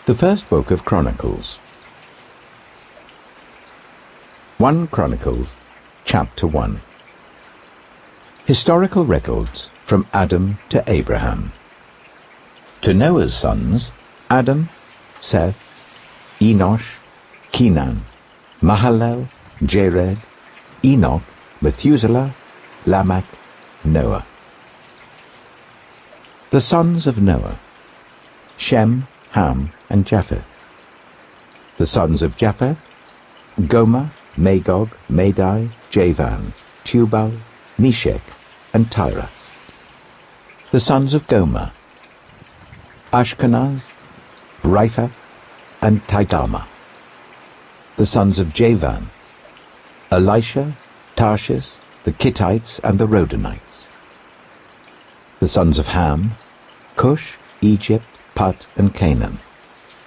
The first book of Chronicles. 1 Chronicles, chapter 1. Historical records from Adam to Abraham. To Noah's sons, Adam, Seth, Enosh, Kenan, Mahalalel, Jared, Enoch, Methuselah, Lamech, Noah. The sons of Noah, Shem, Ham, and Japheth. The sons of Japheth, Gomer, Magog, Madai, Javan, Tubal, Meshech, and Tiras. The sons of Gomer, Ashkenaz, Riphath, and Tidama. The sons of Javan, Elisha, Tarshish, the Kittites, and the Rodanites. The sons of Ham, Cush, Egypt, Put, and Canaan.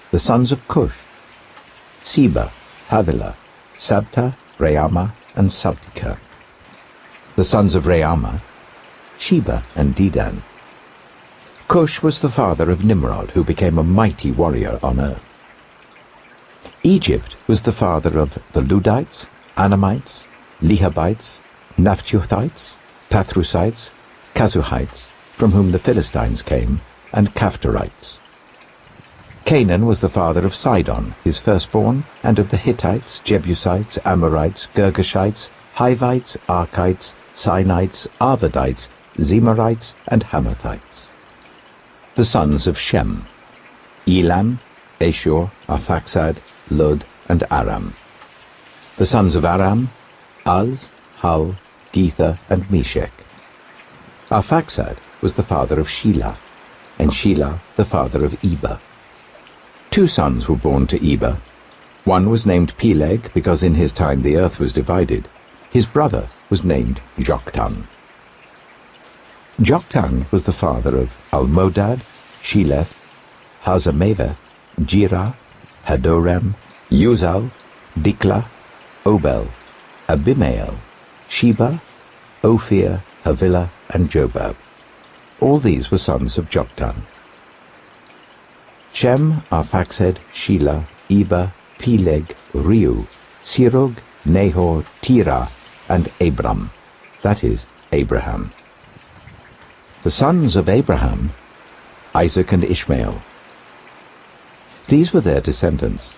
The sons of Cush, Seba, Havilah, Sabta, Reama, and Sabtika. The sons of Reama, Sheba and Dedan. Cush was the father of Nimrod, who became a mighty warrior on earth. Egypt was the father of the Ludites, Anamites, Lehabites, Naphtuthites, Pathrusites, Kazuhites, from whom the Philistines came, and Caphtorites. Canaan was the father of Sidon, his firstborn, and of the Hittites, Jebusites, Amorites, Girgashites, Hivites, Archites, Sinites, Arvadites, Zemarites, and Hamathites. The sons of Shem, Elam, Ashur, Arphaxad, Lud, and Aram. The sons of Aram, Uz, Hul, Gether, and Meshech. Arphaxad was the father of Shelah, and Shelah the father of Eber. 2 sons were born to Eber. One was named Peleg, because in his time the earth was divided. His brother was named Joktan. Joktan was the father of Almodad, Sheleth, Hazarmaveth, Jirah, Hadoram, Uzal, Diklah, Obel, Abimael, Sheba, Ophir, Havilah, and Jobab. All these were sons of Joktan. Shem, Arphaxad, Shelah, Eber, Peleg, Reu, Serug, Nahor, Terah, and Abram, that is, Abraham. The sons of Abraham, Isaac and Ishmael. These were their descendants.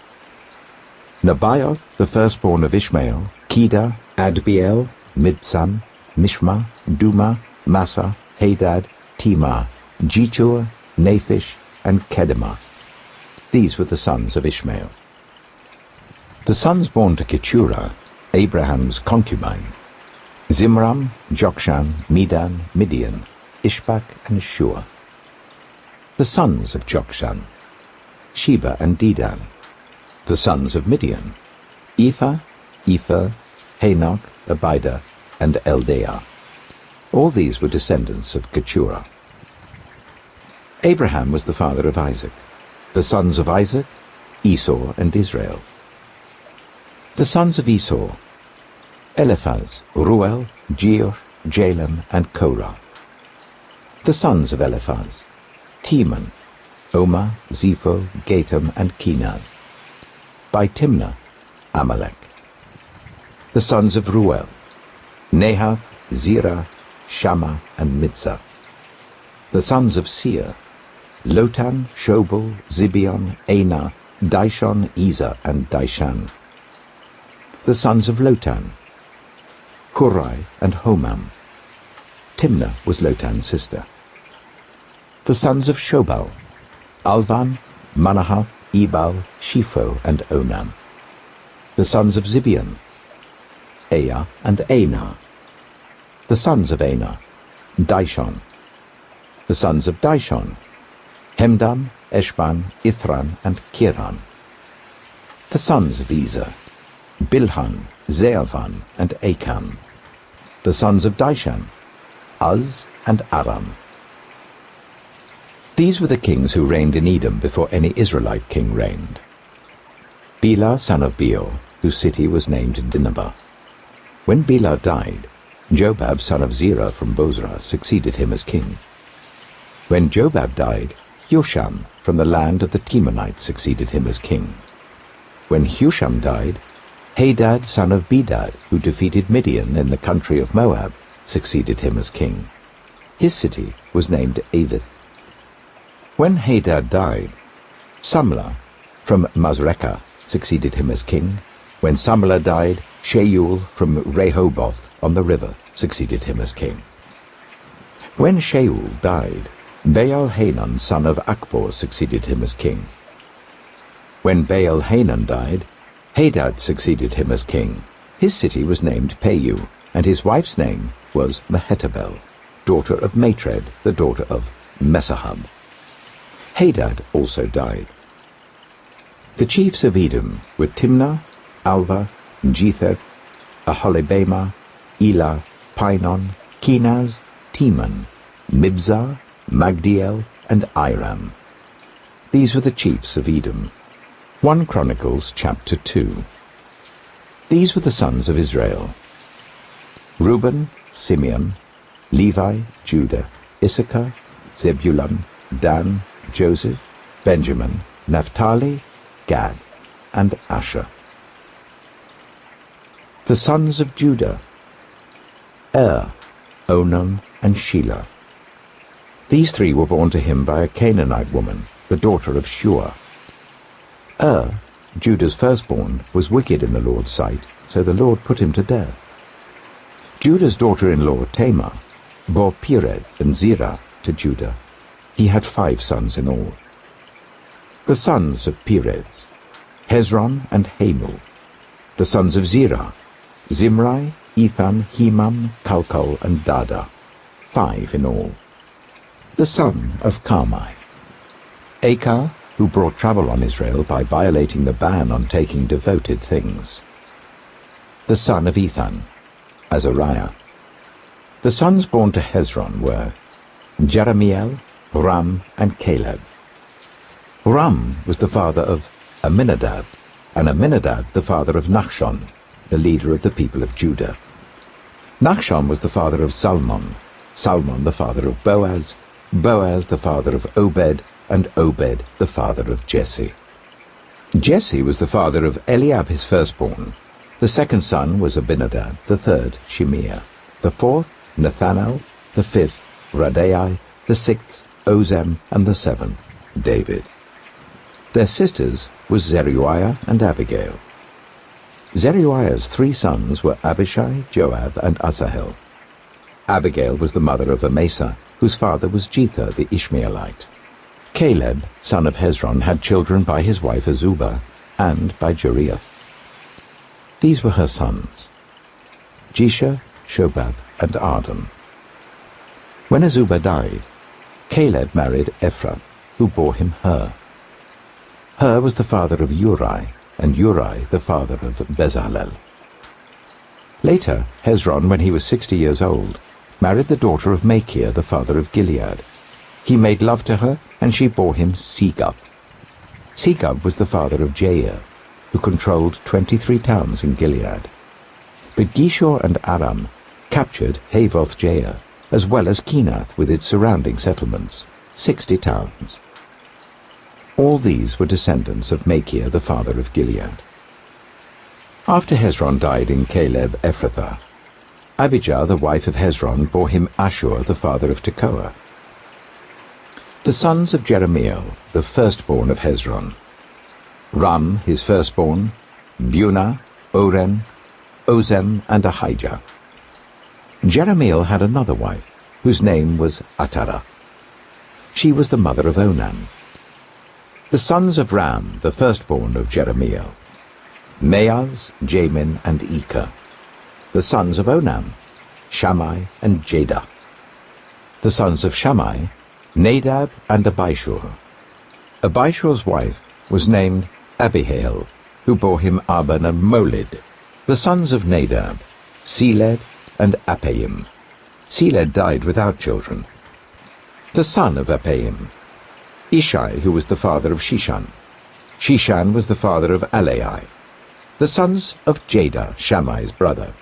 Nebaioth, the firstborn of Ishmael, Kedar, Adbeel, Mibsam, Mishma, Duma, Massa, Hadad, Timah, Jechur, Naphish, and Kedemah. These were the sons of Ishmael. The sons born to Keturah, Abraham's concubine, Zimram, Jokshan, Medan, Midian, Ishbak, and Shua. The sons of Jokshan, Sheba and Dedan. The sons of Midian, Ephah, Epher, Hanok, Abida, and Eldaah. All these were descendants of Keturah. Abraham was the father of Isaac. The sons of Isaac, Esau and Israel. The sons of Esau, Eliphaz, Ruel, Jeush, Jalam, and Korah. The sons of Eliphaz, Teman, Omar, Zepho, Gatam, and Kenaz. By Timnah, Amalek. The sons of Ruel, Nahath, Zerah, Shammah, and Mitzah. The sons of Seir, Lotan, Shobal, Zibeon, Anah, Dishon, Ezer, and Dishan. The sons of Lotan, Hurai and Homam. Timnah was Lotan's sister. The sons of Shobal, Alvan, Manahath, Ebal, Shepho, and Onam. The sons of Zibeon, Aya and Anah. The sons of Anah, Dishon. The sons of Dishon, Hemdam, Eshban, Ithran, and Kiran. The sons of Ezer, Bilhan, Zealvan, and Achan. The sons of Dishan, Uz and Aram. These were the kings who reigned in Edom before any Israelite king reigned. Bela, son of Beor, whose city was named Dinhabah. When Bela died, Jobab, son of Zerah from Bozrah, succeeded him as king. When Jobab died, Husham from the land of the Temanites succeeded him as king. When Husham died, Hadad son of Bedad, who defeated Midian in the country of Moab, succeeded him as king. His city was named Avith. When Hadad died, Samlah from Masrekah succeeded him as king. When Samlah died, Shaul from Rehoboth on the river succeeded him as king. When Shaul died, Baal-Hanan son of Akbor succeeded him as king. When Baal-Hanan died, Hadad succeeded him as king. His city was named Peiu, and his wife's name was Mehetabel, daughter of Matred, the daughter of Messahab. Hadad also died. The chiefs of Edom were Timnah, Alva, Jetheth, Aholibamah, Elah, Pinon, Kenaz, Teman, Mibzar, Magdiel, and Iram. These were the chiefs of Edom. 1 Chronicles chapter 2. These were the sons of Israel: Reuben, Simeon, Levi, Judah, Issachar, Zebulun, Dan, Joseph, Benjamin, Naphtali, Gad, and Asher. The sons of Judah: Onan, and Shelah. These three were born to him by a Canaanite woman, the daughter of Shua. Judah's firstborn, was wicked in the Lord's sight, so the Lord put him to death. Judah's daughter-in-law, Tamar, bore Perez and Zerah to Judah. He had 5 sons in all. The sons of Perez: Hezron and Hamul. The sons of Zerah: Zimri, Ethan, Hemam, Calcol, and Dada. 5 in all. The son of Carmi: Achar, who brought trouble on Israel by violating the ban on taking devoted things. The son of Ethan: Azariah. The sons born to Hezron were Jeremiel, Ram, and Caleb. Ram was the father of Amminadab, and Amminadab the father of Nachshon, the leader of the people of Judah. Nachshon was the father of Salmon, Salmon the father of Boaz, Boaz the father of Obed, and Obed the father of Jesse. Jesse was the father of Eliab his firstborn. The second son was Abinadab, the third Shimeah, the fourth Nathanael, the fifth Radai, the sixth Ozem, and the seventh David. Their sisters were Zeruiah and Abigail. Zeruiah's 3 sons were Abishai, Joab, and Asahel. Abigail was the mother of Amasa, whose father was Jether the Ishmaelite. Caleb, son of Hezron, had children by his wife Azubah and by Jeriath. These were her sons: Jesher, Shobab, and Ardan. When Azubah died, Caleb married Ephrath, who bore him Hur. Hur was the father of Uri, and Uri the father of Bezalel. Later, Hezron, when he was 60 years old, married the daughter of Machir, the father of Gilead. He made love to her, and she bore him Segub. Segub was the father of Jair, who controlled 23 towns in Gilead. But Geshur and Aram captured Havoth-Jair, as well as Kenath with its surrounding settlements, 60 towns. All these were descendants of Machir, the father of Gilead. After Hezron died in Caleb Ephrathah, Abijah, the wife of Hezron, bore him Ashur, the father of Tekoa. The sons of Jeremiel, the firstborn of Hezron: Ram, his firstborn, Bunah, Oren, Ozem, and Ahijah. Jeremiel had another wife, whose name was Atara. She was the mother of Onan. The sons of Ram, the firstborn of Jeremiel: Maaz, Jamin, and Eker. The sons of Onam: Shammai and Jadah. The sons of Shammai: Nadab and Abishur. Abishur's wife was named Abihail, who bore him Aban and Molid. The sons of Nadab: Seled and Appaim. Seled died without children. The son of Appaim: Ishai, who was the father of Shishan. Shishan was the father of Alai. The sons of Jadah, Shammai's brother: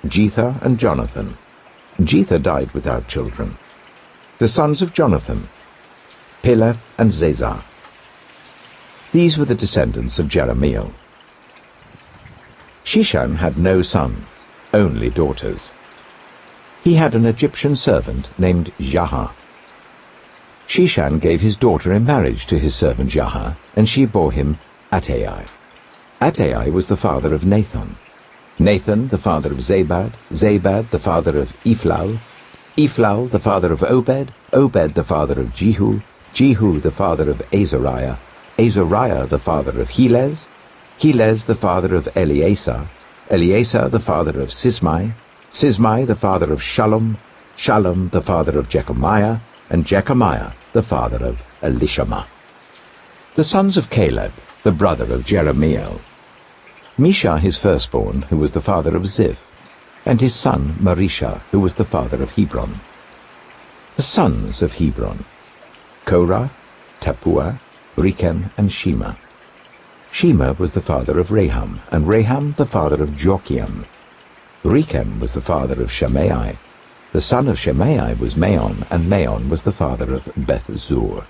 Jether and Jonathan. Jether died without children. The sons of Jonathan: Peleth, and Zazar. These were the descendants of Jerahmeel. Sheshan had no sons, only daughters. He had an Egyptian servant named Jaha. Sheshan gave his daughter in marriage to his servant Jaha, and she bore him Attai. Attai was the father of Nathan. Nathan the father of Zabad, Zabad the father of Ephlal, Ephlal the father of Obed, Obed the father of Jehu, Jehu the father of Azariah, Azariah the father of Helez, Helez the father of Eleasar, Eleasar the father of Sismai, Sismai the father of Shallum, Shallum the father of Jechamiah, and Jechamiah the father of Elishama. The sons of Caleb, the brother of Jerahmeel: Misha his firstborn, who was the father of Ziph, and his son Marisha, who was the father of Hebron. The sons of Hebron: Korah, Tappuah, Rechem, and Shema. Shema was the father of Raham, and Raham the father of Jochiam. Rechem was the father of Shimei. The son of Shimei was Maon, and Maon was the father of Beth-zur.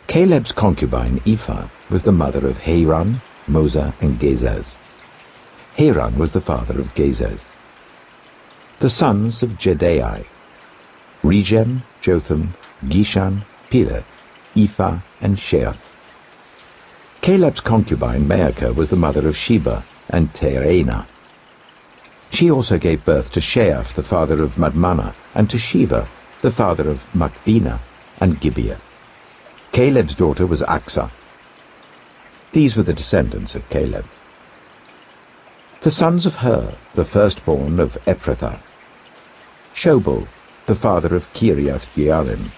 Caleb's concubine Ephah was the mother of Haran, Mosa, and Gezez. Haran was the father of Gezez. The sons of Jedai: Regem, Jotham, Gishan, Peleth, Ephah, and Sheath. Caleb's concubine Maacah was the mother of Sheba and Tereanah. She also gave birth to Sheath, the father of Madmannah, and to Sheva, the father of Machbenah and Gibeah. Caleb's daughter was Aksah. These were the descendants of Caleb. The sons of Hur, the firstborn of Ephrathah: Shobal, the father of Kiriath-Jearim,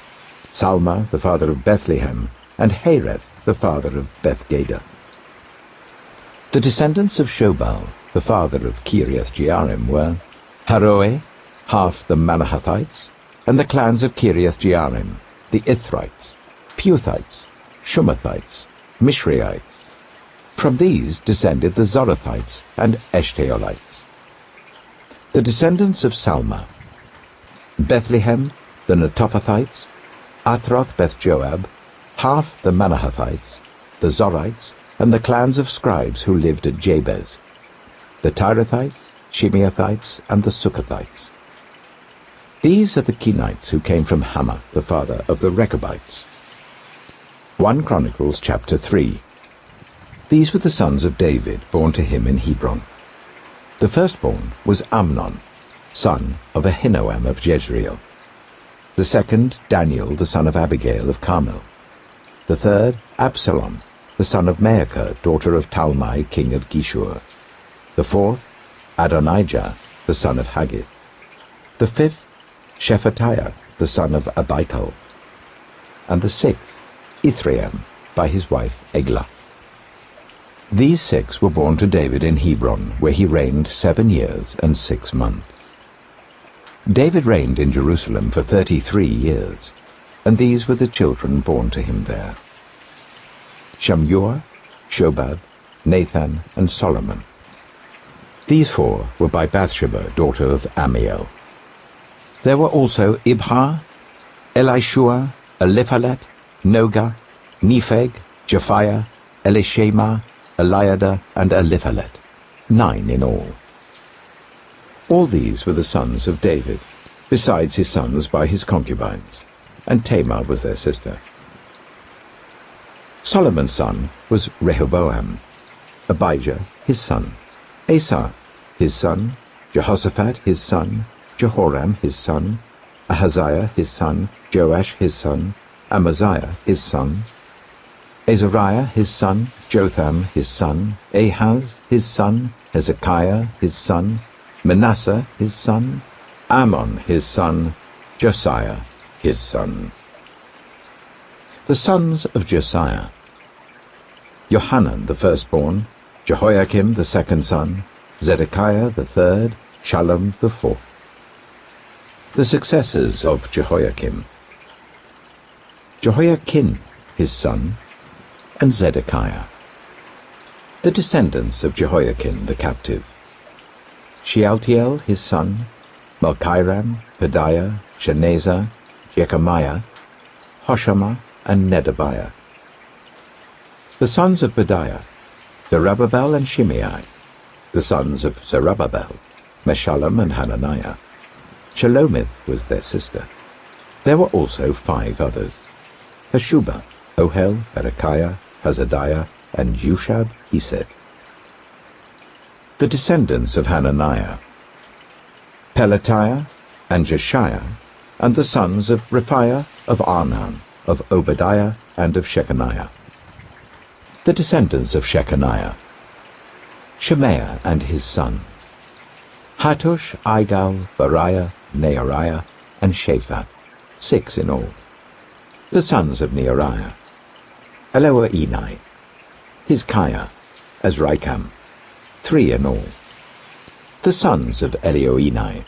Salma, the father of Bethlehem, and Hareth, the father of Bethgader. The descendants of Shobal, the father of Kiriath-Jearim, were Haroeh, half the Manahathites, and the clans of Kiriath-Jearim, the Ithrites, Puthites, Shumathites, Mishreites. From these descended the Zorathites and Eshtaolites. The descendants of Salma: Bethlehem, the Netophathites, Atroth Beth-Joab, half the Manahathites, the Zorites, and the clans of scribes who lived at Jabez, the Tirathites, Shimeathites, and the Sukkothites. These are the Kenites who came from Hamath, the father of the Rechabites. 1 Chronicles chapter 3. These were the sons of David, born to him in Hebron. The firstborn was Amnon, son of Ahinoam of Jezreel. The second, Daniel, the son of Abigail of Carmel. The third, Absalom, the son of Maacah, daughter of Talmai, king of Geshur. The fourth, Adonijah, the son of Haggith. The fifth, Shephatiah, the son of Abital. And the sixth, Ithream, by his wife Eglah. These six were born to David in Hebron, where he reigned 7 years and 6 months. David reigned in Jerusalem for 33 years, and these were the children born to him there: Shammua, Shobab, Nathan, and Solomon. These 4 were by Bathsheba, daughter of Amiel. There were also Ibhar, Elishua, Eliphalet, Noga, Nepheg, Japhiah, Elishama, Eliada, and Eliphalet, 9 in all. All these were the sons of David, besides his sons by his concubines, and Tamar was their sister. Solomon's son was Rehoboam, Abijah his son, Asa his son, Jehoshaphat his son, Jehoram his son, Ahaziah his son, Joash his son, Amaziah his son, Azariah his son, Jotham his son, Ahaz his son, Hezekiah his son, Manasseh his son, Ammon his son, Josiah his son. The sons of Josiah: Johanan the firstborn, Jehoiakim the second son, Zedekiah the third, Shallum the fourth. The successors of Jehoiakim: Jehoiakim his son, and Zedekiah. The descendants of Jehoiakim the captive: Shealtiel his son, Malchiram, Pedaiah, Shenazar, Jechamiah, Hoshama, and Nedabiah. The sons of Bediah, Zerubbabel and Shimei. The sons of Zerubbabel, Meshullam and Hananiah. Shelomith was their sister. There were also 5 others: Hashubah, Ohel, Hezekiah, Hazadiah, and Jushab, Hesed. The descendants of Hananiah, Pelatiah, and Jeshiah, and the sons of Rephaiah, of Arnan, of Obadiah, and of Shechaniah. The descendants of Shechaniah, Shemaiah and his sons, Hattush, Igal, Bariah, Neariah, and Shaphat, 6 in all. The sons of Neariah, Eloah-enai, Hezekiah, Azrikam, 3 in all. The sons of Elioenai,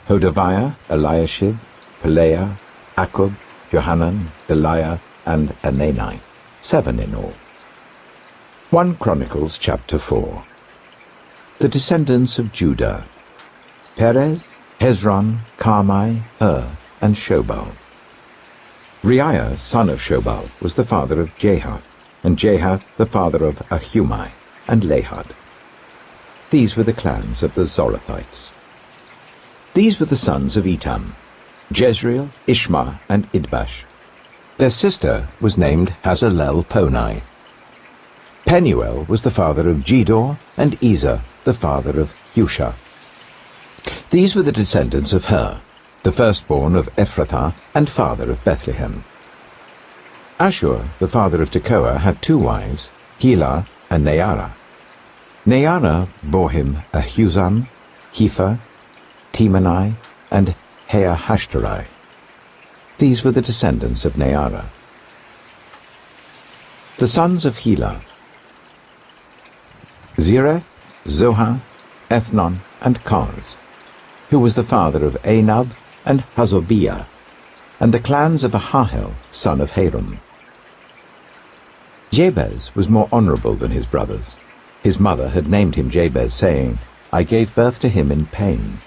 Hodaviah, Eliashib, Pelaiah, Akub, Johanan, Deliah, and Anani, 7 in all. 1 Chronicles chapter 4. The descendants of Judah, Perez, Hezron, Carmi, and Shobal. Reiah, son of Shobal, was the father of Jahath, and Jahath the father of Ahumai and Lahad. These were the clans of the Zorathites. These were the sons of Etam, Jezreel, Ishma, and Idbash. Their sister was named Hazalel-Ponai. Penuel was the father of Gedor, and Ezer the father of Hushah. These were the descendants of Hur, the firstborn of Ephrathah and father of Bethlehem. Ashur, the father of Tekoa, had 2 wives, Helah and Neara. Neara bore him Ahuzam, Hepher, Temani, and Heahashtarai. These were the descendants of Neara. The sons of Helah, Zereth, Zohar, Ethnon, and Kaz, who was the father of Anab and Hazobiah, and the clans of Ahahel, son of Harum. Jabez was more honorable than his brothers. His mother had named him Jabez, saying, "I gave birth to him in pain."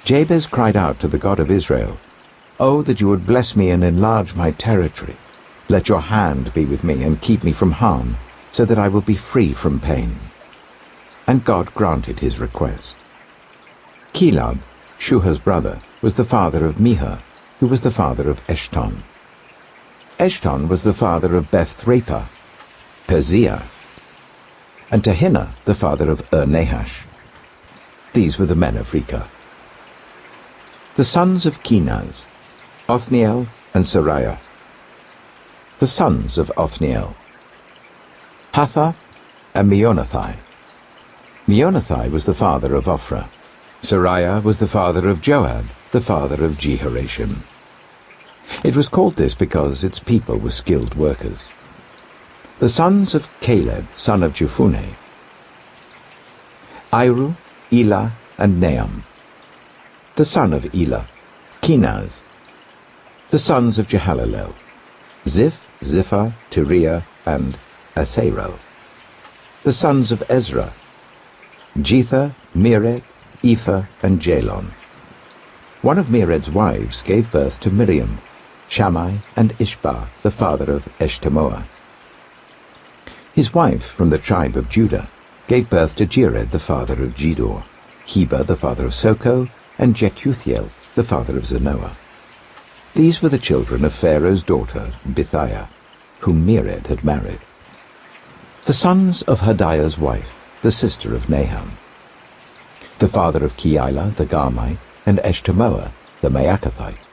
Jabez cried out to the God of Israel, "Oh, that you would bless me and enlarge my territory. Let your hand be with me and keep me from harm, so that I will be free from pain." And God granted his request. Chelub, Shuha's brother, was the father of Mihah, who was the father of Eshton. Eshton was the father of Beth-Raphah, Peziah, and Tehinnah the father of Nahash. These were the men of Rekah. The sons of Kenaz, Othniel and Sariah. The sons of Othniel, Hathath and Meonothai. Meonothai was the father of Ophrah. Sariah was the father of Joab, the father of Jehoram. It was called this because its people were skilled workers. The sons of Caleb, son of Jephunneh, Iru, Elah, and Nahum. The son of Elah, Kenaz. The sons of Jehalalel, Ziph, Ziphah, Tiriah, and Asarel. The sons of Ezra, Jether, Mered, Ephah, and Jalon. One of Mered's wives gave birth to Miriam, Shammai, and Ishbah, the father of Eshtemoa. His wife, from the tribe of Judah, gave birth to Jered, the father of Gedor, Heber, the father of Soko, and Jekuthiel, the father of Zanoah. These were the children of Pharaoh's daughter, Bithiah, whom Mered had married. The sons of Hodiah's wife, the sister of Nahum, the father of Keilah the Garmite, and Eshtemoa the Maacathite.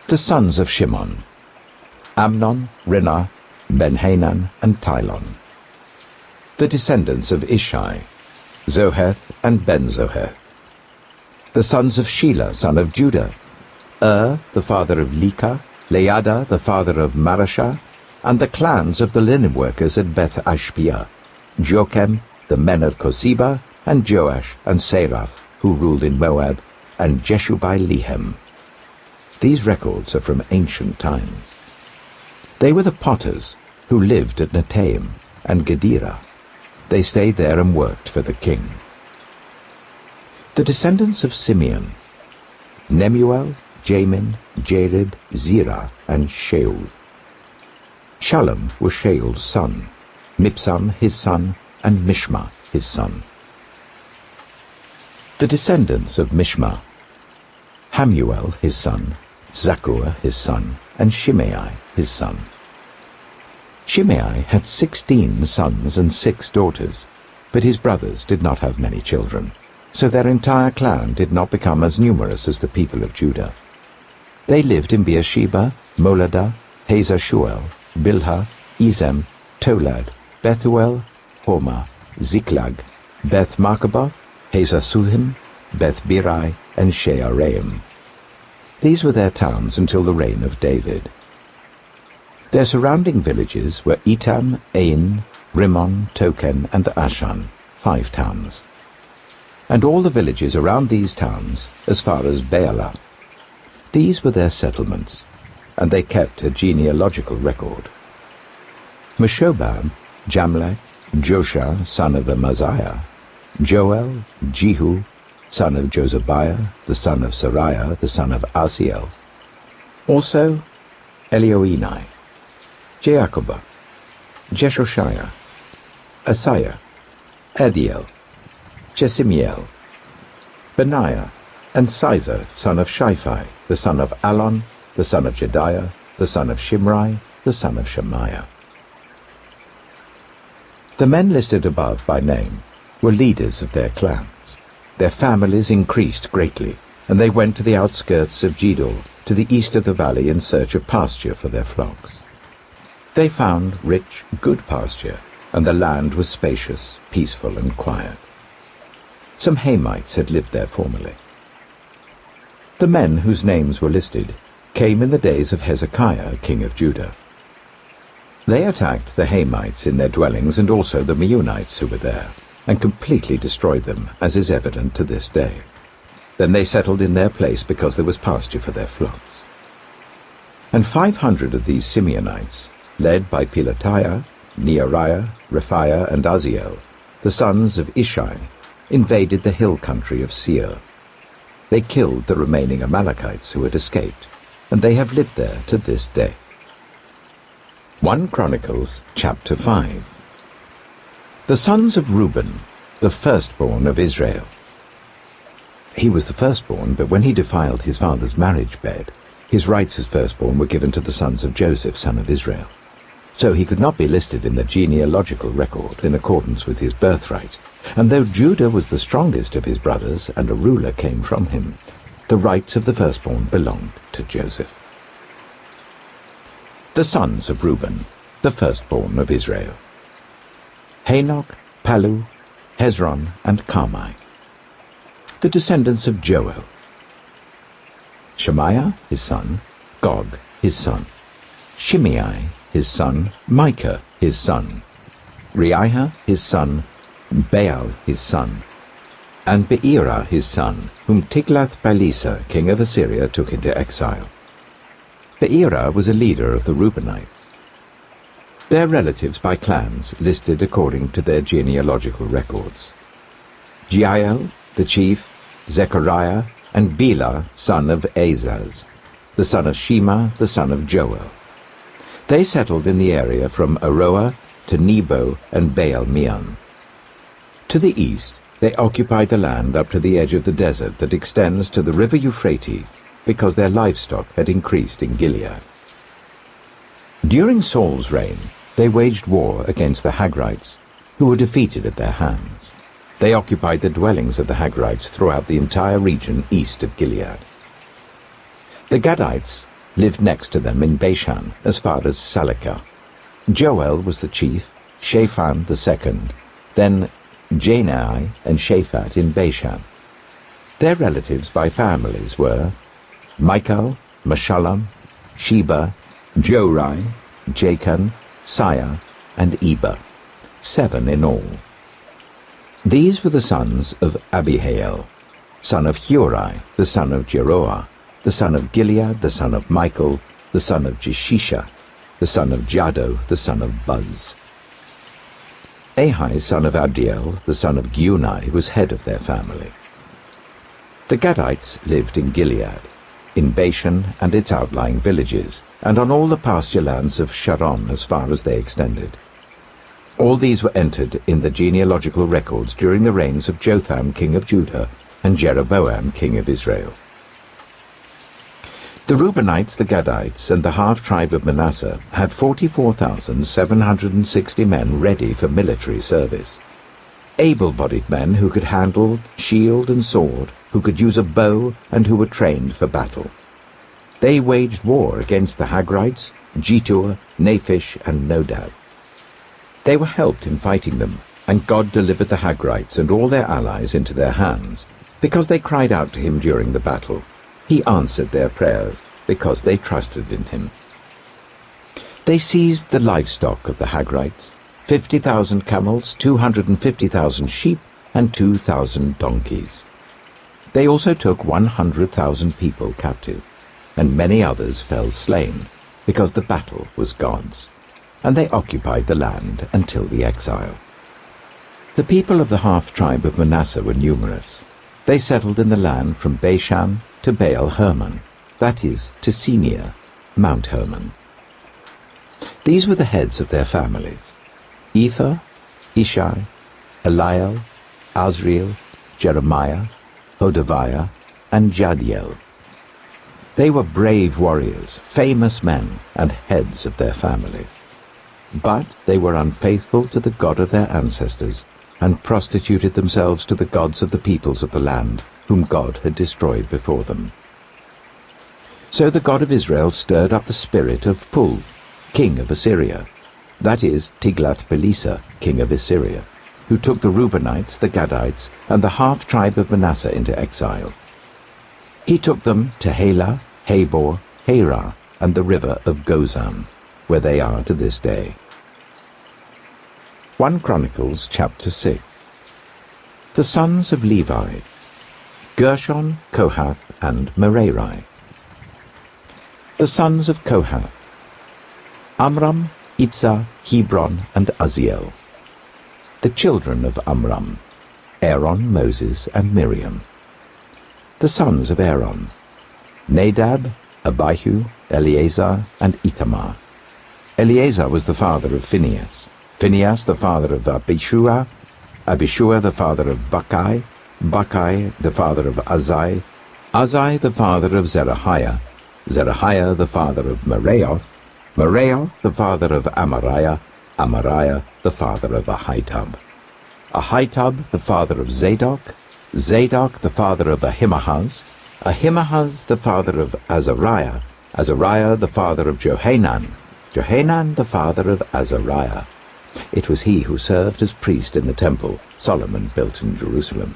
The sons of Shimon, Amnon, Rinnah, Ben-Hanan, and Tilon. The descendants of Ishai, Zoheth and Ben-Zoheth. The sons of Shelah, son of Judah, the father of Lekah, Leada, the father of Marashah, and the clans of the linen workers at Beth-Ashpiah, Jokem, the men of Koseba, and Joash and Seraph, who ruled in Moab, and Jeshubai-Lehem. These records are from ancient times. They were the potters who lived at Netaim and Gedera. They stayed there and worked for the king. The descendants of Simeon, Nemuel, Jamin, Jared, Zerah, and Shaul. Shallum was Shaul's son, Mibsam his son, and Mishma his son. The descendants of Mishma: Hamuel his son, Zakkur his son, and Shimei his son. Shimei had 16 sons and 6 daughters, but his brothers did not have many children, so their entire clan did not become as numerous as the people of Judah. They lived in Beersheba, Moladah, Hazar-Shual, Bilhah, Ezem, Tolad, Bethuel, Hormah, Ziklag, Beth-Markaboth, Hazar-Suhim, Beth-Birai, and Shearaim. These were their towns until the reign of David. Their surrounding villages were Etam, Ain, Rimmon, Token, and Ashan, 5 towns. And all the villages around these towns, as far as Baalath. These were their settlements, and they kept a genealogical record. Meshobab, Jamlech, Joshua, son of Amaziah, Joel, Jehu, son of Josabiah, the son of Sariah, the son of Asiel. Also Elioenai, Jaakobah, Jeshoshiah, Asaiah, Adiel, Jesimiel, Benaiah, and Sizar, son of Shiphi, the son of Alon, the son of Jediah, the son of Shimri, the son of Shemaiah. The men listed above by name were leaders of their clans. Their families increased greatly, and they went to the outskirts of Gedor, to the east of the valley, in search of pasture for their flocks. They found rich, good pasture, and the land was spacious, peaceful, and quiet. Some Hamites had lived there formerly. The men whose names were listed came in the days of Hezekiah, king of Judah. They attacked the Hamites in their dwellings and also the Meunites who were there, and completely destroyed them, as is evident to this day. Then they settled in their place because there was pasture for their flocks. And 500 of these Simeonites, led by Pelatiah, Neariah, Rephaiah, and Uzziel, the sons of Ishai, invaded the hill country of Seir. They killed the remaining Amalekites who had escaped, and they have lived there to this day. 1 Chronicles chapter 5. The sons of Reuben, the firstborn of Israel. He was the firstborn, but when he defiled his father's marriage bed, his rights as firstborn were given to the sons of Joseph, son of Israel. So he could not be listed in the genealogical record in accordance with his birthright, and though Judah was the strongest of his brothers and a ruler came from him, the rights of the firstborn belonged to Joseph. The sons of Reuben, the firstborn of Israel: Hanok, Palu, Hezron, and Carmi. The descendants of Joel: Shemaiah his son, Gog his son, Shimei his son, Micah his son, Reiah his son, Baal his son, and Beerah his son, whom Tiglath-Pileser, king of Assyria, took into exile. Beerah was a leader of the Reubenites. Their relatives by clans listed according to their genealogical records: Jeiel, the chief, Zechariah, and Bela, son of Azaz, the son of Shema, the son of Joel. They settled in the area from Aroah to Nebo and Baal-Meon. To the east, they occupied the land up to the edge of the desert that extends to the river Euphrates, because their livestock had increased in Gilead. During Saul's reign, they waged war against the Hagrites, who were defeated at their hands. They occupied the dwellings of the Hagrites throughout the entire region east of Gilead. The Gadites lived next to them in Bashan as far as Salekah. Joel was the chief, Shaphan the second, then Janai and Shaphat in Bashan. Their relatives by families were Michael, Meshullam, Sheba, Jorai, Jachan, Siah, and Eber, 7 in all. These were the sons of Abihail, son of Hurai, the son of Jeroah, the son of Gilead, the son of Michael, the son of Jeshisha, the son of Jado, the son of Buz. Ahai, son of Abdiel, the son of Guni, was head of their family. The Gadites lived in Gilead. in Bashan and its outlying villages, and on all the pasture lands of Sharon as far as they extended. All these were entered in the genealogical records during the reigns of Jotham king of Judah and Jeroboam king of Israel. The Reubenites, the Gadites, and the half-tribe of Manasseh had 44,760 men ready for military service. Able-bodied men who could handle shield and sword, who could use a bow, and who were trained for battle. They waged war against the Hagrites, Jetur, Naphish, and Nodab. They were helped in fighting them, and God delivered the Hagrites and all their allies into their hands, because they cried out to him during the battle. He answered their prayers, because they trusted in him. They seized the livestock of the Hagrites, 50,000 camels, 250,000 sheep, and 2,000 donkeys. They also took 100,000 people captive, and many others fell slain, because the battle was God's, and they occupied the land until the exile. The people of the half-tribe of Manasseh were numerous. They settled in the land from Bashan to Baal Hermon, that is, to Senir, Mount Hermon. These were the heads of their families: Ether, Ishai, Eliel, Azriel, Jeremiah, Hodaviah, and Jadiel. They were brave warriors, famous men, and heads of their families. But they were unfaithful to the God of their ancestors, and prostituted themselves to the gods of the peoples of the land, whom God had destroyed before them. So the God of Israel stirred up the spirit of Pul, king of Assyria, that is, Tiglath-Pileser, king of Assyria, who took the Reubenites, the Gadites, and the half-tribe of Manasseh into exile. He took them to Halah, Habor, Harah, and the river of Gozan, where they are to this day. 1 Chronicles chapter 6. The sons of Levi: Gershon, Kohath, and Merari. The sons of Kohath: Amram, Itzah, Hebron, and Uzziel. The children of Amram: Aaron, Moses, and Miriam. The sons of Aaron: Nadab, Abihu, Eleazar, and Ithamar. Eleazar was the father of Phinehas, Phinehas the father of Abishua, Abishua the father of Bukki, Bukki the father of Uzziah, Uzziah the father of Zerahiah, Zerahiah the father of Meraioth, Meraioth the father of Amariah, Amariah the father of Ahitub, Ahitub the father of Zadok, Zadok the father of Ahimaaz, Ahimaaz the father of Azariah, Azariah the father of Johanan, Johanan the father of Azariah. It was he who served as priest in the temple Solomon built in Jerusalem.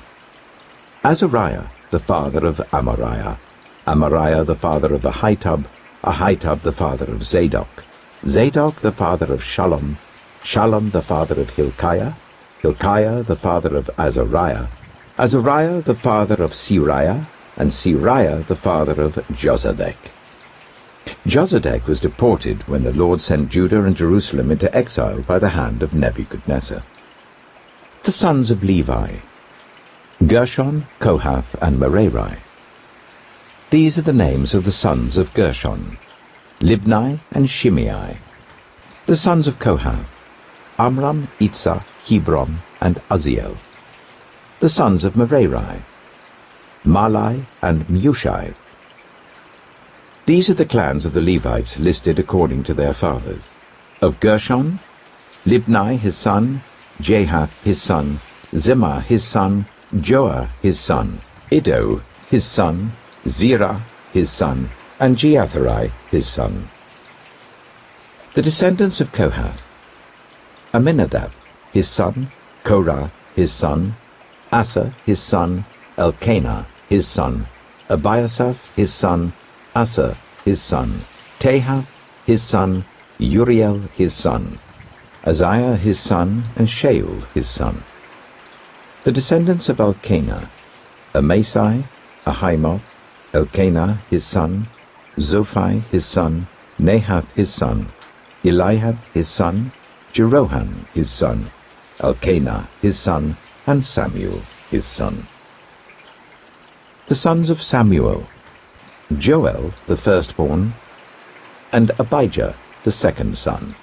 Azariah the father of Amariah, Amariah the father of Ahitub, Ahitub the father of Zadok, Zadok the father of Shallum, Shallum the father of Hilkiah, Hilkiah the father of Azariah, Azariah the father of Siriah, and Siriah the father of Josedek. Josedek was deported when the Lord sent Judah and Jerusalem into exile by the hand of Nebuchadnezzar. The sons of Levi: Gershon, Kohath, and Merari. These are the names of the sons of Gershon: Libni and Shimei. The sons of Kohath: Amram, Itzah, Hebron, and Uzziel. The sons of Merari: Malai and Mushai. These are the clans of the Levites listed according to their fathers. Of Gershon: Libni his son, Jahath his son, Zimmah his son, Joah his son, Iddo his son, Zerah his son, and Jeatherai his son. The descendants of Kohath: Aminadab his son, Korah his son, Asa his son, Elkanah his son, Abiasaph his son, Asa his son, Tahath his son, Uriel his son, Uzziah his son, and Shaul his son. The descendants of Elkanah: Amasai, Ahimoth, Elkanah his son, Zophai his son, Nahath his son, Eliab his son, Jeroham his son, Elkanah his son, and Samuel his son. The sons of Samuel: Joel the firstborn, and Abijah the second son.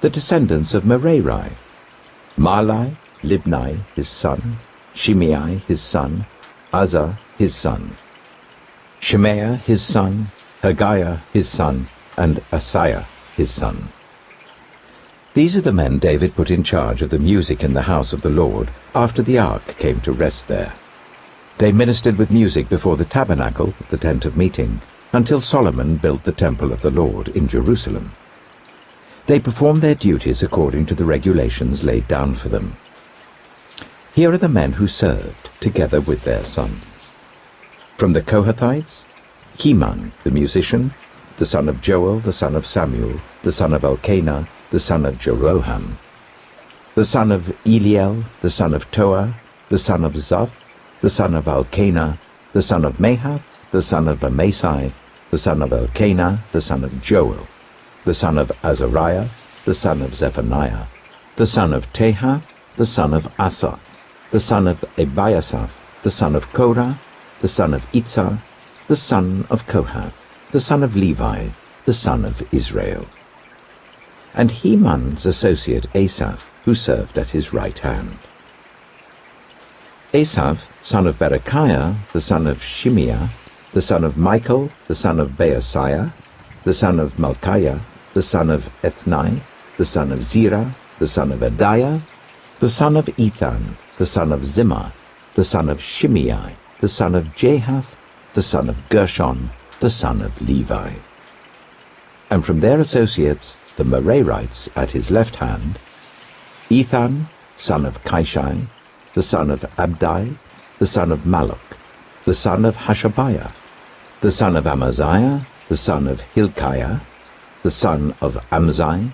The descendants of Merari: Mahli, Libni his son, Shimei his son, Uzzah his son, Shemaiah his son, Hezekiah his son, and Asaiah his son. These are the men David put in charge of the music in the house of the Lord after the ark came to rest there. They ministered with music before the tabernacle, the tent of meeting, until Solomon built the temple of the Lord in Jerusalem. They performed their duties according to the regulations laid down for them. Here are the men who served, together with their sons. From the Kohathites: Heman the musician, the son of Joel, the son of Samuel, the son of Elkanah, the son of Jeroham, the son of Eliel, the son of Toah, the son of Zoph, the son of Elkanah, the son of Mahath, the son of Amasai, the son of Elkanah, the son of Joel, the son of Azariah, the son of Zephaniah, the son of Tahath, the son of Asa, the son of Ebiasaph, the son of Korah, the son of Itzah, the son of Kohath, the son of Levi, the son of Israel. And Heman's associate Asaph, who served at his right hand. Asaph, son of Berechiah, the son of Shimeah, the son of Michael, the son of Baasiah, the son of Malchiah, the son of Ethni, the son of Zerah, the son of Adiah, the son of Ethan, the son of Zimmah, the son of Shimei, the son of Jahath, the son of Gershon, the son of Levi. And from their associates, the Merarites at his left hand: Ethan, son of Kishai, the son of Abdi, the son of Malluch, the son of Hashabiah, the son of Amaziah, the son of Hilkiah, the son of Amzi,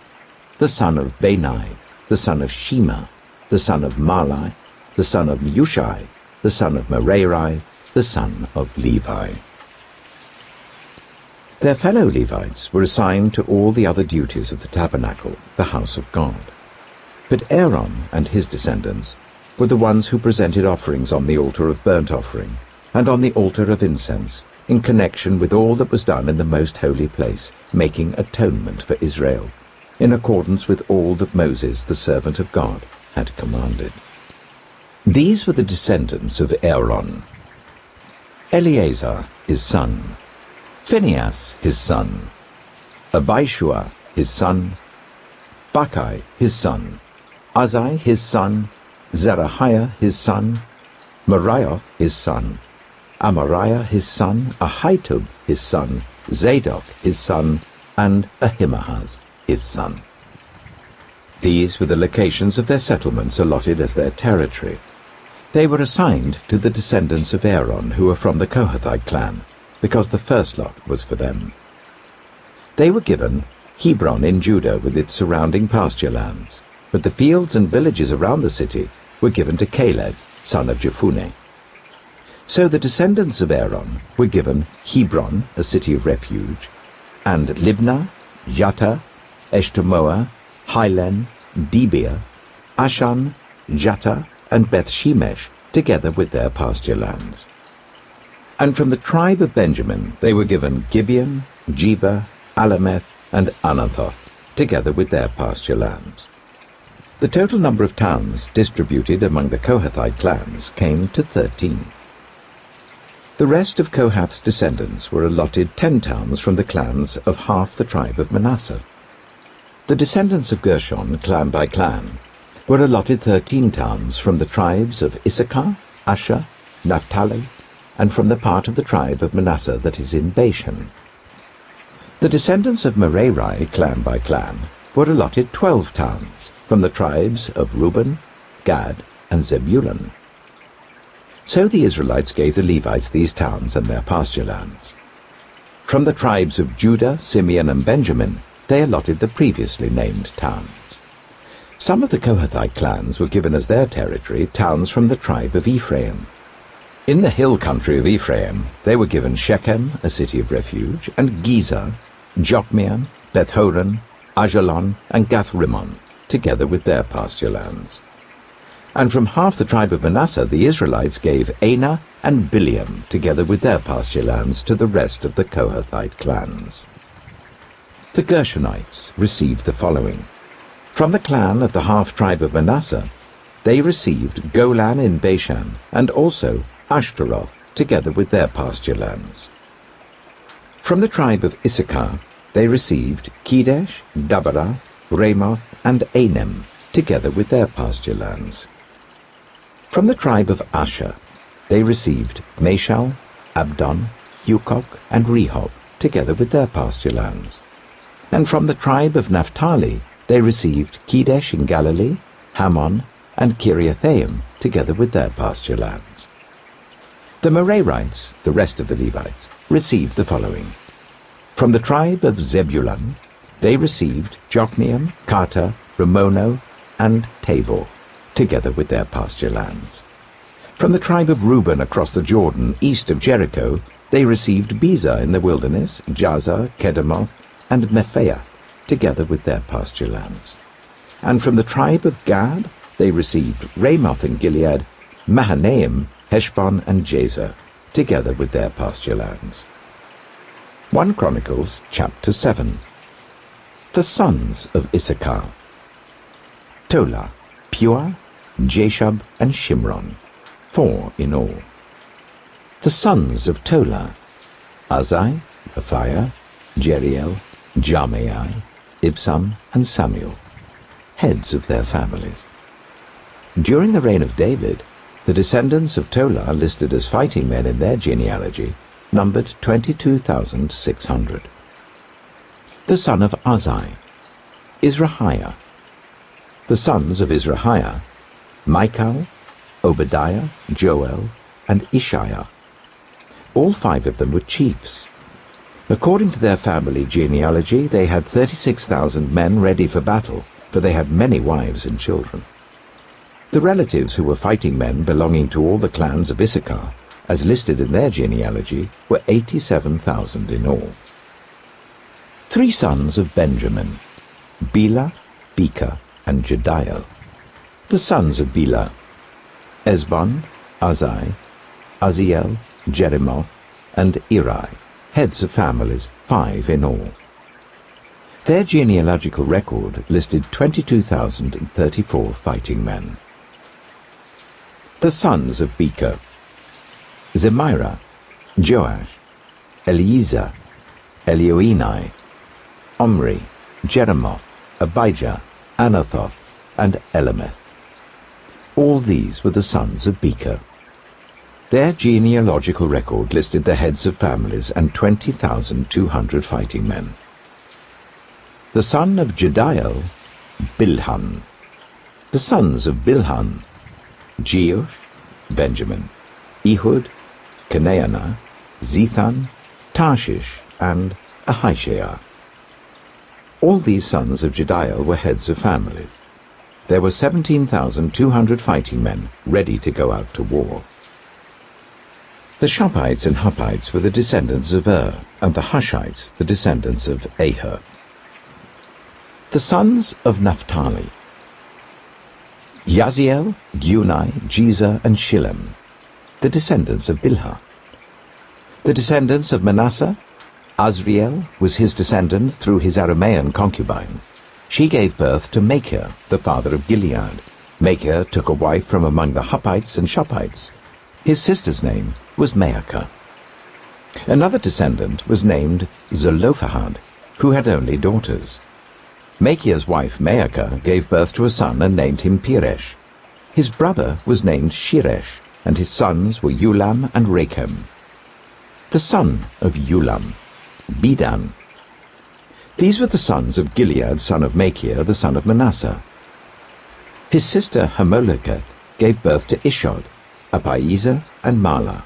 the son of Bani, the son of Shema, the son of Mahli, the son of Ushai, the son of Merari, the son of Levi. Their fellow Levites were assigned to all the other duties of the tabernacle, the house of God. But Aaron and his descendants were the ones who presented offerings on the altar of burnt offering and on the altar of incense, in connection with all that was done in the most holy place, making atonement for Israel, in accordance with all that Moses, the servant of God, had commanded. These were the descendants of Aaron: Eleazar his son, Phinehas his son, Abishua his son, Bacchai his son, Uzziah his son, Zerahiah his son, Merioth his son, Amariah his son, Ahitub his son, Zadok his son, and Ahimaaz his son. These were the locations of their settlements allotted as their territory. They were assigned to the descendants of Aaron, who were from the Kohathite clan, because the first lot was for them. They were given Hebron in Judah with its surrounding pasture lands, but the fields and villages around the city were given to Caleb, son of Jephunneh. So the descendants of Aaron were given Hebron, a city of refuge, and Libnah, Yattah, Eshtemoa, Hilen, Debir, Ashan, Jattah, and Beth-shemesh, together with their pasture lands. And from the tribe of Benjamin they were given Gibeon, Geba, Alameth, and Anathoth, together with their pasture lands. The total number of towns distributed among the Kohathite clans came to 13. The rest of Kohath's descendants were allotted 10 towns from the clans of half the tribe of Manasseh. The descendants of Gershon, clan by clan, were allotted 13 towns from the tribes of Issachar, Asher, Naphtali, and from the part of the tribe of Manasseh that is in Bashan. The descendants of Merari, clan by clan, were allotted 12 towns from the tribes of Reuben, Gad, and Zebulun. So the Israelites gave the Levites these towns and their pasture lands. From the tribes of Judah, Simeon, and Benjamin, they allotted the previously named towns. Some of the Kohathite clans were given as their territory towns from the tribe of Ephraim. In the hill country of Ephraim, they were given Shechem, a city of refuge, and Gezer, Jokmeam, Beth-horon, Ajalon, and Gath-rimmon, together with their pasture lands. And from half the tribe of Manasseh the Israelites gave Anah, and Bileam, together with their pasture lands, to the rest of the Kohathite clans. The Gershonites received the following. From the clan of the half-tribe of Manasseh, they received Golan in Bashan, and also Ashtaroth, together with their pasture lands. From the tribe of Issachar, they received Kedesh, Dabarath, Ramoth, and Anem, together with their pasture lands. From the tribe of Asher, they received Mashal, Abdon, Hukok, and Rehob, together with their pasture lands. And from the tribe of Naphtali, they received Kedesh in Galilee, Hammon, and Kiriathaim, together with their pasture lands. The Merarites, the rest of the Levites, received the following. From the tribe of Zebulun, they received Jokneam, Karta, Ramono, and Tabor, together with their pasture lands. From the tribe of Reuben across the Jordan, east of Jericho, they received Bezer in the wilderness, Jazer, Kedemoth, and Mephaiah, together with their pasture lands. And from the tribe of Gad, they received Ramoth in Gilead, Mahanaim, Heshbon, and Jazer, together with their pasture lands. 1 Chronicles chapter 7. The sons of Issachar: Tola, Pua, Jashub, and Shimron, 4 in all. The sons of Tola: Azai, Aphiah, Jeriel, Jarmeai, Ibsam, and Samuel, heads of their families. During the reign of David, the descendants of Tola, listed as fighting men in their genealogy, numbered 22,600. The son of Azai: Izrahiah. The sons of Izrahiah: Michael, Obadiah, Joel, and Ishiah. All 5 of them were chiefs. According to their family genealogy, they had 36,000 men ready for battle, for they had many wives and children. The relatives who were fighting men belonging to all the clans of Issachar, as listed in their genealogy, were 87,000 in all. 3 sons of Benjamin: Bela, Becher, and Jediel. The sons of Bela: Ezbon, Azai, Aziel, Jeremoth, and Eri, heads of families, 5 in all. Their genealogical record listed 22,034 fighting men. The sons of Becher: Zemira, Joash, Eliezer, Elioenai, Omri, Jeremoth, Abijah, Anathoth, and Elameth. All these were the sons of Becher. Their genealogical record listed the heads of families and 20,200 fighting men. The son of Jediel: Bilhan. The sons of Bilhan: Jeush, Benjamin, Ehud, Kenaanah, Zethan, Tarshish, and Ahishiah. All these sons of Jediel were heads of families. There were 17,200 fighting men ready to go out to war. The Shoppites and Huppites were the descendants of and the Hushites the descendants of Aher. The sons of Naphtali: Yaziel, Guni, Jezer, and Shillem, the descendants of Bilhah. The descendants of Manasseh: Azriel was his descendant through his Aramean concubine. She gave birth to Machir, the father of Gilead. Machir took a wife from among the Huppites and Shoppites. His sister's name was Maacah. Another descendant was named Zelophehad, who had only daughters. Machir's wife Maacah gave birth to a son and named him Peresh. His brother was named Sheresh, and his sons were Ulam and Rechem. The son of Ulam: Bedan. These were the sons of Gilead, son of Machir, the son of Manasseh. His sister Hammoleketh gave birth to Ishod, Abiezer, and Mahlah.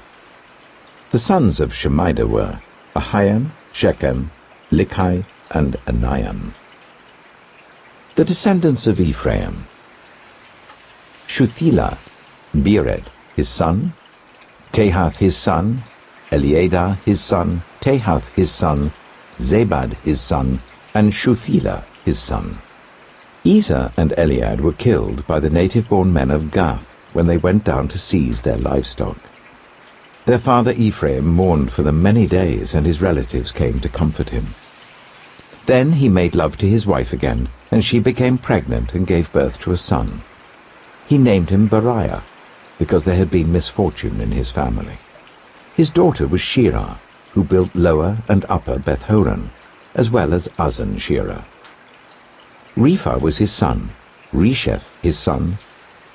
The sons of Shemida were Ahiam, Shechem, Likhi, and Aniam. The descendants of Ephraim: Shuthelah, Bered, his son, Tahath his son, Eliada his son, Tahath his son, Zabad his son, and Shuthelah his son. Ezer and Eliad were killed by the native-born men of Gath when they went down to seize their livestock. Their father Ephraim mourned for them many days, and his relatives came to comfort him. Then he made love to his wife again, and she became pregnant and gave birth to a son. He named him Beriah, because there had been misfortune in his family. His daughter was Shirah, who built Lower and Upper Beth-horon, as well as Uzzen-Shirah. Repha was his son, Resheph his son,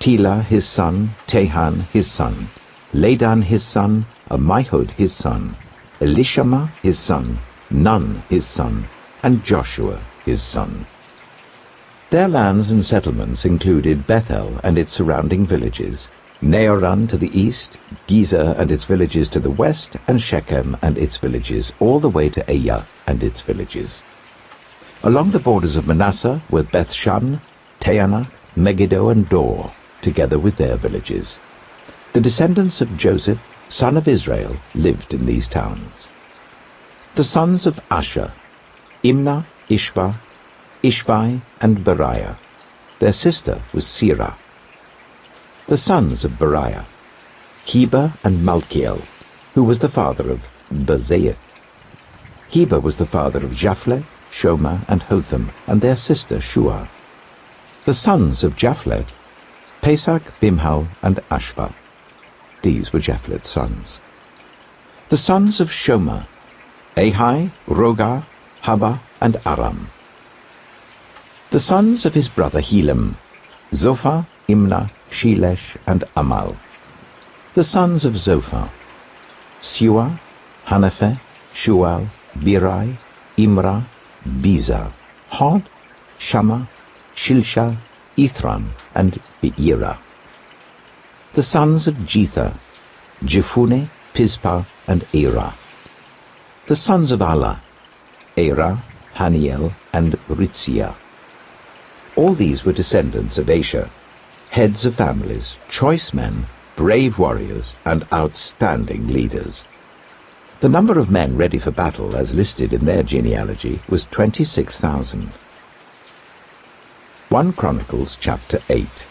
Telah his son, Tahan his son, Ladan his son, Ammihud his son, Elishama his son, Nun his son, and Joshua his son. Their lands and settlements included Bethel and its surrounding villages, Naoran to the east, Gezer and its villages to the west, and Shechem and its villages, all the way to Ayyah and its villages. Along the borders of Manasseh were Beth-shan, Taanach, Megiddo, and Dor, together with their villages. The descendants of Joseph, son of Israel, lived in these towns. The sons of Asher: Imnah, Ishva, Ishvi, and Beriah. Their sister was Sirah. The sons of Beriah: Heber and Malchiel, who was the father of Bazaeth. Heber was the father of Japhlet, Shomer, and Hotham, and their sister Shua. The sons of Japhlet: Pesach, Bimhal, and Ashva. These were Japhlet's sons. The sons of Shomer: Ahai, Roga, Haba, and Aram. The sons of his brother Helam: Zophah, Imnah, Shelesh, and Amal. The sons of Zophah: Sua, Hanapheh, Shual, Birai, Imrah, Biza, Hod, Shammah, Shilsha, Ithran, and Beerah. The sons of Jether: Jephuneh, Pispa, and Erah. The sons of Allah: Erah, Haniel, and Ritziah. All these were descendants of Asher, heads of families, choice men, brave warriors, and outstanding leaders. The number of men ready for battle, as listed in their genealogy, was 26,000. 1 Chronicles chapter 8.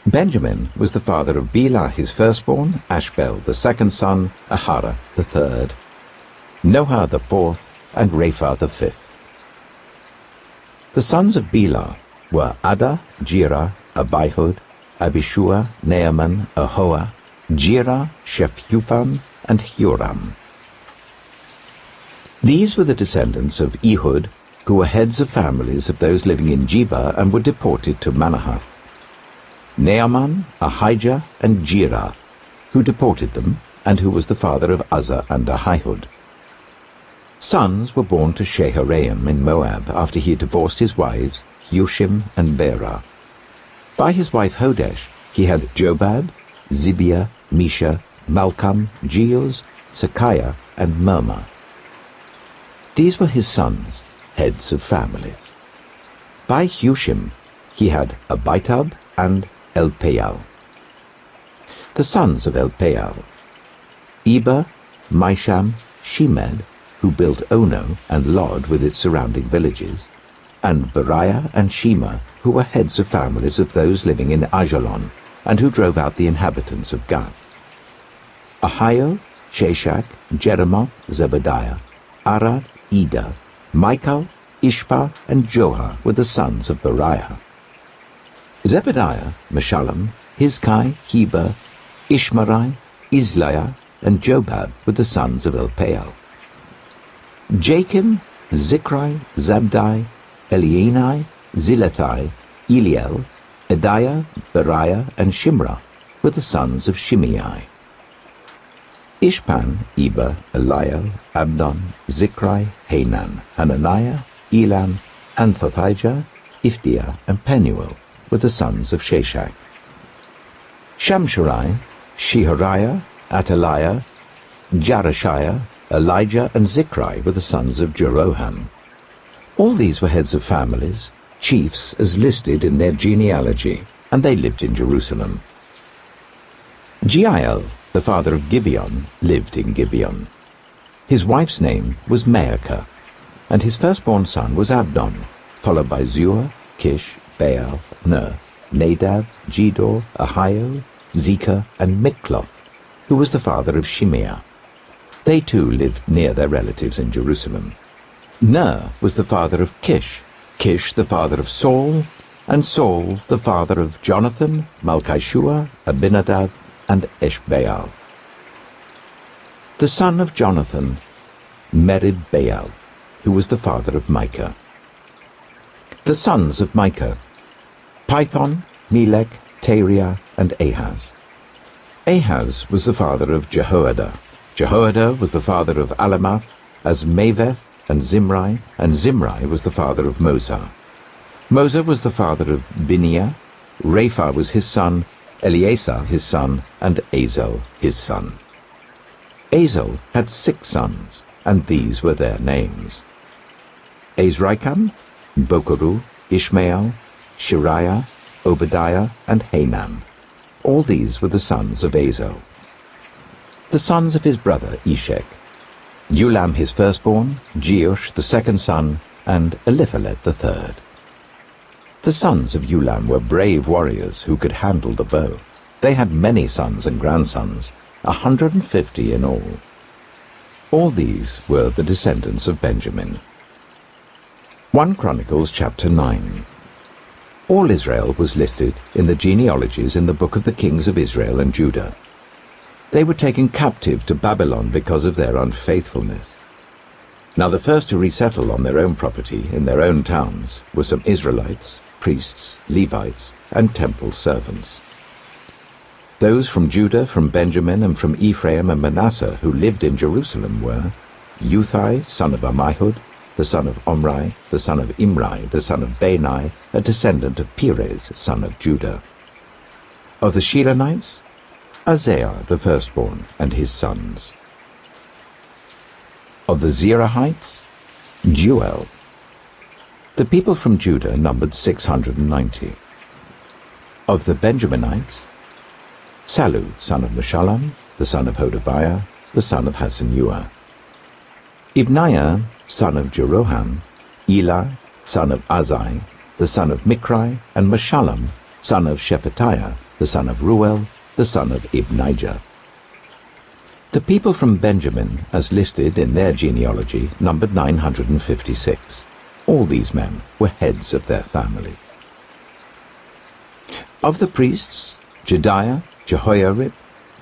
Benjamin was the father of Bela his firstborn, Ashbel the second son, Ahara the third, Noah the fourth, and Rapha the fifth. The sons of Bela were Ada, Jirah, Abihud, Abishua, Naaman, Ahoah, Jirah, Shephupham, and Joram. These were the descendants of Ehud, who were heads of families of those living in Geba and were deported to Manahath. Naaman, Ahijah, and Jirah, who deported them, and who was the father of Uzzah and Ahihud. Sons were born to Sheharaim in Moab after he had divorced his wives, Hushim and Berah. By his wife Hodesh he had Jobab, Zibiah, Misha, Malcham, Jeuz, Sakiah, and Mirmah. These were his sons, heads of families. By Hushim he had Abitub and Elpaal. The sons of Elpaal: Eber, Misham, Shemed, who built Ono and Lod with its surrounding villages, and Beriah and Shema, who were heads of families of those living in Ajalon, and who drove out the inhabitants of Gath. Ahio, Sheshach, Jeremoth, Zebadiah, Arad, Ida, Michael, Ishpa, and Joha were the sons of Beriah. Zebadiah, Meshullam, Hizkai, Heber, Ishmerai, Isliah, and Jobab were the sons of Elpaal. Jachim, Zikri, Zabdi, Elienai, Zilethai, Eliel, Ediah, Beriah, and Shimrah were the sons of Shimei. Ishpan, Eber, Eliel, Abdon, Zikri, Hanan, Hananiah, Elam, Anthothijah, Ifdiah, and Penuel were the sons of Sheshach. Shamshurai, Shehariah, Ataliah, Jarashiah, Elijah, and Zikri were the sons of Jeroham. All these were heads of families, chiefs as listed in their genealogy, and they lived in Jerusalem. Jeiel, the father of Gibeon, lived in Gibeon. His wife's name was Maacah, and his firstborn son was Abdon, followed by Zur, Kish, Baal, Ner, Nadab, Gedor, Ahio, Zekah, and Mikloth. who was the father of Shimeah. They too lived near their relatives in Jerusalem. Ner was the father of Kish, Kish the father of Saul, and Saul the father of Jonathan, Malchishua, Abinadab, and Eshbaal. The son of Jonathan, Merib-Baal, who was the father of Micah. The sons of Micah, Pithon, Melech, Teriah, and Ahaz. Ahaz was the father of Jehoiada. Jehoiada was the father of Alamath, Azmaveth, and Zimri was the father of Mosa. Mosa was the father of Bineah. Rapha was his son, Eleazar his son, and Azel his son. Azel had 6 sons, and these were their names: Azrikam, Bokeru, Ishmael, Shariah, Obadiah, and Hanan. All these were the sons of Azel. The sons of his brother Eshek: Ulam his firstborn, Jeush the second son, and Eliphalet the third. The sons of Ulam were brave warriors who could handle the bow. They had many sons and grandsons, 150 in all. All these were the descendants of Benjamin. 1 Chronicles chapter 9. All Israel was listed in the genealogies in the book of the kings of Israel and Judah. They were taken captive to Babylon because of their unfaithfulness. Now the first to resettle on their own property in their own towns were some Israelites, priests, Levites, and temple servants. Those from Judah, from Benjamin, and from Ephraim and Manasseh who lived in Jerusalem were Uzziah, son of Ammihud, the son of Omri, the son of Imri, the son of Bani, a descendant of Perez, son of Judah. Of the Shilonites, Uzziah the firstborn and his sons. Of the Zerahites, Jeuel. The people from Judah numbered 690. Of the Benjaminites, Sallu, son of Meshullam, the son of Hodaviah, the son of Hassenuah. Ibniah, son of Jeroham, Eli, son of Azai, the son of Mikri, and Meshullam, son of Shephatiah, the son of Ruel, the son of Ibnijah. The people from Benjamin, as listed in their genealogy, numbered 956. All these men were heads of their families. Of the priests, Jediah, Jehoiarib,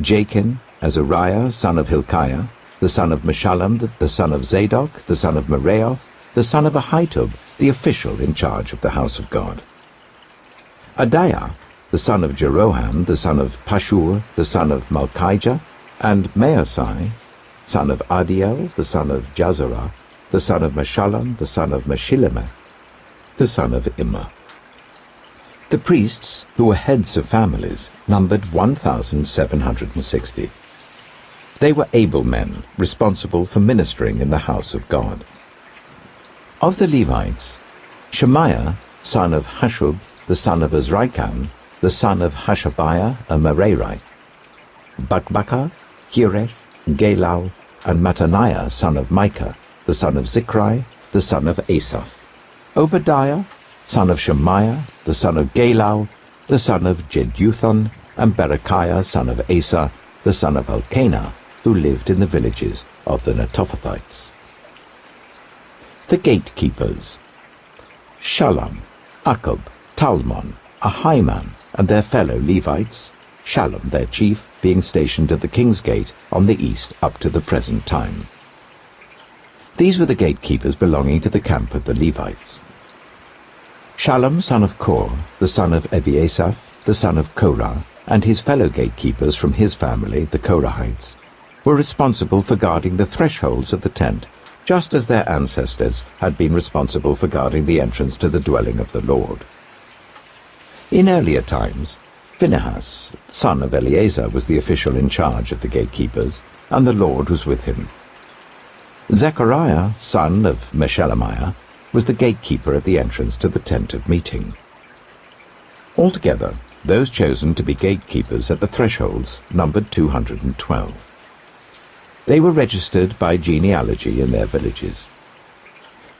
Jachin, Azariah, son of Hilkiah, the son of Meshullam, the son of Zadok, the son of Meraioth, the son of Ahitub, the official in charge of the house of God. Adaiah, the son of Jeroham, the son of Pashur, the son of Malchijah, and Maasai, son of Adiel, the son of Jazarah, the son of Meshullam, the son of Meshillemeth, the son of Immer. The priests, who were heads of families, numbered 1,760. They were able men, responsible for ministering in the house of God. Of the Levites, Shemaiah, son of Hashub, the son of Azrikam, the son of Hashabiah, a Merarite. Bakbakkar, Heresh, Galal, and Mattaniah, son of Micah, the son of Zichri, the son of Asaph. Obadiah, son of Shemaiah, the son of Galal, the son of Jeduthun, and Berechiah, son of Asa, the son of Elkanah, who lived in the villages of the Netophathites. The gatekeepers: Shallum, Akkub, Talmon, Ahiman, and their fellow Levites, Shallum their chief, being stationed at the king's gate on the east up to the present time. These were the gatekeepers belonging to the camp of the Levites. Shallum, son of Kor, the son of Ebiasaph, the son of Korah, and his fellow gatekeepers from his family, the Korahites, were responsible for guarding the thresholds of the tent, just as their ancestors had been responsible for guarding the entrance to the dwelling of the Lord. In earlier times, Phinehas, son of Eleazar, was the official in charge of the gatekeepers, and the Lord was with him. Zechariah, son of Meshelemiah, was the gatekeeper at the entrance to the tent of meeting. Altogether, those chosen to be gatekeepers at the thresholds numbered 212. They were registered by genealogy in their villages.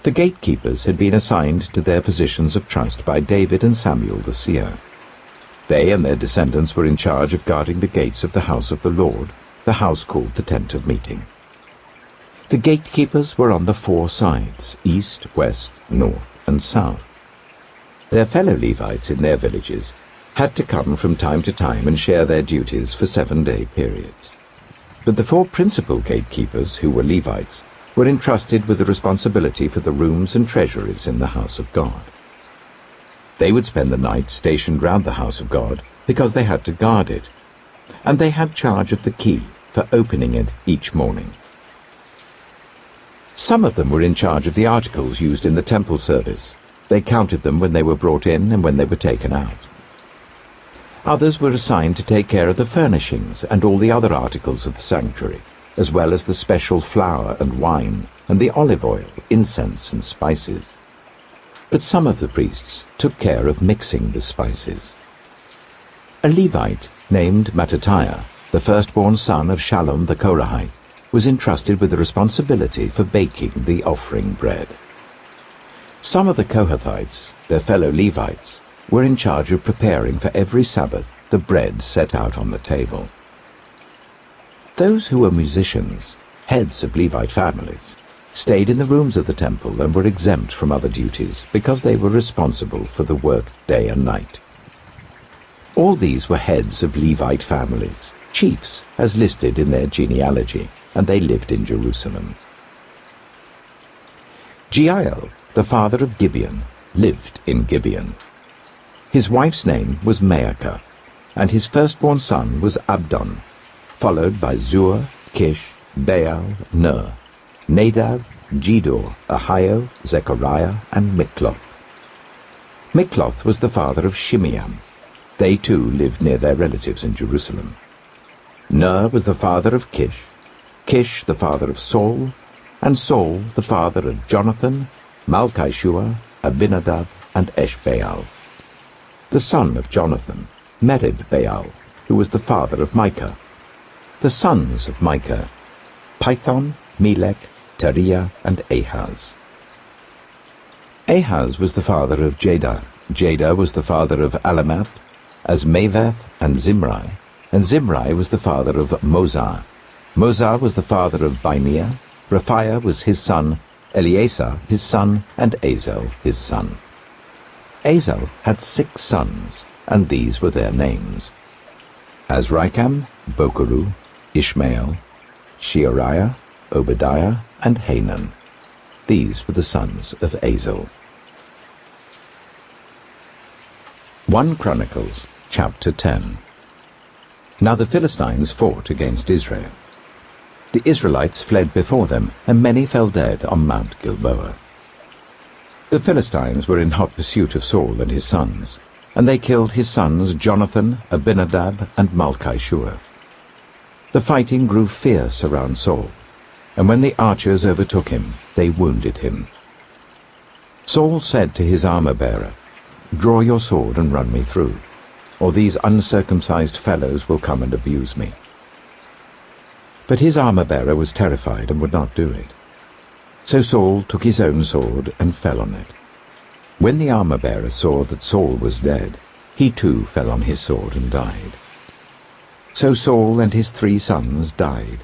The gatekeepers had been assigned to their positions of trust by David and Samuel the seer. They and their descendants were in charge of guarding the gates of the house of the Lord, the house called the Tent of Meeting. The gatekeepers were on the 4 sides, east, west, north, and south. Their fellow Levites in their villages had to come from time to time and share their duties for 7-day periods. But the 4 principal gatekeepers, who were Levites, were entrusted with the responsibility for the rooms and treasuries in the house of God. They would spend the night stationed round the house of God because they had to guard it, and they had charge of the key for opening it each morning. Some of them were in charge of the articles used in the temple service. They counted them when they were brought in and when they were taken out. Others were assigned to take care of the furnishings and all the other articles of the sanctuary, as well as the special flour and wine and the olive oil, incense and spices. But some of the priests took care of mixing the spices. A Levite named Mattithiah, the firstborn son of Shallum the Korahite, was entrusted with the responsibility for baking the offering bread. Some of the Kohathites, their fellow Levites, were in charge of preparing for every Sabbath the bread set out on the table. Those who were musicians, heads of Levite families, stayed in the rooms of the temple and were exempt from other duties because they were responsible for the work day and night. All these were heads of Levite families, chiefs as listed in their genealogy, and they lived in Jerusalem. Jeiel, the father of Gibeon, lived in Gibeon. His wife's name was Maacah, and his firstborn son was Abdon, followed by Zur, Kish, Baal, Ner, Nadab, Gedor, Ahio, Zechariah, and Mikloth. Mikloth was the father of Shimeam. They too lived near their relatives in Jerusalem. Ner was the father of Kish, Kish the father of Saul, and Saul the father of Jonathan, Malchishua, Abinadab, and Eshbaal. The son of Jonathan, Mered-Baal, who was the father of Micah. The sons of Micah, Pithon, Melech, Teriah, and Ahaz. Ahaz was the father of Jadah. Jadah was the father of Alamath, Azmaveth, and Zimri was the father of Moza. Moza was the father of Bineah. Raphiah was his son, Eleazar his son, and Azel his son. Azel had 6 sons, and these were their names: Azrikam, Bokeru, Ishmael, Sheariah, Obadiah, and Hanan. These were the sons of Azel. 1 Chronicles, chapter 10. Now the Philistines fought against Israel. The Israelites fled before them, and many fell dead on Mount Gilboa. The Philistines were in hot pursuit of Saul and his sons, and they killed his sons Jonathan, Abinadab, and Malchishua. The fighting grew fierce around Saul, and when the archers overtook him, they wounded him. Saul said to his armor-bearer, "Draw your sword and run me through, or these uncircumcised fellows will come and abuse me." But his armor-bearer was terrified and would not do it. So Saul took his own sword and fell on it. When the armor-bearer saw that Saul was dead, he too fell on his sword and died. So Saul and his 3 sons died,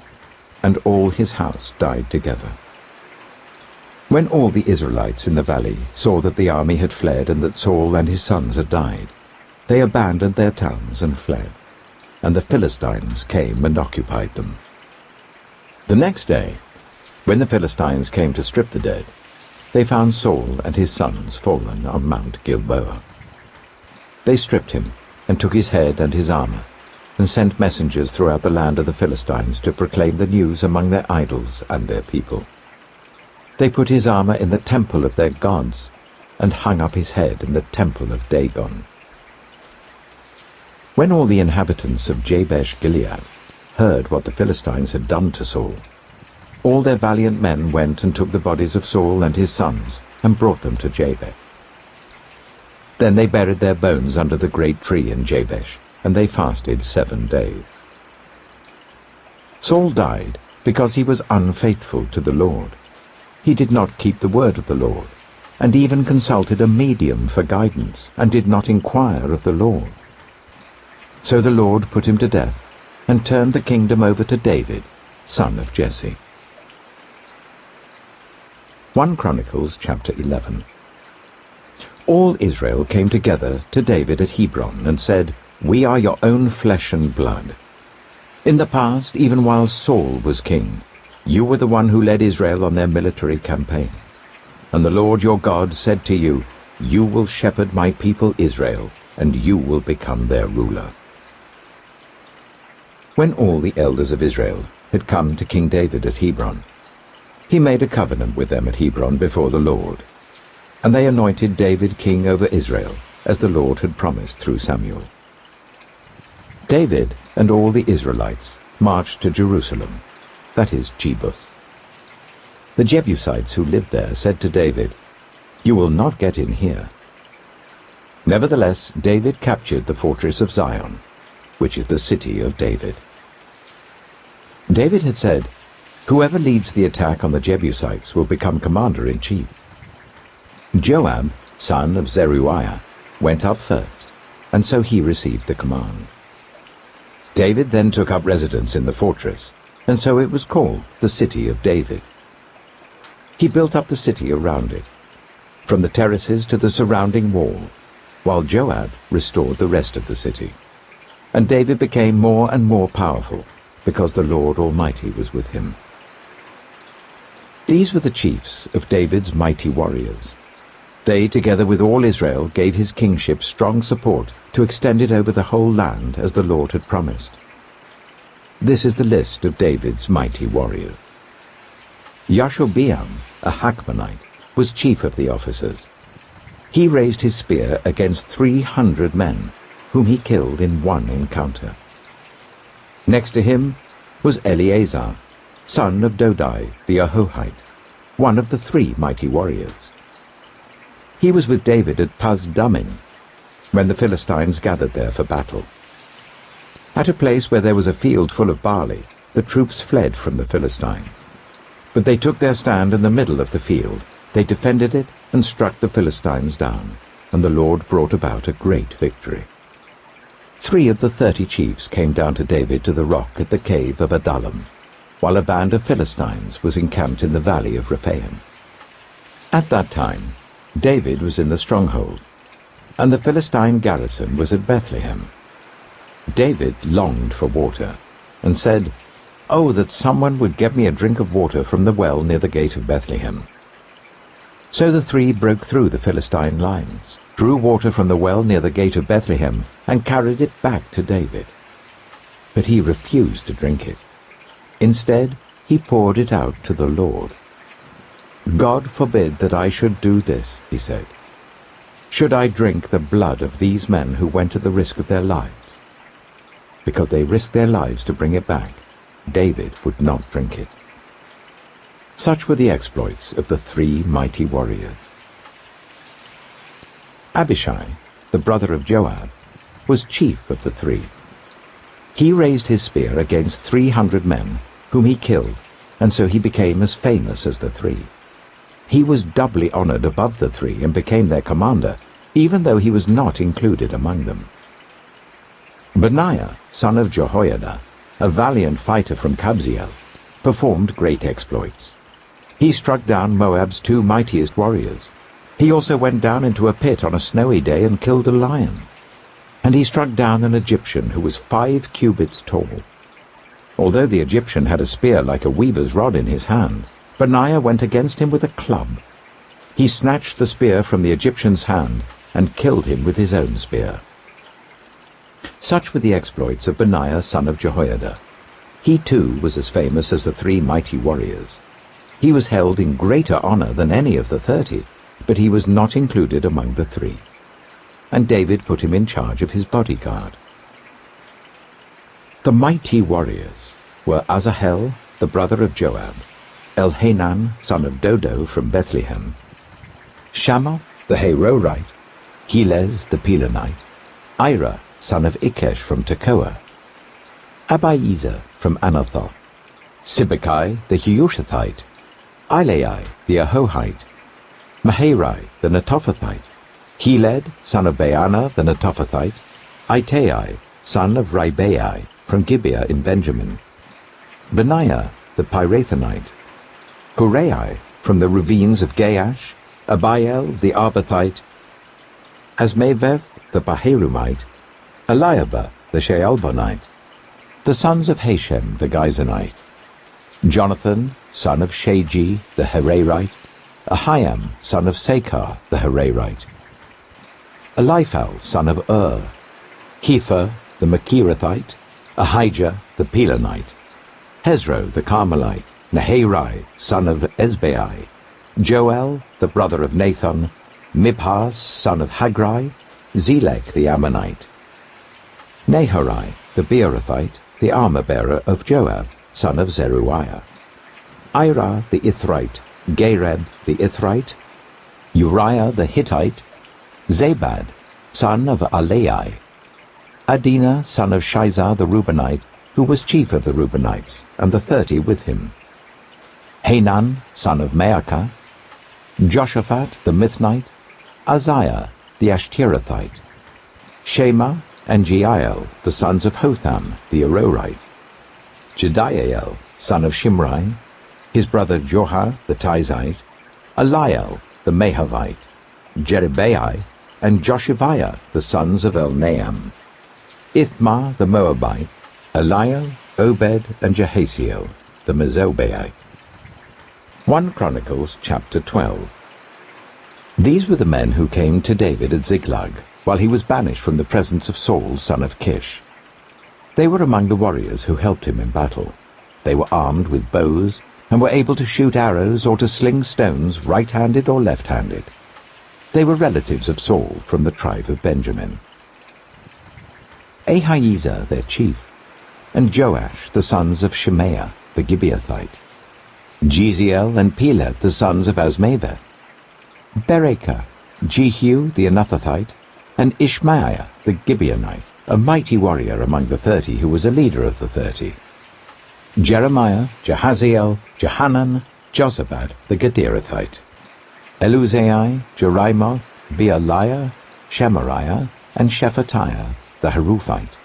and all his house died together. When all the Israelites in the valley saw that the army had fled and that Saul and his sons had died, they abandoned their towns and fled, and the Philistines came and occupied them. The next day, when the Philistines came to strip the dead, they found Saul and his sons fallen on Mount Gilboa. They stripped him and took his head and his armor, and sent messengers throughout the land of the Philistines to proclaim the news among their idols and their people. They put his armor in the temple of their gods, and hung up his head in the temple of Dagon. When all the inhabitants of Jabesh Gilead heard what the Philistines had done to Saul, all their valiant men went and took the bodies of Saul and his sons and brought them to Jabesh. Then they buried their bones under the great tree in Jabesh, and they fasted 7 days. Saul died because he was unfaithful to the Lord. He did not keep the word of the Lord, and even consulted a medium for guidance, and did not inquire of the Lord. So the Lord put him to death, and turned the kingdom over to David, son of Jesse. 1 Chronicles chapter 11. All Israel came together to David at Hebron and said, "We are your own flesh and blood. In the past, even while Saul was king, you were the one who led Israel on their military campaigns. And the Lord your God said to you, 'You will shepherd my people Israel, and you will become their ruler.'" When all the elders of Israel had come to King David at Hebron, he made a covenant with them at Hebron before the Lord, and they anointed David king over Israel, as the Lord had promised through Samuel. David and all the Israelites marched to Jerusalem, that is, Jebuth. The Jebusites who lived there said to David, "You will not get in here." Nevertheless, David captured the fortress of Zion, which is the city of David. David had said, "Whoever leads the attack on the Jebusites will become commander-in-chief." Joab, son of Zeruiah, went up first, and so he received the command. David then took up residence in the fortress, and so it was called the City of David. He built up the city around it, from the terraces to the surrounding wall, while Joab restored the rest of the city. And David became more and more powerful, because the Lord Almighty was with him. These were the chiefs of David's mighty warriors. They, together with all Israel, gave his kingship strong support to extend it over the whole land as the Lord had promised. This is the list of David's mighty warriors. Yashobeam, a Hakmonite, was chief of the officers. He raised his spear against 300 men, whom he killed in one encounter. Next to him was Eleazar, son of Dodai the Ahohite, one of the 3 mighty warriors. He was with David at Pasdammim, when the Philistines gathered there for battle. At a place where there was a field full of barley, the troops fled from the Philistines. But they took their stand in the middle of the field. They defended it and struck the Philistines down, and the Lord brought about a great victory. 3 of the 30 chiefs came down to David to the rock at the cave of Adullam, while a band of Philistines was encamped in the valley of Rephaim. At that time, David was in the stronghold, and the Philistine garrison was at Bethlehem. David longed for water, and said, "Oh, that someone would get me a drink of water from the well near the gate of Bethlehem." So the 3 broke through the Philistine lines, drew water from the well near the gate of Bethlehem, and carried it back to David. But he refused to drink it. Instead, he poured it out to the Lord. "God forbid that I should do this," he said. "Should I drink the blood of these men who went at the risk of their lives?" Because they risked their lives to bring it back, David would not drink it. Such were the exploits of the 3 mighty warriors. Abishai, the brother of Joab, was chief of the 3. He raised his spear against 300 men, whom he killed, and so he became as famous as the 3. He was doubly honored above the 3 and became their commander, even though he was not included among them. Benaiah, son of Jehoiada, a valiant fighter from Kabzeel, performed great exploits. He struck down Moab's 2 mightiest warriors. He also went down into a pit on a snowy day and killed a lion. And he struck down an Egyptian who was 5 cubits tall. Although the Egyptian had a spear like a weaver's rod in his hand, Benaiah went against him with a club. He snatched the spear from the Egyptian's hand and killed him with his own spear. Such were the exploits of Benaiah son of Jehoiada. He too was as famous as the 3 mighty warriors. He was held in greater honor than any of the 30, but he was not included among the 3. And David put him in charge of his bodyguard. The mighty warriors were Asahel, the brother of Joab, Elhanan, son of Dodo from Bethlehem, Shamoth, the Harorite, Helez, the Pelonite, Ira, son of Ikesh from Tekoa, Abiezer from Anathoth, Sibbecai, the Jehoshaphat, Ilai, the Ahohite, Maharai, the Netophathite, Heled, son of Baana, the Netophathite, Itai, son of Ribai, from Gibeah in Benjamin, Benaiah the Pirathonite, Hurai from the ravines of Gaash, Abiel the Arbathite, Asmaveth the Baherumite, Eliabah the Shaalbonite, the sons of Hashem the Gizonite, Jonathan son of Shagi the Herarite, Ahiam son of Sakar the Herarite, Eliphal son of Hepher the Machirathite, Ahijah the Pelonite, Hezro the Carmelite, Naharai son of Ezbai, Joel the brother of Nathan, Mibhar son of Haggai, Zelek the Ammonite, Naharai the Beerothite, the armor-bearer of Joab son of Zeruiah, Ira the Ithrite, Gareb the Ithrite, Uriah the Hittite, Zabad son of Alai, Adina son of Shizah the Reubenite, who was chief of the Reubenites, and the 30 with him, Hanan son of Maacah, Joshaphat the Mithnite, Uzziah the Ashterethite, Shema and Jeiel the sons of Hotham the Arorite, Jediael son of Shimri, his brother Joha the Tizite, Eliel the Mahavite, Jerubbaal and Joshiviah the sons of Elnaam, Ithmar the Moabite, Eliel, Obed and Jehasiel the Mezobaite. 1 Chronicles chapter 12. These were the men who came to David at Ziklag, while he was banished from the presence of Saul son of Kish. They were among the warriors who helped him in battle. They were armed with bows, and were able to shoot arrows or to sling stones right-handed or left-handed. They were relatives of Saul from the tribe of Benjamin. Ahiezer their chief, and Joash the sons of Shemaiah the Gibeathite, Jeziel and Pelet the sons of Asmaveth, Berekah, Jehu the Anathothite, and Ishmaiah the Gibeonite, a mighty warrior among the 30 who was a leader of the 30, Jeremiah, Jahaziel, Johanan, Jozabad the Gederathite, Eluzai, Jerimoth, Bealiah, Shemariah, and Shephatiah the Haruphite,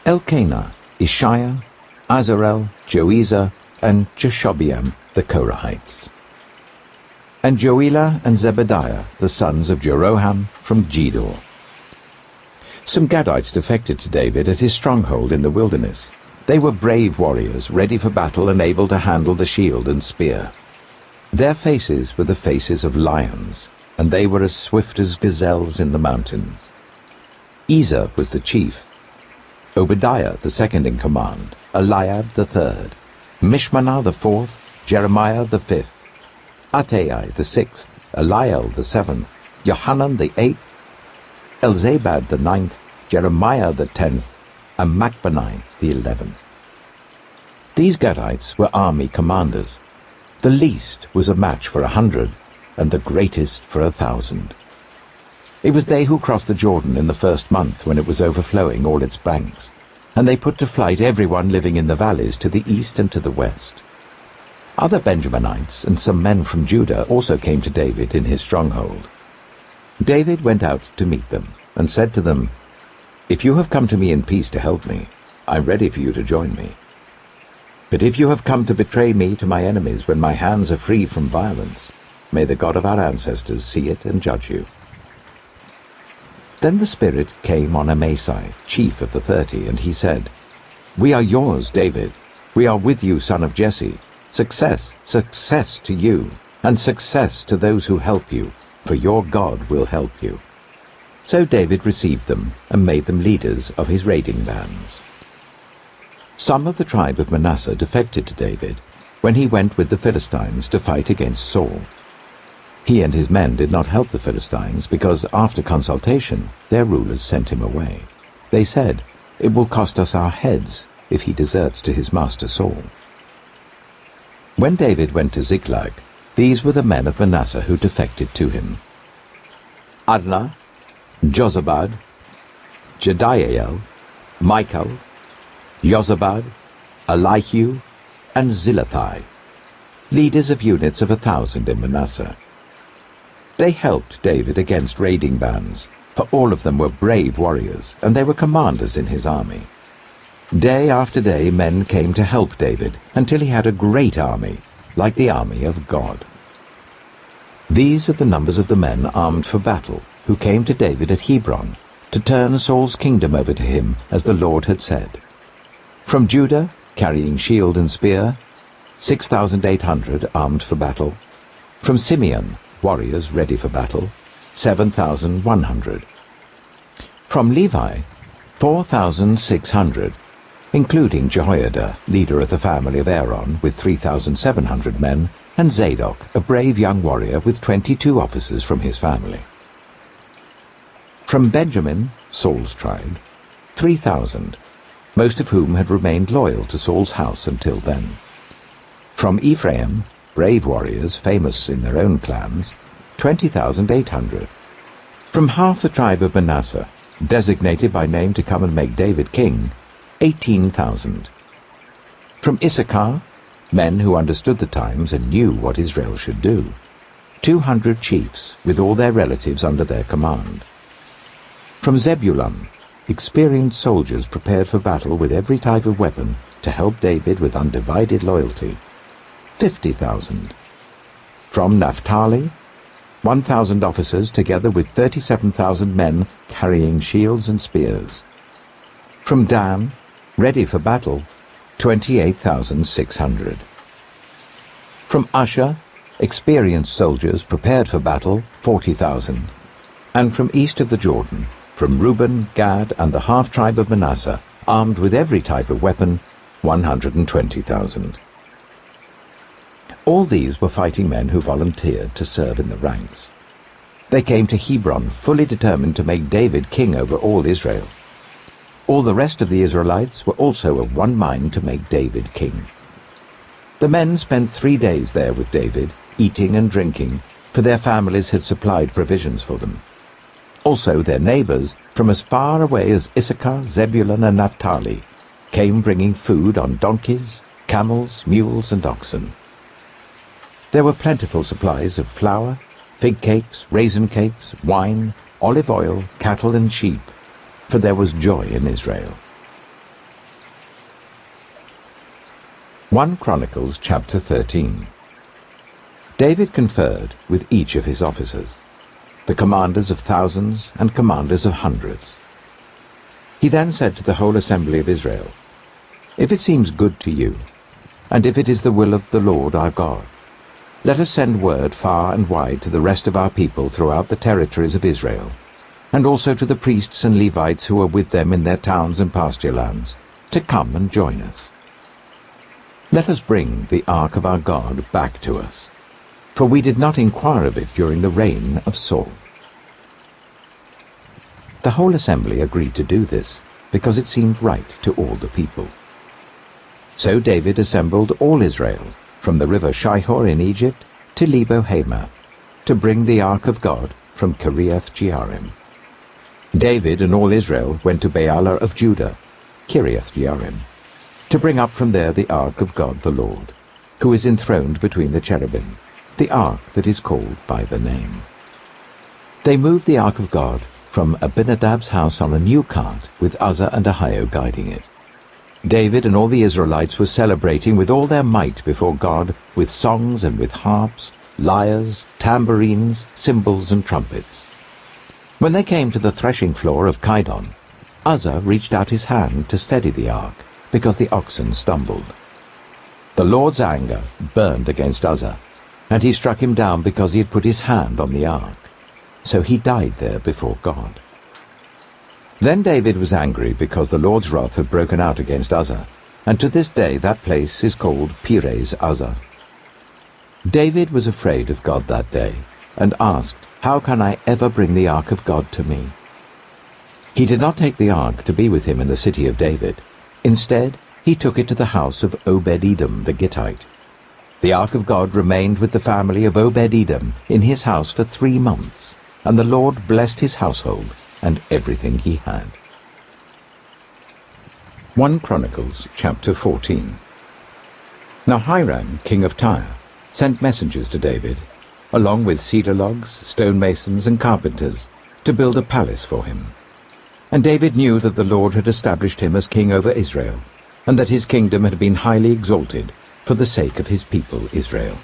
Elkanah, Ishiah, Azarel, Joezer, and Jeshobeam the Korahites, and Joelah and Zebediah the sons of Jeroham from Gedor. Some Gadites defected to David at his stronghold in the wilderness. They were brave warriors, ready for battle and able to handle the shield and spear. Their faces were the faces of lions, and they were as swift as gazelles in the mountains. Ezer was the chief, Obadiah the second in command, Eliab the third, Mishmanah the fourth, Jeremiah the fifth, Attai the sixth, Eliel the seventh, Johanan the eighth, Elzabad the ninth, Jeremiah the 10th, and Machbanai the 11th. These Gadites were army commanders. The least was a match for 100, and the greatest for 1,000. It was they who crossed the Jordan in the first month when it was overflowing all its banks, and they put to flight everyone living in the valleys to the east and to the west. Other Benjaminites and some men from Judah also came to David in his stronghold. David went out to meet them and said to them, "If you have come to me in peace to help me, I am ready for you to join me. But if you have come to betray me to my enemies when my hands are free from violence, may the God of our ancestors see it and judge you." Then the Spirit came on Amasai, chief of the 30, and he said, "We are yours, David. We are with you, son of Jesse. Success, success to you, and success to those who help you, for your God will help you." So David received them and made them leaders of his raiding bands. Some of the tribe of Manasseh defected to David when he went with the Philistines to fight against Saul. He and his men did not help the Philistines because, after consultation, their rulers sent him away. They said, "It will cost us our heads if he deserts to his master Saul." When David went to Ziklag, these were the men of Manasseh who defected to him: Adnah, Jozabad, Jediael, Michael, Jozabad, Elihu, and Zilethai, leaders of units of 1,000 in Manasseh. They helped David against raiding bands, for all of them were brave warriors, and they were commanders in his army. Day after day men came to help David until he had a great army, like the army of God. These are the numbers of the men armed for battle who came to David at Hebron to turn Saul's kingdom over to him as the Lord had said. From Judah, carrying shield and spear, 6,800 armed for battle. From Simeon, warriors ready for battle, 7,100. From Levi, 4,600, including Jehoiada, leader of the family of Aaron, with 3,700 men, and Zadok, a brave young warrior with 22 officers from his family. From Benjamin, Saul's tribe, 3,000, most of whom had remained loyal to Saul's house until then. From Ephraim, brave warriors famous in their own clans, 20,800. From half the tribe of Manasseh, designated by name to come and make David king, 18,000. From Issachar, men who understood the times and knew what Israel should do, 200 chiefs with all their relatives under their command. From Zebulun, experienced soldiers prepared for battle with every type of weapon to help David with undivided loyalty, 50,000. From Naphtali, 1,000 officers together with 37,000 men carrying shields and spears. From Dan, ready for battle, 28,600. From Asher, experienced soldiers prepared for battle, 40,000. And from east of the Jordan, from Reuben, Gad, and the half-tribe of Manasseh, armed with every type of weapon, 120,000. All these were fighting men who volunteered to serve in the ranks. They came to Hebron fully determined to make David king over all Israel. All the rest of the Israelites were also of one mind to make David king. The men spent 3 days there with David, eating and drinking, for their families had supplied provisions for them. Also their neighbors, from as far away as Issachar, Zebulun, and Naphtali, came bringing food on donkeys, camels, mules, and oxen. There were plentiful supplies of flour, fig cakes, raisin cakes, wine, olive oil, cattle, and sheep, for there was joy in Israel. 1 Chronicles chapter 13. David conferred with each of his officers, the commanders of thousands and commanders of hundreds. He then said to the whole assembly of Israel, "If it seems good to you, and if it is the will of the Lord our God, let us send word far and wide to the rest of our people throughout the territories of Israel, and also to the priests and Levites who are with them in their towns and pasture lands, to come and join us. Let us bring the ark of our God back to us, for we did not inquire of it during the reign of Saul." The whole assembly agreed to do this, because it seemed right to all the people. So David assembled all Israel, from the river Shihor in Egypt to Lebo-Hamath, to bring the ark of God from Kiriath-Jearim. David and all Israel went to Baalah of Judah, Kiriath-Jearim, to bring up from there the ark of God the Lord, who is enthroned between the cherubim, the ark that is called by the name. They moved the ark of God from Abinadab's house on a new cart, with Uzzah and Ahio guiding it. David and all the Israelites were celebrating with all their might before God, with songs and with harps, lyres, tambourines, cymbals, and trumpets. When they came to the threshing floor of Kidon, Uzzah reached out his hand to steady the ark, because the oxen stumbled. The Lord's anger burned against Uzzah, and he struck him down because he had put his hand on the ark. So he died there before God. Then David was angry because the Lord's wrath had broken out against Uzzah, and to this day that place is called Perez Uzzah. David was afraid of God that day, and asked, "How can I ever bring the ark of God to me?" He did not take the ark to be with him in the city of David. Instead, he took it to the house of Obed-Edom the Gittite. The ark of God remained with the family of Obed-Edom in his house for 3 months, and the Lord blessed his household and everything he had. 1 Chronicles chapter 14. Now Hiram, king of Tyre, sent messengers to David, along with cedar logs, stonemasons, and carpenters, to build a palace for him. And David knew that the Lord had established him as king over Israel, and that his kingdom had been highly exalted for the sake of his people Israel.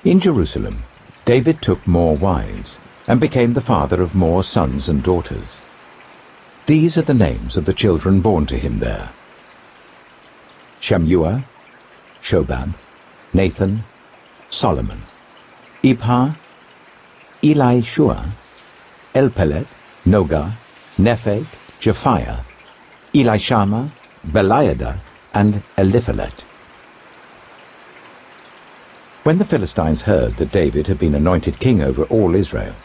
In Jerusalem, David took more wives, and became the father of more sons and daughters. These are the names of the children born to him there: Shammua, Shobab, Nathan, Solomon, Ibhar, Elishua, Elpelet, Noga, Nepheg, Japhiah, Elishama, Beliada, and Eliphalet. When the Philistines heard that David had been anointed king over all Israel,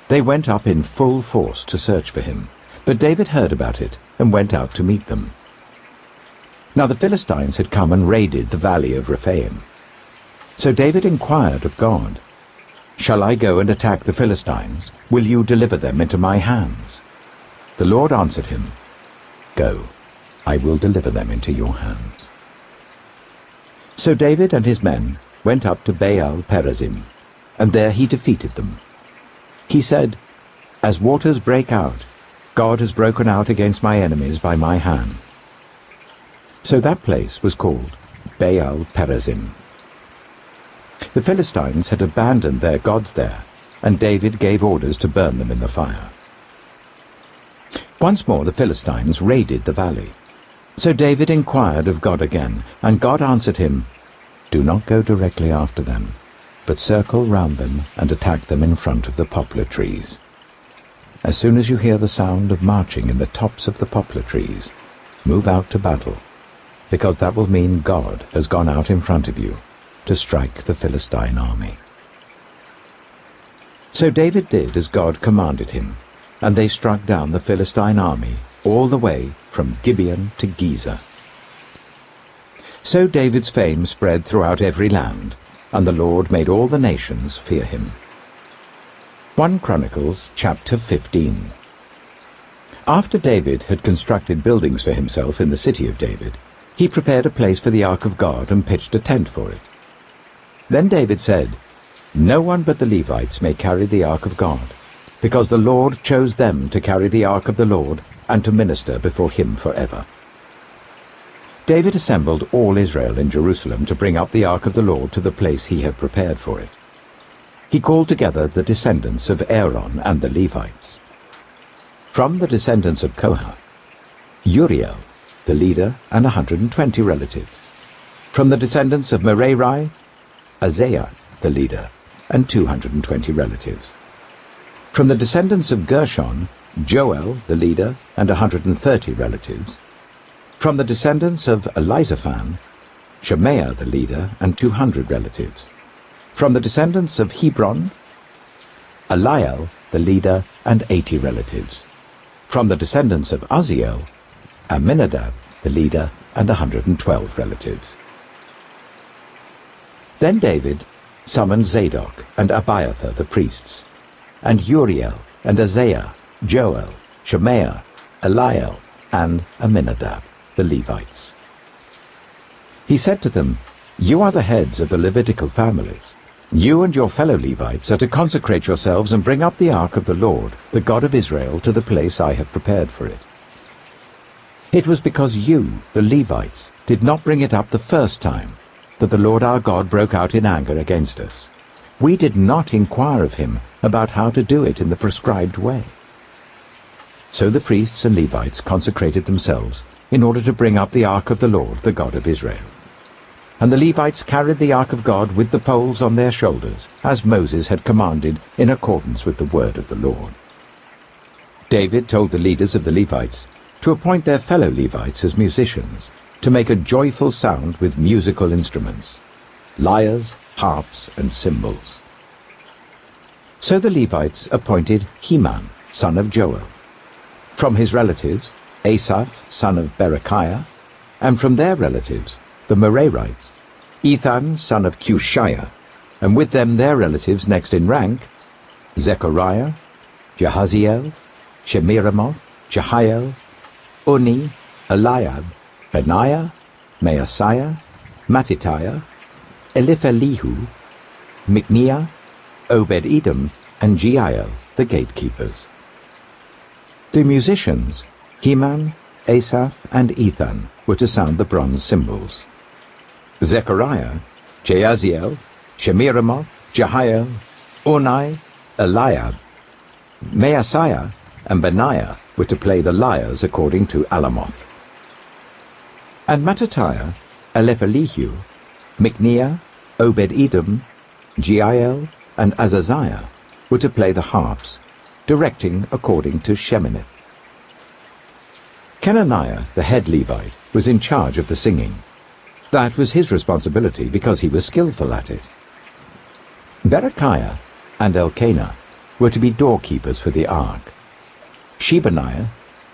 they went up in full force to search for him. But David heard about it and went out to meet them. Now the Philistines had come and raided the valley of Rephaim. So David inquired of God, "Shall I go and attack the Philistines? Will you deliver them into my hands?" The Lord answered him, "Go, I will deliver them into your hands." So David and his men went up to Baal-perazim, and there he defeated them. He said, "As waters break out, God has broken out against my enemies by my hand." So that place was called Baal-perazim. The Philistines had abandoned their gods there, and David gave orders to burn them in the fire. Once more the Philistines raided the valley. So David inquired of God again, and God answered him, "Do not go directly after them, but circle round them and attack them in front of the poplar trees. As soon as you hear the sound of marching in the tops of the poplar trees, move out to battle, because that will mean God has gone out in front of you to strike the Philistine army." So David did as God commanded him, and they struck down the Philistine army all the way from Gibeon to Gezer. So David's fame spread throughout every land, and the Lord made all the nations fear him. 1 Chronicles chapter 15. After David had constructed buildings for himself in the city of David, he prepared a place for the ark of God and pitched a tent for it. Then David said, "No one but the Levites may carry the ark of God, because the Lord chose them to carry the ark of the Lord and to minister before him forever." David assembled all Israel in Jerusalem to bring up the ark of the Lord to the place he had prepared for it. He called together the descendants of Aaron and the Levites. From the descendants of Kohath, Uriel, the leader, and 120 relatives. From the descendants of Merari, Uzziah, the leader, and 220 relatives. From the descendants of Gershon, Joel, the leader, and 130 relatives. From the descendants of Elizaphan, Shemaiah, the leader, and 200 relatives. From the descendants of Hebron, Eliel, the leader, and 80 relatives. From the descendants of Uzziel, Amminadab, the leader, and 112 relatives. Then David summoned Zadok and Abiathar the priests, and Uriel and Azariah, Joel, Shemaiah, Eliel, and Amminadab, the Levites. He said to them, "You are the heads of the Levitical families. You and your fellow Levites are to consecrate yourselves and bring up the ark of the Lord, the God of Israel, to the place I have prepared for it. It was because you, the Levites, did not bring it up the first time that the Lord our God broke out in anger against us. We did not inquire of him about how to do it in the prescribed way." So the priests and Levites consecrated themselves in order to bring up the ark of the Lord, the God of Israel. And the Levites carried the ark of God with the poles on their shoulders, as Moses had commanded in accordance with the word of the Lord. David told the leaders of the Levites to appoint their fellow Levites as musicians, to make a joyful sound with musical instruments, lyres, harps, and cymbals. So the Levites appointed Heman, son of Joel. From his relatives, Asaph, son of Berechiah, and from their relatives, the Merarites, Ethan, son of Cushiah, and with them their relatives next in rank, Zechariah, Jahaziel, Shemiramoth, Jehiel, Uni, Eliab, Benaiah, Maaseiah, Mattitiah, Eliphelehu, Mikniah, Obed-Edom, and Jeiel, the gatekeepers. The musicians, Heman, Asaph, and Ethan, were to sound the bronze cymbals. Zechariah, Jaasiel, Shemiramoth, Jehiel, Unai, Eliab, Maaseiah, and Benaiah were to play the lyres according to Alamoth. And Mattatiah, Alephelihu, Micniah, Obed-Edom, Jeiel, and Azaziah were to play the harps, directing according to Sheminith. Kenaniah, the head Levite, was in charge of the singing. That was his responsibility because he was skillful at it. Berechiah and Elkanah were to be doorkeepers for the ark. Shebaniah,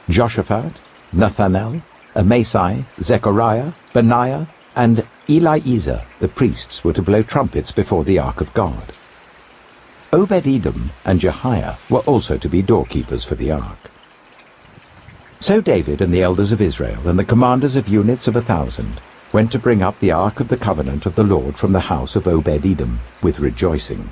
Joshaphat, Nethanel, Amasai, Zechariah, Benaiah, and Eliezer, the priests, were to blow trumpets before the ark of God. Obed-Edom and Jehiah were also to be doorkeepers for the ark. So David and the elders of Israel and the commanders of units of 1,000 went to bring up the ark of the covenant of the Lord from the house of Obed-Edom with rejoicing.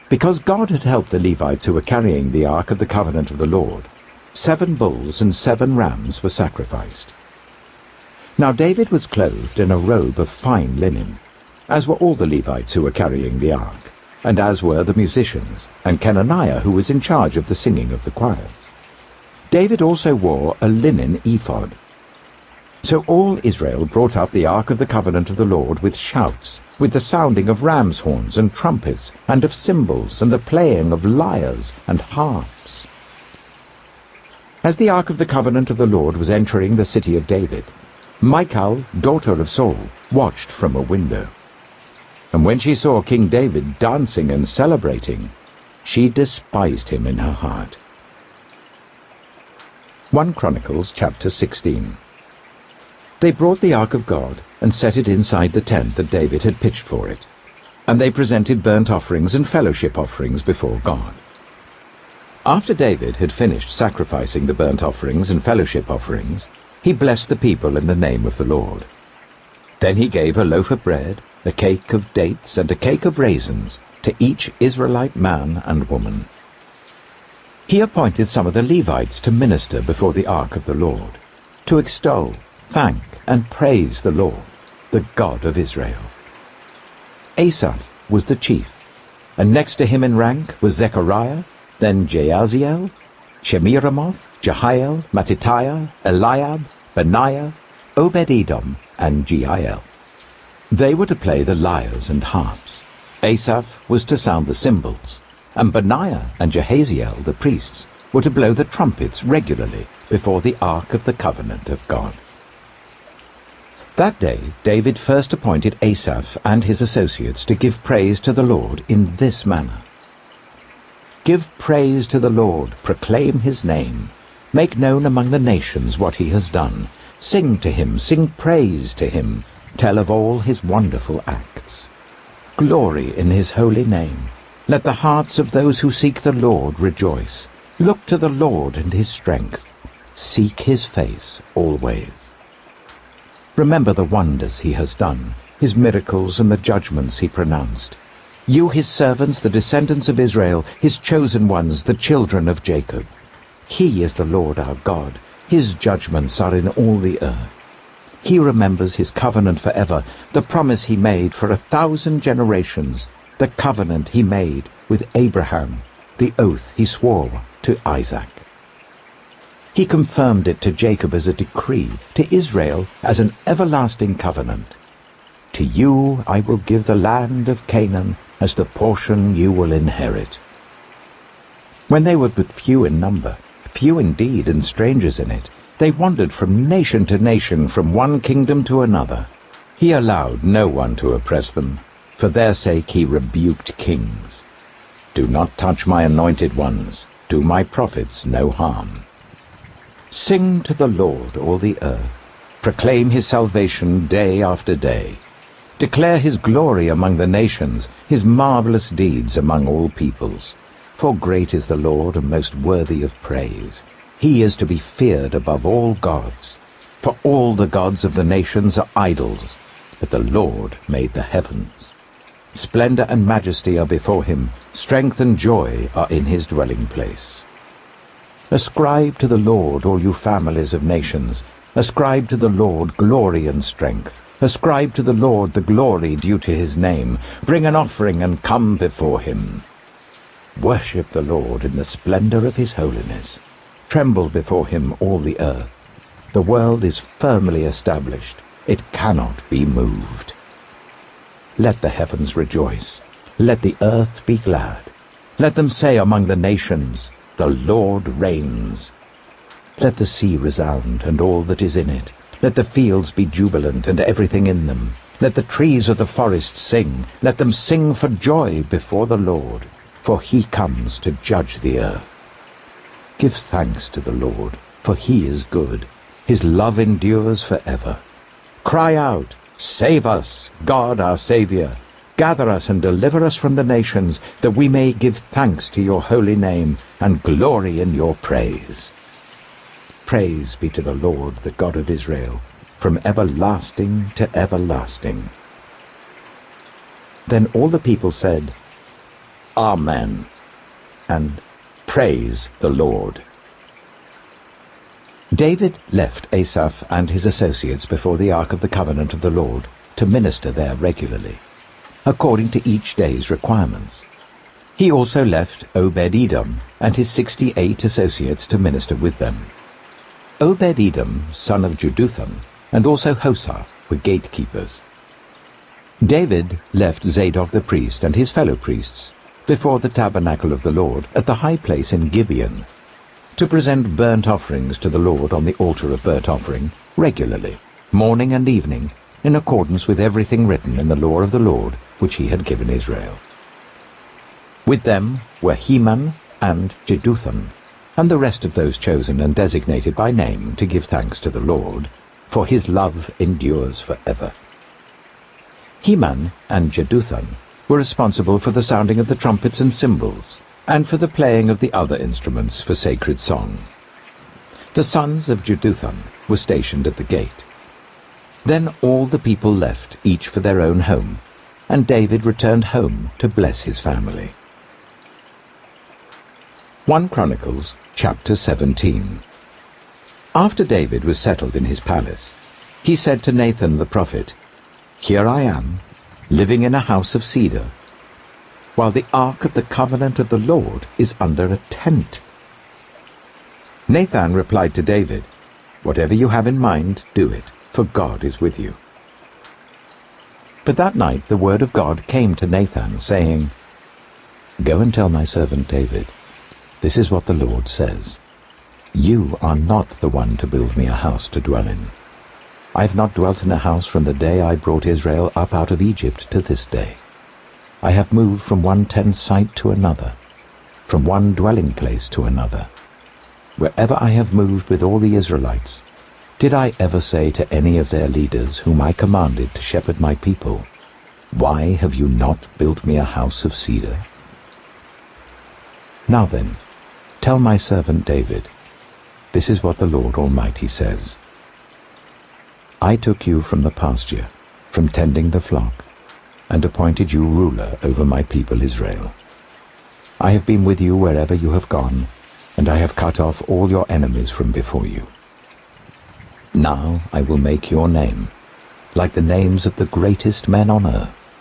Because God had helped the Levites who were carrying the ark of the covenant of the Lord, 7 bulls and 7 rams were sacrificed. Now David was clothed in a robe of fine linen, as were all the Levites who were carrying the ark, and as were the musicians, and Kenaniah who was in charge of the singing of the choirs. David also wore a linen ephod. So all Israel brought up the ark of the covenant of the Lord with shouts, with the sounding of ram's horns and trumpets, and of cymbals, and the playing of lyres and harps. As the ark of the covenant of the Lord was entering the city of David, Michal, daughter of Saul, watched from a window. And when she saw King David dancing and celebrating, she despised him in her heart. 1 Chronicles chapter 16. They brought the ark of God and set it inside the tent that David had pitched for it, and they presented burnt offerings and fellowship offerings before God. After David had finished sacrificing the burnt offerings and fellowship offerings, he blessed the people in the name of the Lord. Then he gave a loaf of bread, a cake of dates, and a cake of raisins to each Israelite man and woman. He appointed some of the Levites to minister before the ark of the Lord, to extol, thank, and praise the Lord, the God of Israel. Asaph was the chief, and next to him in rank was Zechariah, then Jaasiel, Shemiramoth, Jehiel, Mattitiah, Eliab, Benaiah, Obed-Edom, and Jeiel. They were to play the lyres and harps. Asaph was to sound the cymbals, and Benaiah and Jehaziel, the priests, were to blow the trumpets regularly before the ark of the covenant of God. That day David first appointed Asaph and his associates to give praise to the Lord in this manner. Give praise to the Lord, proclaim his name. Make known among the nations what he has done. Sing to him, sing praise to him. Tell of all his wonderful acts. Glory in his holy name. Let the hearts of those who seek the Lord rejoice. Look to the Lord and his strength. Seek his face always. Remember the wonders he has done, his miracles and the judgments he pronounced. You his servants, the descendants of Israel, his chosen ones, the children of Jacob. He is the Lord our God. His judgments are in all the earth. He remembers his covenant forever, the promise he made for 1,000 generations, the covenant he made with Abraham, the oath he swore to Isaac. He confirmed it to Jacob as a decree, to Israel as an everlasting covenant. To you I will give the land of Canaan as the portion you will inherit. When they were but few in number, few indeed and strangers in it, they wandered from nation to nation, from one kingdom to another. He allowed no one to oppress them. For their sake he rebuked kings. Do not touch my anointed ones. Do my prophets no harm. Sing to the Lord, all the earth. Proclaim his salvation day after day. Declare his glory among the nations, his marvelous deeds among all peoples. For great is the Lord and most worthy of praise. He is to be feared above all gods. For all the gods of the nations are idols, but the Lord made the heavens. Splendor and majesty are before him. Strength and joy are in his dwelling place. Ascribe to the Lord, all you families of nations. Ascribe to the Lord glory and strength. Ascribe to the Lord the glory due to his name. Bring an offering and come before him. Worship the Lord in the splendor of his holiness. Tremble before him, all the earth. The world is firmly established. It cannot be moved. Let the heavens rejoice. Let the earth be glad. Let them say among the nations, the Lord reigns. Let the sea resound, and all that is in it. Let the fields be jubilant, and everything in them. Let the trees of the forest sing. Let them sing for joy before the Lord, for he comes to judge the earth. Give thanks to the Lord, for he is good. His love endures forever. Cry out, save us, God our Saviour. Gather us and deliver us from the nations, that we may give thanks to your holy name and glory in your praise. Praise be to the Lord, the God of Israel, from everlasting to everlasting. Then all the people said, Amen, and praise the Lord. David left Asaph and his associates before the ark of the covenant of the Lord to minister there regularly, according to each day's requirements. He also left Obed-Edom and his 68 associates to minister with them. Obed-Edom, son of Jeduthun, and also Hosah were gatekeepers. David left Zadok the priest and his fellow priests before the tabernacle of the Lord at the high place in Gibeon, to present burnt offerings to the Lord on the altar of burnt offering regularly, morning and evening, in accordance with everything written in the law of the Lord which he had given Israel. With them were Heman and Jeduthun, and the rest of those chosen and designated by name to give thanks to the Lord, for his love endures forever. Heman and Jeduthun were responsible for the sounding of the trumpets and cymbals, and for the playing of the other instruments for sacred song. The sons of Jeduthun were stationed at the gate. Then all the people left, each for their own home, and David returned home to bless his family. 1 Chronicles chapter 17. After David was settled in his palace, he said to Nathan the prophet, Here I am, living in a house of cedar, while the ark of the covenant of the Lord is under a tent. Nathan replied to David, Whatever you have in mind, do it, for God is with you. But that night the word of God came to Nathan, saying, Go and tell my servant David, This is what the Lord says. You are not the one to build me a house to dwell in. I have not dwelt in a house from the day I brought Israel up out of Egypt to this day. I have moved from one tent site to another, from one dwelling place to another. Wherever I have moved with all the Israelites, did I ever say to any of their leaders whom I commanded to shepherd my people, Why have you not built me a house of cedar? Now then, tell my servant David, This is what the Lord Almighty says. I took you from the pasture, from tending the flock, and appointed you ruler over my people Israel. I have been with you wherever you have gone, and I have cut off all your enemies from before you. Now I will make your name like the names of the greatest men on earth,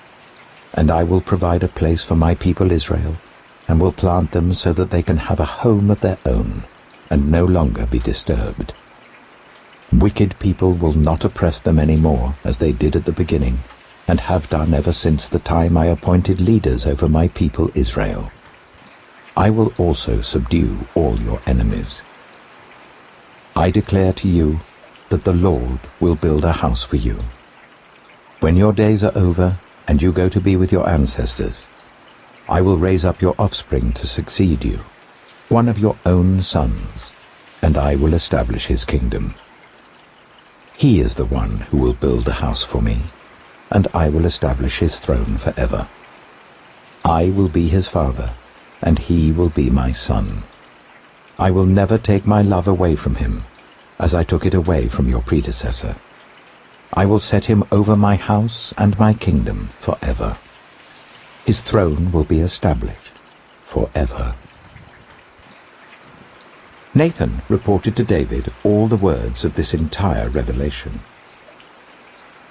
and I will provide a place for my people Israel, and will plant them so that they can have a home of their own, and no longer be disturbed. Wicked people will not oppress them any more, as they did at the beginning, and have done ever since the time I appointed leaders over my people Israel. I will also subdue all your enemies. I declare to you that the Lord will build a house for you. When your days are over, and you go to be with your ancestors, I will raise up your offspring to succeed you, one of your own sons, and I will establish his kingdom. He is the one who will build a house for me, and I will establish his throne forever. I will be his father, and he will be my son. I will never take my love away from him, as I took it away from your predecessor. I will set him over my house and my kingdom forever. His throne will be established forever. Nathan reported to David all the words of this entire revelation.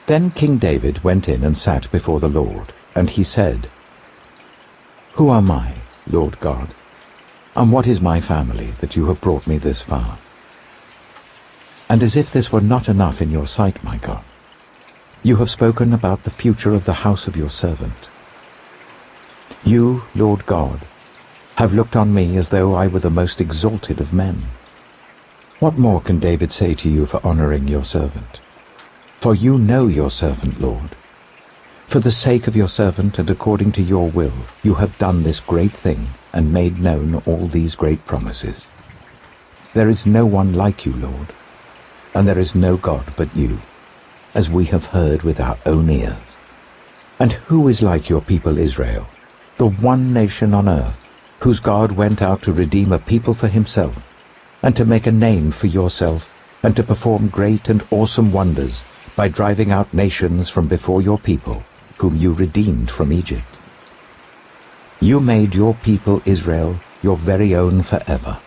Then King David went in and sat before the Lord, and he said, "Who am I, Lord God, and what is my family that you have brought me this far? And as if this were not enough in your sight, my God, you have spoken about the future of the house of your servant. You, Lord God, have looked on me as though I were the most exalted of men. What more can David say to you for honoring your servant? For you know your servant, Lord. For the sake of your servant and according to your will, you have done this great thing and made known all these great promises. There is no one like you, Lord, and there is no God but you, as we have heard with our own ears. And who is like your people Israel, the one nation on earth, whose God went out to redeem a people for himself, and to make a name for yourself, and to perform great and awesome wonders by driving out nations from before your people, whom you redeemed from Egypt? You made your people Israel your very own forever,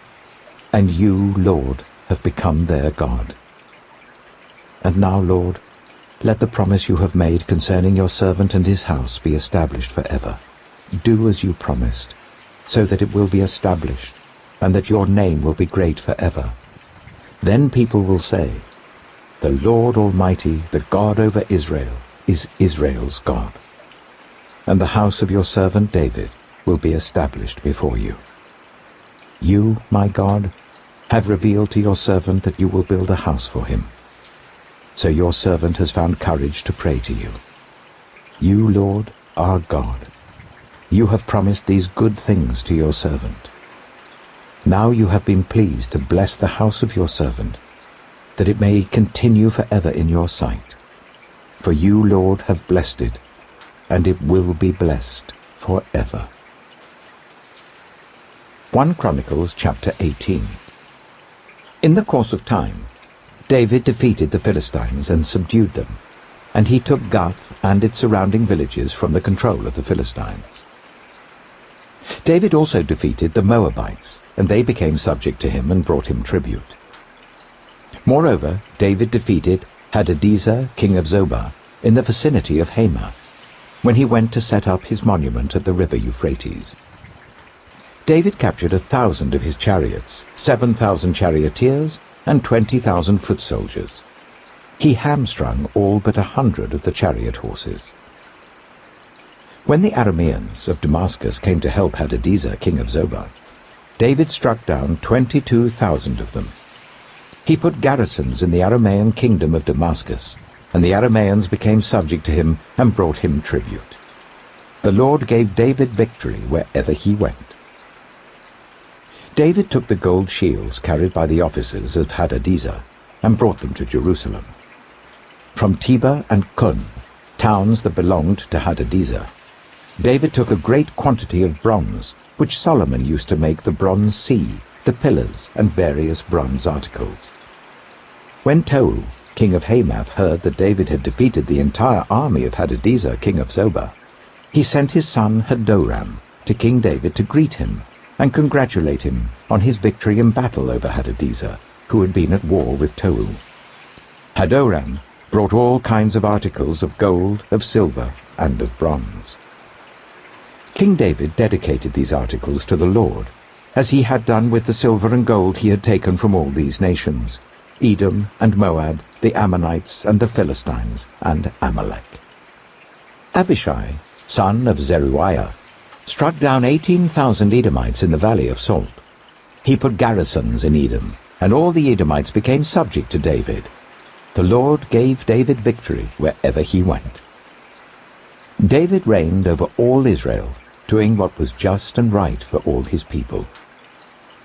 and you, Lord, have become their God. And now, Lord, let the promise you have made concerning your servant and his house be established forever. Do as you promised, so that it will be established, and that your name will be great forever. Then people will say, the Lord Almighty, the God over Israel, is Israel's God. And the house of your servant David will be established before you. You, my God, have revealed to your servant that you will build a house for him. So your servant has found courage to pray to you. You, Lord, are God. You have promised these good things to your servant. Now you have been pleased to bless the house of your servant, that it may continue forever in your sight. For you, Lord, have blessed it, and it will be blessed forever. 1 Chronicles chapter 18. In the course of time, David defeated the Philistines and subdued them, and he took Gath and its surrounding villages from the control of the Philistines. David also defeated the Moabites, and they became subject to him and brought him tribute. Moreover, David defeated Hadadezer, king of Zobah, in the vicinity of Hamath, when he went to set up his monument at the river Euphrates. David captured 1,000 of his chariots, 7,000 charioteers, and 20,000 foot soldiers. He hamstrung all but 100 of the chariot horses. When the Arameans of Damascus came to help Hadadezer, king of Zobah, David struck down 22,000 of them. He put garrisons in the Aramean kingdom of Damascus, and the Arameans became subject to him and brought him tribute. The Lord gave David victory wherever he went. David took the gold shields carried by the officers of Hadadezer and brought them to Jerusalem. From Tebah and Kun, towns that belonged to Hadadezer, David took a great quantity of bronze, which Solomon used to make the bronze sea, the pillars, and various bronze articles. When Tou, king of Hamath, heard that David had defeated the entire army of Hadadezer, king of Zobah, he sent his son Hadoram to King David to greet him and congratulate him on his victory in battle over Hadadezer, who had been at war with Tou. Hadoram brought all kinds of articles of gold, of silver, and of bronze. King David dedicated these articles to the Lord, as he had done with the silver and gold he had taken from all these nations, Edom and Moab, the Ammonites and the Philistines, and Amalek. Abishai, son of Zeruiah, struck down 18,000 Edomites in the valley of Salt. He put garrisons in Edom, and all the Edomites became subject to David. The Lord gave David victory wherever he went. David reigned over all Israel, doing what was just and right for all his people.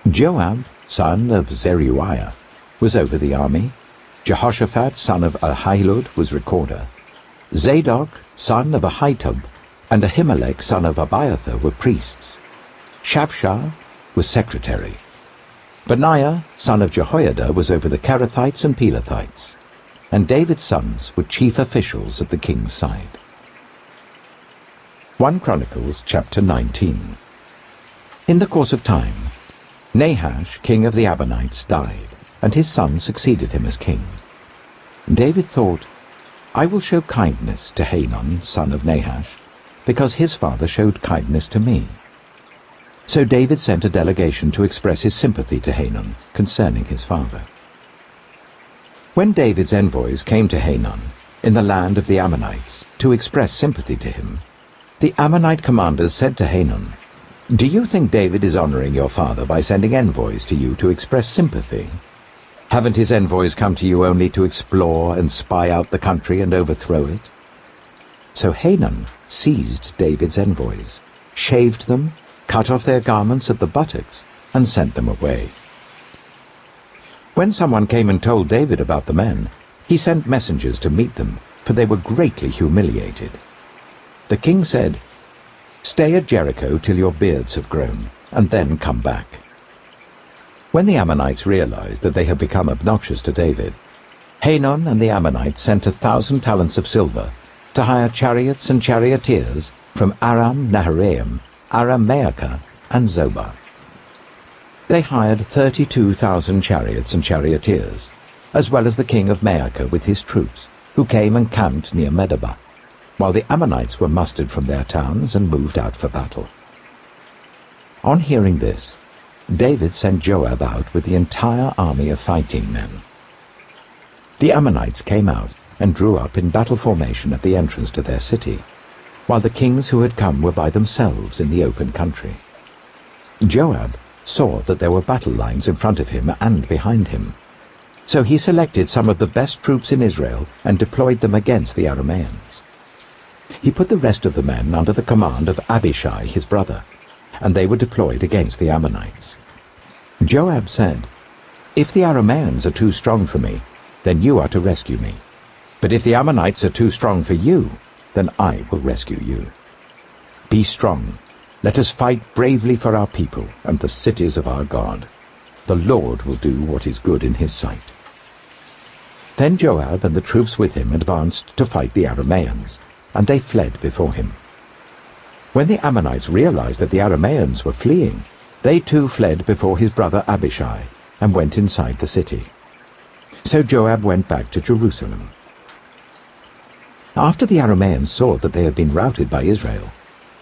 Joab, son of Zeruiah, was over the army. Jehoshaphat, son of Ahilud, was recorder. Zadok, son of Ahitub, and Ahimelech, son of Abiathar, were priests. Shavshah was secretary. Benaiah, son of Jehoiada, was over the Kerethites and Pelethites. And David's sons were chief officials at the king's side. 1 Chronicles chapter 19. In the course of time, Nahash, king of the Ammonites, died, and his son succeeded him as king. David thought, I will show kindness to Hanun, son of Nahash, because his father showed kindness to me. So David sent a delegation to express his sympathy to Hanun concerning his father. When David's envoys came to Hanun, in the land of the Ammonites, to express sympathy to him, the Ammonite commanders said to Hanun, Do you think David is honoring your father by sending envoys to you to express sympathy? Haven't his envoys come to you only to explore and spy out the country and overthrow it? So Hanun seized David's envoys, shaved them, cut off their garments at the buttocks, and sent them away. When someone came and told David about the men, he sent messengers to meet them, for they were greatly humiliated. The king said, Stay at Jericho till your beards have grown, and then come back. When the Ammonites realized that they had become obnoxious to David, Hanun and the Ammonites sent 1,000 talents of silver to hire chariots and charioteers from Aram Naharaim, Aram Maacah, and Zobah. They hired 32,000 chariots and charioteers, as well as the king of Maacah with his troops, who came and camped near Medeba, while the Ammonites were mustered from their towns and moved out for battle. On hearing this, David sent Joab out with the entire army of fighting men. The Ammonites came out and drew up in battle formation at the entrance to their city, while the kings who had come were by themselves in the open country. Joab saw that there were battle lines in front of him and behind him, so he selected some of the best troops in Israel and deployed them against the Arameans. He put the rest of the men under the command of Abishai his brother, and they were deployed against the Ammonites. Joab said, If the Arameans are too strong for me, then you are to rescue me. But if the Ammonites are too strong for you, then I will rescue you. Be strong. Let us fight bravely for our people and the cities of our God. The Lord will do what is good in his sight. Then Joab and the troops with him advanced to fight the Arameans, and they fled before him. When the Ammonites realized that the Arameans were fleeing, they too fled before his brother Abishai and went inside the city. So Joab went back to Jerusalem. After the Arameans saw that they had been routed by Israel,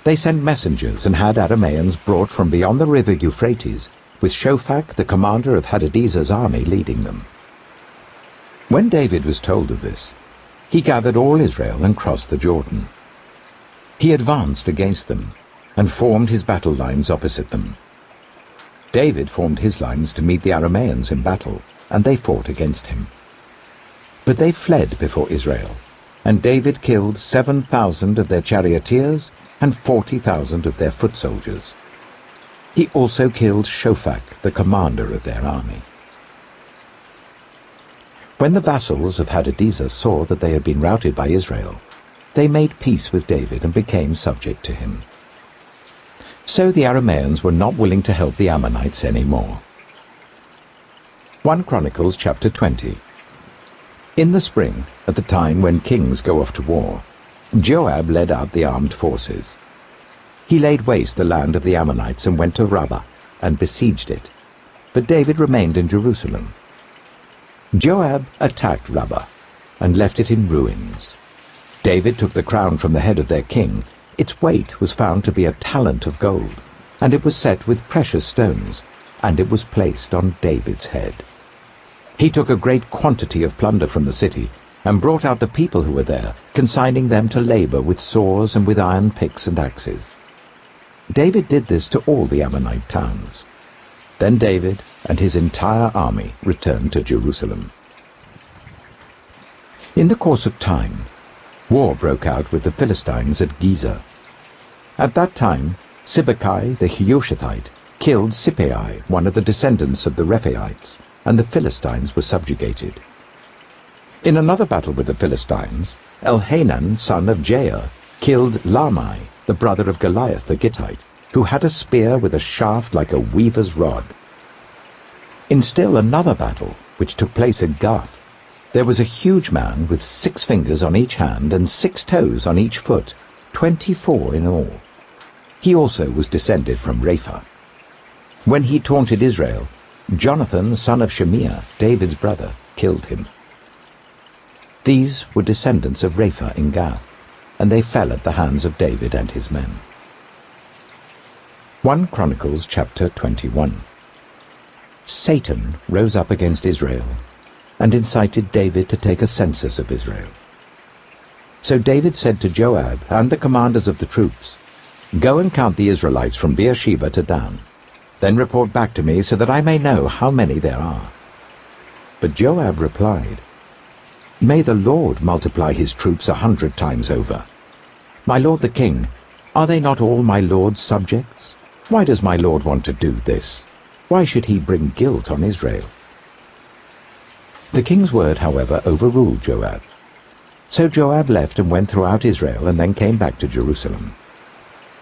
they sent messengers and had Arameans brought from beyond the river Euphrates, with Shophak, the commander of Hadadezer's army, leading them. When David was told of this, he gathered all Israel and crossed the Jordan. He advanced against them and formed his battle lines opposite them. David formed his lines to meet the Arameans in battle, and they fought against him. But they fled before Israel, and David killed 7,000 of their charioteers and 40,000 of their foot soldiers. He also killed Shophak, the commander of their army. When the vassals of Hadadezer saw that they had been routed by Israel, they made peace with David and became subject to him. So the Arameans were not willing to help the Ammonites any more. 1 Chronicles chapter 20. In the spring, at the time when kings go off to war, Joab led out the armed forces. He laid waste the land of the Ammonites and went to Rabbah and besieged it, but David remained in Jerusalem. Joab attacked Rabbah and left it in ruins. David took the crown from the head of their king. Its weight was found to be a talent of gold, and it was set with precious stones, and it was placed on David's head. He took a great quantity of plunder from the city, and brought out the people who were there, consigning them to labor with saws and with iron picks and axes. David did this to all the Ammonite towns. Then David and his entire army returned to Jerusalem. In the course of time, war broke out with the Philistines at Gezer. At that time, Sibbecai the Hushathite killed Sippai, one of the descendants of the Rephaites, and the Philistines were subjugated. In another battle with the Philistines, Elhanan, son of Jair, killed Lahmi, the brother of Goliath the Gittite, who had a spear with a shaft like a weaver's rod. In still another battle, which took place at Gath, there was a huge man with 6 fingers on each hand and 6 toes on each foot, 24 in all. He also was descended from Rapha. When he taunted Israel, Jonathan, son of Shimea, David's brother, killed him. These were descendants of Rapha in Gath, and they fell at the hands of David and his men. 1 Chronicles chapter 21. Satan rose up against Israel and incited David to take a census of Israel. So David said to Joab and the commanders of the troops, "Go and count the Israelites from Beersheba to Dan. Then report back to me so that I may know how many there are." But Joab replied, "May the Lord multiply his troops 100 times over. My lord the king, are they not all my lord's subjects? Why does my lord want to do this? Why should he bring guilt on Israel?" The king's word, however, overruled Joab. So Joab left and went throughout Israel and then came back to Jerusalem.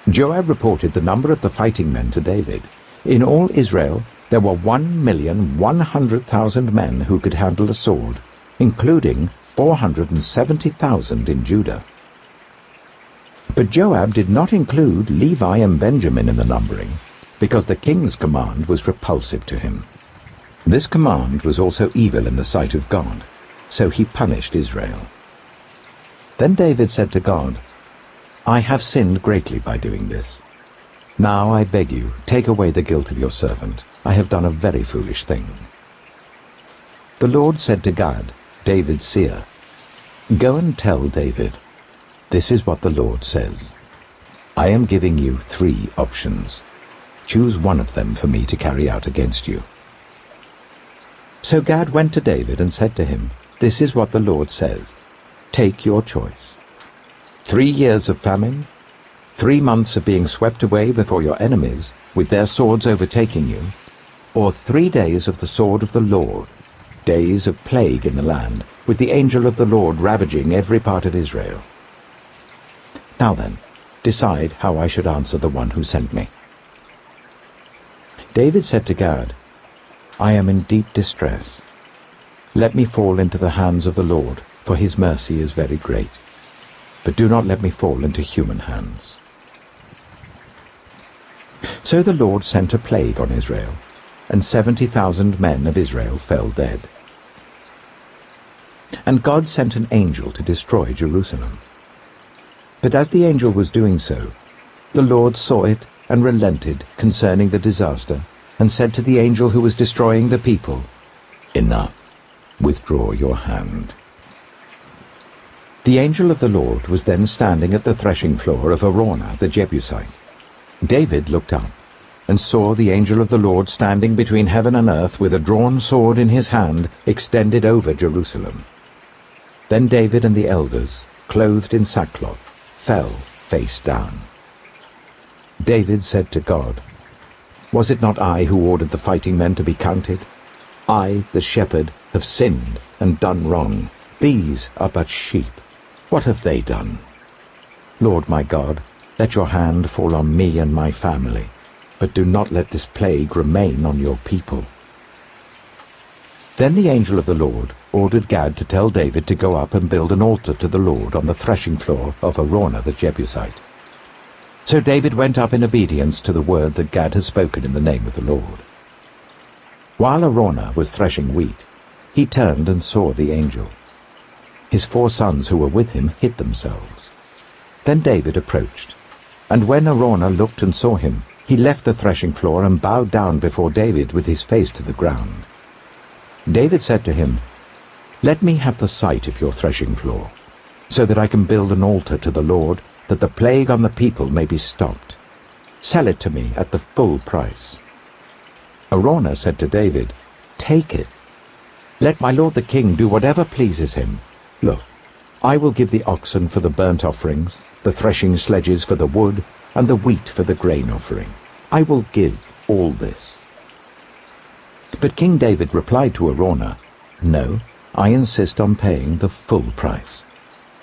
Joab reported the number of the fighting men to David. In all Israel there were 1,100,000 men who could handle a sword, including 470,000 in Judah. But Joab did not include Levi and Benjamin in the numbering, because the king's command was repulsive to him. This command was also evil in the sight of God, so he punished Israel. Then David said to God, "I have sinned greatly by doing this. Now I beg you, take away the guilt of your servant. I have done a very foolish thing." The Lord said to Gad, David's seer, "Go and tell David, this is what the Lord says. I am giving you 3 options. Choose one of them for me to carry out against you." So Gad went to David and said to him, "This is what the Lord says. Take your choice. 3 years of famine, 3 months of being swept away before your enemies, with their swords overtaking you, or 3 days of the sword of the Lord, days of plague in the land, with the angel of the Lord ravaging every part of Israel. Now then, decide how I should answer the one who sent me." David said to Gad, "I am in deep distress. Let me fall into the hands of the Lord, for his mercy is very great. But do not let me fall into human hands." So the Lord sent a plague on Israel, and 70,000 men of Israel fell dead. And God sent an angel to destroy Jerusalem. But as the angel was doing so, the Lord saw it and relented concerning the disaster, and said to the angel who was destroying the people, "Enough, withdraw your hand." The angel of the Lord was then standing at the threshing floor of Araunah the Jebusite. David looked up and saw the angel of the Lord standing between heaven and earth with a drawn sword in his hand extended over Jerusalem. Then David and the elders, clothed in sackcloth, fell face down. David said to God, "Was it not I who ordered the fighting men to be counted? I, the shepherd, have sinned and done wrong. These are but sheep. What have they done? Lord my God, let your hand fall on me and my family, but do not let this plague remain on your people." Then the angel of the Lord ordered Gad to tell David to go up and build an altar to the Lord on the threshing floor of Araunah the Jebusite. So David went up in obedience to the word that Gad had spoken in the name of the Lord. While Araunah was threshing wheat, he turned and saw the angel. His 4 sons who were with him hid themselves. Then David approached, and when Araunah looked and saw him, he left the threshing floor and bowed down before David with his face to the ground. David said to him, "Let me have the site of your threshing floor, so that I can build an altar to the Lord, that the plague on the people may be stopped. Sell it to me at the full price." Araunah said to David, "Take it. Let my lord the king do whatever pleases him. Look, I will give the oxen for the burnt offerings, the threshing sledges for the wood, and the wheat for the grain offering. I will give all this." But King David replied to Araunah, "No, I insist on paying the full price.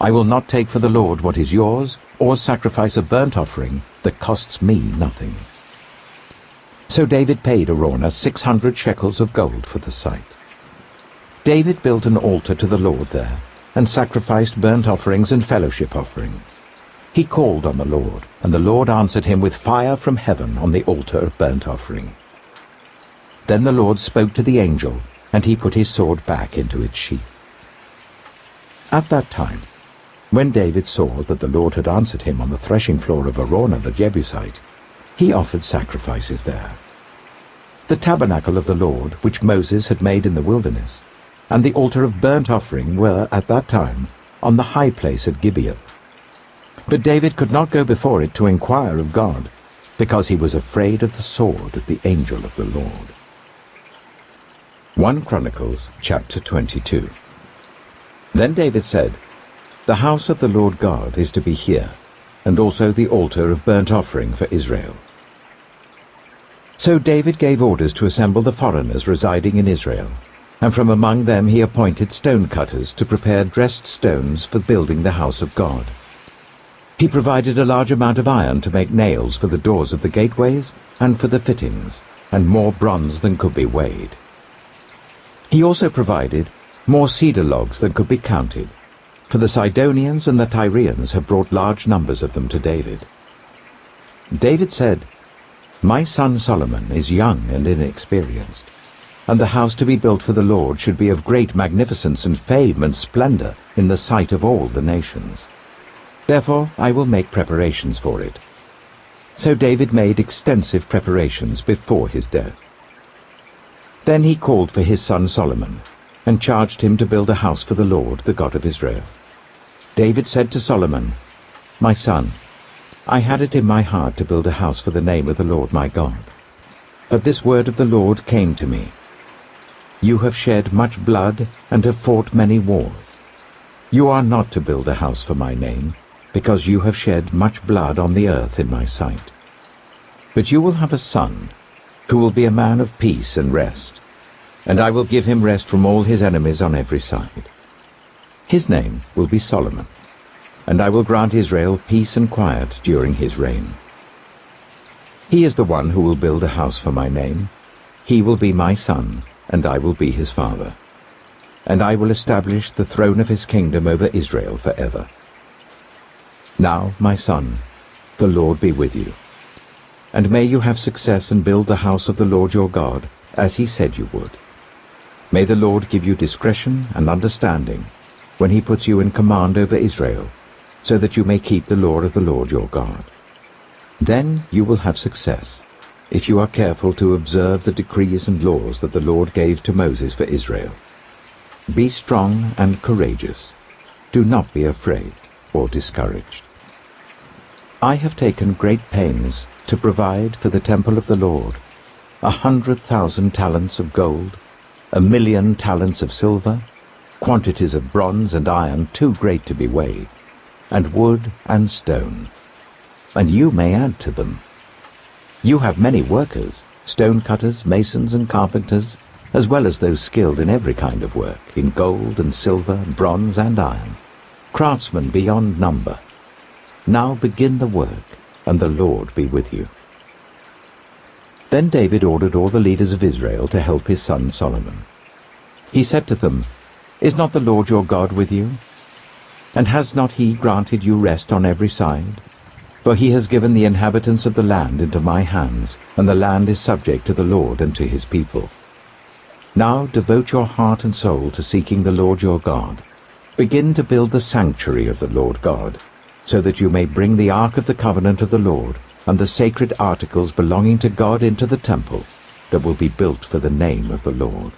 I will not take for the Lord what is yours, or sacrifice a burnt offering that costs me nothing." So David paid Araunah 600 shekels of gold for the site. David built an altar to the Lord there, and sacrificed burnt offerings and fellowship offerings. He called on the Lord, and the Lord answered him with fire from heaven on the altar of burnt offering. Then the Lord spoke to the angel, and he put his sword back into its sheath. At that time, when David saw that the Lord had answered him on the threshing floor of Araunah the Jebusite, he offered sacrifices there. The tabernacle of the Lord, which Moses had made in the wilderness, and the altar of burnt offering were, at that time, on the high place at Gibeah. But David could not go before it to inquire of God, because he was afraid of the sword of the angel of the Lord. 1 Chronicles chapter 22. Then David said, "The house of the Lord God is to be here, and also the altar of burnt offering for Israel." So David gave orders to assemble the foreigners residing in Israel, and from among them he appointed stone cutters to prepare dressed stones for building the house of God. He provided a large amount of iron to make nails for the doors of the gateways and for the fittings, and more bronze than could be weighed. He also provided more cedar logs than could be counted, for the Sidonians and the Tyrians had brought large numbers of them to David. David said, "My son Solomon is young and inexperienced, and the house to be built for the Lord should be of great magnificence and fame and splendor in the sight of all the nations. Therefore I will make preparations for it." So David made extensive preparations before his death. Then he called for his son Solomon, and charged him to build a house for the Lord, the God of Israel. David said to Solomon, "My son, I had it in my heart to build a house for the name of the Lord my God. But this word of the Lord came to me. You have shed much blood and have fought many wars. You are not to build a house for my name, because you have shed much blood on the earth in my sight. But you will have a son, who will be a man of peace and rest, and I will give him rest from all his enemies on every side. His name will be Solomon, and I will grant Israel peace and quiet during his reign. He is the one who will build a house for my name. He will be my son, and I will be his father. And I will establish the throne of his kingdom over Israel forever. Now, my son, the Lord be with you. And may you have success and build the house of the Lord your God, as he said you would. May the Lord give you discretion and understanding when he puts you in command over Israel, so that you may keep the law of the Lord your God. Then you will have success, if you are careful to observe the decrees and laws that the Lord gave to Moses for Israel. Be strong and courageous. Do not be afraid or discouraged. I have taken great pains to provide for the temple of the Lord 100,000 talents of gold, 1,000,000 talents of silver, quantities of bronze and iron too great to be weighed, and wood and stone. And you may add to them. You have many workers, stone cutters, masons and carpenters, as well as those skilled in every kind of work, in gold and silver, bronze and iron, craftsmen beyond number. Now begin the work, and the Lord be with you." Then David ordered all the leaders of Israel to help his son Solomon. He said to them, "Is not the Lord your God with you? And has not he granted you rest on every side? For he has given the inhabitants of the land into my hands, and the land is subject to the Lord and to his people. Now devote your heart and soul to seeking the Lord your God. Begin to build the sanctuary of the Lord God, so that you may bring the ark of the covenant of the Lord and the sacred articles belonging to God into the temple that will be built for the name of the Lord."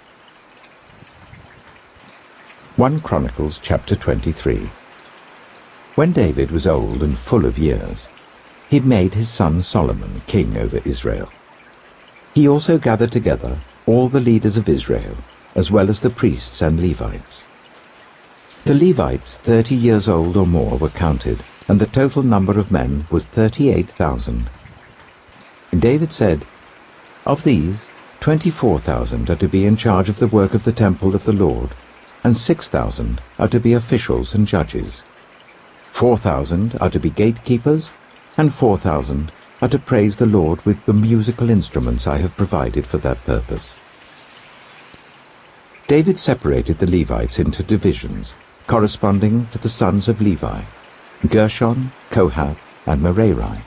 1 Chronicles chapter 23. When David was old and full of years, he made his son Solomon king over Israel. He also gathered together all the leaders of Israel, as well as the priests and Levites. The Levites 30 years old or more were counted, and the total number of men was 38,000. David said, "Of these, 24,000 are to be in charge of the work of the temple of the Lord, and 6,000 are to be officials and judges. 4,000 are to be gatekeepers, and 4,000 are to praise the Lord with the musical instruments I have provided for that purpose." David separated the Levites into divisions, corresponding to the sons of Levi, Gershon, Kohath, and Merari.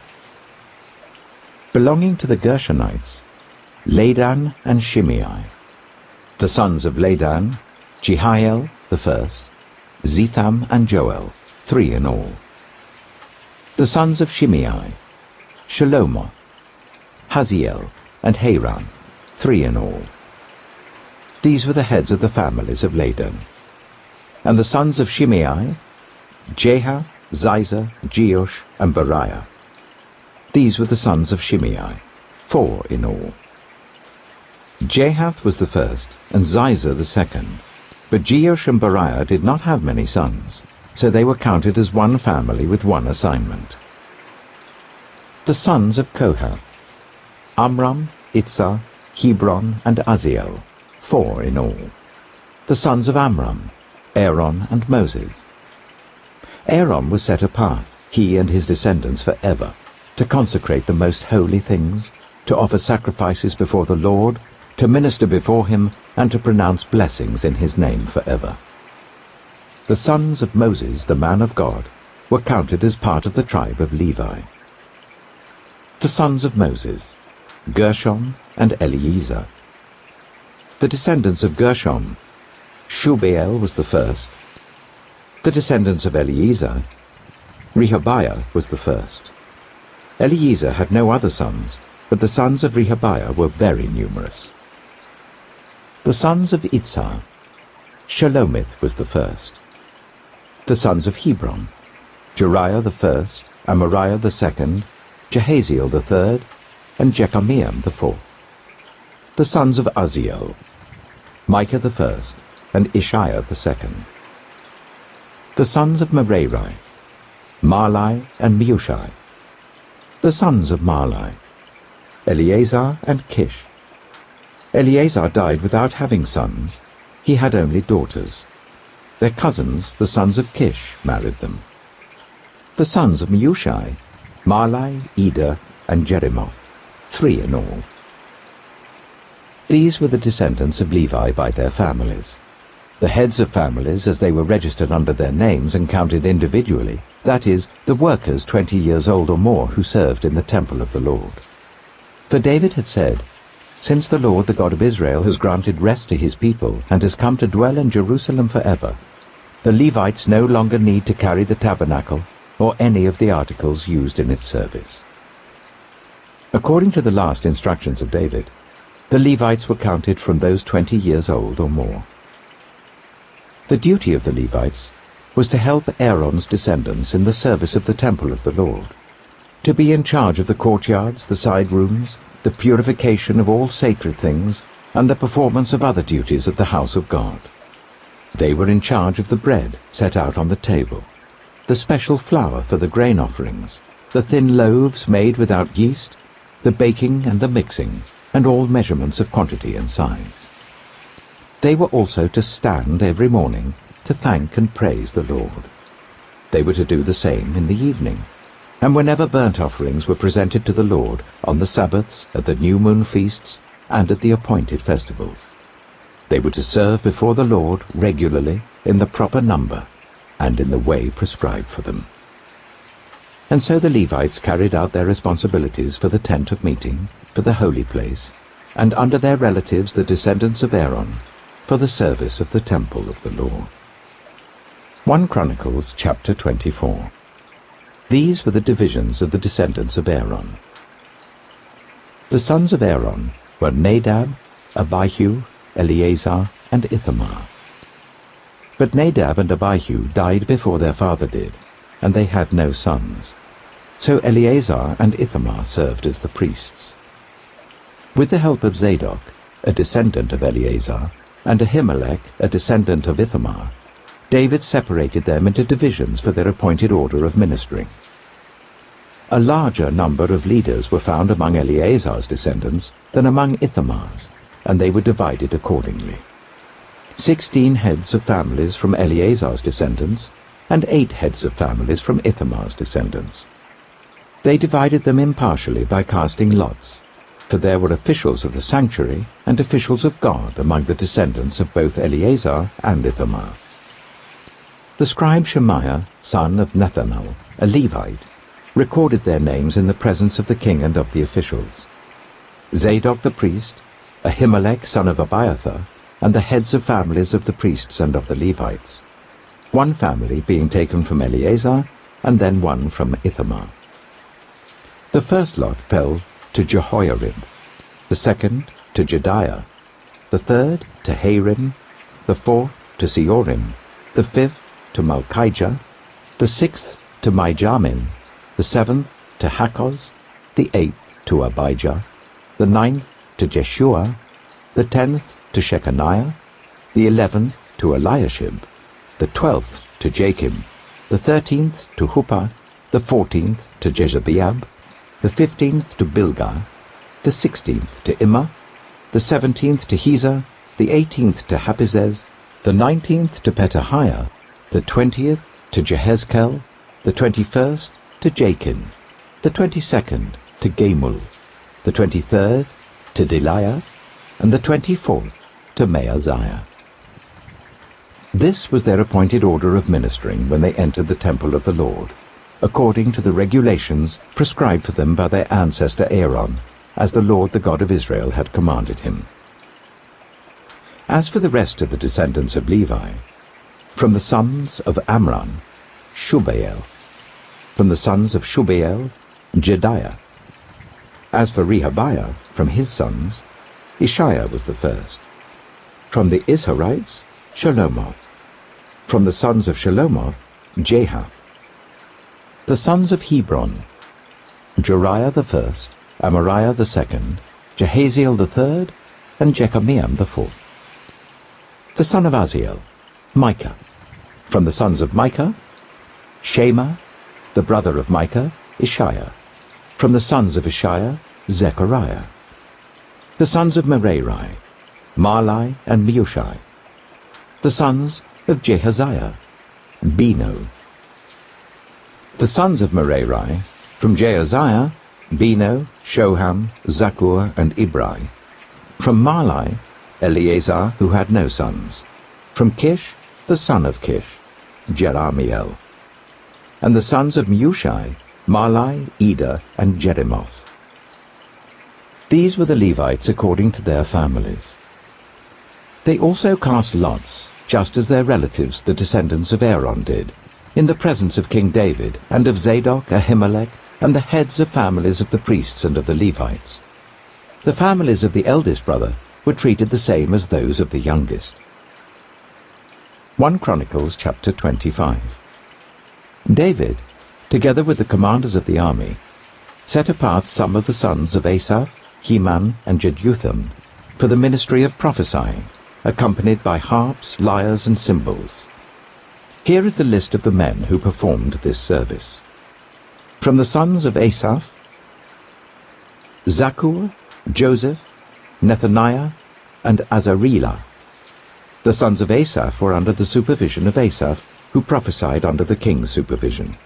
Belonging to the Gershonites, Ladan and Shimei. The sons of Ladan, Jehiel the first, Zetham and Joel, 3 in all. The sons of Shimei, Shelomoth, Haziel and Haran, 3 in all. These were the heads of the families of Ladan. And the sons of Shimei, Jahath, Ziza, Jeush, and Beriah. These were the sons of Shimei, 4 in all. Jahath was the first, and Ziza the second. But Jeush and Beriah did not have many sons, so they were counted as one family with one assignment. The sons of Kohath, Amram, Itzah, Hebron, and Uzziel, 4 in all. The sons of Amram, Aaron and Moses. Aaron was set apart, he and his descendants forever, to consecrate the most holy things, to offer sacrifices before the Lord, to minister before him, and to pronounce blessings in his name forever. The sons of Moses, the man of God, were counted as part of the tribe of Levi. The sons of Moses, Gershom and Eliezer. The descendants of Gershom, Shubael was the first. The descendants of Eliezer, Rehoboam was the first. Eliezer had no other sons, but the sons of Rehoboam were very numerous. The sons of Itzah, Shelomith was the first. The sons of Hebron, Jeriah the first, Amariah the second, Jehaziel the third, and Jekameam the fourth. The sons of Uzziel, Micah the first, and Ishiah the second. The sons of Merari, Mahli and Mushi. The sons of Mahli, Eleazar and Kish. Eleazar died without having sons. He had only daughters. Their cousins, the sons of Kish, married them. The sons of Mushi, Mahli, Eder, and Jerimoth, 3 in all. These were the descendants of Levi by their families. The heads of families as they were registered under their names and counted individually, that is, the workers 20 years old or more who served in the temple of the Lord. For David had said, "Since the Lord, the God of Israel, has granted rest to his people and has come to dwell in Jerusalem forever, the Levites no longer need to carry the tabernacle or any of the articles used in its service." According to the last instructions of David, the Levites were counted from those 20 years old or more. The duty of the Levites was to help Aaron's descendants in the service of the temple of the Lord, to be in charge of the courtyards, the side rooms, the purification of all sacred things, and the performance of other duties at the house of God. They were in charge of the bread set out on the table, the special flour for the grain offerings, the thin loaves made without yeast, the baking and the mixing, and all measurements of quantity and size. They were also to stand every morning to thank and praise the Lord. They were to do the same in the evening, and whenever burnt offerings were presented to the Lord on the Sabbaths, at the new moon feasts, and at the appointed festivals. They were to serve before the Lord regularly in the proper number and in the way prescribed for them. And so the Levites carried out their responsibilities for the tent of meeting, for the holy place, and under their relatives the descendants of Aaron, for the service of the temple of the Lord. 1 Chronicles chapter 24. These were the divisions of the descendants of Aaron. The sons of Aaron were Nadab, Abihu, Eleazar, and Ithamar. But Nadab and Abihu died before their father did, and they had no sons. So Eleazar and Ithamar served as the priests. With the help of Zadok, a descendant of Eleazar, and Ahimelech, a descendant of Ithamar, David separated them into divisions for their appointed order of ministering. A larger number of leaders were found among Eleazar's descendants than among Ithamar's, and they were divided accordingly. 16 heads of families from Eleazar's descendants, and 8 heads of families from Ithamar's descendants. They divided them impartially by casting lots, for there were officials of the sanctuary and officials of God among the descendants of both Eleazar and Ithamar. The scribe Shemaiah, son of Nethanel, a Levite, recorded their names in the presence of the king and of the officials. Zadok the priest, Ahimelech son of Abiathar, and the heads of families of the priests and of the Levites, one family being taken from Eleazar, and then one from Ithamar. The first lot fell to Jehoiarib, the second to Jediah, the third to Harim, the fourth to Seorim, the fifth to Malchijah, the sixth to Mijamin, the seventh to Hakkoz, the eighth to Abijah, the ninth to Jeshua, the 10th to Shechaniah, the 11th to Eliashib, the 12th to Jachim, the 13th to Huppah, the 14th to Jezebbeab, the 15th to Bilgah, the 16th to Immer, the 17th to Hezah, the 18th to Hapizez, the 19th to Petahiah, the 20th to Jehezkel, the 21st to Jachin, the 22nd to Gamul, the 23rd to Deliah, and the 24th to Maaziah. This was their appointed order of ministering when they entered the temple of the Lord, according to the regulations prescribed for them by their ancestor Aaron, as the Lord the God of Israel had commanded him. As for the rest of the descendants of Levi, from the sons of Amram, Shubael; from the sons of Shubael, Jediah. As for Rehoboam, from his sons, Ishiah was the first. From the Isharites, Shelomoth. From the sons of Shelomoth, Jahath. The sons of Hebron, Jeriah the first, Amariah the second, Jehaziel the third, and Jekameam the fourth. The son of Uzziel, Micah. From the sons of Micah, Shema, the brother of Micah, Ishiah. From the sons of Ishiah, Zechariah. The sons of Merari, Mahli and Mushi. The sons of Jehaziah, Beno. The sons of Merari, from Jehaziah, Beno, Shoham, Zakkur, and Ibri. From Mahli, Eleazar, who had no sons. From Kish, the son of Kish, Jerahmeel. And the sons of Mushi, Mahli, Eder, and Jerimoth. These were the Levites according to their families. They also cast lots, just as their relatives, the descendants of Aaron, did, in the presence of King David, and of Zadok, Ahimelech, and the heads of families of the priests and of the Levites. The families of the eldest brother were treated the same as those of the youngest. 1 Chronicles chapter 25. David, together with the commanders of the army, set apart some of the sons of Asaph, Heman, and Jeduthun for the ministry of prophesying, accompanied by harps, lyres, and cymbals. Here is the list of the men who performed this service. From the sons of Asaph, Zakkur, Joseph, Nethaniah, and Azariah. The sons of Asaph were under the supervision of Asaph, who prophesied under the king's supervision.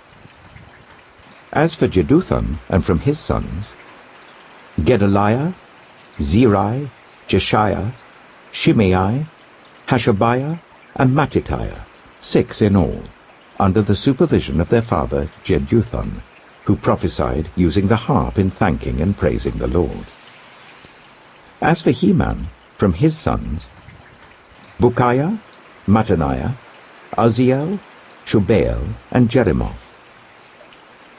As for Jeduthun, and from his sons, Gedaliah, Zeri, Jeshiah, Shimei, Hashabiah, and Mattitiah, 6 in all, under the supervision of their father Jeduthun, who prophesied using the harp in thanking and praising the Lord. As for Heman, from his sons, Bukiah, Mattaniah, Uzziel, Shubael, and Jerimoth.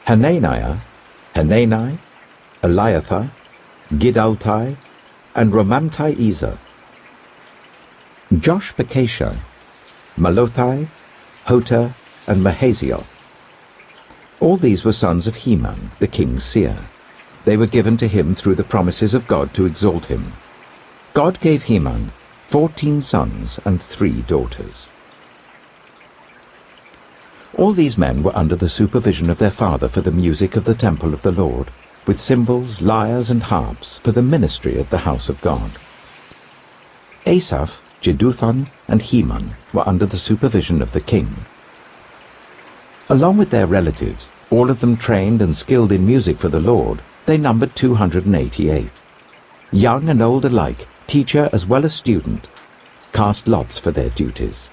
Hananiah, Hanani, Eliathah, Gidaltai, and Romamti-Ezer. Joshbekashah, Malothai, Hotah, and Mahazioth. All these were sons of Heman, the king's seer. They were given to him through the promises of God to exalt him. God gave Heman 14 sons and 3 daughters. All these men were under the supervision of their father for the music of the temple of the Lord, with cymbals, lyres, and harps for the ministry at the house of God. Asaph, Jeduthun, and Heman were under the supervision of the king. Along with their relatives, all of them trained and skilled in music for the Lord, they numbered 288. Young and old alike, teacher as well as student, cast lots for their duties.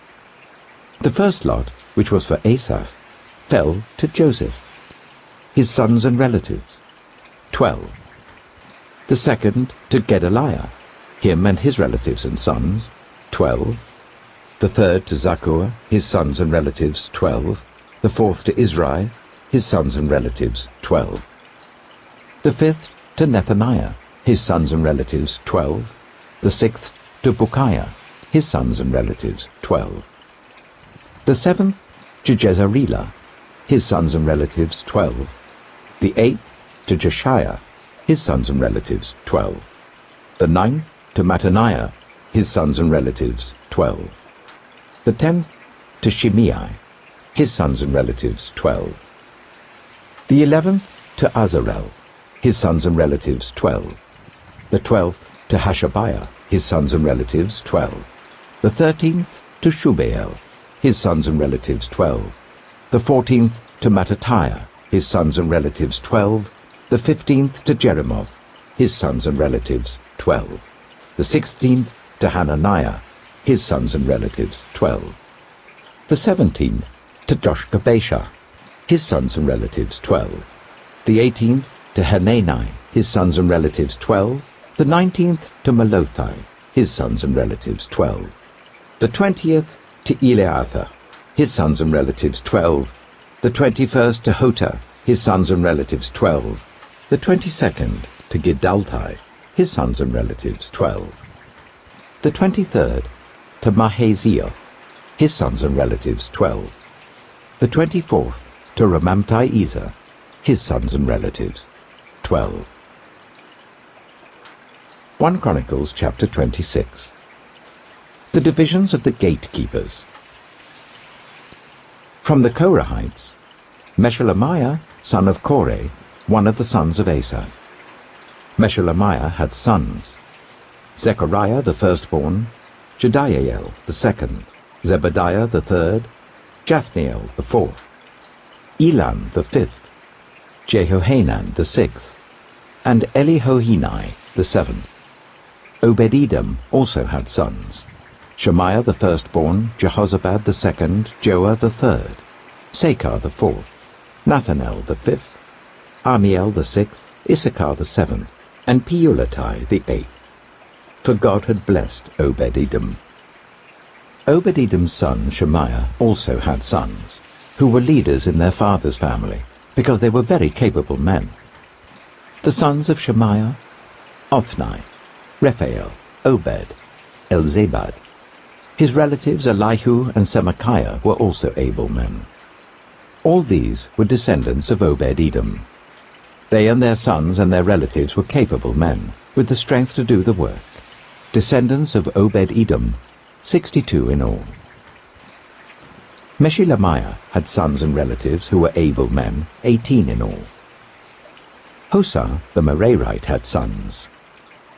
The first lot, which was for Asaph, fell to Joseph. His sons and relatives, 12. The second to Gedaliah, him and his relatives and sons, 12. The third to Zakkur, his sons and relatives, 12. The fourth to Israel, his sons and relatives, 12. The fifth to Nethaniah, his sons and relatives, 12. The sixth to Bukiah, his sons and relatives, 12. The seventh to Jezreelah, his sons and relatives, 12. The eighth to Josiah, his sons and relatives, 12. The ninth to Mattaniah, his sons and relatives, 12. The 10th to Shimei, his sons and relatives, 12. The 11th to Azarel, his sons and relatives, 12. The 12th to Hashabiah, his sons and relatives, 12. The 13th to Shubael, his sons and relatives, 12. The 14th to Mattatiah, his sons and relatives, 12. The 15th to Jeremoth, his sons and relatives, 12. The 16th to Hananiah, his sons and relatives, 12. The 17th to Joshgabeshah, his sons and relatives, 12. The 18th to Hanani, his sons and relatives, 12. The 19th to Malothai, his sons and relatives, 12. The 20th to Eleazar, his sons and relatives, 12. The 21st to Hotah, his sons and relatives, 12. The 22nd to Giddaltai, his sons and relatives, 12. The 23rd to Mahazioth, his sons and relatives, 12. The 24th to Ramamtai-Ezer, his sons and relatives, 12. 1 Chronicles chapter 26. The divisions of the gatekeepers. From the Korahites, Meshelemiah, son of Koreh, one of the sons of Asaph. Meshelemiah had sons: Zechariah the firstborn, Jediael the second, Zebadiah the third, Jathniel the fourth, Elam the fifth, Jehohanan the sixth, and Elihohenai the seventh. Obed-Edom also had sons: Shemaiah the firstborn, Jehozabad the second, Joah the third, Sakar the fourth, Nathanel the fifth, Amiel the sixth, Issachar the seventh, and Peulatai the eighth. For God had blessed Obed-Edom. Obed-Edom's son Shemaiah also had sons, who were leaders in their father's family, because they were very capable men. The sons of Shemaiah: Othni, Rephael, Obed, Elzabad. His relatives Elihu and Semachiah were also able men. All these were descendants of Obed-Edom. They and their sons and their relatives were capable men, with the strength to do the work. Descendants of Obed-Edom, 62 in all. Meshelemiah had sons and relatives who were able men, 18 in all. Hosah the Merarite had sons: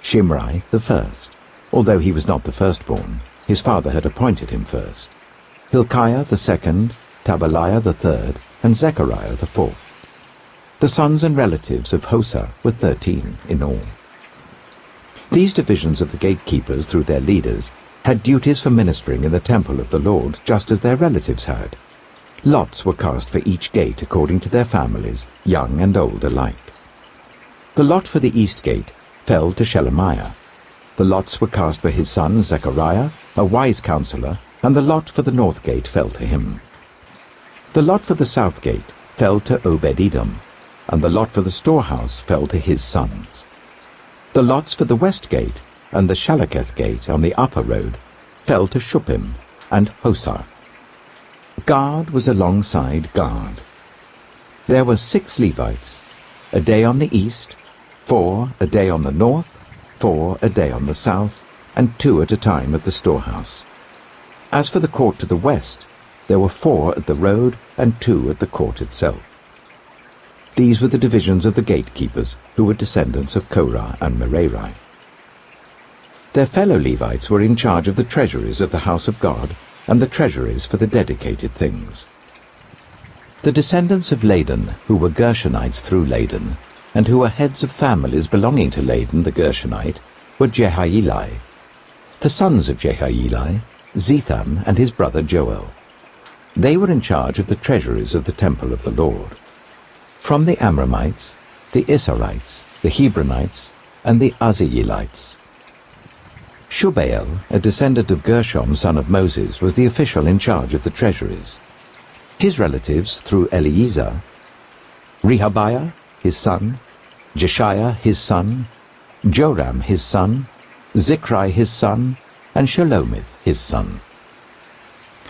Shimri the first, although he was not the firstborn, his father had appointed him first; Hilkiah the second, Tabaliah the third, and Zechariah the fourth. The sons and relatives of Hosah were 13 in all. These divisions of the gatekeepers, through their leaders, had duties for ministering in the temple of the Lord, just as their relatives had. Lots were cast for each gate according to their families, young and old alike. The lot for the east gate fell to Shelemiah. The lots were cast for his son Zechariah, a wise counselor, and the lot for the north gate fell to him. The lot for the south gate fell to Obed-Edom, and the lot for the storehouse fell to his sons. The lots for the west gate and the Shalaketh gate on the upper road fell to Shuppim and Hosah. Guard was alongside guard. There were 6 Levites, a day on the east, 4 a day on the north, 4 a day on the south, and 2 at a time at the storehouse. As for the court to the west, there were 4 at the road and 2 at the court itself. These were the divisions of the gatekeepers, who were descendants of Korah and Merari. Their fellow Levites were in charge of the treasuries of the house of God and the treasuries for the dedicated things. The descendants of Ladan, who were Gershonites through Ladan, and who were heads of families belonging to Ladan the Gershonite, were Jehieli. The sons of Jehieli, Zetham and his brother Joel. They were in charge of the treasuries of the temple of the Lord. From the Amramites, the Issarites, the Hebronites, and the Uzzielites. Shubael, a descendant of Gershom, son of Moses, was the official in charge of the treasuries. His relatives, through Eliezer: Rehoboam, his son; Josiah, his son; Joram, his son; Zichri, his son; and Shelomith, his son.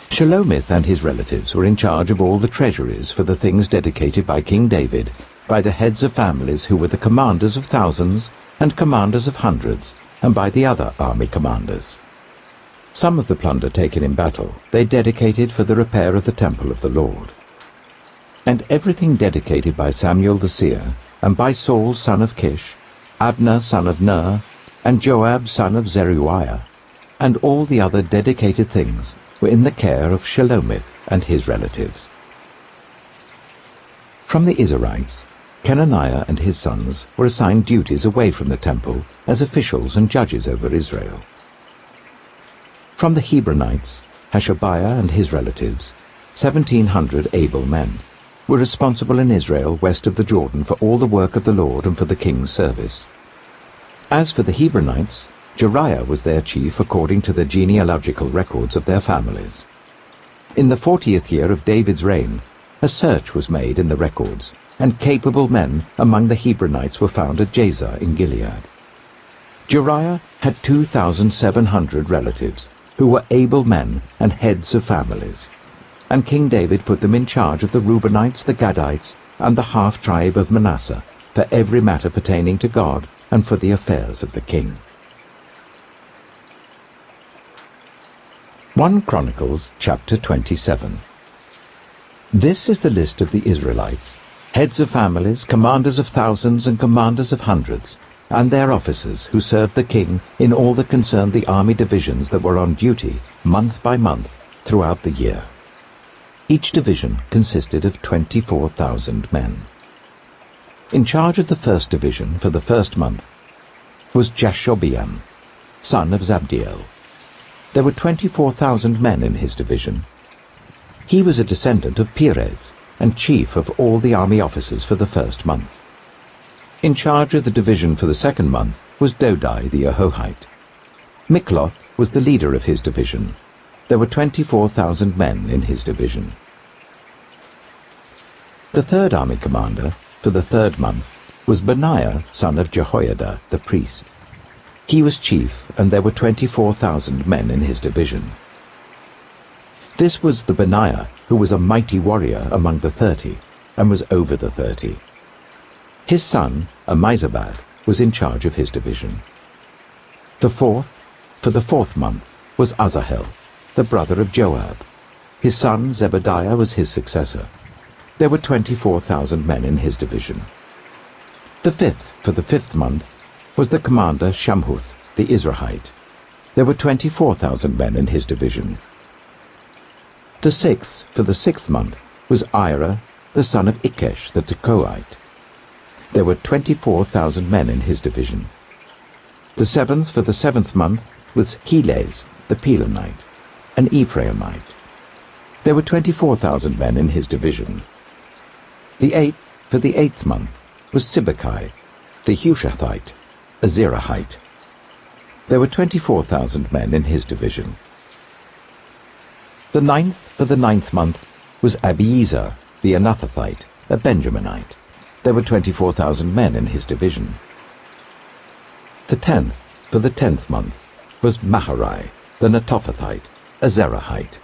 Shelomith and his relatives were in charge of all the treasuries for the things dedicated by King David, by the heads of families who were the commanders of thousands and commanders of hundreds, and by the other army commanders. Some of the plunder taken in battle they dedicated for the repair of the temple of the Lord. And everything dedicated by Samuel the seer, and by Saul son of Kish, Abner son of Ner, and Joab son of Zeruiah, and all the other dedicated things were in the care of Shelomith and his relatives. From the Israelites, Kenaniah and his sons were assigned duties away from the temple as officials and judges over Israel. From the Hebronites, Hashabiah and his relatives, 1,700 able men, were responsible in Israel west of the Jordan for all the work of the Lord and for the king's service. As for the Hebronites, Jeriah was their chief according to the genealogical records of their families. In the 40th year of David's reign, a search was made in the records, and capable men among the Hebronites were found at Jazer in Gilead. Jeriah had 2,700 relatives, who were able men and heads of families, and King David put them in charge of the Reubenites, the Gadites, and the half-tribe of Manasseh, for every matter pertaining to God and for the affairs of the king. 1 Chronicles chapter 27. This is the list of the Israelites, heads of families, commanders of thousands and commanders of hundreds, and their officers who served the king in all that concerned the army divisions that were on duty month by month throughout the year. Each division consisted of 24,000 men. In charge of the first division for the first month was Jashobeam, son of Zabdiel. There were 24,000 men in his division. He was a descendant of Perez and chief of all the army officers for the first month. In charge of the division for the second month was Dodai the Ahohite. Mikloth was the leader of his division. There were 24,000 men in his division. The third army commander for the third month was Benaiah, son of Jehoiada, the priest. He was chief, and there were 24,000 men in his division. This was the Benaiah who was a mighty warrior among the 30, and was over the 30. His son, Ammizabad, was in charge of his division. The fourth, for the fourth month, was Asahel, the brother of Joab. His son Zebadiah was his successor. There were 24,000 men in his division. The fifth, for the fifth month, was the commander Shamhuth, the Israelite. There were 24,000 men in his division. The sixth, for the sixth month, was Ira, the son of Ikesh, the Tekoite. There were 24,000 men in his division. The seventh, for the seventh month, was Helez, the Pelonite, an Ephraimite. There were 24,000 men in his division. The eighth, for the eighth month, was Sibbecai, the Hushathite, a Zerahite. There were 24,000 men in his division. The ninth, for the ninth month, was Abiezer, the Anathothite, a Benjaminite. There were 24,000 men in his division. The 10th, for the 10th month, was Maharai, the Netophathite, a Zerahite.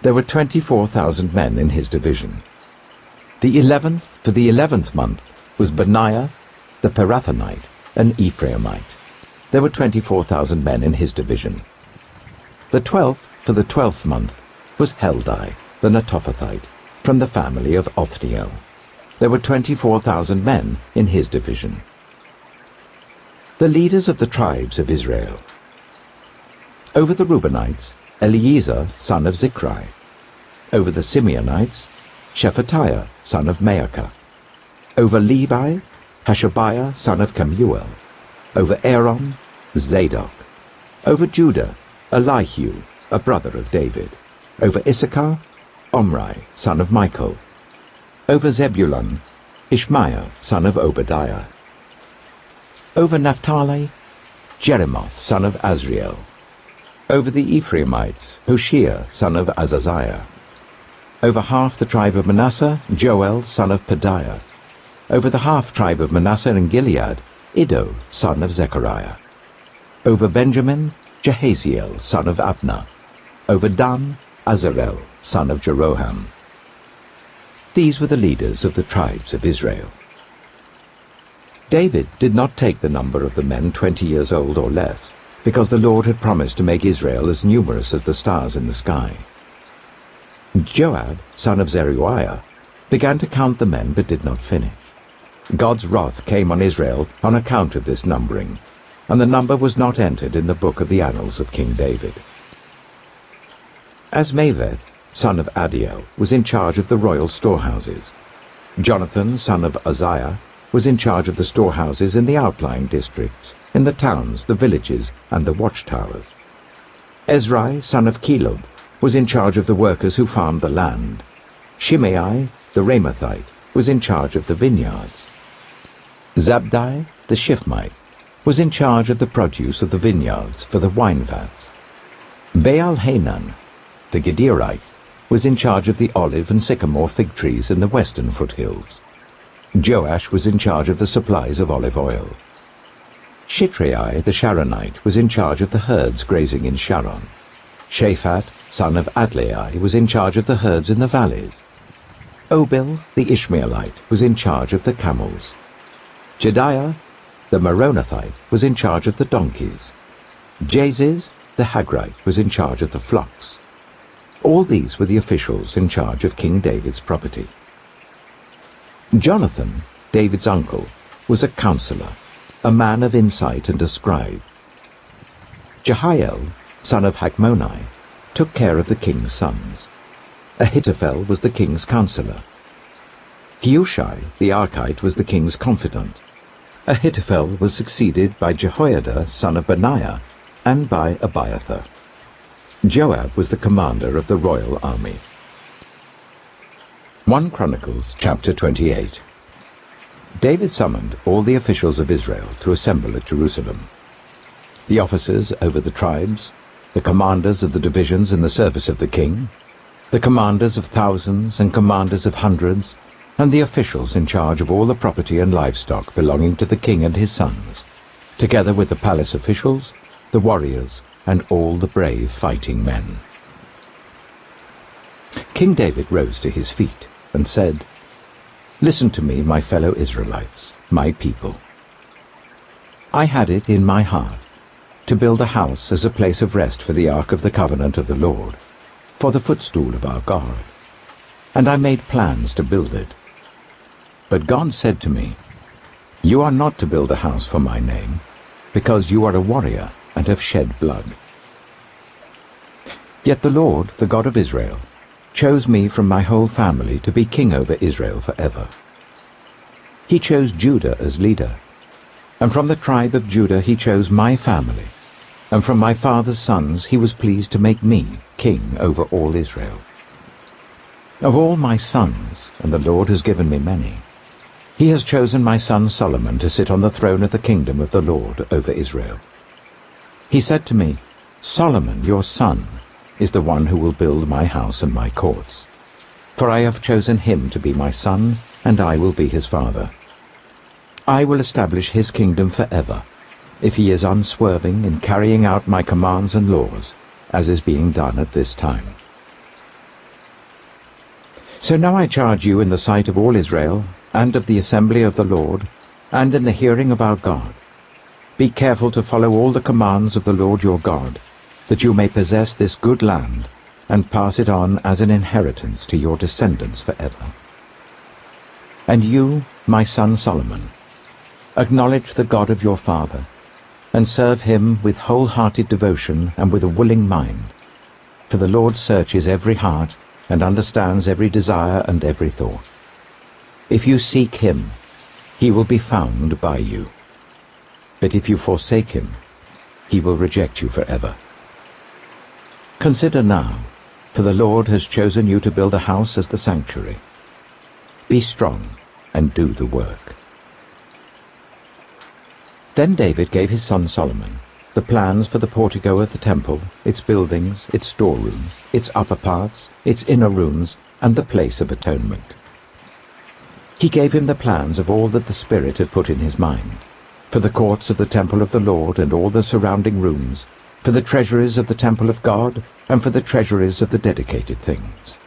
There were 24,000 men in his division. The 11th, for the 11th month, was Benaiah, the Pirathonite, an Ephraimite. There were 24,000 men in his division. The 12th, for the 12th month, was Heldai, the Netophathite, from the family of Othniel. There were 24,000 men in his division. The leaders of the tribes of Israel. Over the Reubenites, Eliezer, son of Zichri. Over the Simeonites, Shephatiah, son of Maacah. Over Levi, Hashabiah, son of Kemuel. Over Aaron, Zadok. Over Judah, Elihu, a brother of David. Over Issachar, Omri, son of Michael. Over Zebulun, Ishmaiah, son of Obadiah. Over Naphtali, Jeremoth son of Azriel. Over the Ephraimites, Hoshea son of Azaziah. Over half the tribe of Manasseh, Joel son of Pedaiah. Over the half-tribe of Manasseh and Gilead, Iddo son of Zechariah. Over Benjamin, Jehaziel son of Abner. Over Dan, Azarel son of Jeroham. These were the leaders of the tribes of Israel. David did not take the number of the men 20 years old or less, because the Lord had promised to make Israel as numerous as the stars in the sky. Joab, son of Zeruiah, began to count the men but did not finish. God's wrath came on Israel on account of this numbering, and the number was not entered in the book of the annals of King David. Asmaveth, son of Adiel, was in charge of the royal storehouses. Jonathan, son of Uzziah, was in charge of the storehouses in the outlying districts, in the towns, the villages, and the watchtowers. Ezrai, son of Caleb, was in charge of the workers who farmed the land. Shimei, the Ramathite, was in charge of the vineyards. Zabdi, the Shifmite, was in charge of the produce of the vineyards for the wine vats. Baal-Hanan, the Gederite, was in charge of the olive and sycamore fig trees in the western foothills. Joash was in charge of the supplies of olive oil. Shitrai, the Sharonite, was in charge of the herds grazing in Sharon. Shaphat, son of Adlai, was in charge of the herds in the valleys. Obil, the Ishmaelite, was in charge of the camels. Jediah, the Meronothite, was in charge of the donkeys. Jaziz, the Hagrite, was in charge of the flocks. All these were the officials in charge of King David's property. Jonathan, David's uncle, was a counselor, a man of insight and a scribe. Jehiel, son of Hachmoni, took care of the king's sons. Ahithophel was the king's counselor. Hushai, the Archite, was the king's confidant. Ahithophel was succeeded by Jehoiada, son of Benaiah, and by Abiathar. Joab was the commander of the royal army. 1 Chronicles chapter 28. David summoned all the officials of Israel to assemble at Jerusalem. The officers over the tribes, the commanders of the divisions in the service of the king, the commanders of thousands and commanders of hundreds, and the officials in charge of all the property and livestock belonging to the king and his sons, together with the palace officials, the warriors, and all the brave fighting men. King David rose to his feet and said, "Listen to me, my fellow Israelites, my people. I had it in my heart to build a house as a place of rest for the ark of the covenant of the Lord, for the footstool of our God, and I made plans to build it. But God said to me, 'You are not to build a house for my name, because you are a warrior and have shed blood.' Yet the Lord, the God of Israel, chose me from my whole family to be king over Israel forever. He chose Judah as leader, and from the tribe of Judah he chose my family, and from my father's sons he was pleased to make me king over all Israel. Of all my sons, and the Lord has given me many, he has chosen my son Solomon to sit on the throne of the kingdom of the Lord over Israel. He said to me, 'Solomon, your son, is the one who will build my house and my courts. For I have chosen him to be my son, and I will be his father. I will establish his kingdom forever, if he is unswerving in carrying out my commands and laws, as is being done at this time.' So now I charge you in the sight of all Israel, and of the assembly of the Lord, and in the hearing of our God, be careful to follow all the commands of the Lord your God, that you may possess this good land, and pass it on as an inheritance to your descendants forever. And you, my son Solomon, acknowledge the God of your father, and serve him with wholehearted devotion and with a willing mind. For the Lord searches every heart, and understands every desire and every thought. If you seek him, he will be found by you. But if you forsake him, he will reject you forever. Consider now, for the Lord has chosen you to build a house as the sanctuary. Be strong and do the work." Then David gave his son Solomon the plans for the portico of the temple, its buildings, its storerooms, its upper parts, its inner rooms, and the place of atonement. He gave him the plans of all that the Spirit had put in his mind, for the courts of the temple of the Lord and all the surrounding rooms, for the treasuries of the temple of God, and for the treasuries of the dedicated things.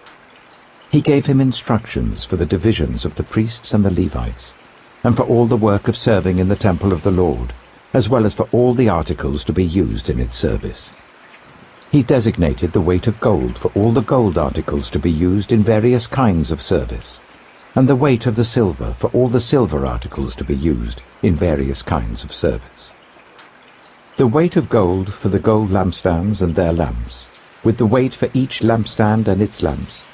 He gave him instructions for the divisions of the priests and the Levites, and for all the work of serving in the temple of the Lord, as well as for all the articles to be used in its service. He designated the weight of gold for all the gold articles to be used in various kinds of service, and the weight of the silver for all the silver articles to be used in various kinds of service. The weight of gold for the gold lampstands and their lamps, with the weight for each lampstand and its lamps,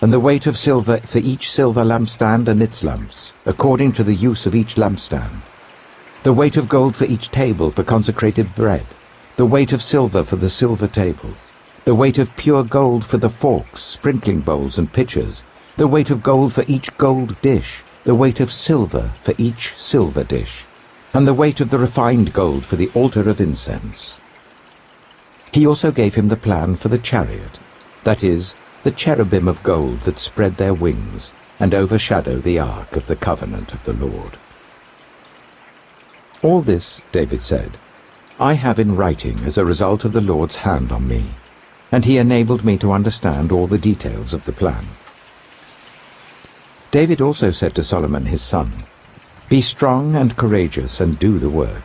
and the weight of silver for each silver lampstand and its lamps, according to the use of each lampstand. The weight of gold for each table for consecrated bread, the weight of silver for the silver tables, the weight of pure gold for the forks, sprinkling bowls and pitchers, the weight of gold for each gold dish, the weight of silver for each silver dish, and the weight of the refined gold for the altar of incense. He also gave him the plan for the chariot, that is, the cherubim of gold that spread their wings and overshadow the ark of the covenant of the Lord. All this, David said, I have in writing as a result of the Lord's hand on me, and he enabled me to understand all the details of the plan. David also said to Solomon his son, Be strong and courageous and do the work.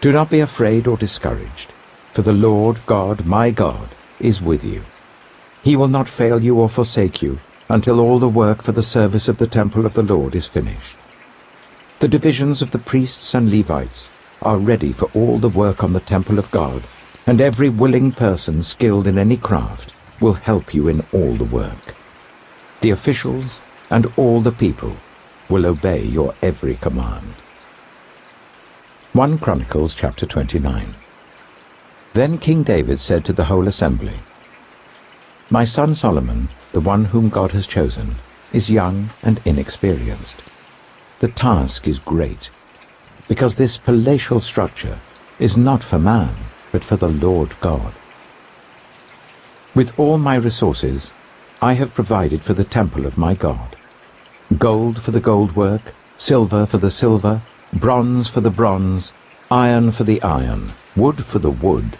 Do not be afraid or discouraged, for the Lord God, my God, is with you. He will not fail you or forsake you until all the work for the service of the temple of the Lord is finished. The divisions of the priests and Levites are ready for all the work on the temple of God, and every willing person skilled in any craft will help you in all the work. The officials and all the people will obey your every command. 1 Chronicles chapter 29. Then King David said to the whole assembly, My son Solomon, the one whom God has chosen, is young and inexperienced. The task is great, because this palatial structure is not for man, but for the Lord God. With all my resources, I have provided for the temple of my God. Gold for the gold work, silver for the silver, bronze for the bronze, iron for the iron, wood for the wood,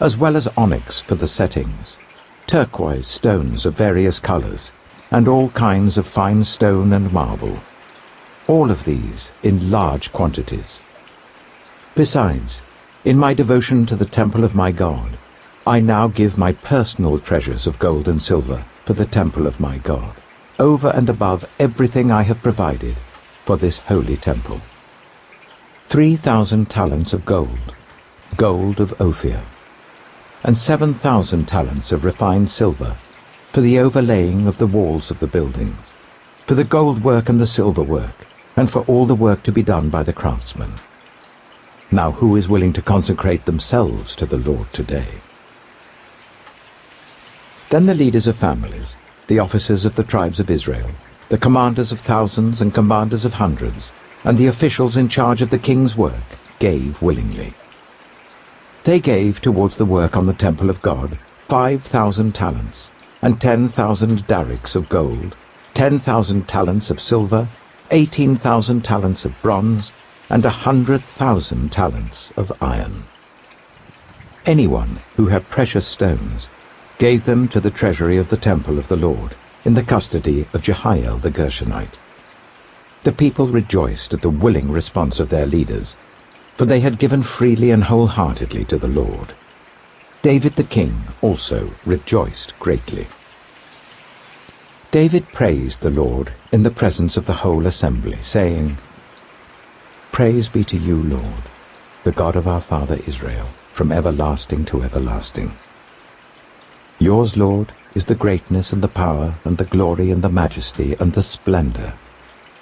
as well as onyx for the settings, turquoise stones of various colors, and all kinds of fine stone and marble. All of these in large quantities. Besides, in my devotion to the temple of my God, I now give my personal treasures of gold and silver for the temple of my God, over and above everything I have provided for this holy temple. 3,000 talents of gold, gold of Ophir, and 7,000 talents of refined silver for the overlaying of the walls of the buildings, for the gold work and the silver work, and for all the work to be done by the craftsmen. Now who is willing to consecrate themselves to the Lord today? Then the leaders of families, the officers of the tribes of Israel, the commanders of thousands and commanders of hundreds, and the officials in charge of the king's work gave willingly. They gave towards the work on the temple of God 5,000 talents, and 10,000 darics of gold, 10,000 talents of silver, 18,000 talents of bronze, and 100,000 talents of iron. Anyone who had precious stones gave them to the treasury of the temple of the Lord, in the custody of Jehiel the Gershonite. The people rejoiced at the willing response of their leaders, for they had given freely and wholeheartedly to the Lord. David the king also rejoiced greatly. David praised the Lord in the presence of the whole assembly, saying, Praise be to you, Lord, the God of our father Israel, from everlasting to everlasting. Yours, Lord, is the greatness and the power and the glory and the majesty and the splendor,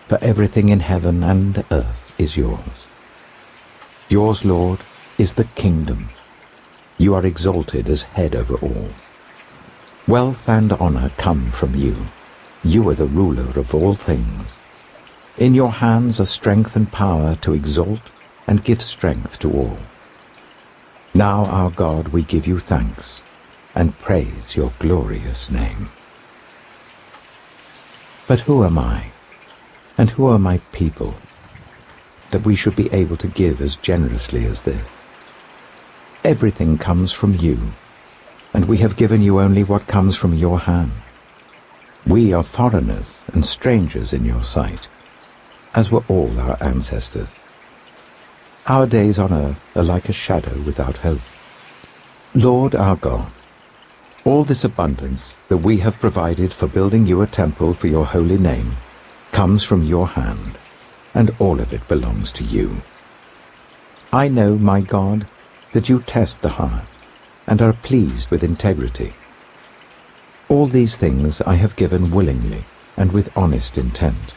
for everything in heaven and earth is yours. Yours, Lord, is the kingdom. You are exalted as head over all. Wealth and honor come from you. You are the ruler of all things. In your hands are strength and power to exalt and give strength to all. Now, our God, we give you thanks and praise your glorious name. But who am I, and who are my people, that we should be able to give as generously as this? Everything comes from you, and we have given you only what comes from your hand. We are foreigners and strangers in your sight, as were all our ancestors. Our days on earth are like a shadow without hope. Lord our God, all this abundance that we have provided for building you a temple for your holy name comes from your hand, and all of it belongs to you. I know, my God, that you test the heart and are pleased with integrity. All these things I have given willingly and with honest intent.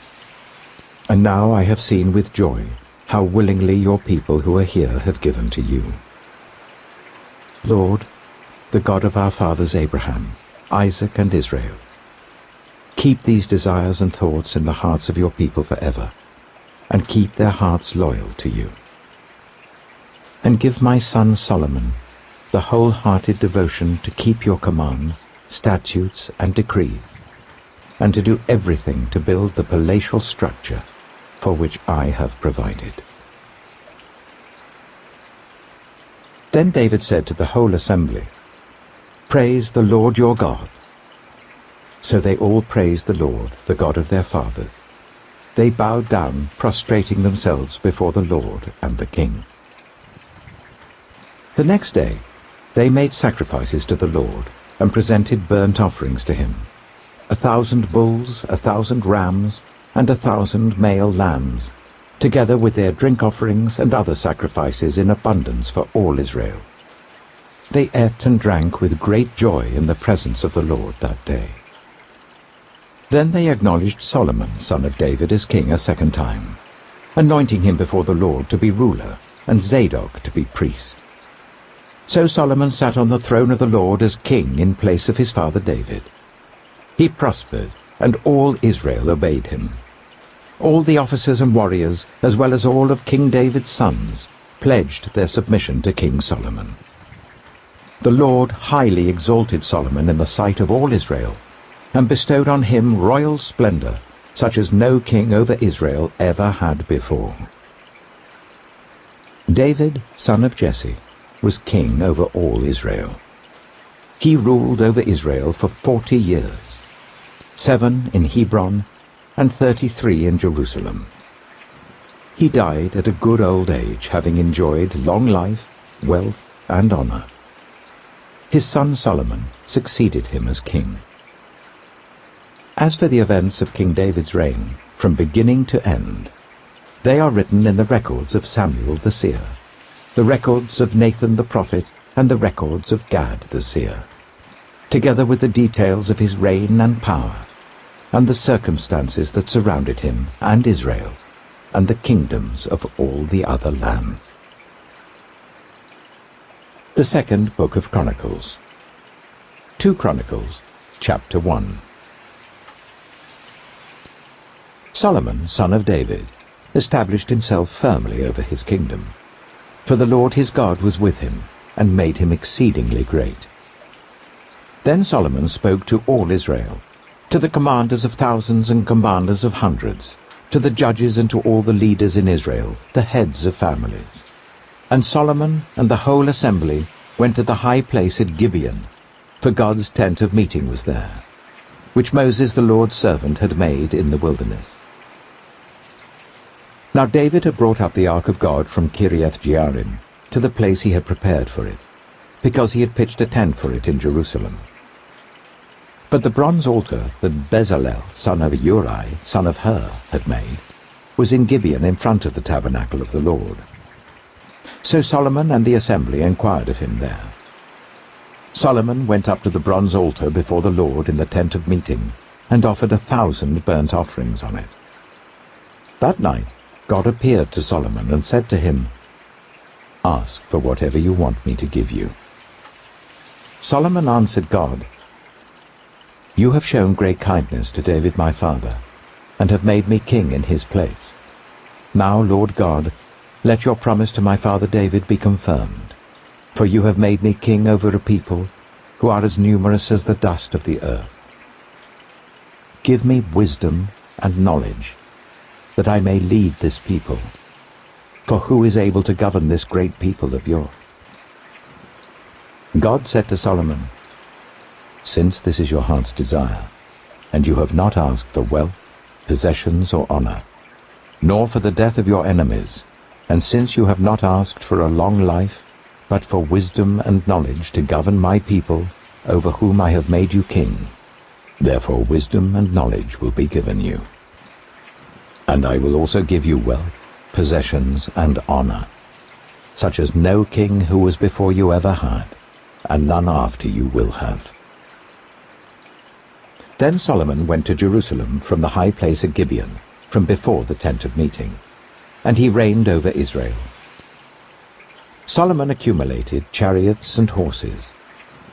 And now I have seen with joy how willingly your people who are here have given to you. Lord, the God of our fathers Abraham, Isaac, and Israel, keep these desires and thoughts in the hearts of your people forever, and keep their hearts loyal to you. And give my son Solomon the wholehearted devotion to keep your commands, statutes, and decrees, and to do everything to build the palatial structure for which I have provided. Then David said to the whole assembly, Praise the Lord your God. So they all praised the Lord, the God of their fathers. They bowed down, prostrating themselves before the Lord and the king. The next day they made sacrifices to the Lord and presented burnt offerings to him, 1,000 bulls, 1,000 rams, and 1,000 male lambs, together with their drink offerings and other sacrifices in abundance for all Israel. They ate and drank with great joy in the presence of the Lord that day. Then they acknowledged Solomon, son of David, as king a second time, anointing him before the Lord to be ruler, and Zadok to be priest. So Solomon sat on the throne of the Lord as king in place of his father David. He prospered, and all Israel obeyed him. All the officers and warriors, as well as all of King David's sons, pledged their submission to King Solomon. The Lord highly exalted Solomon in the sight of all Israel, and bestowed on him royal splendor, such as no king over Israel ever had before. David, son of Jesse, was king over all Israel. He ruled over Israel for 40 years, 7 in Hebron and 33 in Jerusalem. He died at a good old age, having enjoyed long life, wealth, and honor. His son Solomon succeeded him as king. As for the events of King David's reign, from beginning to end, they are written in the records of Samuel the seer, the records of Nathan the prophet, and the records of Gad the seer, together with the details of his reign and power, and the circumstances that surrounded him and Israel, and the kingdoms of all the other lands. The second book of Chronicles. 2 Chronicles, chapter 1. Solomon, son of David, established himself firmly over his kingdom, for the Lord his God was with him, and made him exceedingly great. Then Solomon spoke to all Israel, to the commanders of thousands and commanders of hundreds, to the judges and to all the leaders in Israel, the heads of families. And Solomon and the whole assembly went to the high place at Gibeon, for God's tent of meeting was there, which Moses the Lord's servant had made in the wilderness. Now David had brought up the ark of God from Kiriath-Jearim to the place he had prepared for it, because he had pitched a tent for it in Jerusalem. But the bronze altar that Bezalel, son of Uri, son of Hur, had made, was in Gibeon in front of the tabernacle of the Lord. So Solomon and the assembly inquired of him there. Solomon went up to the bronze altar before the Lord in the tent of meeting, and offered 1,000 burnt offerings on it. That night God appeared to Solomon and said to him, "Ask for whatever you want me to give you." Solomon answered God, "You have shown great kindness to David my father, and have made me king in his place. Now, Lord God, Let your promise to my father David be confirmed, for you have made me king over a people who are as numerous as the dust of the earth. Give me wisdom and knowledge, that I may lead this people, for who is able to govern this great people of yours? God said to Solomon, Since this is your heart's desire, and you have not asked for wealth, possessions, or honor, nor for the death of your enemies, and since you have not asked for a long life, but for wisdom and knowledge to govern my people, over whom I have made you king, therefore wisdom and knowledge will be given you. And I will also give you wealth, possessions, and honor, such as no king who was before you ever had, and none after you will have. Then Solomon went to Jerusalem from the high place at Gibeon, from before the tent of meeting, and he reigned over Israel. Solomon accumulated chariots and horses.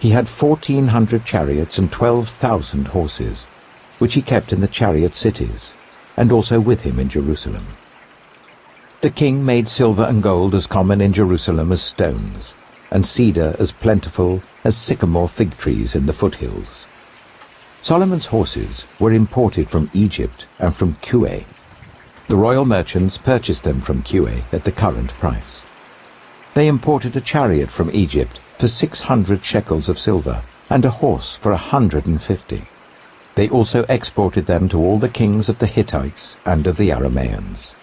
He had 1,400 chariots and 12,000 horses, which he kept in the chariot cities, and also with him in Jerusalem. The king made silver and gold as common in Jerusalem as stones, and cedar as plentiful as sycamore fig trees in the foothills. Solomon's horses were imported from Egypt and from Kue. The royal merchants purchased them from Kue at the current price. They imported a chariot from Egypt for 600 shekels of silver, and a horse for 150. They also exported them to all the kings of the Hittites and of the Arameans.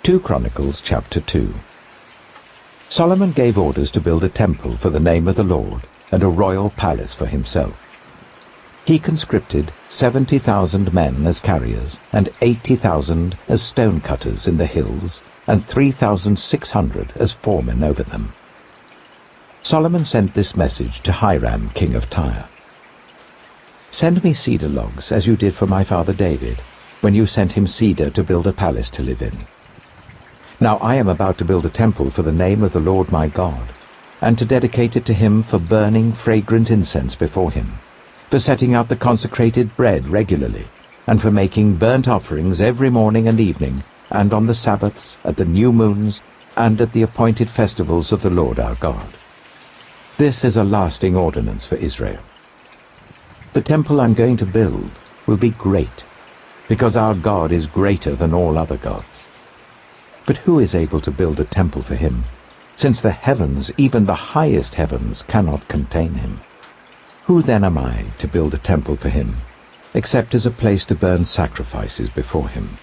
2 Chronicles chapter 2. Solomon gave orders to build a temple for the name of the Lord and a royal palace for himself. He conscripted 70,000 men as carriers and 80,000 as stone cutters in the hills and 3,600 as foremen over them. Solomon sent this message to Hiram, king of Tyre. Send me cedar logs as you did for my father David, when you sent him cedar to build a palace to live in. Now I am about to build a temple for the name of the Lord my God, and to dedicate it to him for burning fragrant incense before him, for setting out the consecrated bread regularly, and for making burnt offerings every morning and evening, and on the Sabbaths, at the new moons, and at the appointed festivals of the Lord our God. This is a lasting ordinance for Israel. The temple I'm going to build will be great, because our God is greater than all other gods. But who is able to build a temple for him, since the heavens, even the highest heavens, cannot contain him? Who then am I to build a temple for him, except as a place to burn sacrifices before him?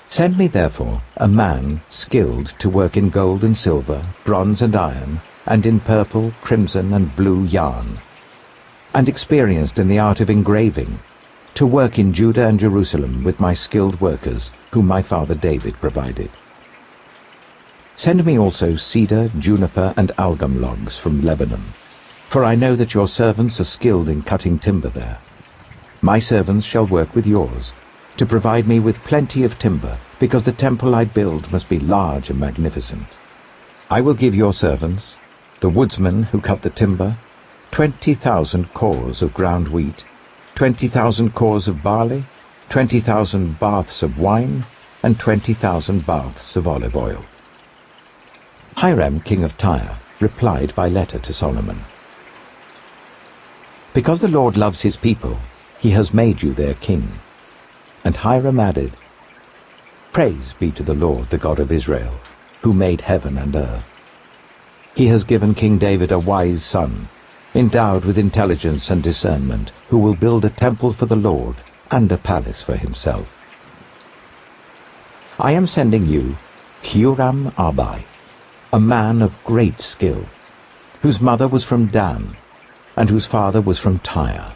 Send me therefore a man skilled to work in gold and silver, bronze and iron, and in purple, crimson, and blue yarn, and experienced in the art of engraving, to work in Judah and Jerusalem with my skilled workers, whom my father David provided. Send me also cedar, juniper, and algum logs from Lebanon, for I know that your servants are skilled in cutting timber there. My servants shall work with yours, to provide me with plenty of timber, because the temple I build must be large and magnificent. I will give your servants, the woodsmen who cut the timber, 20,000 cores of ground wheat, 20,000 cores of barley, 20,000 baths of wine, and 20,000 baths of olive oil. Hiram, king of Tyre, replied by letter to Solomon. Because the Lord loves his people, he has made you their king. And Hiram added, Praise be to the Lord, the God of Israel, who made heaven and earth. He has given King David a wise son, endowed with intelligence and discernment, who will build a temple for the Lord and a palace for himself. I am sending you Huram-Abi, a man of great skill, whose mother was from Dan, and whose father was from Tyre.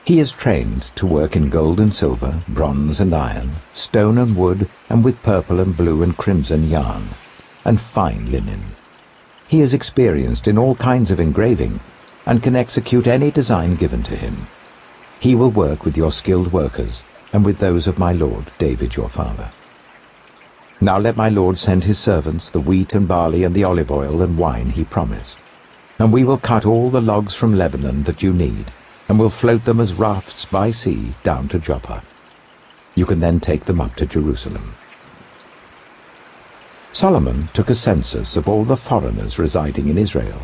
He is trained to work in gold and silver, bronze and iron, stone and wood, and with purple and blue and crimson yarn, and fine linen. He is experienced in all kinds of engraving, and can execute any design given to him. He will work with your skilled workers, and with those of my lord David your father. Now let my lord send his servants the wheat and barley and the olive oil and wine he promised, and we will cut all the logs from Lebanon that you need, and will float them as rafts by sea down to Joppa. You can then take them up to Jerusalem. Solomon took a census of all the foreigners residing in Israel,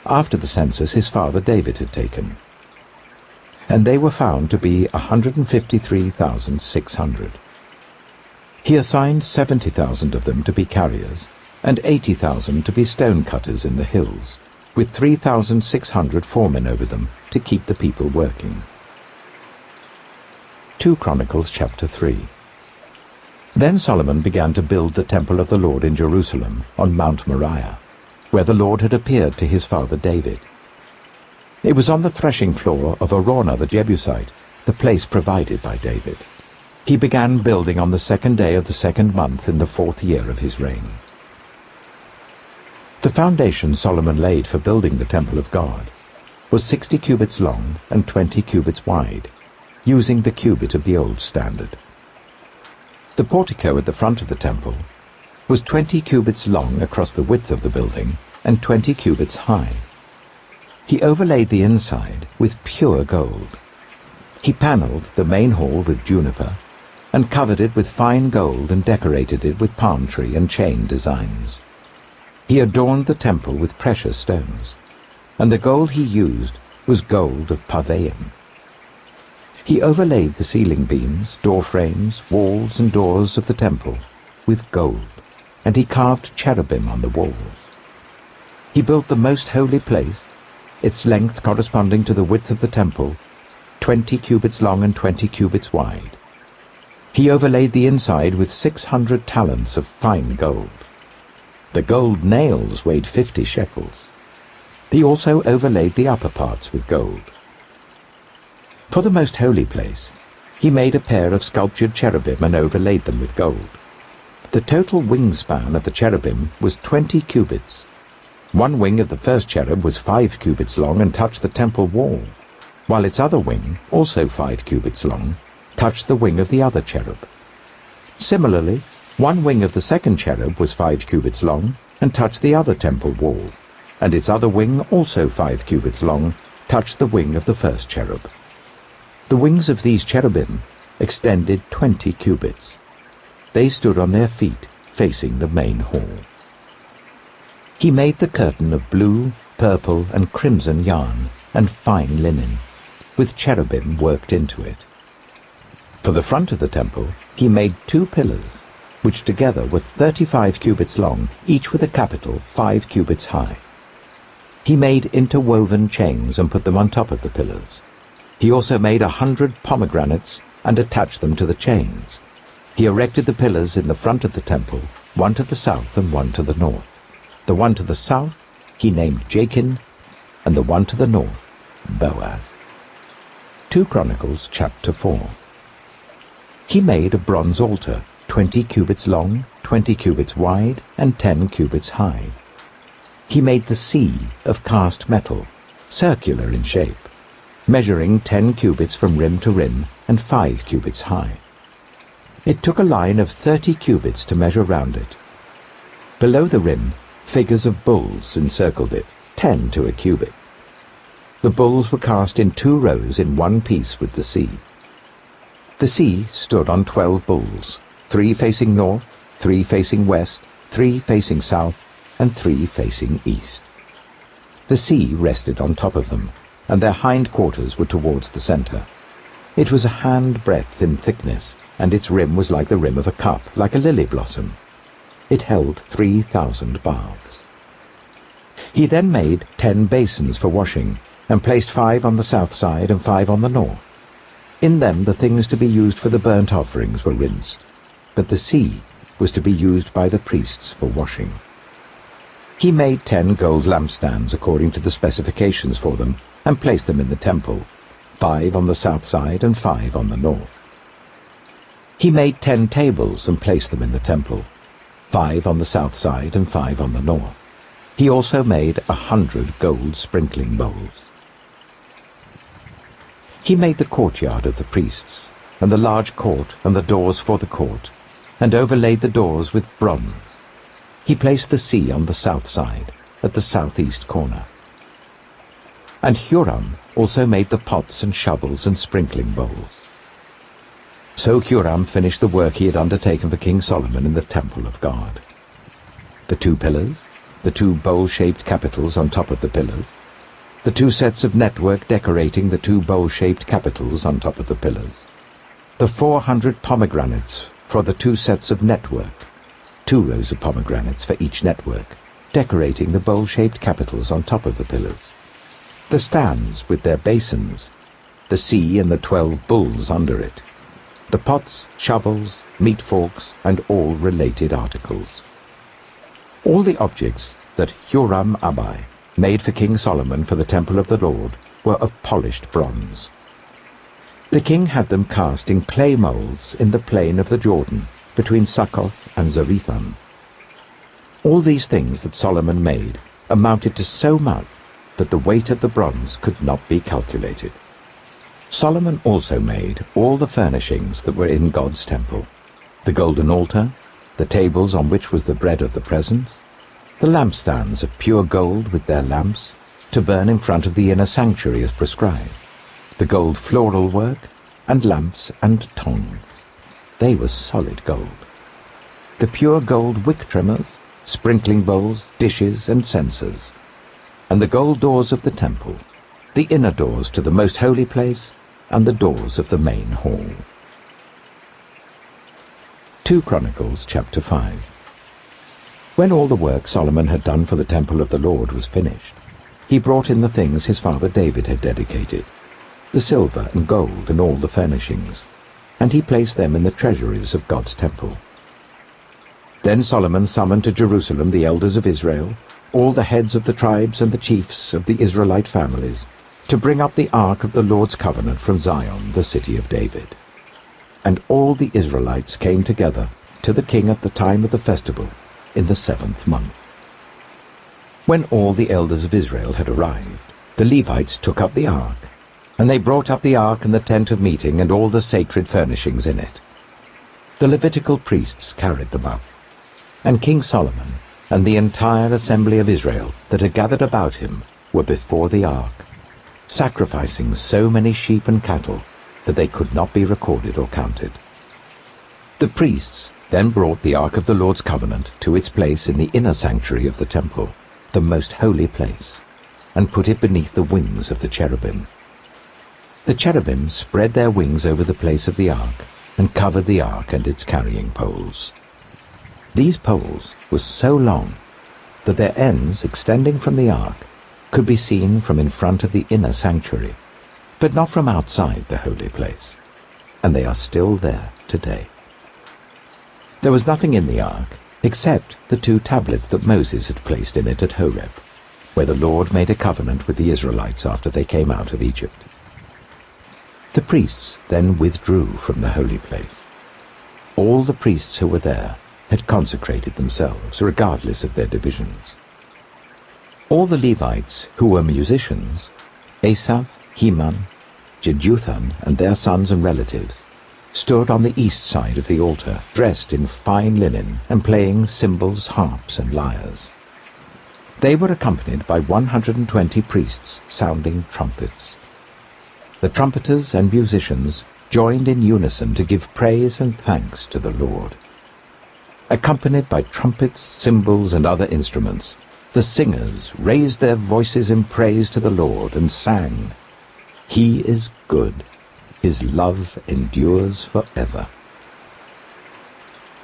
after the census his father David had taken. And they were found to be 153,600. He assigned 70,000 of them to be carriers, and 80,000 to be stone cutters in the hills, with 3,600 foremen over them to keep the people working. 2 Chronicles chapter 3. Then Solomon began to build the temple of the Lord in Jerusalem on Mount Moriah, where the Lord had appeared to his father David. It was on the threshing floor of Araunah the Jebusite, the place provided by David. He began building on the 2nd day of the 2nd month in the 4th year of his reign. The foundation Solomon laid for building the temple of God was 60 cubits long and 20 cubits wide, using the cubit of the old standard. The portico at the front of the temple was 20 cubits long across the width of the building and 20 cubits high. He overlaid the inside with pure gold. He panelled the main hall with juniper and covered it with fine gold and decorated it with palm tree and chain designs. He adorned the temple with precious stones, and the gold he used was gold of Parvaim. He overlaid the ceiling beams, door frames, walls and doors of the temple with gold, and he carved cherubim on the walls. He built the most holy place, its length corresponding to the width of the temple, 20 cubits long and 20 cubits wide. He overlaid the inside with 600 talents of fine gold. The gold nails weighed 50 shekels. He also overlaid the upper parts with gold. For the most holy place, he made a pair of sculptured cherubim and overlaid them with gold. The total wingspan of the cherubim was 20 cubits. One wing of the first cherub was 5 cubits long and touched the temple wall, while its other wing, also 5 cubits long, touched the wing of the other cherub. Similarly, one wing of the second cherub was 5 cubits long and touched the other temple wall, and its other wing, also 5 cubits long, touched the wing of the first cherub. The wings of these cherubim extended 20 cubits. They stood on their feet, facing the main hall. He made the curtain of blue, purple, and crimson yarn and fine linen, with cherubim worked into it. For the front of the temple, he made 2 pillars, which together were 35 cubits long, each with a capital 5 cubits high. He made interwoven chains and put them on top of the pillars. He also made 100 pomegranates and attached them to the chains. He erected the pillars in the front of the temple, one to the south and one to the north. The one to the south he named Jachin, and the one to the north, Boaz. 2 Chronicles chapter 4. He made a bronze altar, 20 cubits long, 20 cubits wide, and 10 cubits high. He made the sea of cast metal, circular in shape, measuring 10 cubits from rim to rim and 5 cubits high. It took a line of 30 cubits to measure round it. Below the rim, figures of bulls encircled it, 10 to a cubit. The bulls were cast in 2 rows in one piece with the sea. The sea stood on 12 bulls, 3 facing north, 3 facing west, 3 facing south, and 3 facing east. The sea rested on top of them, and their hind quarters were towards the center. It was a hand-breadth in thickness, and its rim was like the rim of a cup, like a lily blossom. It held 3,000 baths. He then made 10 basins for washing, and placed 5 on the south side and 5 on the north. In them the things to be used for the burnt offerings were rinsed, but the sea was to be used by the priests for washing. He made 10 gold lampstands according to the specifications for them, and placed them in the temple, 5 on the south side and 5 on the north. He made 10 tables and placed them in the temple, 5 on the south side and 5 on the north. He also made 100 gold sprinkling bowls. He made the courtyard of the priests, and the large court and the doors for the court, and overlaid the doors with bronze. He placed the sea on the south side, at the southeast corner. And Huram also made the pots and shovels and sprinkling bowls. So Huram finished the work he had undertaken for King Solomon in the temple of God. the 2 pillars, the 2 bowl-shaped capitals on top of the pillars, the 2 sets of network decorating the 2 bowl-shaped capitals on top of the pillars, the 400 pomegranates for the 2 sets of network, 2 rows of pomegranates for each network, decorating the bowl-shaped capitals on top of the pillars, the stands with their basins, the sea and the 12 bulls under it, the pots, shovels, meat forks, and all related articles. All the objects that Huram-Abi made for King Solomon for the temple of the Lord were of polished bronze. The king had them cast in clay molds in the plain of the Jordan, between Succoth and Zarethan. All these things that Solomon made amounted to so much that the weight of the bronze could not be calculated. Solomon also made all the furnishings that were in God's temple, the golden altar, the tables on which was the bread of the presence, the lampstands of pure gold with their lamps, to burn in front of the inner sanctuary as prescribed, the gold floral work, and lamps and tongs. They were solid gold. The pure gold wick trimmers, sprinkling bowls, dishes, and censers, and the gold doors of the temple, the inner doors to the most holy place, and the doors of the main hall. 2 Chronicles chapter 5. When all the work Solomon had done for the temple of the Lord was finished, he brought in the things his father David had dedicated, the silver and gold and all the furnishings, and he placed them in the treasuries of God's temple. Then Solomon summoned to Jerusalem the elders of Israel, all the heads of the tribes and the chiefs of the Israelite families, to bring up the ark of the Lord's covenant from Zion, the city of David. And all the Israelites came together to the king at the time of the festival, in the 7th month. When all the elders of Israel had arrived, the Levites took up the ark, and they brought up the ark and the tent of meeting and all the sacred furnishings in it. The Levitical priests carried them up, and King Solomon and the entire assembly of Israel that had gathered about him were before the ark, sacrificing so many sheep and cattle that they could not be recorded or counted. The priests then brought the ark of the Lord's covenant to its place in the inner sanctuary of the temple, the most holy place, and put it beneath the wings of the cherubim. The cherubim spread their wings over the place of the ark and covered the ark and its carrying poles. These poles were so long that their ends, extending from the ark, could be seen from in front of the inner sanctuary, but not from outside the holy place, and they are still there today. There was nothing in the ark except the 2 tablets that Moses had placed in it at Horeb, where the Lord made a covenant with the Israelites after they came out of Egypt. The priests then withdrew from the holy place. All the priests who were there had consecrated themselves, regardless of their divisions. All the Levites who were musicians, Asaph, Heman, Jeduthun, and their sons and relatives, stood on the east side of the altar, dressed in fine linen and playing cymbals, harps, and lyres. They were accompanied by 120 priests sounding trumpets. The trumpeters and musicians joined in unison to give praise and thanks to the Lord. Accompanied by trumpets, cymbals, and other instruments, the singers raised their voices in praise to the Lord and sang, "He is good. His love endures forever."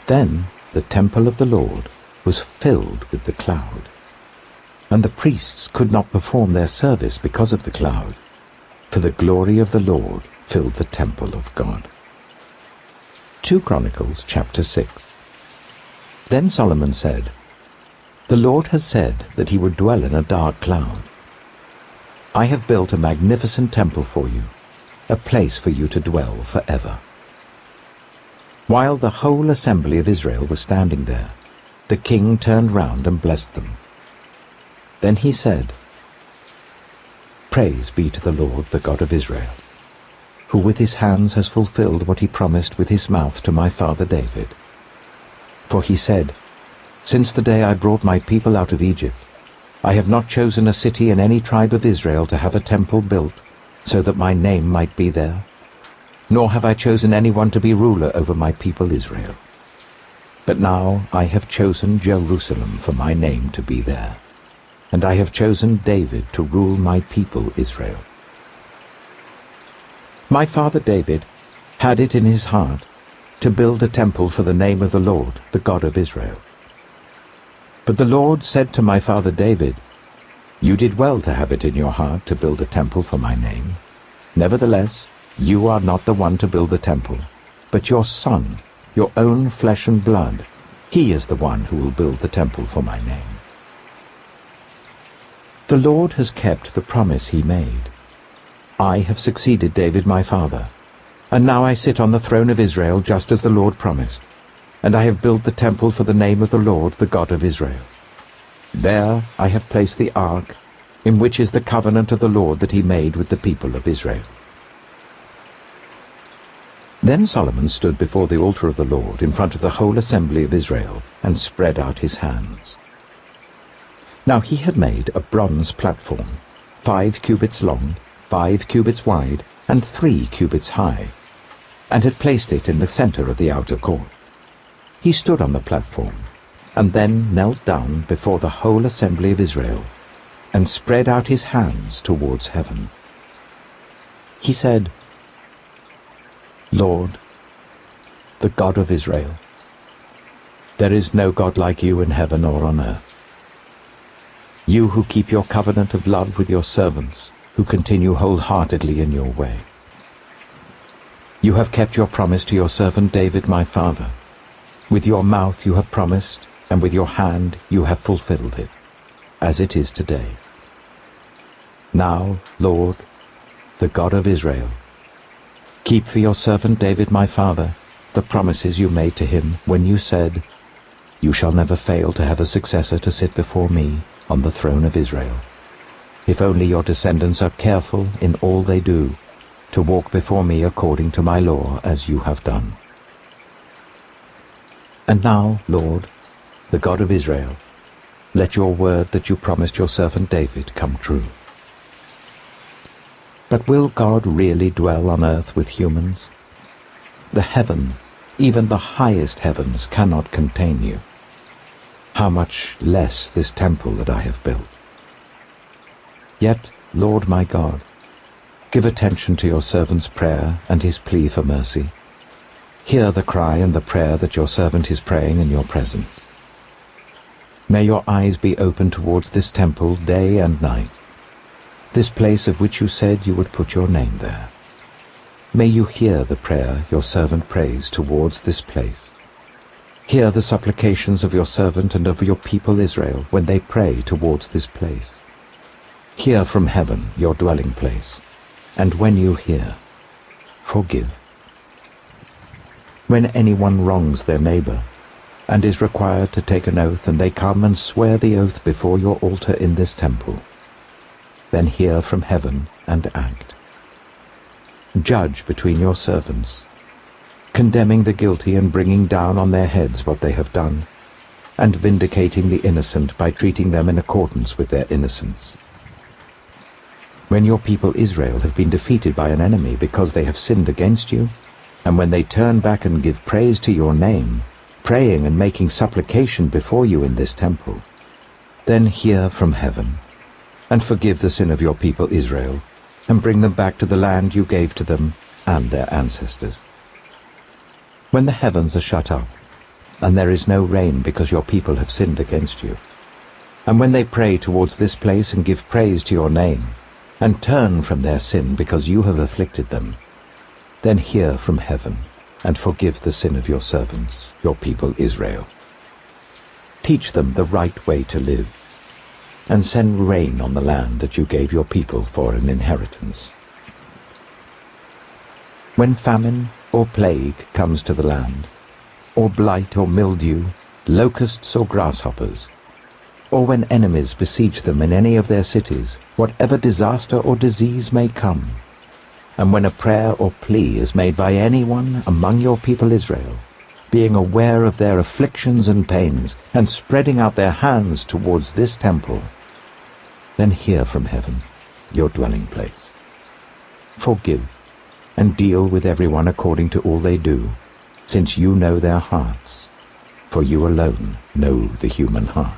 Then the temple of the Lord was filled with the cloud, and the priests could not perform their service because of the cloud, for the glory of the Lord filled the temple of God. 2 Chronicles chapter 6. Then Solomon said, "The Lord has said that he would dwell in a dark cloud. I have built a magnificent temple for you, a place for you to dwell forever." While the whole assembly of Israel was standing there, the king turned round and blessed them. Then he said, "Praise be to the Lord, the God of Israel, who with his hands has fulfilled what he promised with his mouth to my father David. For he said, 'Since the day I brought my people out of Egypt, I have not chosen a city in any tribe of Israel to have a temple built, so that my name might be there, nor have I chosen anyone to be ruler over my people Israel. But now I have chosen Jerusalem for my name to be there, and I have chosen David to rule my people Israel. My father David had it in his heart to build a temple for the name of the Lord, the God of Israel. But the Lord said to my father David, "You did well to have it in your heart to build a temple for my name. Nevertheless, you are not the one to build the temple, but your son, your own flesh and blood. He is the one who will build the temple for my name." The Lord has kept the promise he made. I have succeeded David my father, and now I sit on the throne of Israel just as the Lord promised, and I have built the temple for the name of the Lord, the God of Israel. There I have placed the ark, in which is the covenant of the Lord that he made with the people of Israel. Then Solomon stood before the altar of the Lord in front of the whole assembly of Israel and spread out his hands. Now he had made a bronze platform, 5 cubits long, 5 cubits wide, and 3 cubits high, and had placed it in the center of the outer court. He stood on the platform, and then knelt down before the whole assembly of Israel, and spread out his hands towards heaven. He said, "Lord, the God of Israel, there is no God like you in heaven or on earth. You who keep your covenant of love with your servants, who continue wholeheartedly in your way. You have kept your promise to your servant David my father. With your mouth you have promised, and with your hand you have fulfilled it, as it is today. Now, Lord, the God of Israel, keep for your servant David my father the promises you made to him when you said, 'You shall never fail to have a successor to sit before me on the throne of Israel, if only your descendants are careful in all they do to walk before me according to my law as you have done.' And now, Lord, the God of Israel, let your word that you promised your servant David come true. But will God really dwell on earth with humans? The heavens, even the highest heavens, cannot contain you. How much less this temple that I have built? Yet, Lord my God, give attention to your servant's prayer and his plea for mercy. Hear the cry and the prayer that your servant is praying in your presence. May your eyes be open towards this temple day and night, this place of which you said you would put your name there. May you hear the prayer your servant prays towards this place. Hear the supplications of your servant and of your people Israel when they pray towards this place. Hear from heaven your dwelling place, and when you hear, forgive. When anyone wrongs their neighbor, and is required to take an oath, and they come and swear the oath before your altar in this temple, then hear from heaven and act. Judge between your servants, condemning the guilty and bringing down on their heads what they have done, and vindicating the innocent by treating them in accordance with their innocence. When your people Israel have been defeated by an enemy because they have sinned against you, and when they turn back and give praise to your name, praying and making supplication before you in this temple, then hear from heaven, and forgive the sin of your people Israel, and bring them back to the land you gave to them and their ancestors. When the heavens are shut up, and there is no rain because your people have sinned against you, and when they pray towards this place and give praise to your name, and turn from their sin because you have afflicted them, then hear from heaven, and forgive the sin of your servants, your people Israel. Teach them the right way to live, and send rain on the land that you gave your people for an inheritance. When famine or plague comes to the land, or blight or mildew, locusts or grasshoppers, or when enemies besiege them in any of their cities, whatever disaster or disease may come, and when a prayer or plea is made by anyone among your people Israel, being aware of their afflictions and pains, and spreading out their hands towards this temple, then hear from heaven, your dwelling place. Forgive, and deal with everyone according to all they do, since you know their hearts. for you alone know the human heart,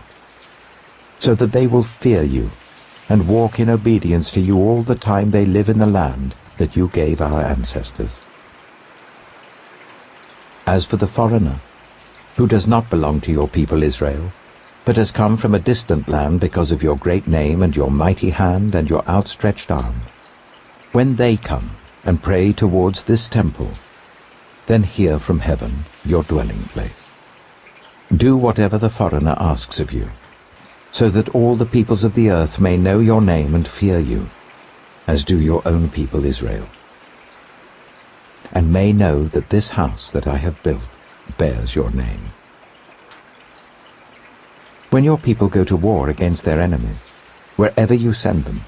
so that they will fear you and walk in obedience to you all the time they live in the land that you gave our ancestors. As for the foreigner, who does not belong to your people Israel, but has come from a distant land because of your great name and your mighty hand and your outstretched arm, when they come and pray towards this temple, then hear from heaven, your dwelling place. Do whatever the foreigner asks of you, so that all the peoples of the earth may know your name and fear you, as do your own people Israel, and may know that this house that I have built bears your name. When your people go to war against their enemies, wherever you send them,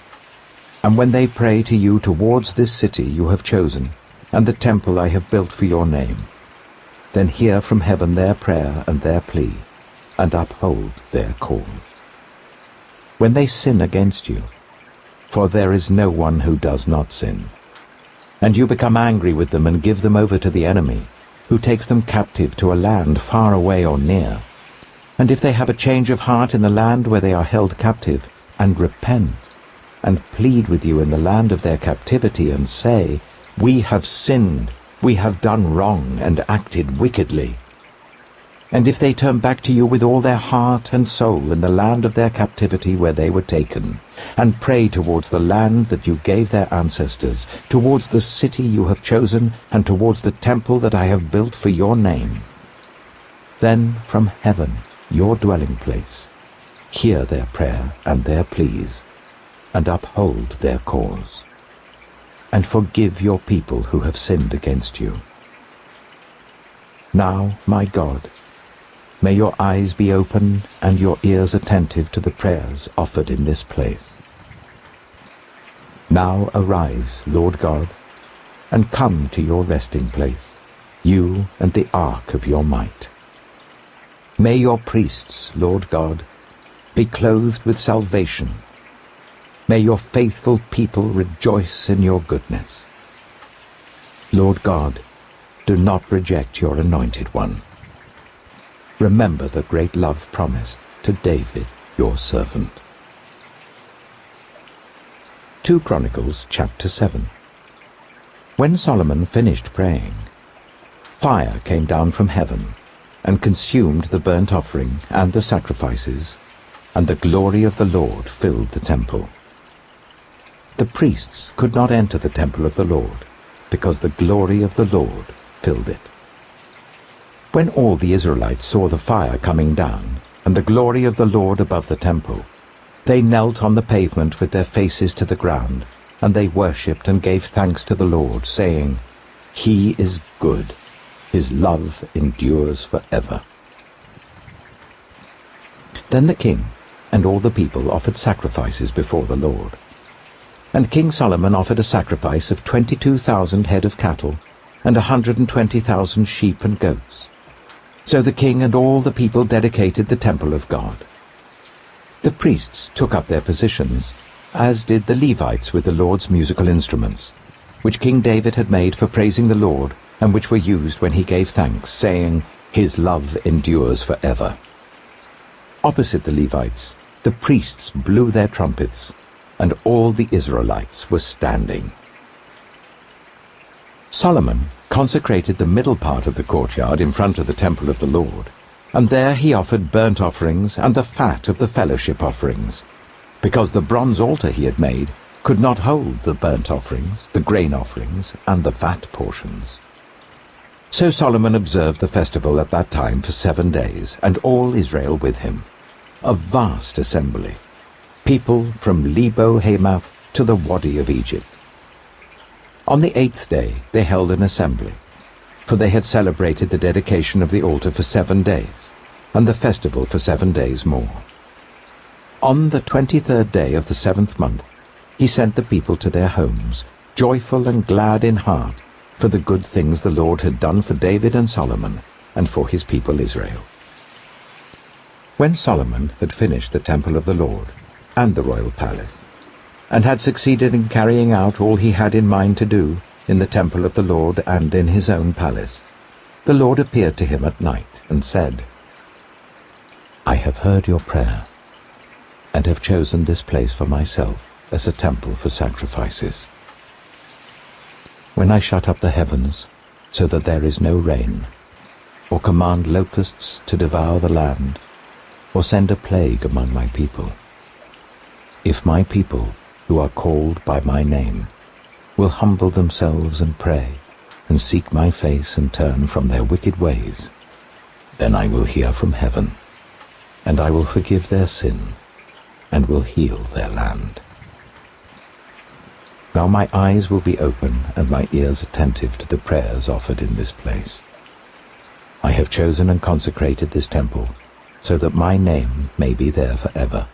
and when they pray to you towards this city you have chosen, and the temple I have built for your name, then hear from heaven their prayer and their plea, and uphold their cause. When they sin against you, for there is no one who does not sin, and you become angry with them and give them over to the enemy, who takes them captive to a land far away or near, and if they have a change of heart in the land where they are held captive, and repent, and plead with you in the land of their captivity, and say, We have sinned, we have done wrong, and acted wickedly. And if they turn back to you with all their heart and soul in the land of their captivity where they were taken, and pray towards the land that you gave their ancestors, towards the city you have chosen, and towards the temple that I have built for your name, then from heaven, your dwelling place, hear their prayer and their pleas, and uphold their cause, and forgive your people who have sinned against you. Now, my God, may your eyes be open and your ears attentive to the prayers offered in this place. Now arise, Lord God, and come to your resting place, you and the ark of your might. May your priests, Lord God, be clothed with salvation. May your faithful people rejoice in your goodness. Lord God, do not reject your anointed one. Remember the great love promised to David, your servant. 2 Chronicles chapter 7. When Solomon finished praying, fire came down from heaven and consumed the burnt offering and the sacrifices, and the glory of the Lord filled the temple. The priests could not enter the temple of the Lord, because the glory of the Lord filled it. When all the Israelites saw the fire coming down, and the glory of the Lord above the temple, they knelt on the pavement with their faces to the ground, and they worshipped and gave thanks to the Lord, saying, He is good, His love endures forever. Then the king and all the people offered sacrifices before the Lord. And King Solomon offered a sacrifice of 22,000 head of cattle, and 120,000 sheep and goats. So the king and all the people dedicated the temple of God. The priests took up their positions, as did the Levites with the Lord's musical instruments, which King David had made for praising the Lord, and which were used when he gave thanks, saying, His love endures forever. Opposite the Levites, the priests blew their trumpets, and all the Israelites were standing. Solomon consecrated the middle part of the courtyard in front of the temple of the Lord, and there he offered burnt offerings and the fat of the fellowship offerings, because the bronze altar he had made could not hold the burnt offerings, the grain offerings, and the fat portions. So Solomon observed the festival at that time for 7 days, and all Israel with him, a vast assembly, people from Lebo Hamath to the Wadi of Egypt. On the 8th day they held an assembly, for they had celebrated the dedication of the altar for 7 days, and the festival for 7 days more. On the 23rd day of the 7th month, he sent the people to their homes, joyful and glad in heart, for the good things the Lord had done for David and Solomon, and for his people Israel. When Solomon had finished the temple of the Lord, and the royal palace, and had succeeded in carrying out all he had in mind to do in the temple of the Lord and in his own palace, the Lord appeared to him at night and said, I have heard your prayer, and have chosen this place for myself as a temple for sacrifices. When I shut up the heavens so that there is no rain, or command locusts to devour the land, or send a plague among my people, if my people, who are called by my name, will humble themselves and pray, and seek my face and turn from their wicked ways, then I will hear from heaven, and I will forgive their sin, and will heal their land. Now my eyes will be open and my ears attentive to the prayers offered in this place. I have chosen and consecrated this temple, so that my name may be there forever.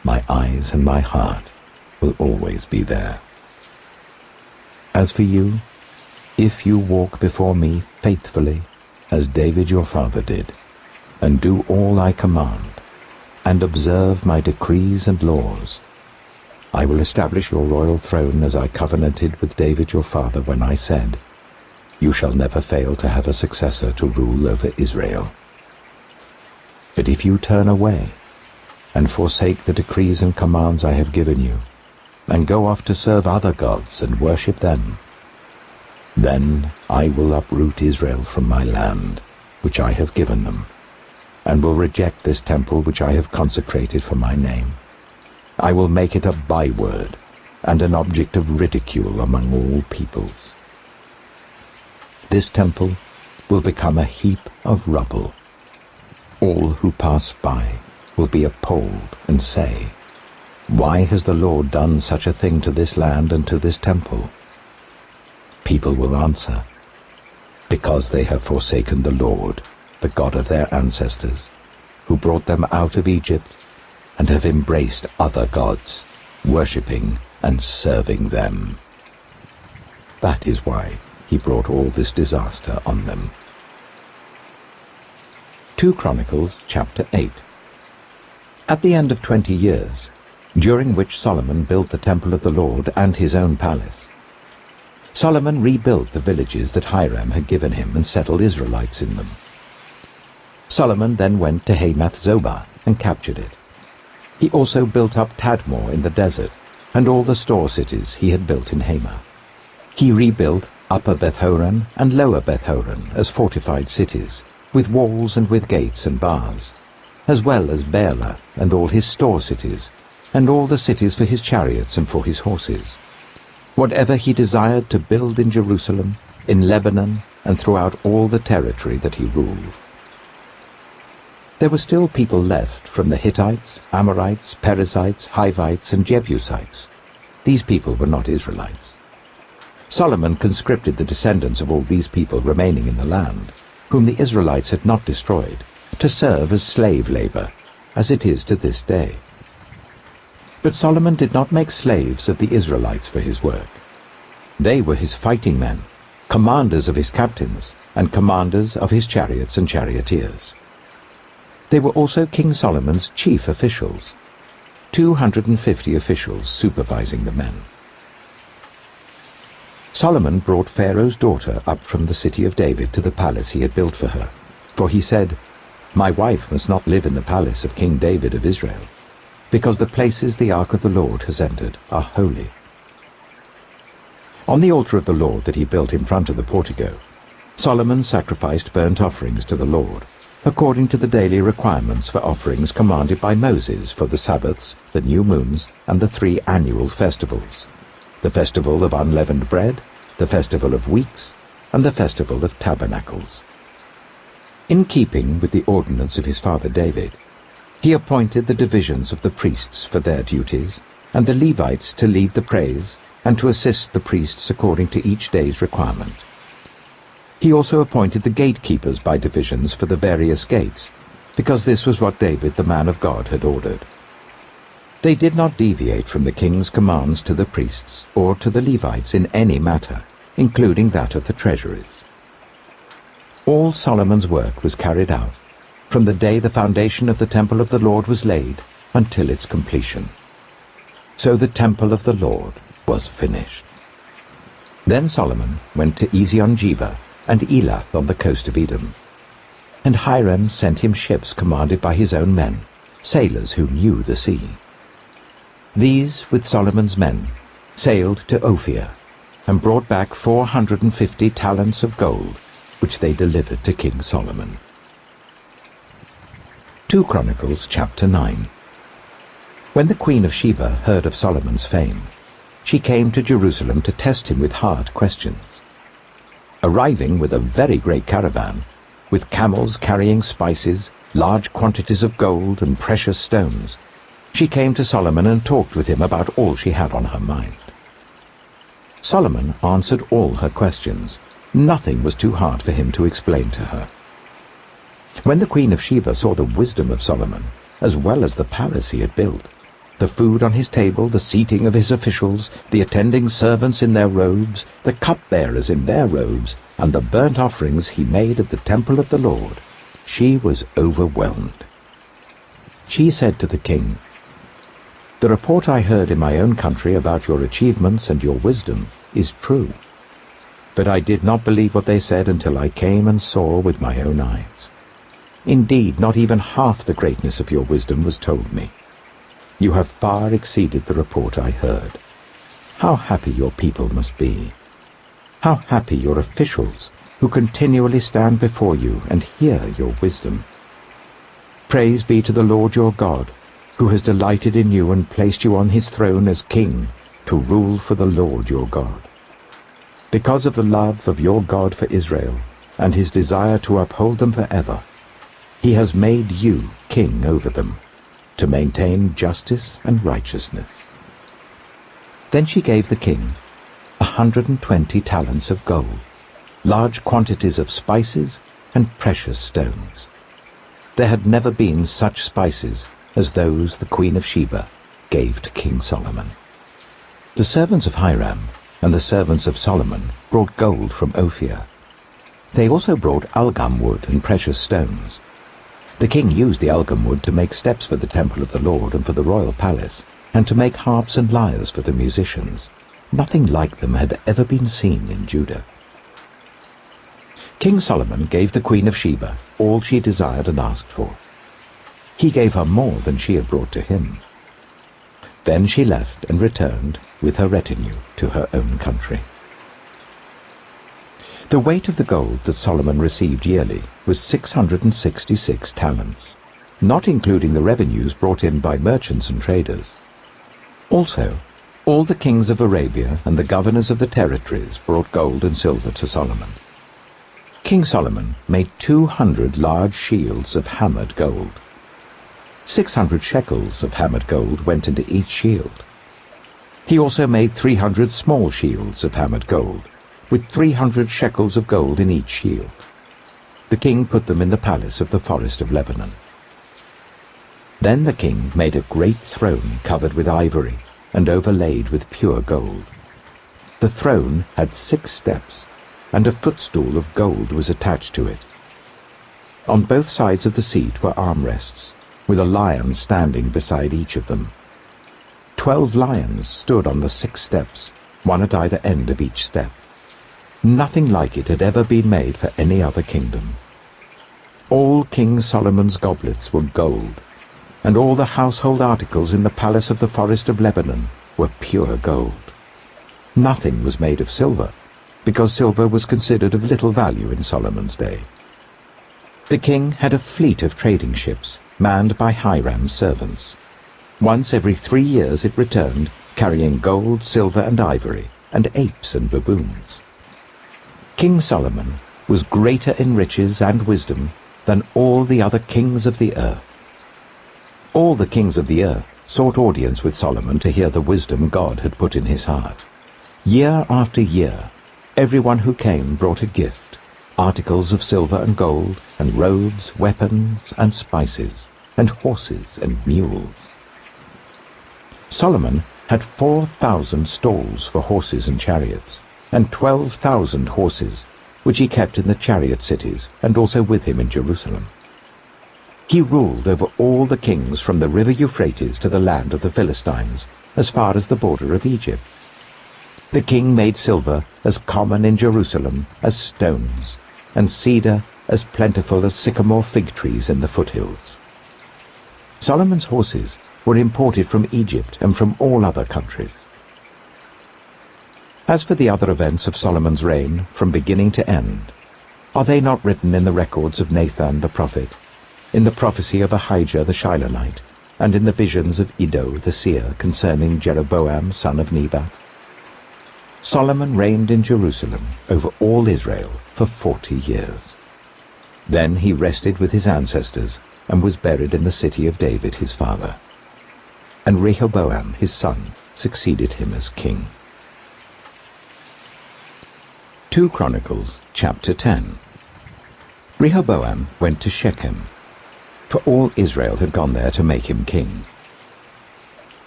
My eyes and my heart will always be there. As for you, if you walk before me faithfully, as David your father did, and do all I command, and observe my decrees and laws, I will establish your royal throne as I covenanted with David your father when I said, you shall never fail to have a successor to rule over Israel. But if you turn away, and forsake the decrees and commands I have given you, and go off to serve other gods and worship them, then I will uproot Israel from my land, which I have given them, and will reject this temple which I have consecrated for my name. I will make it a byword and an object of ridicule among all peoples. This temple will become a heap of rubble. All who pass by will be appalled and say, why has the Lord done such a thing to this land and to this temple? People will answer, because they have forsaken the Lord, the God of their ancestors, who brought them out of Egypt, and have embraced other gods, worshipping and serving them. That is why he brought all this disaster on them. 2 Chronicles chapter 8. At the end of 20 years, during which Solomon built the temple of the Lord and his own palace, Solomon rebuilt the villages that Hiram had given him and settled Israelites in them. Solomon then went to Hamath-zobah and captured it. He also built up Tadmor in the desert, and all the store cities he had built in Hamath. He rebuilt Upper Beth-horon and Lower Beth-horon as fortified cities, with walls and with gates and bars, as well as Baalath and all his store cities, and all the cities for his chariots and for his horses. Whatever he desired to build in Jerusalem, in Lebanon, and throughout all the territory that he ruled. There were still people left from the Hittites, Amorites, Perizzites, Hivites, and Jebusites. These people were not Israelites. Solomon conscripted the descendants of all these people remaining in the land, whom the Israelites had not destroyed, to serve as slave labor, as it is to this day. But Solomon did not make slaves of the Israelites for his work. They were his fighting men, commanders of his captains, and commanders of his chariots and charioteers. They were also King Solomon's chief officials, 250 officials supervising the men. Solomon brought Pharaoh's daughter up from the city of David to the palace he had built for her, for he said, my wife must not live in the palace of King David of Israel, because the places the ark of the Lord has entered are holy. On the altar of the Lord that he built in front of the portico, Solomon sacrificed burnt offerings to the Lord, according to the daily requirements for offerings commanded by Moses for the Sabbaths, the new moons, and the 3 annual festivals, the festival of unleavened bread, the festival of weeks, and the festival of tabernacles. In keeping with the ordinance of his father David, he appointed the divisions of the priests for their duties, and the Levites to lead the praise, and to assist the priests according to each day's requirement. He also appointed the gatekeepers by divisions for the various gates, because this was what David the man of God had ordered. They did not deviate from the king's commands to the priests or to the Levites in any matter, including that of the treasuries. All Solomon's work was carried out, from the day the foundation of the temple of the Lord was laid until its completion. So the temple of the Lord was finished. Then Solomon went to Ezion-Geber and Elath on the coast of Edom. and Hiram sent him ships commanded by his own men, sailors who knew the sea. These, with Solomon's men, sailed to Ophir, and brought back 450 talents of gold, which they delivered to King Solomon. 2 Chronicles chapter 9. When the Queen of Sheba heard of Solomon's fame, she came to Jerusalem to test him with hard questions. Arriving with a very great caravan, with camels carrying spices, large quantities of gold and precious stones, she came to Solomon and talked with him about all she had on her mind. Solomon answered all her questions. Nothing was too hard for him to explain to her. When the Queen of Sheba saw the wisdom of Solomon, as well as the palace he had built, the food on his table, the seating of his officials, the attending servants in their robes, the cupbearers in their robes, and the burnt offerings he made at the temple of the Lord, she was overwhelmed. She said to the king, "The report I heard in my own country about your achievements and your wisdom is true. But I did not believe what they said until I came and saw with my own eyes. Indeed, not even half the greatness of your wisdom was told me. You have far exceeded the report I heard. How happy your people must be! How happy your officials, who continually stand before you and hear your wisdom! Praise be to the Lord your God, who has delighted in you and placed you on his throne as king to rule for the Lord your God. Because of the love of your God for Israel and his desire to uphold them forever, he has made you king over them, to maintain justice and righteousness." Then she gave the king 120 talents of gold, large quantities of spices and precious stones. There had never been such spices as those the Queen of Sheba gave to King Solomon. The servants of Hiram and the servants of Solomon brought gold from Ophir. They also brought algum wood and precious stones. The king used the algum wood to make steps for the temple of the Lord and for the royal palace, and to make harps and lyres for the musicians. Nothing like them had ever been seen in Judah. King Solomon gave the Queen of Sheba all she desired and asked for. He gave her more than she had brought to him. Then she left and returned with her retinue to her own country. The weight of the gold that Solomon received yearly was 666 talents, not including the revenues brought in by merchants and traders. Also, all the kings of Arabia and the governors of the territories brought gold and silver to Solomon. King Solomon made 200 large shields of hammered gold. 600 shekels of hammered gold went into each shield. He also made 300 small shields of hammered gold, with 300 shekels of gold in each shield. The king put them in the palace of the forest of Lebanon. Then the king made a great throne covered with ivory and overlaid with pure gold. The throne had 6 steps, and a footstool of gold was attached to it. On both sides of the seat were armrests, with a lion standing beside each of them. 12 lions stood on the 6 steps, one at either end of each step. Nothing like it had ever been made for any other kingdom. All King Solomon's goblets were gold, and all the household articles in the palace of the forest of Lebanon were pure gold. Nothing was made of silver, because silver was considered of little value in Solomon's day. The king had a fleet of trading ships, manned by Hiram's servants. Once every 3 years it returned, carrying gold, silver, and ivory, and apes and baboons. King Solomon was greater in riches and wisdom than all the other kings of the earth. All the kings of the earth sought audience with Solomon to hear the wisdom God had put in his heart. Year after year, everyone who came brought a gift, articles of silver and gold, and robes, weapons, and spices, and horses and mules. Solomon had 4,000 stalls for horses and chariots, and 12,000 horses, which he kept in the chariot cities, and also with him in Jerusalem. He ruled over all the kings from the river Euphrates to the land of the Philistines, as far as the border of Egypt. The king made silver as common in Jerusalem as stones, and cedar as plentiful as sycamore fig trees in the foothills. Solomon's horses were imported from Egypt and from all other countries. As for the other events of Solomon's reign, from beginning to end, are they not written in the records of Nathan the prophet, in the prophecy of Ahijah the Shilonite, and in the visions of Iddo the seer concerning Jeroboam son of Nebat? Solomon reigned in Jerusalem over all Israel for 40 years. Then he rested with his ancestors and was buried in the city of David his father. And Rehoboam his son succeeded him as king. 2 Chronicles chapter 10. Rehoboam went to Shechem, for all Israel had gone there to make him king.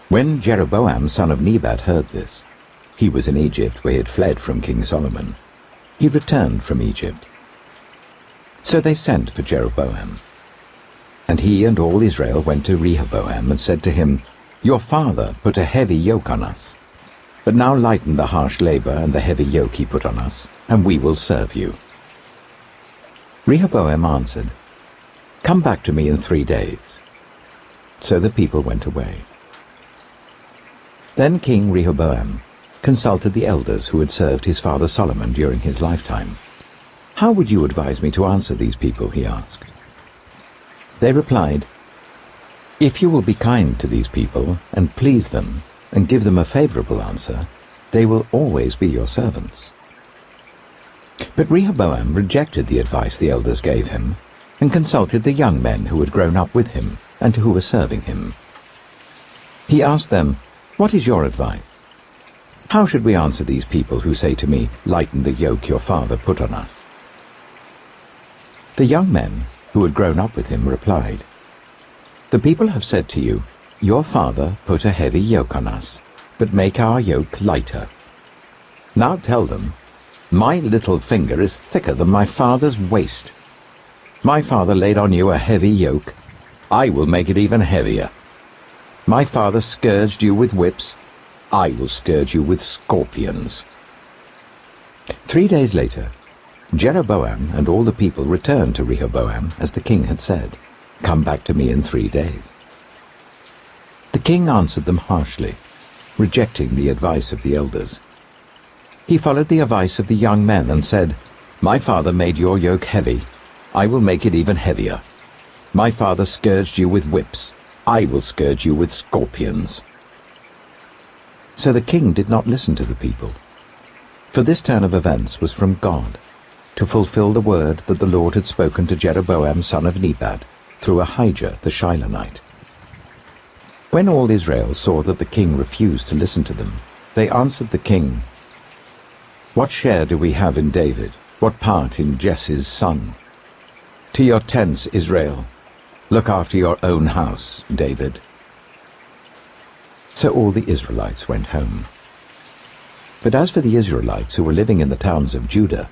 When Jeroboam son of Nebat heard this, he was in Egypt where he had fled from King Solomon. He returned from Egypt. So they sent for Jeroboam. And he and all Israel went to Rehoboam and said to him, "Your father put a heavy yoke on us. But now lighten the harsh labor and the heavy yoke he put on us, and we will serve you." Rehoboam answered, "Come back to me in 3 days." So the people went away. Then King Rehoboam consulted the elders who had served his father Solomon during his lifetime. "How would you advise me to answer these people?" he asked. They replied, "If you will be kind to these people and please them and give them a favorable answer, they will always be your servants." But Rehoboam rejected the advice the elders gave him and consulted the young men who had grown up with him and who were serving him. He asked them, "What is your advice? How should we answer these people who say to me, 'Lighten the yoke your father put on us'?" The young men who had grown up with him replied, "The people have said to you, 'Your father put a heavy yoke on us, but make our yoke lighter.' Now tell them, 'My little finger is thicker than my father's waist. My father laid on you a heavy yoke. I will make it even heavier. My father scourged you with whips. I will scourge you with scorpions." 3 days later, Jeroboam and all the people returned to Rehoboam as the king had said, "Come back to me in 3 days." The king answered them harshly, rejecting the advice of the elders. He followed the advice of the young men and said, "My father made your yoke heavy. I will make it even heavier. My father scourged you with whips. I will scourge you with scorpions." So the king did not listen to the people, for this turn of events was from God, to fulfill the word that the Lord had spoken to Jeroboam son of Nebat through Ahijah the Shilonite. When all Israel saw that the king refused to listen to them, they answered the king, "What share do we have in David? What part in Jesse's son? To your tents, Israel. Look after your own house, David." So all the Israelites went home. But as for the Israelites who were living in the towns of Judah,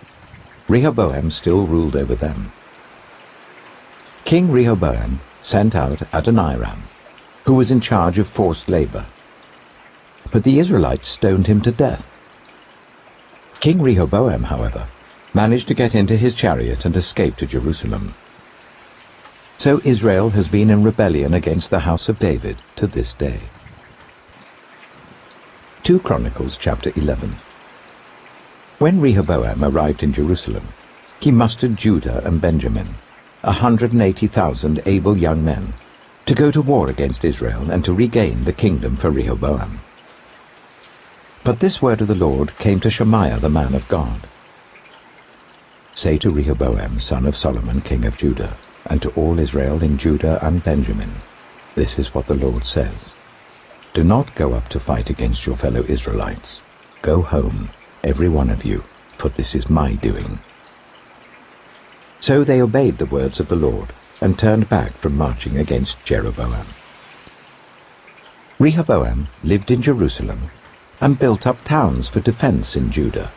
Rehoboam still ruled over them. King Rehoboam sent out Adoniram, who was in charge of forced labor. But the Israelites stoned him to death. King Rehoboam, however, managed to get into his chariot and escape to Jerusalem. So Israel has been in rebellion against the house of David to this day. 2 Chronicles chapter 11. When Rehoboam arrived in Jerusalem, he mustered Judah and Benjamin, 180,000 able young men, to go to war against Israel and to regain the kingdom for Rehoboam. But this word of the Lord came to Shemaiah the man of God. "Say to Rehoboam son of Solomon king of Judah, and to all Israel in Judah and Benjamin, this is what the Lord says. Do not go up to fight against your fellow Israelites. Go home, every one of you, for this is my doing." So they obeyed the words of the Lord and turned back from marching against Jeroboam. Rehoboam lived in Jerusalem and built up towns for defense in Judah: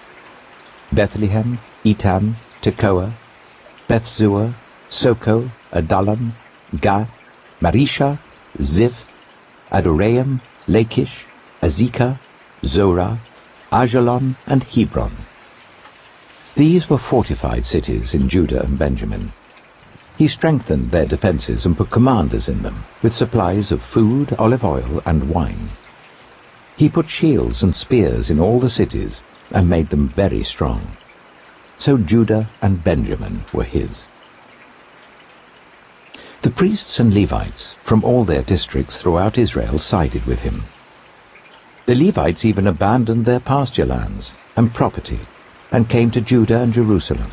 Bethlehem, Etam, Tekoa, Bethzur, Soko, Adullam, Gath, Marisha, Ziph, Adoraim, Lachish, Azekah, Zorah, Ajalon, and Hebron. These were fortified cities in Judah and Benjamin. He strengthened their defenses and put commanders in them, with supplies of food, olive oil, and wine. He put shields and spears in all the cities and made them very strong. So Judah and Benjamin were his. The priests and Levites from all their districts throughout Israel sided with him. The Levites even abandoned their pasture lands and property and came to Judah and Jerusalem,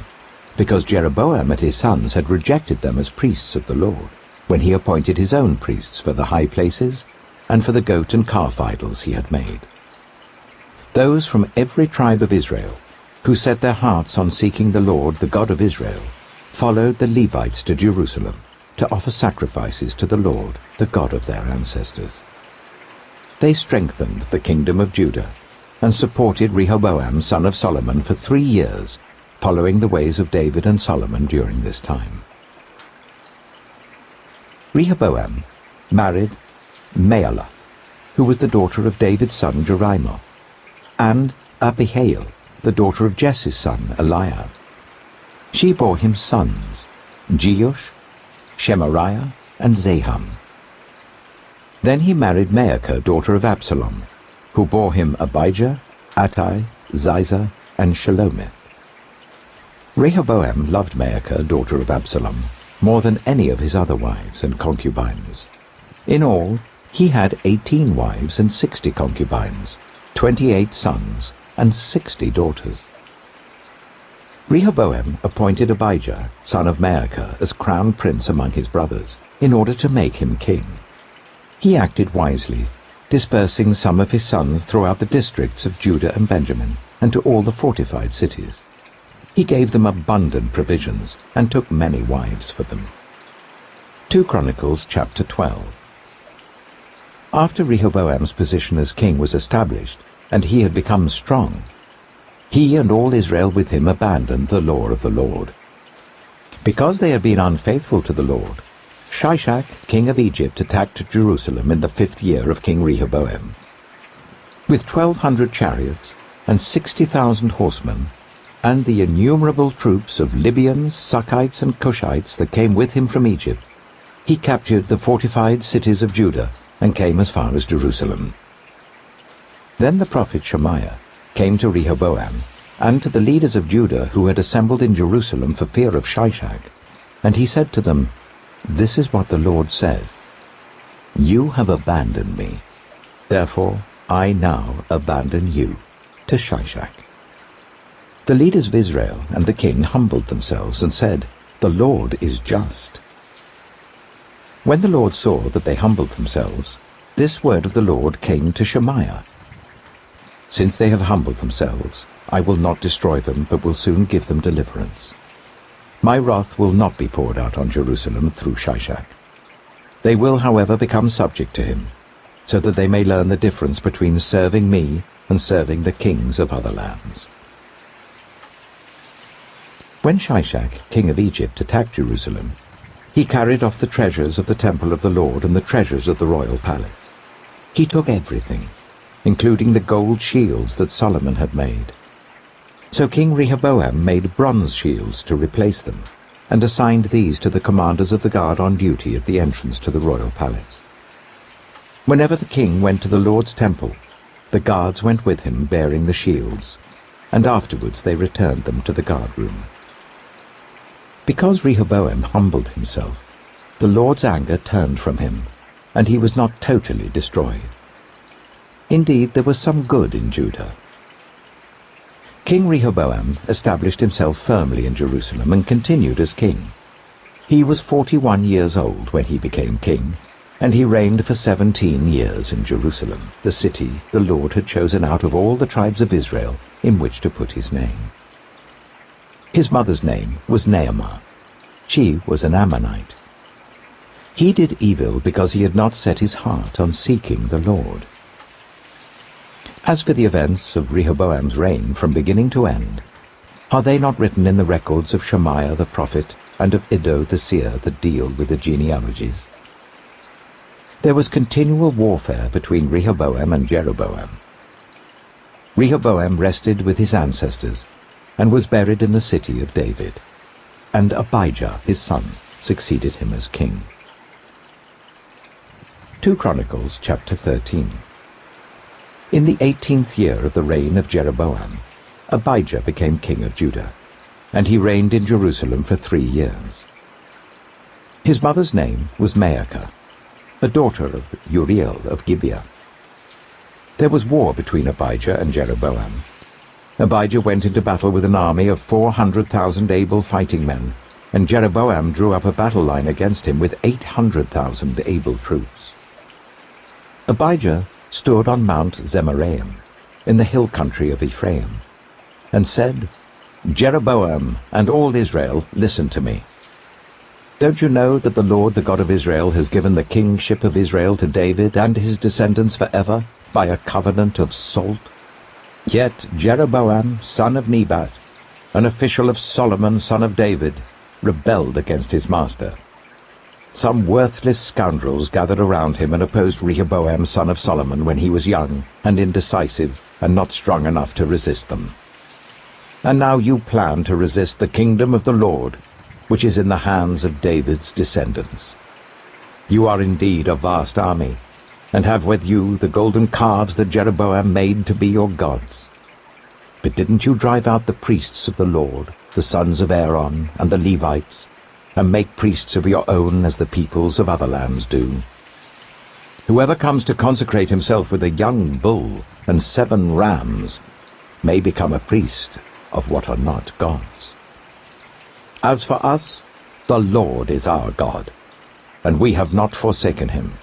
because Jeroboam and his sons had rejected them as priests of the Lord, when he appointed his own priests for the high places and for the goat and calf idols he had made. Those from every tribe of Israel, who set their hearts on seeking the Lord, the God of Israel, followed the Levites to Jerusalem to offer sacrifices to the Lord, the God of their ancestors. They strengthened the kingdom of Judah and supported Rehoboam, son of Solomon, for 3 years, following the ways of David and Solomon during this time. Rehoboam married Mahalath, who was the daughter of David's son Jerimoth, and Abihail, the daughter of Jesse's son Eliab. She bore him sons, Jeush, Shemariah, and Zaham. Then he married Maacah, daughter of Absalom, who bore him Abijah, Attai, Ziza, and Shelomith. Rehoboam loved Maacah, daughter of Absalom, more than any of his other wives and concubines. In all, he had 18 wives and 60 concubines, 28 sons, and 60 daughters. Rehoboam appointed Abijah, son of Maacah, as crown prince among his brothers, in order to make him king. He acted wisely, dispersing some of his sons throughout the districts of Judah and Benjamin, and to all the fortified cities. He gave them abundant provisions, and took many wives for them. 2 Chronicles chapter 12. After Rehoboam's position as king was established, and he had become strong, he and all Israel with him abandoned the law of the Lord. Because they had been unfaithful to the Lord, Shishak, king of Egypt, attacked Jerusalem in the 5th year of King Rehoboam. With 1,200 chariots and 60,000 horsemen, and the innumerable troops of Libyans, Sukkites, and Cushites that came with him from Egypt, he captured the fortified cities of Judah and came as far as Jerusalem. Then the prophet Shemaiah came to Rehoboam and to the leaders of Judah who had assembled in Jerusalem for fear of Shishak, and he said to them, "This is what the Lord says, You have abandoned me, therefore I now abandon you to Shishak." The leaders of Israel and the king humbled themselves and said, "The Lord is just." When the Lord saw that they humbled themselves, this word of the Lord came to Shemaiah. "Since they have humbled themselves, I will not destroy them, but will soon give them deliverance. My wrath will not be poured out on Jerusalem through Shishak. They will, however, become subject to him, so that they may learn the difference between serving me and serving the kings of other lands." When Shishak, king of Egypt, attacked Jerusalem, he carried off the treasures of the temple of the Lord and the treasures of the royal palace. He took everything, including the gold shields that Solomon had made. So King Rehoboam made bronze shields to replace them, and assigned these to the commanders of the guard on duty at the entrance to the royal palace. Whenever the king went to the Lord's temple, the guards went with him bearing the shields, and afterwards they returned them to the guard room. Because Rehoboam humbled himself, the Lord's anger turned from him, and he was not totally destroyed. Indeed, there was some good in Judah. King Rehoboam established himself firmly in Jerusalem and continued as king. He was 41 years old when he became king, and he reigned for 17 years in Jerusalem, the city the Lord had chosen out of all the tribes of Israel in which to put his name. His mother's name was Naamah. She was an Ammonite. He did evil because he had not set his heart on seeking the Lord. As for the events of Rehoboam's reign from beginning to end, are they not written in the records of Shemaiah the prophet and of Iddo the seer that deal with the genealogies? There was continual warfare between Rehoboam and Jeroboam. Rehoboam rested with his ancestors, and was buried in the city of David. And Abijah his son succeeded him as king. 2 Chronicles chapter 13. In the 18th year of the reign of Jeroboam, Abijah became king of Judah, and he reigned in Jerusalem for 3 years. His mother's name was Maacah, a daughter of Uriel of Gibeah. There was war between Abijah and Jeroboam. Abijah went into battle with an army of 400,000 able fighting men, and Jeroboam drew up a battle line against him with 800,000 able troops. Abijah stood on Mount Zemaraim, in the hill country of Ephraim, and said, "Jeroboam and all Israel, listen to me. Don't you know that the Lord, the God of Israel, has given the kingship of Israel to David and his descendants forever by a covenant of salt? Yet Jeroboam, son of Nebat, an official of Solomon, son of David, rebelled against his master. Some worthless scoundrels gathered around him and opposed Rehoboam, son of Solomon, when he was young and indecisive and not strong enough to resist them. And now you plan to resist the kingdom of the Lord, which is in the hands of David's descendants. You are indeed a vast army, and have with you the golden calves that Jeroboam made to be your gods. But didn't you drive out the priests of the Lord, the sons of Aaron and the Levites, and make priests of your own as the peoples of other lands do? Whoever comes to consecrate himself with a young bull and 7 rams may become a priest of what are not gods. As for us, the Lord is our God, and we have not forsaken him.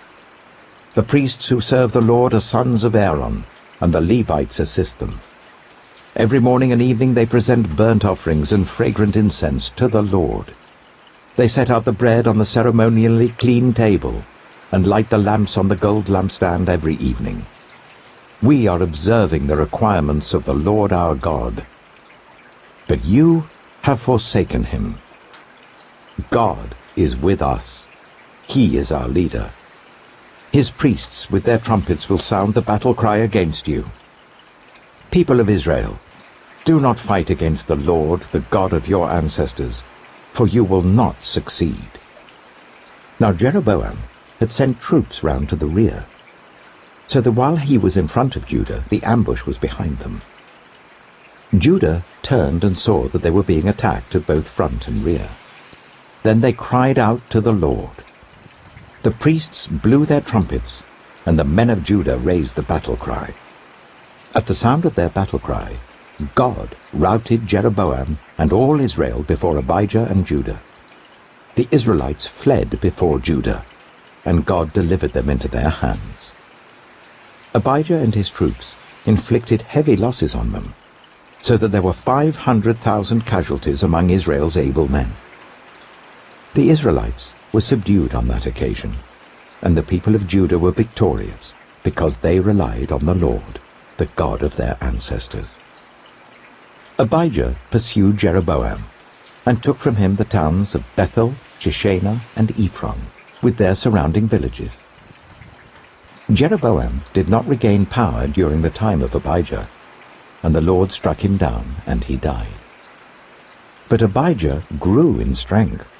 The priests who serve the Lord are sons of Aaron, and the Levites assist them. Every morning and evening they present burnt offerings and fragrant incense to the Lord. They set out the bread on the ceremonially clean table, and light the lamps on the gold lampstand every evening. We are observing the requirements of the Lord our God. But you have forsaken him. God is with us. He is our leader. His priests with their trumpets will sound the battle cry against you. People of Israel, do not fight against the Lord, the God of your ancestors, for you will not succeed." Now Jeroboam had sent troops round to the rear, so that while he was in front of Judah, the ambush was behind them. Judah turned and saw that they were being attacked at both front and rear. Then they cried out to the Lord. The priests blew their trumpets, and the men of Judah raised the battle cry. At the sound of their battle cry, God routed Jeroboam and all Israel before Abijah and Judah. The Israelites fled before Judah, and God delivered them into their hands. Abijah and his troops inflicted heavy losses on them, so that there were 500,000 casualties among Israel's able men. The Israelites were subdued on that occasion, and the people of Judah were victorious, because they relied on the Lord, the God of their ancestors. Abijah pursued Jeroboam, and took from him the towns of Bethel, Jeshanah, and Ephron, with their surrounding villages. Jeroboam did not regain power during the time of Abijah, and the Lord struck him down, and he died. But Abijah grew in strength.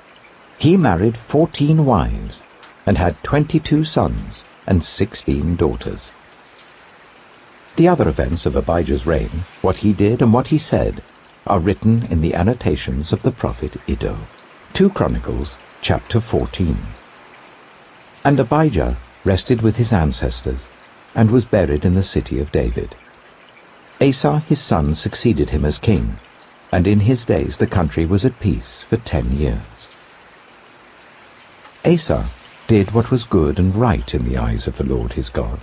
He married 14 wives, and had 22 sons and 16 daughters. The other events of Abijah's reign, what he did and what he said, are written in the annotations of the prophet Iddo. 2 Chronicles chapter 14. And Abijah rested with his ancestors, and was buried in the city of David. Asa his son succeeded him as king, and in his days the country was at peace for 10 years. Asa did what was good and right in the eyes of the Lord his God.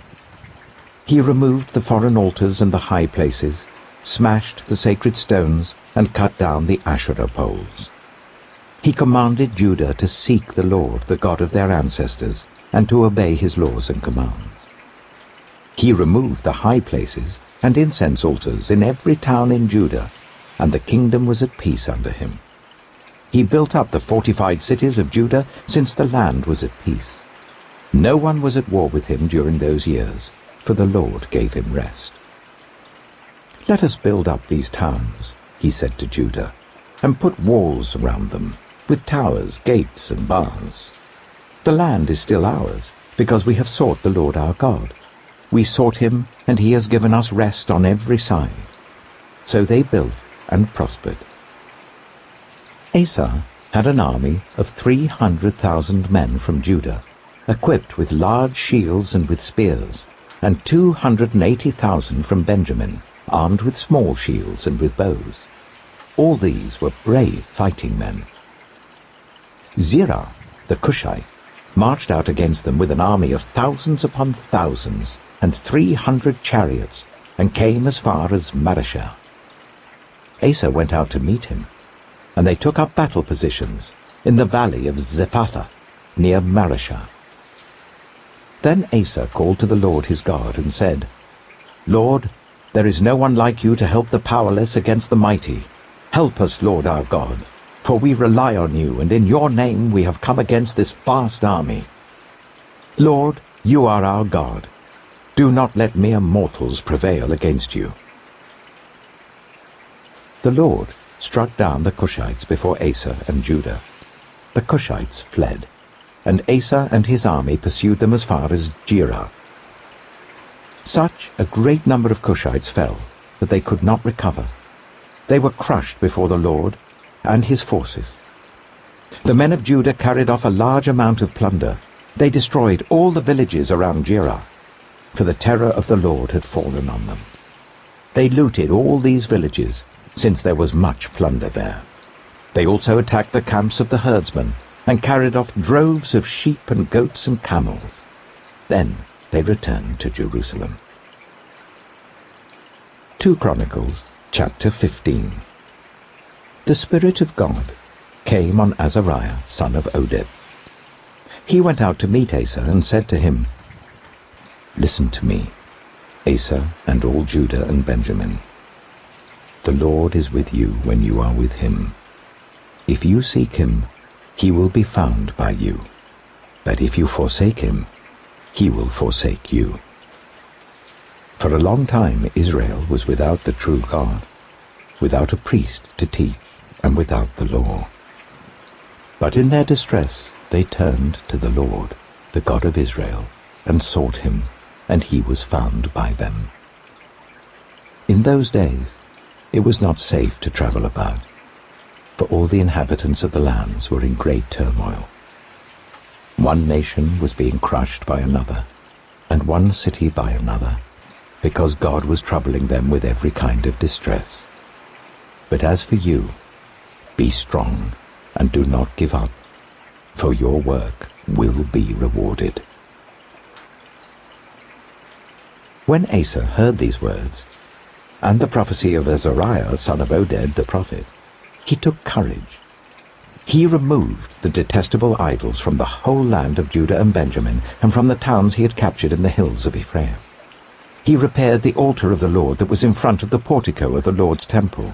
He removed the foreign altars and the high places, smashed the sacred stones, and cut down the Asherah poles. He commanded Judah to seek the Lord, the God of their ancestors, and to obey his laws and commands. He removed the high places and incense altars in every town in Judah, and the kingdom was at peace under him. He built up the fortified cities of Judah, since the land was at peace. No one was at war with him during those years, for the Lord gave him rest. Let us build up these towns, he said to Judah, and put walls around them, with towers, gates, and bars. The land is still ours, because we have sought the Lord our God. We sought him, and he has given us rest on every side. So they built and prospered. Asa had an army of 300,000 men from Judah, equipped with large shields and with spears, and 280,000 from Benjamin, armed with small shields and with bows. All these were brave fighting men. Zerah, the Cushite, marched out against them with an army of thousands upon thousands, and 300 chariots, and came as far as Mareshah. Asa went out to meet him, and they took up battle positions in the valley of Zephathah, near Mareshah. Then Asa called to the Lord his God and said, Lord, there is no one like you to help the powerless against the mighty. Help us, Lord our God, for we rely on you, and in your name we have come against this vast army. Lord, you are our God. Do not let mere mortals prevail against you. The Lord struck down the Cushites before Asa and Judah. The Cushites fled, and Asa and his army pursued them as far as Jerah. Such a great number of Cushites fell that they could not recover. They were crushed before the Lord and his forces. The men of Judah carried off a large amount of plunder. They destroyed all the villages around Jerah, for the terror of the Lord had fallen on them. They looted all these villages, since there was much plunder there. They also attacked the camps of the herdsmen, and carried off droves of sheep and goats and camels. Then they returned to Jerusalem. 2 Chronicles, chapter 15. The Spirit of God came on Azariah, son of Oded. He went out to meet Asa and said to him, Listen to me, Asa and all Judah and Benjamin. The Lord is with you when you are with him. If you seek him, he will be found by you. But if you forsake him, he will forsake you. For a long time Israel was without the true God, without a priest to teach, and without the law. But in their distress they turned to the Lord, the God of Israel, and sought him, and he was found by them. In those days it was not safe to travel about, for all the inhabitants of the lands were in great turmoil. One nation was being crushed by another, and one city by another, because God was troubling them with every kind of distress. But as for you, be strong, and do not give up, for your work will be rewarded. When Asa heard these words, and the prophecy of Azariah, son of Oded the prophet, he took courage. He removed the detestable idols from the whole land of Judah and Benjamin, and from the towns he had captured in the hills of Ephraim. He repaired the altar of the Lord that was in front of the portico of the Lord's temple.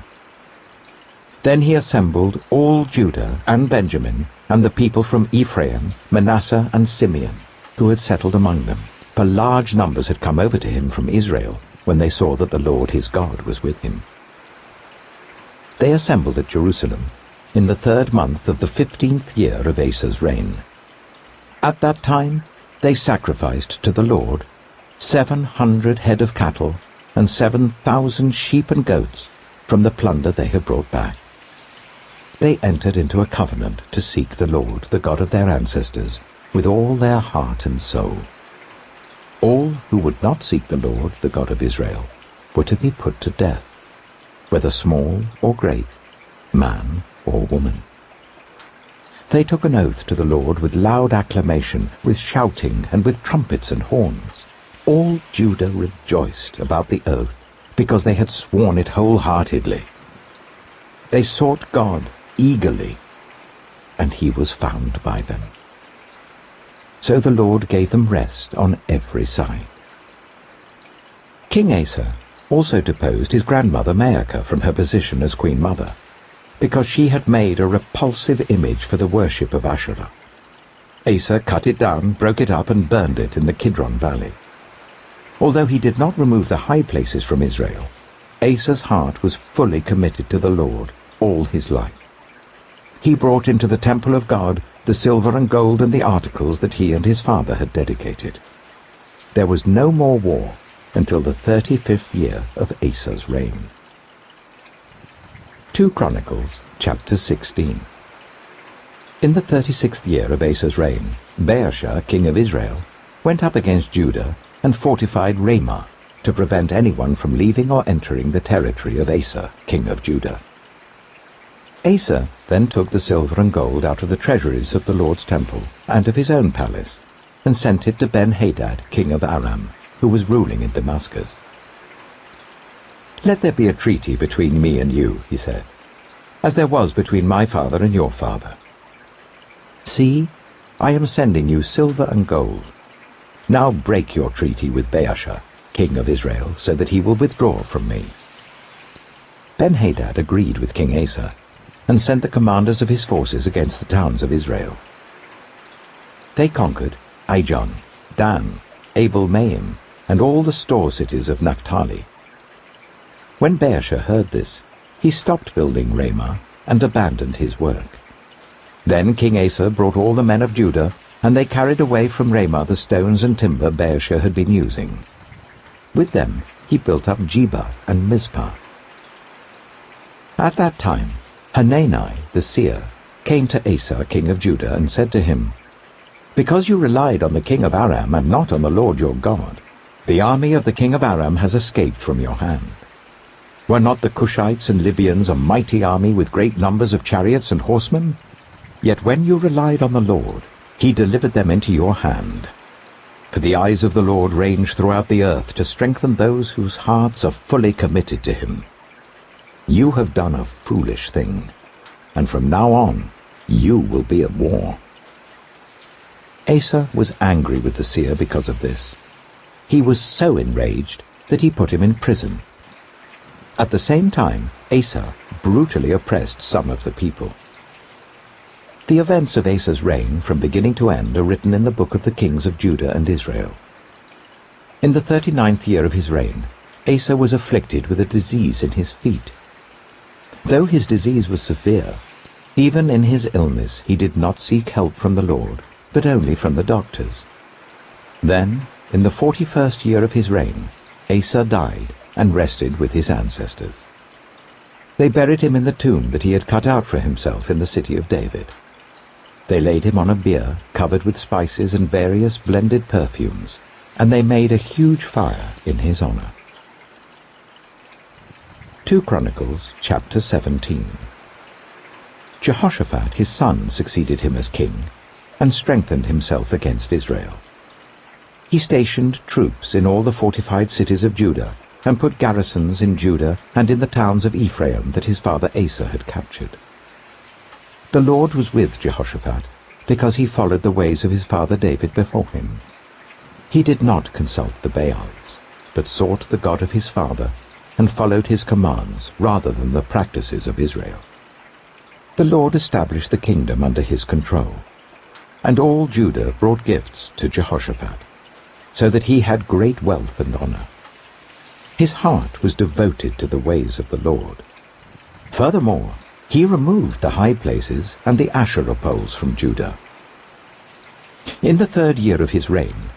Then he assembled all Judah and Benjamin, and the people from Ephraim, Manasseh, and Simeon, who had settled among them, for large numbers had come over to him from Israel, when they saw that the Lord his God was with him. They assembled at Jerusalem in the 3rd month of the 15th year of Asa's reign. At that time they sacrificed to the Lord 700 head of cattle and 7,000 sheep and goats from the plunder they had brought back. They entered into a covenant to seek the Lord, the God of their ancestors, with all their heart and soul. All who would not seek the Lord, the God of Israel, were to be put to death, whether small or great, man or woman. They took an oath to the Lord with loud acclamation, with shouting, and with trumpets and horns. All Judah rejoiced about the oath, because they had sworn it wholeheartedly. They sought God eagerly, and he was found by them. So the Lord gave them rest on every side. King Asa also deposed his grandmother Maacah from her position as queen mother, because she had made a repulsive image for the worship of Asherah. Asa cut it down, broke it up, and burned it in the Kidron valley. Although he did not remove the high places from Israel, Asa's heart was fully committed to the Lord all his life. He brought into the temple of God the silver and gold and the articles that he and his father had dedicated. There was no more war until the 35th year of Asa's reign. 2 Chronicles chapter 16. In the 36th year of Asa's reign, Baasha, king of Israel, went up against Judah and fortified Ramah to prevent anyone from leaving or entering the territory of Asa, king of Judah. Asa then took the silver and gold out of the treasuries of the Lord's temple and of his own palace, and sent it to Ben-Hadad, king of Aram, who was ruling in Damascus. "Let there be a treaty between me and you," he said, "as there was between my father and your father. See, I am sending you silver and gold. Now break your treaty with Baasha, king of Israel, so that he will withdraw from me." Ben-Hadad agreed with King Asa, and sent the commanders of his forces against the towns of Israel. They conquered Ijon, Dan, Abel-Maim, and all the store cities of Naphtali. When Baasha heard this, he stopped building Ramah and abandoned his work. Then King Asa brought all the men of Judah, and they carried away from Ramah the stones and timber Baasha had been using. With them he built up Geba and Mizpah. At that time Hanani the seer came to Asa king of Judah and said to him, "Because you relied on the king of Aram and not on the Lord your God, the army of the king of Aram has escaped from your hand. Were not the Cushites and Libyans a mighty army with great numbers of chariots and horsemen? Yet when you relied on the Lord, he delivered them into your hand. For the eyes of the Lord range throughout the earth to strengthen those whose hearts are fully committed to him. You have done a foolish thing, and from now on you will be at war." Asa was angry with the seer because of this. He was so enraged that he put him in prison. At the same time, Asa brutally oppressed some of the people. The events of Asa's reign from beginning to end are written in the book of the kings of Judah and Israel. In the 39th year of his reign, Asa was afflicted with a disease in his feet. Though his disease was severe, even in his illness he did not seek help from the Lord, but only from the doctors. Then, in the 41st year of his reign, Asa died and rested with his ancestors. They buried him in the tomb that he had cut out for himself in the city of David. They laid him on a bier covered with spices and various blended perfumes, and they made a huge fire in his honor. 2 Chronicles chapter 17. Jehoshaphat his son succeeded him as king, and strengthened himself against Israel. He stationed troops in all the fortified cities of Judah, and put garrisons in Judah and in the towns of Ephraim that his father Asa had captured. The Lord was with Jehoshaphat, because he followed the ways of his father David before him. He did not consult the Baals, but sought the God of his father, and followed his commands rather than the practices of Israel. The Lord established the kingdom under his control, and all Judah brought gifts to Jehoshaphat, so that he had great wealth and honor. His heart was devoted to the ways of the Lord. Furthermore, he removed the high places and the Asherah poles from Judah. In the 3rd year of his reign,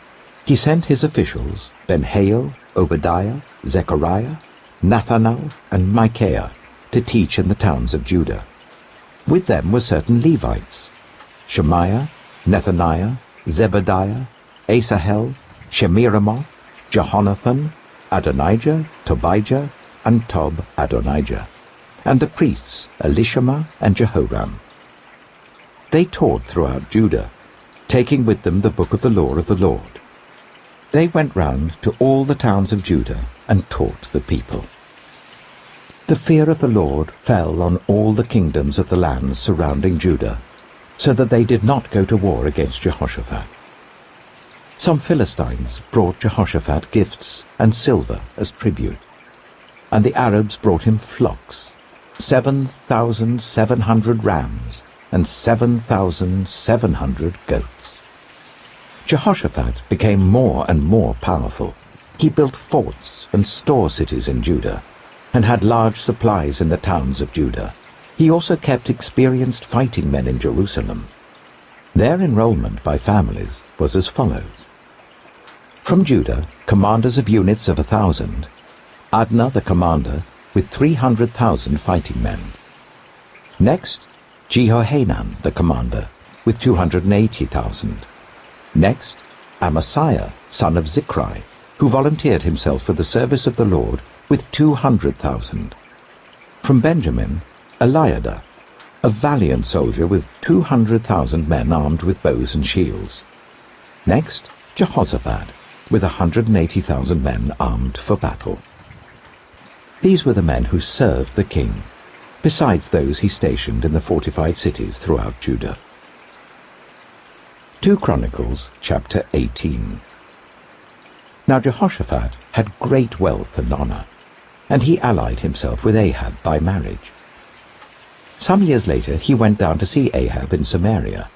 he sent his officials, Ben-Hail, Obadiah, Zechariah, Nathanael, and Micaiah, to teach in the towns of Judah. With them were certain Levites, Shemaiah, Nethaniah, Zebediah, Asahel, Shemiramoth, Jehonathan, Adonijah, Tobijah, and Tob-Adonijah, and the priests Elishama and Jehoram. They taught throughout Judah, taking with them the book of the law of the Lord. They went round to all the towns of Judah and taught the people. The fear of the Lord fell on all the kingdoms of the lands surrounding Judah, so that they did not go to war against Jehoshaphat. Some Philistines brought Jehoshaphat gifts and silver as tribute, and the Arabs brought him flocks, 7,700 rams and 7,700 goats. Jehoshaphat became more and more powerful. He built forts and store cities in Judah, and had large supplies in the towns of Judah. He also kept experienced fighting men in Jerusalem. Their enrollment by families was as follows. From Judah, commanders of units of 1,000, Adnah the commander with 300,000 fighting men. Next, Jehohanan the commander with 280,000. Next, Amaziah, son of Zichri, who volunteered himself for the service of the Lord with 200,000. From Benjamin, Eliada, a valiant soldier with 200,000 men armed with bows and shields. Next, Jehoshaphat, with 180,000 men armed for battle. These were the men who served the king, besides those he stationed in the fortified cities throughout Judah. 2 Chronicles chapter 18. Now Jehoshaphat had great wealth and honor, and he allied himself with Ahab by marriage. Some years later he went down to see Ahab in Samaria.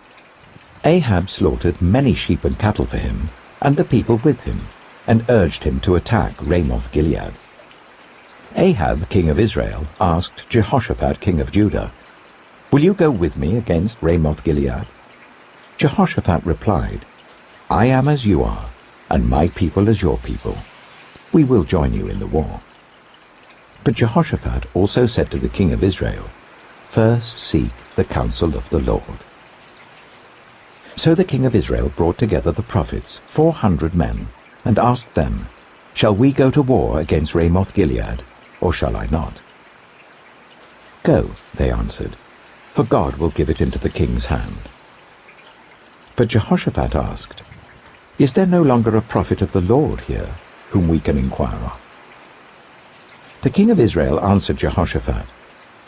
Ahab slaughtered many sheep and cattle for him, and the people with him, and urged him to attack Ramoth-Gilead. Ahab, king of Israel, asked Jehoshaphat, king of Judah, "Will you go with me against Ramoth-Gilead?" Jehoshaphat replied, "I am as you are, and my people as your people. We will join you in the war." But Jehoshaphat also said to the king of Israel, "First seek the counsel of the Lord." So the king of Israel brought together the prophets, 400 men, and asked them, "Shall we go to war against Ramoth-Gilead, or shall I not?" "Go," they answered, "for God will give it into the king's hand." But Jehoshaphat asked, "Is there no longer a prophet of the Lord here, whom we can inquire of?" The king of Israel answered Jehoshaphat,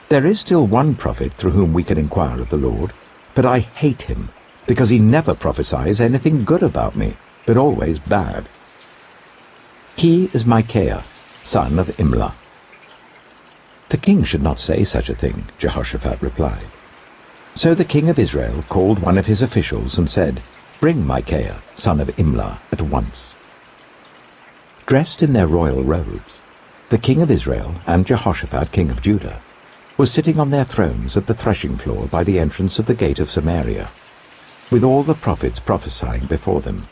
"There is still one prophet through whom we can inquire of the Lord, but I hate him, because he never prophesies anything good about me, but always bad. He is Micaiah, son of Imlah." "The king should not say such a thing," Jehoshaphat replied. So the king of Israel called one of his officials and said, "Bring Micaiah, son of Imlah, at once." Dressed in their royal robes, the king of Israel and Jehoshaphat, king of Judah, were sitting on their thrones at the threshing floor by the entrance of the gate of Samaria, with all the prophets prophesying before them.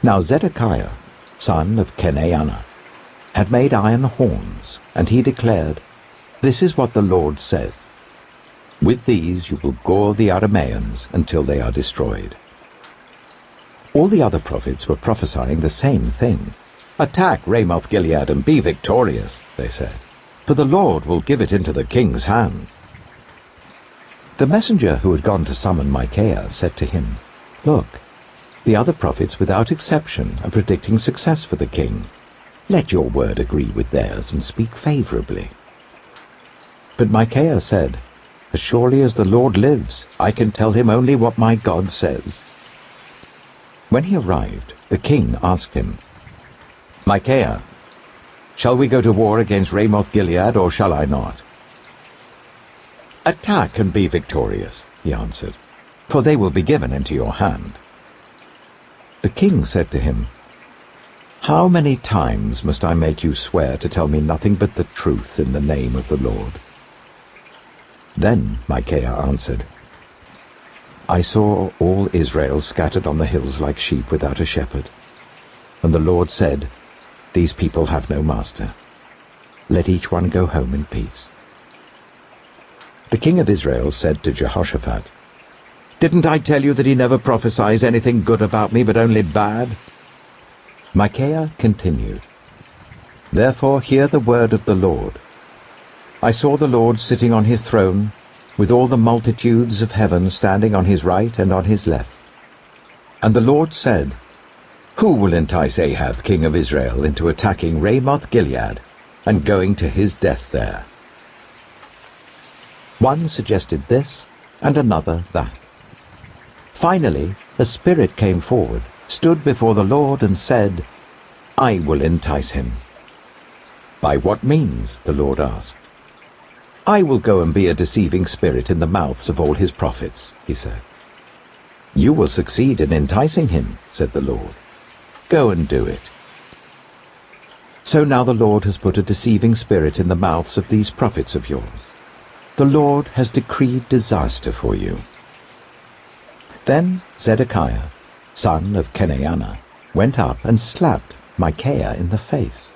Now Zedekiah, son of Kenaniah, had made iron horns, and he declared, "This is what the Lord says. With these you will gore the Arameans until they are destroyed." All the other prophets were prophesying the same thing. "Attack Ramoth-Gilead and be victorious," they said, "for the Lord will give it into the king's hand." The messenger who had gone to summon Micaiah said to him, "Look, the other prophets without exception are predicting success for the king. Let your word agree with theirs and speak favorably." But Micaiah said, "As surely as the Lord lives, I can tell him only what my God says." When he arrived, the king asked him, "Micaiah, shall we go to war against Ramoth-Gilead, or shall I not?" "Attack and be victorious," he answered, "for they will be given into your hand." The king said to him, "How many times must I make you swear to tell me nothing but the truth in the name of the Lord?" Then Micaiah answered, "I saw all Israel scattered on the hills like sheep without a shepherd. And the Lord said, 'These people have no master. Let each one go home in peace.'" The king of Israel said to Jehoshaphat, "Didn't I tell you that he never prophesies anything good about me, but only bad?" Micaiah continued, "Therefore hear the word of the Lord. I saw the Lord sitting on his throne, with all the multitudes of heaven standing on his right and on his left. And the Lord said, 'Who will entice Ahab, king of Israel, into attacking Ramoth-Gilead and going to his death there?' One suggested this, and another that. Finally, a spirit came forward, stood before the Lord, and said, 'I will entice him.' 'By what means?' the Lord asked. 'I will go and be a deceiving spirit in the mouths of all his prophets,' he said. 'You will succeed in enticing him,' said the Lord. 'Go and do it.' So now the Lord has put a deceiving spirit in the mouths of these prophets of yours. The Lord has decreed disaster for you." Then Zedekiah, son of Kenaniah, went up and slapped Micaiah in the face.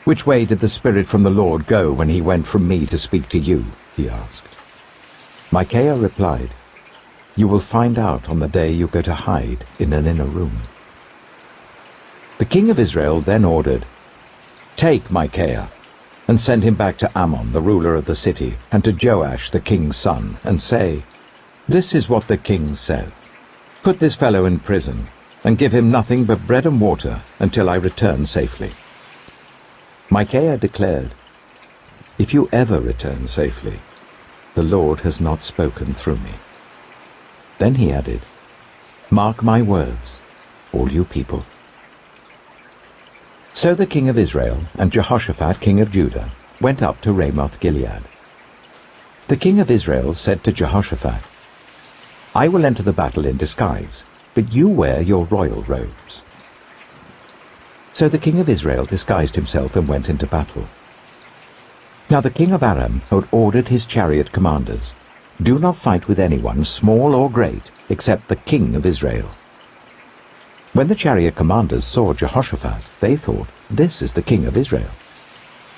"Which way did the Spirit from the Lord go when he went from me to speak to you?" he asked. Micaiah replied, "You will find out on the day you go to hide in an inner room." The king of Israel then ordered, "Take Micaiah, and send him back to Ammon, the ruler of the city, and to Joash, the king's son, and say, 'This is what the king says. Put this fellow in prison, and give him nothing but bread and water until I return safely.'" Micaiah declared, "If you ever return safely, the Lord has not spoken through me." Then he added, "Mark my words, all you people." So the king of Israel and Jehoshaphat, king of Judah, went up to Ramoth-Gilead. The king of Israel said to Jehoshaphat, "I will enter the battle in disguise, but you wear your royal robes." So the king of Israel disguised himself and went into battle. Now the king of Aram had ordered his chariot commanders, "Do not fight with anyone, small or great, except the king of Israel." When the chariot commanders saw Jehoshaphat, they thought, "This is the king of Israel."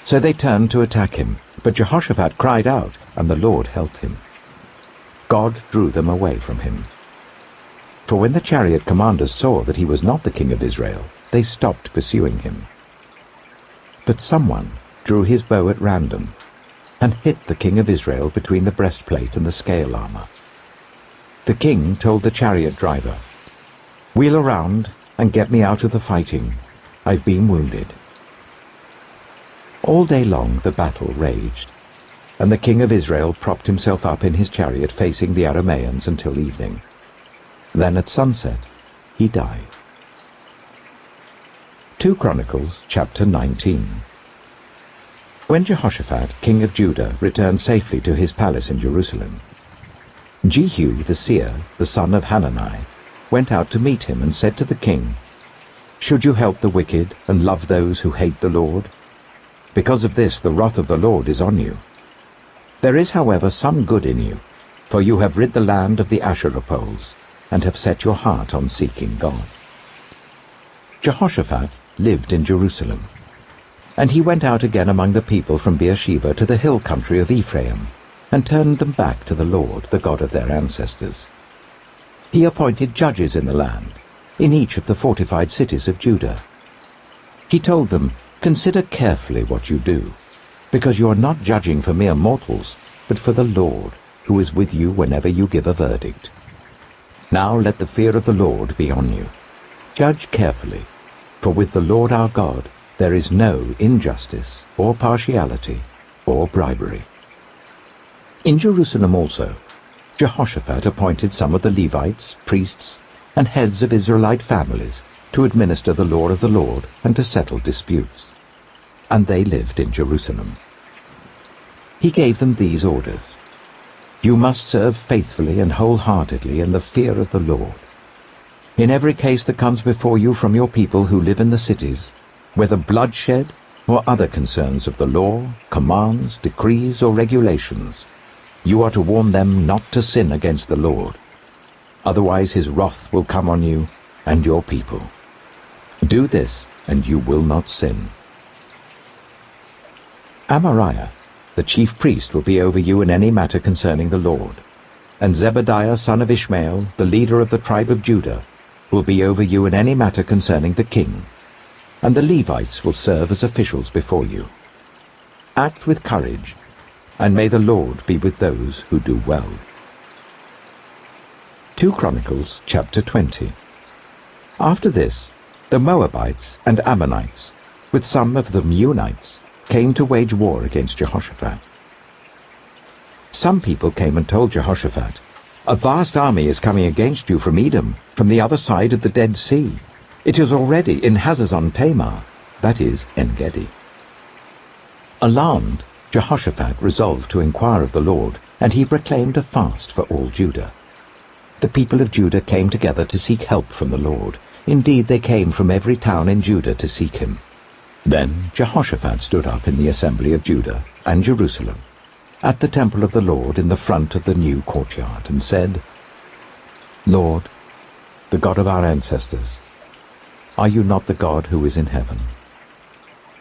So they turned to attack him, but Jehoshaphat cried out, and the Lord helped him. God drew them away from him. For when the chariot commanders saw that he was not the king of Israel, they stopped pursuing him. But someone drew his bow at random and hit the king of Israel between the breastplate and the scale armor. The king told the chariot driver, "Wheel around and get me out of the fighting. I've been wounded." All day long the battle raged, and the king of Israel propped himself up in his chariot facing the Arameans until evening. Then at sunset he died. 2 Chronicles chapter 19. When Jehoshaphat, king of Judah, returned safely to his palace in Jerusalem, Jehu the seer, the son of Hanani, went out to meet him and said to the king, "Should you help the wicked and love those who hate the Lord? Because of this the wrath of the Lord is on you. There is, however, some good in you, for you have rid the land of the Asherah poles, and have set your heart on seeking God." Jehoshaphat lived in Jerusalem, and he went out again among the people from Beersheba to the hill country of Ephraim, and turned them back to the Lord, the God of their ancestors. He appointed judges in the land, in each of the fortified cities of Judah. He told them, "Consider carefully what you do, because you are not judging for mere mortals, but for the Lord, who is with you whenever you give a verdict. Now let the fear of the Lord be on you. Judge carefully, for with the Lord our God there is no injustice or partiality or bribery." In Jerusalem also, Jehoshaphat appointed some of the Levites, priests, and heads of Israelite families to administer the law of the Lord and to settle disputes. And they lived in Jerusalem. He gave them these orders: "You must serve faithfully and wholeheartedly in the fear of the Lord. In every case that comes before you from your people who live in the cities, whether bloodshed or other concerns of the law, commands, decrees, or regulations, you are to warn them not to sin against the Lord. Otherwise his wrath will come on you and your people. Do this, and you will not sin." Amaziah, the chief priest, will be over you in any matter concerning the Lord, and Zebadiah son of Ishmael, the leader of the tribe of Judah, will be over you in any matter concerning the king, and the Levites will serve as officials before you. Act with courage, and may the Lord be with those who do well. 2 Chronicles chapter 20. After this, the Moabites and Ammonites, with some of the Meunites, came to wage war against Jehoshaphat. Some people came and told Jehoshaphat, "A vast army is coming against you from Edom, from the other side of the Dead Sea. It is already in Hazazon Tamar," that is, En-Gedi. Alarmed, Jehoshaphat resolved to inquire of the Lord, and he proclaimed a fast for all Judah. The people of Judah came together to seek help from the Lord. Indeed, they came from every town in Judah to seek him. Then Jehoshaphat stood up in the assembly of Judah and Jerusalem, at the temple of the Lord in the front of the new courtyard, and said, Lord, the God of our ancestors, are you not the God who is in heaven?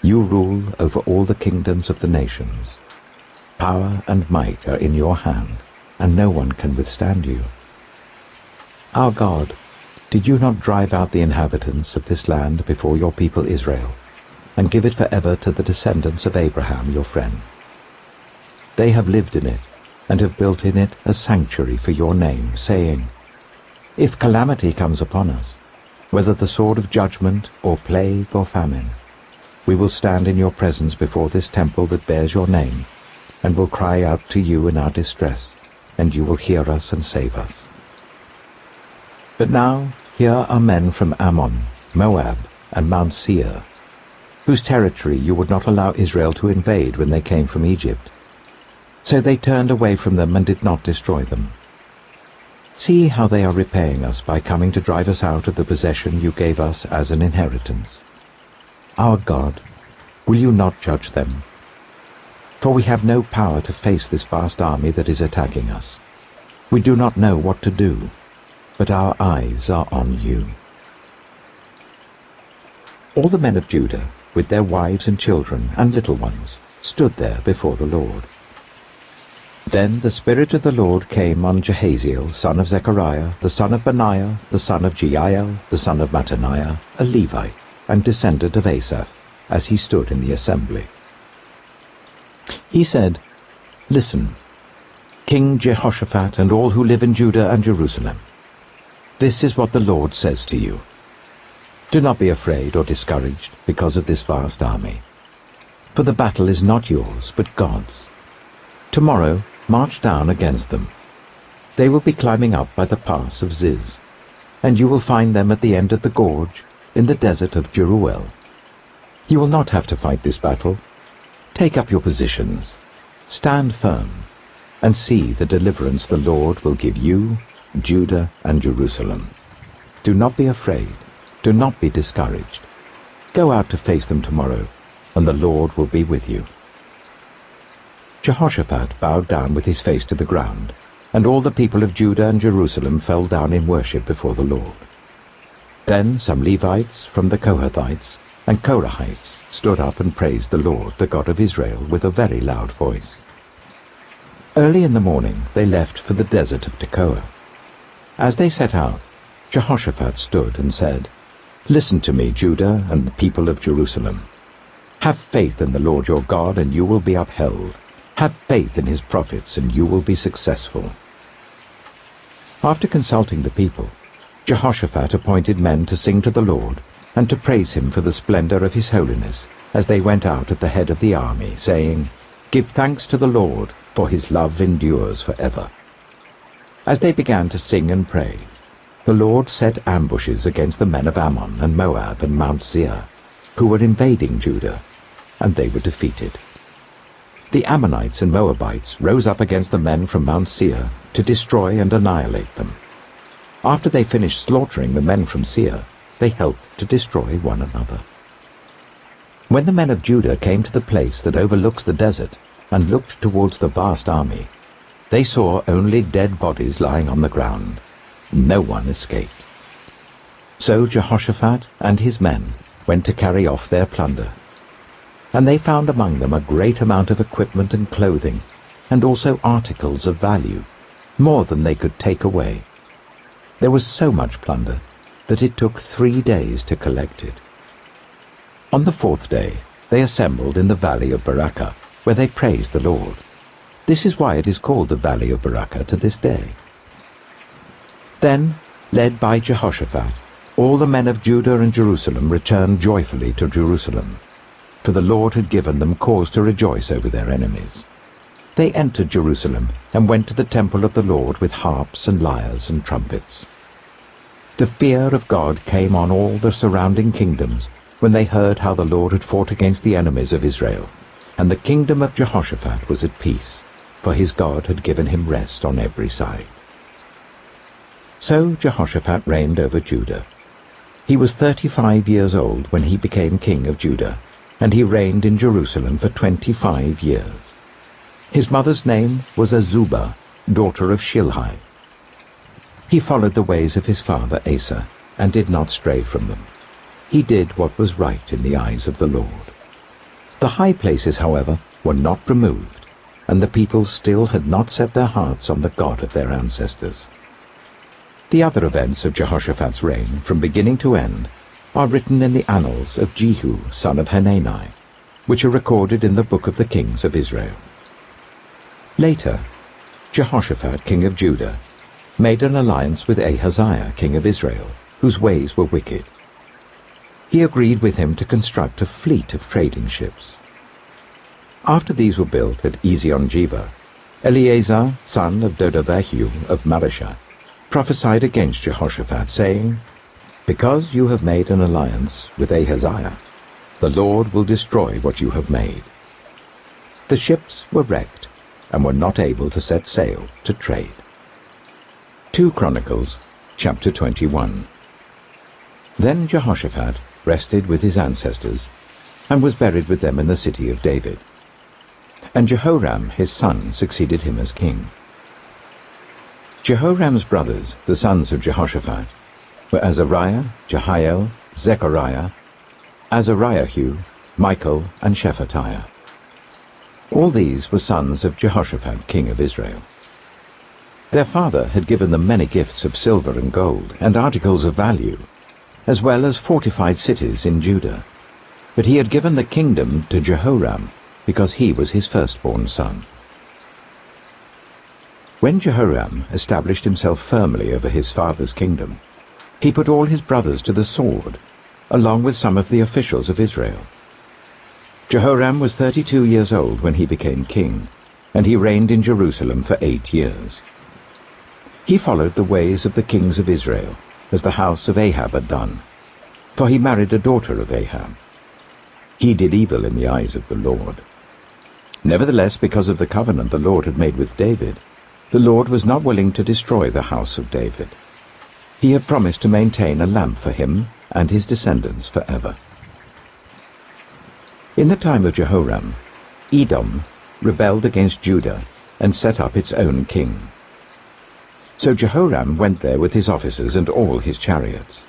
You rule over all the kingdoms of the nations. Power and might are in your hand, and no one can withstand you. Our God, did you not drive out the inhabitants of this land before your people Israel, and give it forever to the descendants of Abraham your friend? They have lived in it, and have built in it a sanctuary for your name, saying, If calamity comes upon us, whether the sword of judgment, or plague, or famine, we will stand in your presence before this temple that bears your name, and will cry out to you in our distress, and you will hear us and save us. But now here are men from Ammon, Moab, and Mount Seir, whose territory you would not allow Israel to invade when they came from Egypt. So they turned away from them and did not destroy them. See how they are repaying us by coming to drive us out of the possession you gave us as an inheritance. Our God, will you not judge them? For we have no power to face this vast army that is attacking us. We do not know what to do, but our eyes are on you. All the men of Judah, with their wives and children and little ones, stood there before the Lord. Then the Spirit of the Lord came on Jahaziel, son of Zechariah, the son of Benaiah, the son of Jeiel, the son of Mattaniah, a Levite, and descendant of Asaph, as he stood in the assembly. He said, Listen, King Jehoshaphat and all who live in Judah and Jerusalem. This is what the Lord says to you. Do not be afraid or discouraged because of this vast army. For the battle is not yours, but God's. Tomorrow march down against them. They will be climbing up by the pass of Ziz, and you will find them at the end of the gorge in the desert of Jeruel. You will not have to fight this battle. Take up your positions, stand firm, and see the deliverance the Lord will give you, Judah and Jerusalem. Do not be afraid, do not be discouraged. Go out to face them tomorrow, and the Lord will be with you. Jehoshaphat bowed down with his face to the ground, and all the people of Judah and Jerusalem fell down in worship before the Lord. Then some Levites from the Kohathites and Korahites stood up and praised the Lord, the God of Israel, with a very loud voice. Early in the morning they left for the desert of Tekoa. As they set out, Jehoshaphat stood and said, Listen to me, Judah and the people of Jerusalem. Have faith in the Lord your God, and you will be upheld. Have faith in his prophets, and you will be successful. After consulting the people, Jehoshaphat appointed men to sing to the Lord and to praise him for the splendor of his holiness as they went out at the head of the army, saying, Give thanks to the Lord, for his love endures forever. As they began to sing and praise, the Lord set ambushes against the men of Ammon and Moab and Mount Seir, who were invading Judah, and they were defeated. The Ammonites and Moabites rose up against the men from Mount Seir to destroy and annihilate them. After they finished slaughtering the men from Seir, they helped to destroy one another. When the men of Judah came to the place that overlooks the desert and looked towards the vast army, they saw only dead bodies lying on the ground. No one escaped. So Jehoshaphat and his men went to carry off their plunder. And they found among them a great amount of equipment and clothing, and also articles of value, more than they could take away. There was so much plunder that it took 3 days to collect it. On the 4th day they assembled in the valley of Barakah, where they praised the Lord. This is why it is called the valley of Barakah to this day. Then, led by Jehoshaphat, all the men of Judah and Jerusalem returned joyfully to Jerusalem, for the Lord had given them cause to rejoice over their enemies. They entered Jerusalem and went to the temple of the Lord with harps and lyres and trumpets. The fear of God came on all the surrounding kingdoms when they heard how the Lord had fought against the enemies of Israel, and the kingdom of Jehoshaphat was at peace, for his God had given him rest on every side. So Jehoshaphat reigned over Judah. He was 35 years old when he became king of Judah, and he reigned in Jerusalem for 25 years. His mother's name was Azubah, daughter of Shilhi. He followed the ways of his father Asa, and did not stray from them. He did what was right in the eyes of the Lord. The high places, however, were not removed, and the people still had not set their hearts on the God of their ancestors. The other events of Jehoshaphat's reign, from beginning to end, are written in the annals of Jehu, son of Hanani, which are recorded in the book of the kings of Israel. Later, Jehoshaphat, king of Judah, made an alliance with Ahaziah, king of Israel, whose ways were wicked. He agreed with him to construct a fleet of trading ships. After these were built at Ezion-Geber, Eleazar, son of Dodabahu of Mareshah, prophesied against Jehoshaphat, saying, "Because you have made an alliance with Ahaziah, the Lord will destroy what you have made." The ships were wrecked and were not able to set sail to trade. 2 Chronicles, chapter 21. Then Jehoshaphat rested with his ancestors, and was buried with them in the city of David. And Jehoram his son succeeded him as king. Jehoram's brothers, the sons of Jehoshaphat, were Azariah, Jehiel, Zechariah, Azariahu, Michael, and Shephatiah. All these were sons of Jehoshaphat, king of Israel. Their father had given them many gifts of silver and gold, and articles of value, as well as fortified cities in Judah. But he had given the kingdom to Jehoram, because he was his firstborn son. When Jehoram established himself firmly over his father's kingdom, he put all his brothers to the sword, along with some of the officials of Israel. Jehoram was 32 years old when he became king, and he reigned in Jerusalem for 8 years. He followed the ways of the kings of Israel, as the house of Ahab had done, for he married a daughter of Ahab. He did evil in the eyes of the Lord. Nevertheless, because of the covenant the Lord had made with David, the Lord was not willing to destroy the house of David. He had promised to maintain a lamp for him and his descendants forever. In the time of Jehoram, Edom rebelled against Judah and set up its own king. So Jehoram went there with his officers and all his chariots.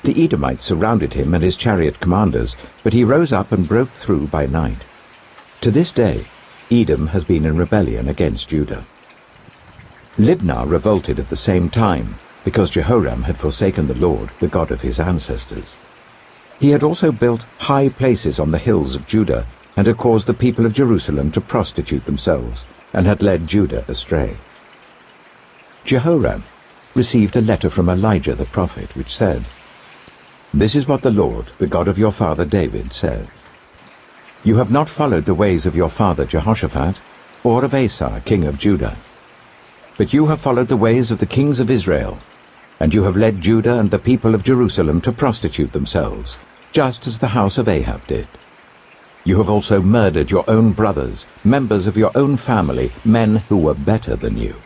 The Edomites surrounded him and his chariot commanders, but he rose up and broke through by night. To this day, Edom has been in rebellion against Judah. Libnah revolted at the same time, because Jehoram had forsaken the Lord, the God of his ancestors. He had also built high places on the hills of Judah, and had caused the people of Jerusalem to prostitute themselves, and had led Judah astray. Jehoram received a letter from Elijah the prophet, which said, "This is what the Lord, the God of your father David, says. You have not followed the ways of your father Jehoshaphat, or of Asa, king of Judah. But you have followed the ways of the kings of Israel, and you have led Judah and the people of Jerusalem to prostitute themselves, just as the house of Ahab did. You have also murdered your own brothers, members of your own family, men who were better than you.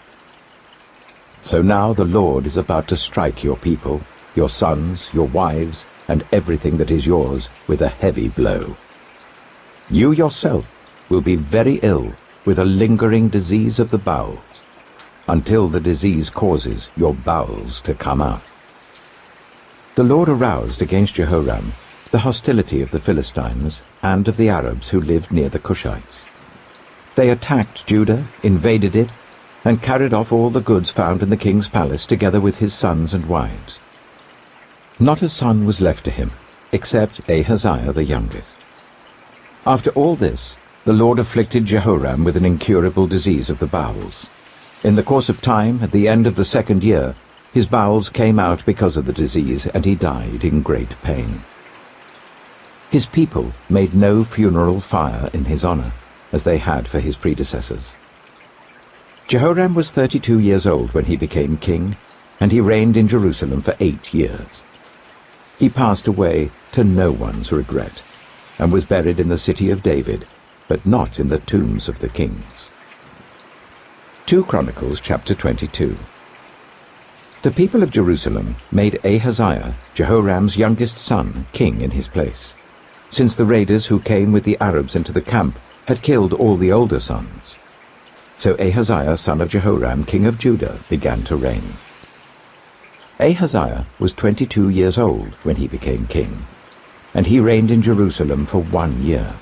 So now the Lord is about to strike your people, your sons, your wives, and everything that is yours with a heavy blow. You yourself will be very ill with a lingering disease of the bowels, until the disease causes your bowels to come out." The Lord aroused against Jehoram the hostility of the Philistines and of the Arabs who lived near the Cushites. They attacked Judah, invaded it, and carried off all the goods found in the king's palace together with his sons and wives. Not a son was left to him, except Ahaziah the youngest. After all this, the Lord afflicted Jehoram with an incurable disease of the bowels. In the course of time, at the end of the 2nd year, his bowels came out because of the disease, and he died in great pain. His people made no funeral fire in his honor, as they had for his predecessors. Jehoram was 32 years old when he became king, and he reigned in Jerusalem for 8 years. He passed away to no one's regret, and was buried in the city of David, but not in the tombs of the kings. 2 Chronicles chapter 22. The people of Jerusalem made Ahaziah, Jehoram's youngest son, king in his place. since the raiders who came with the Arabs into the camp had killed all the older sons. So Ahaziah son of Jehoram king of Judah began to reign. Ahaziah was 22 years old when he became king, and he reigned in Jerusalem for 1 year.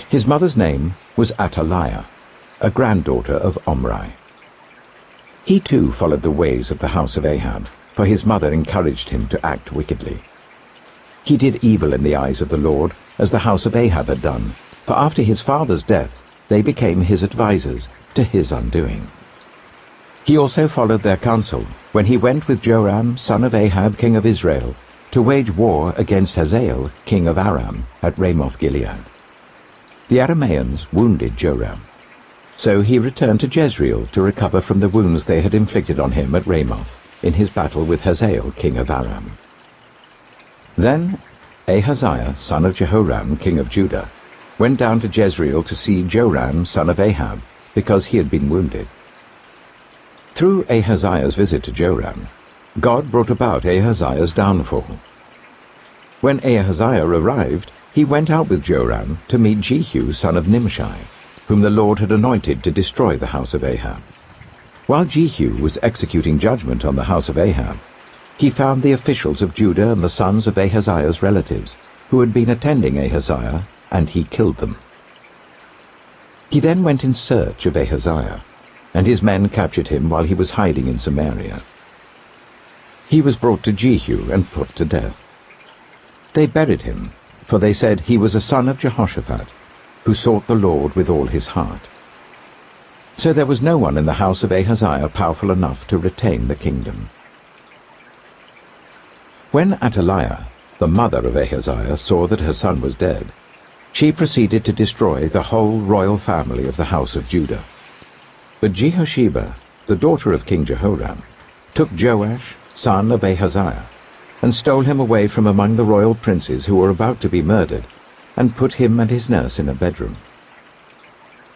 His mother's name was Ataliah, a granddaughter of Omri. He too followed the ways of the house of Ahab, for his mother encouraged him to act wickedly. He did evil in the eyes of the Lord, as the house of Ahab had done, for after his father's death they became his advisers, to his undoing. He also followed their counsel when he went with Joram son of Ahab king of Israel to wage war against Hazael king of Aram at Ramoth-Gilead. The Arameans wounded Joram, so he returned to Jezreel to recover from the wounds they had inflicted on him at Ramoth in his battle with Hazael king of Aram. Then Ahaziah son of Jehoram king of Judah went down to Jezreel to see Joram son of Ahab, because he had been wounded. Through Ahaziah's visit to Joram, God brought about Ahaziah's downfall. When Ahaziah arrived, he went out with Joram to meet Jehu son of Nimshi, whom the Lord had anointed to destroy the house of Ahab. While Jehu was executing judgment on the house of Ahab, he found the officials of Judah and the sons of Ahaziah's relatives, who had been attending Ahaziah, and he killed them. He then went in search of Ahaziah, and his men captured him while he was hiding in Samaria. He was brought to Jehu and put to death. They buried him, for they said he was a son of Jehoshaphat, who sought the Lord with all his heart. So there was no one in the house of Ahaziah powerful enough to retain the kingdom. When Ataliah, the mother of Ahaziah, saw that her son was dead, she proceeded to destroy the whole royal family of the house of Judah. But Jehosheba, the daughter of King Jehoram, took Joash, son of Ahaziah, and stole him away from among the royal princes who were about to be murdered, and put him and his nurse in a bedroom.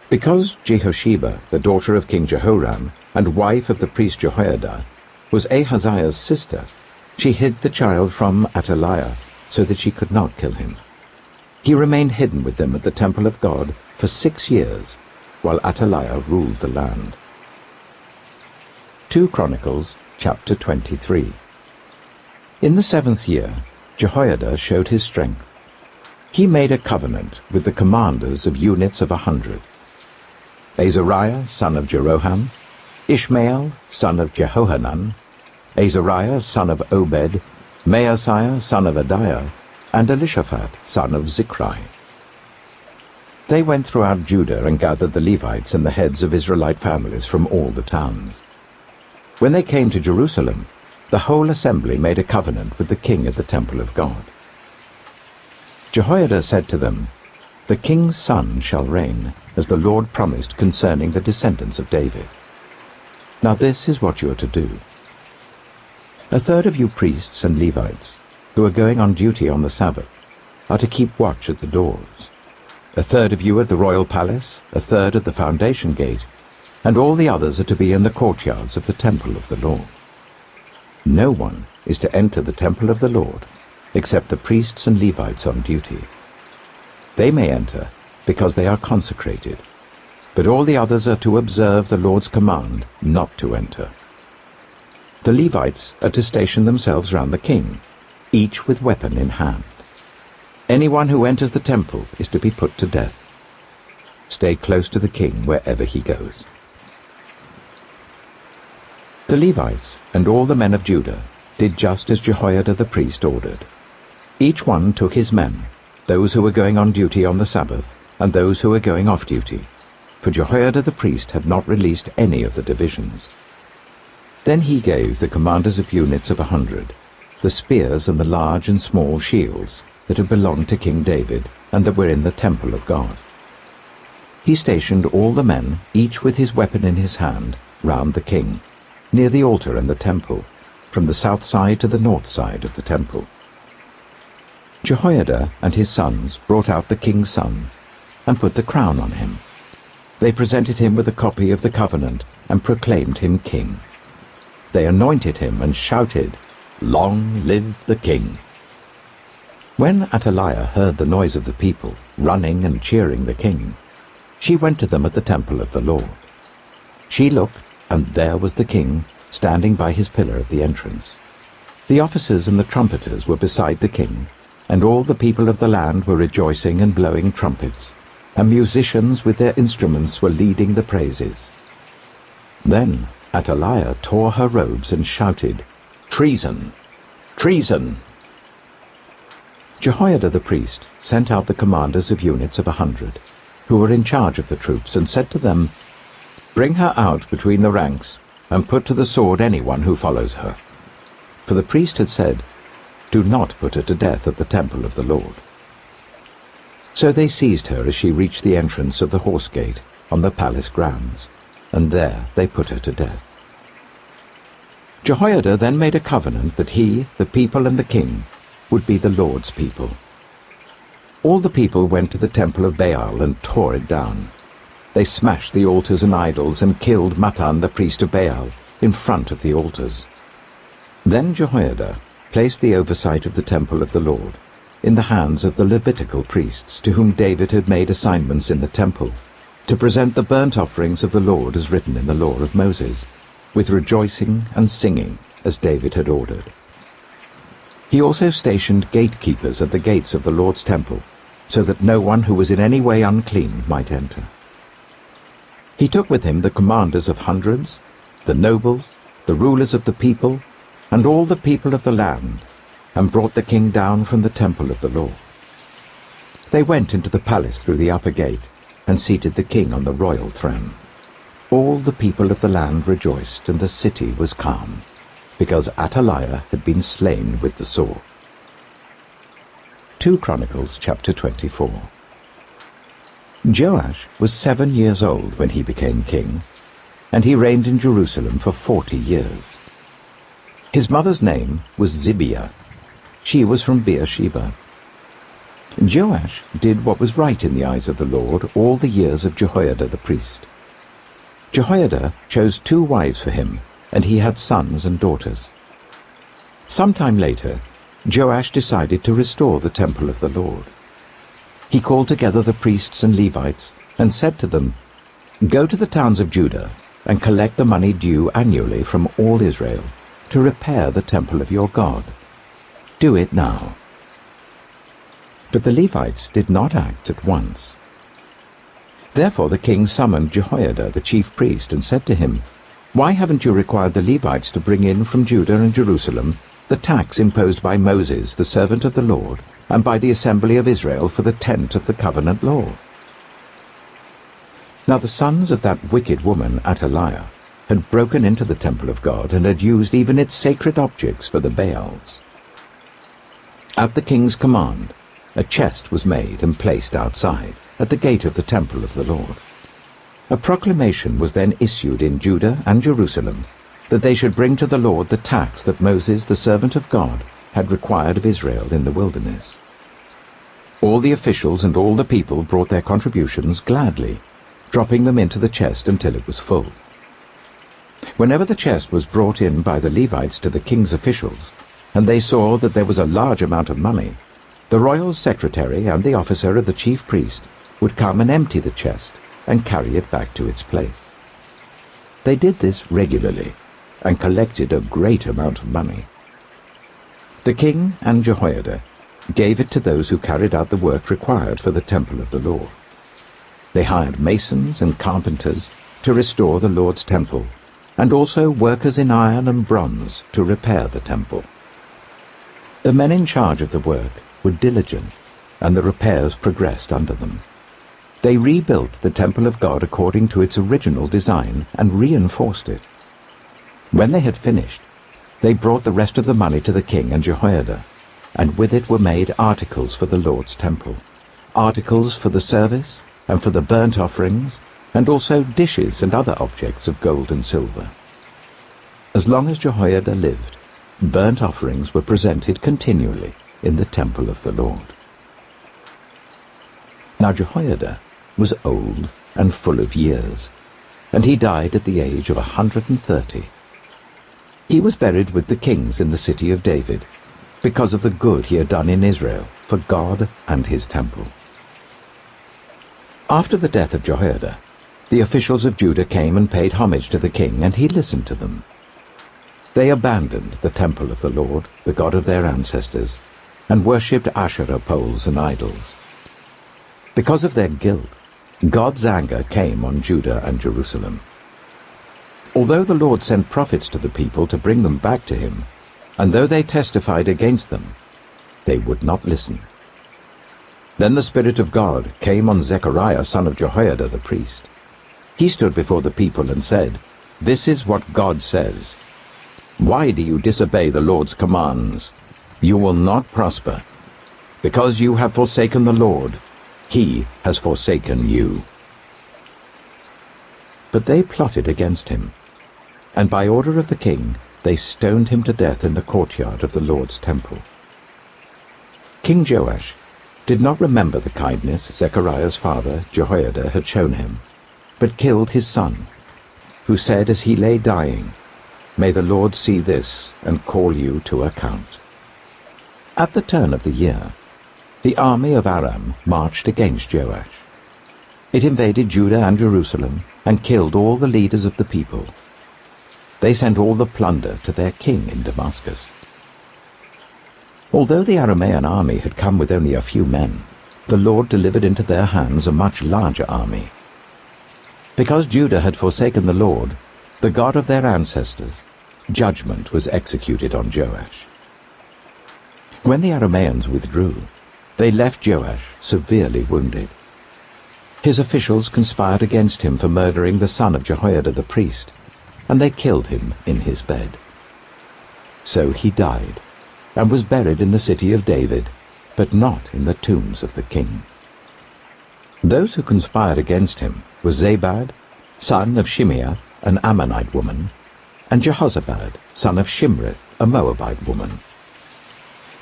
Because Jehosheba, the daughter of King Jehoram, and wife of the priest Jehoiada, was Ahaziah's sister, she hid the child from Ataliah, so that she could not kill him. He remained hidden with them at the temple of God for 6 years, while Ataliah ruled the land. 2 Chronicles, chapter 23. In the 7th year, Jehoiada showed his strength. He made a covenant with the commanders of units of 100. Azariah, son of Jeroham, Ishmael, son of Jehohanan, Azariah, son of Obed, Maaseiah, son of Adiah, and Elishaphat, son of Zichri. They went throughout Judah and gathered the Levites and the heads of Israelite families from all the towns. When they came to Jerusalem, the whole assembly made a covenant with the king at the temple of God. Jehoiada said to them, "The king's son shall reign, as the Lord promised concerning the descendants of David. Now this is what you are to do. A third of you priests and Levites, who are going on duty on the Sabbath, are to keep watch at the doors. A third of you at the royal palace, a third at the foundation gate, and all the others are to be in the courtyards of the temple of the Lord. No one is to enter the temple of the Lord, except the priests and Levites on duty. They may enter, because they are consecrated, but all the others are to observe the Lord's command not to enter. The Levites are to station themselves round the king, each with weapon in hand. Anyone who enters the temple is to be put to death. Stay close to the king wherever he goes." The Levites and all the men of Judah did just as Jehoiada the priest ordered. Each one took his men, those who were going on duty on the Sabbath and those who were going off duty, for Jehoiada the priest had not released any of the divisions. Then he gave the commanders of units of 100 the spears and the large and small shields that had belonged to King David and that were in the temple of God. He stationed all the men, each with his weapon in his hand, round the king, near the altar and the temple, from the south side to the north side of the temple. Jehoiada and his sons brought out the king's son and put the crown on him. They presented him with a copy of the covenant and proclaimed him king. They anointed him and shouted, "Long live the king!" When Ataliah heard the noise of the people, running and cheering the king, she went to them at the temple of the Lord. She looked, and there was the king, standing by his pillar at the entrance. The officers and the trumpeters were beside the king, and all the people of the land were rejoicing and blowing trumpets, and musicians with their instruments were leading the praises. Then Ataliah tore her robes and shouted, "Treason! Treason!" Jehoiada the priest sent out the commanders of units of 100, who were in charge of the troops, and said to them, "Bring her out between the ranks, and put to the sword anyone who follows her." For the priest had said, "Do not put her to death at the temple of the Lord." So they seized her as she reached the entrance of the horse gate on the palace grounds, and there they put her to death. Jehoiada then made a covenant that he, the people and the king, would be the Lord's people. All the people went to the temple of Baal and tore it down. They smashed the altars and idols and killed Mattan the priest of Baal in front of the altars. Then Jehoiada placed the oversight of the temple of the Lord in the hands of the Levitical priests, to whom David had made assignments in the temple, to present the burnt offerings of the Lord as written in the law of Moses, with rejoicing and singing, as David had ordered. He also stationed gatekeepers at the gates of the Lord's temple, so that no one who was in any way unclean might enter. He took with him the commanders of hundreds, the nobles, the rulers of the people, and all the people of the land, and brought the king down from the temple of the Lord. They went into the palace through the upper gate, and seated the king on the royal throne. All the people of the land rejoiced, and the city was calm, because Ataliah had been slain with the sword. 2 Chronicles chapter 24. Joash was 7 years old when he became king, and he reigned in Jerusalem for 40 years. His mother's name was Zibiah. She was from Beersheba. Joash did what was right in the eyes of the Lord all the years of Jehoiada the priest. Jehoiada chose 2 wives for him, and he had sons and daughters. Sometime later, Joash decided to restore the temple of the Lord. He called together the priests and Levites and said to them, "Go to the towns of Judah and collect the money due annually from all Israel to repair the temple of your God. Do it now." But the Levites did not act at once. Therefore the king summoned Jehoiada the chief priest and said to him, "Why haven't you required the Levites to bring in from Judah and Jerusalem the tax imposed by Moses, the servant of the Lord, and by the assembly of Israel for the tent of the covenant law?" Now the sons of that wicked woman Ataliah had broken into the temple of God and had used even its sacred objects for the Baals. At the king's command, a chest was made and placed outside, at the gate of the temple of the Lord. A proclamation was then issued in Judah and Jerusalem that they should bring to the Lord the tax that Moses, the servant of God, had required of Israel in the wilderness. All the officials and all the people brought their contributions gladly, dropping them into the chest until it was full. Whenever the chest was brought in by the Levites to the king's officials, and they saw that there was a large amount of money, the royal secretary and the officer of the chief priest would come and empty the chest and carry it back to its place. They did this regularly and collected a great amount of money. The king and Jehoiada gave it to those who carried out the work required for the temple of the Lord. They hired masons and carpenters to restore the Lord's temple, and also workers in iron and bronze to repair the temple. The men in charge of the work were diligent, and the repairs progressed under them. They rebuilt the temple of God according to its original design and reinforced it. When they had finished, they brought the rest of the money to the king and Jehoiada, and with it were made articles for the Lord's temple, articles for the service and for the burnt offerings, and also dishes and other objects of gold and silver. As long as Jehoiada lived, burnt offerings were presented continually in the temple of the Lord. Now Jehoiada was old and full of years, and he died at the age of 130. He was buried with the kings in the city of David, because of the good he had done in Israel for God and his temple. After the death of Jehoiada, the officials of Judah came and paid homage to the king, and he listened to them. They abandoned the temple of the Lord, the God of their ancestors, and worshipped Asherah poles and idols. Because of their guilt, God's anger came on Judah and Jerusalem. Although the Lord sent prophets to the people to bring them back to him, and though they testified against them, they would not listen. Then the Spirit of God came on Zechariah son of Jehoiada the priest. He stood before the people and said, "This is what God says. Why do you disobey the Lord's commands? You will not prosper. Because you have forsaken the Lord, he has forsaken you." But they plotted against him, and by order of the king they stoned him to death in the courtyard of the Lord's temple. King Joash did not remember the kindness Zechariah's father Jehoiada had shown him, but killed his son, who said as he lay dying, "May the Lord see this and call you to account." At the turn of the year, the army of Aram marched against Joash. It invaded Judah and Jerusalem and killed all the leaders of the people. They sent all the plunder to their king in Damascus. Although the Aramean army had come with only a few men, the Lord delivered into their hands a much larger army. Because Judah had forsaken the Lord, the God of their ancestors, judgment was executed on Joash. When the Arameans withdrew, they left Joash severely wounded. His officials conspired against him for murdering the son of Jehoiada the priest, and they killed him in his bed. So he died, and was buried in the city of David, but not in the tombs of the kings. Those who conspired against him were Zabad, son of Shimeath, an Ammonite woman, and Jehozabad, son of Shimrith, a Moabite woman.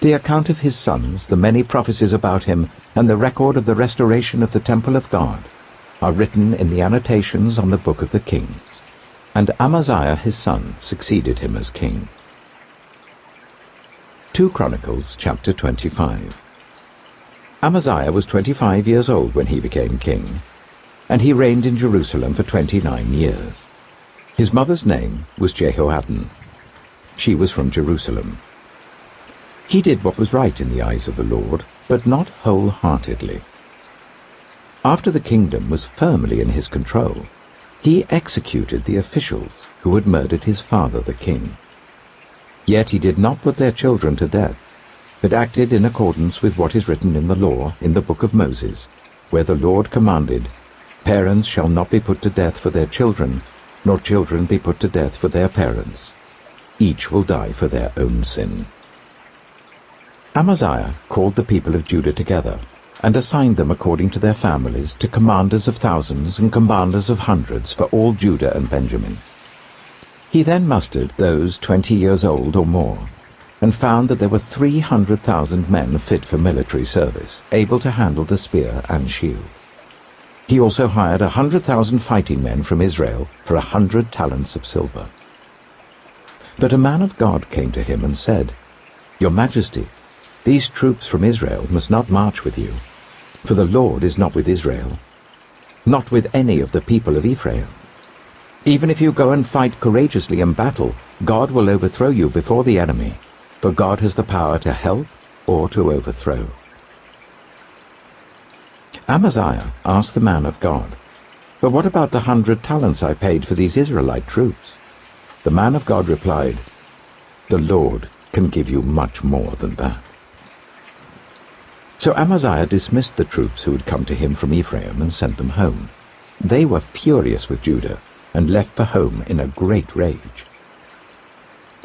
The account of his sons, the many prophecies about him, and the record of the restoration of the temple of God are written in the annotations on the book of the kings. And Amaziah his son succeeded him as king. 2 Chronicles chapter 25. Amaziah was 25 years old when he became king, and he reigned in Jerusalem for 29 years. His mother's name was Jehoaddin. She was from Jerusalem. He did what was right in the eyes of the Lord, but not wholeheartedly. After the kingdom was firmly in his control, he executed the officials who had murdered his father the king. Yet he did not put their children to death, but acted in accordance with what is written in the law in the book of Moses, where the Lord commanded, "Parents shall not be put to death for their children, nor children be put to death for their parents. Each will die for their own sin." Amaziah called the people of Judah together, and assigned them according to their families to commanders of thousands and commanders of hundreds for all Judah and Benjamin. He then mustered those 20 years old or more, and found that there were 300,000 men fit for military service, able to handle the spear and shield. He also hired 100,000 fighting men from Israel for 100 talents of silver. But a man of God came to him and said, "Your Majesty, these troops from Israel must not march with you, for the Lord is not with Israel, not with any of the people of Ephraim. Even if you go and fight courageously in battle, God will overthrow you before the enemy, for God has the power to help or to overthrow." Amaziah asked the man of God, "But what about the 100 talents I paid for these Israelite troops?" The man of God replied, "The Lord can give you much more than that." So Amaziah dismissed the troops who had come to him from Ephraim and sent them home. They were furious with Judah and left for home in a great rage.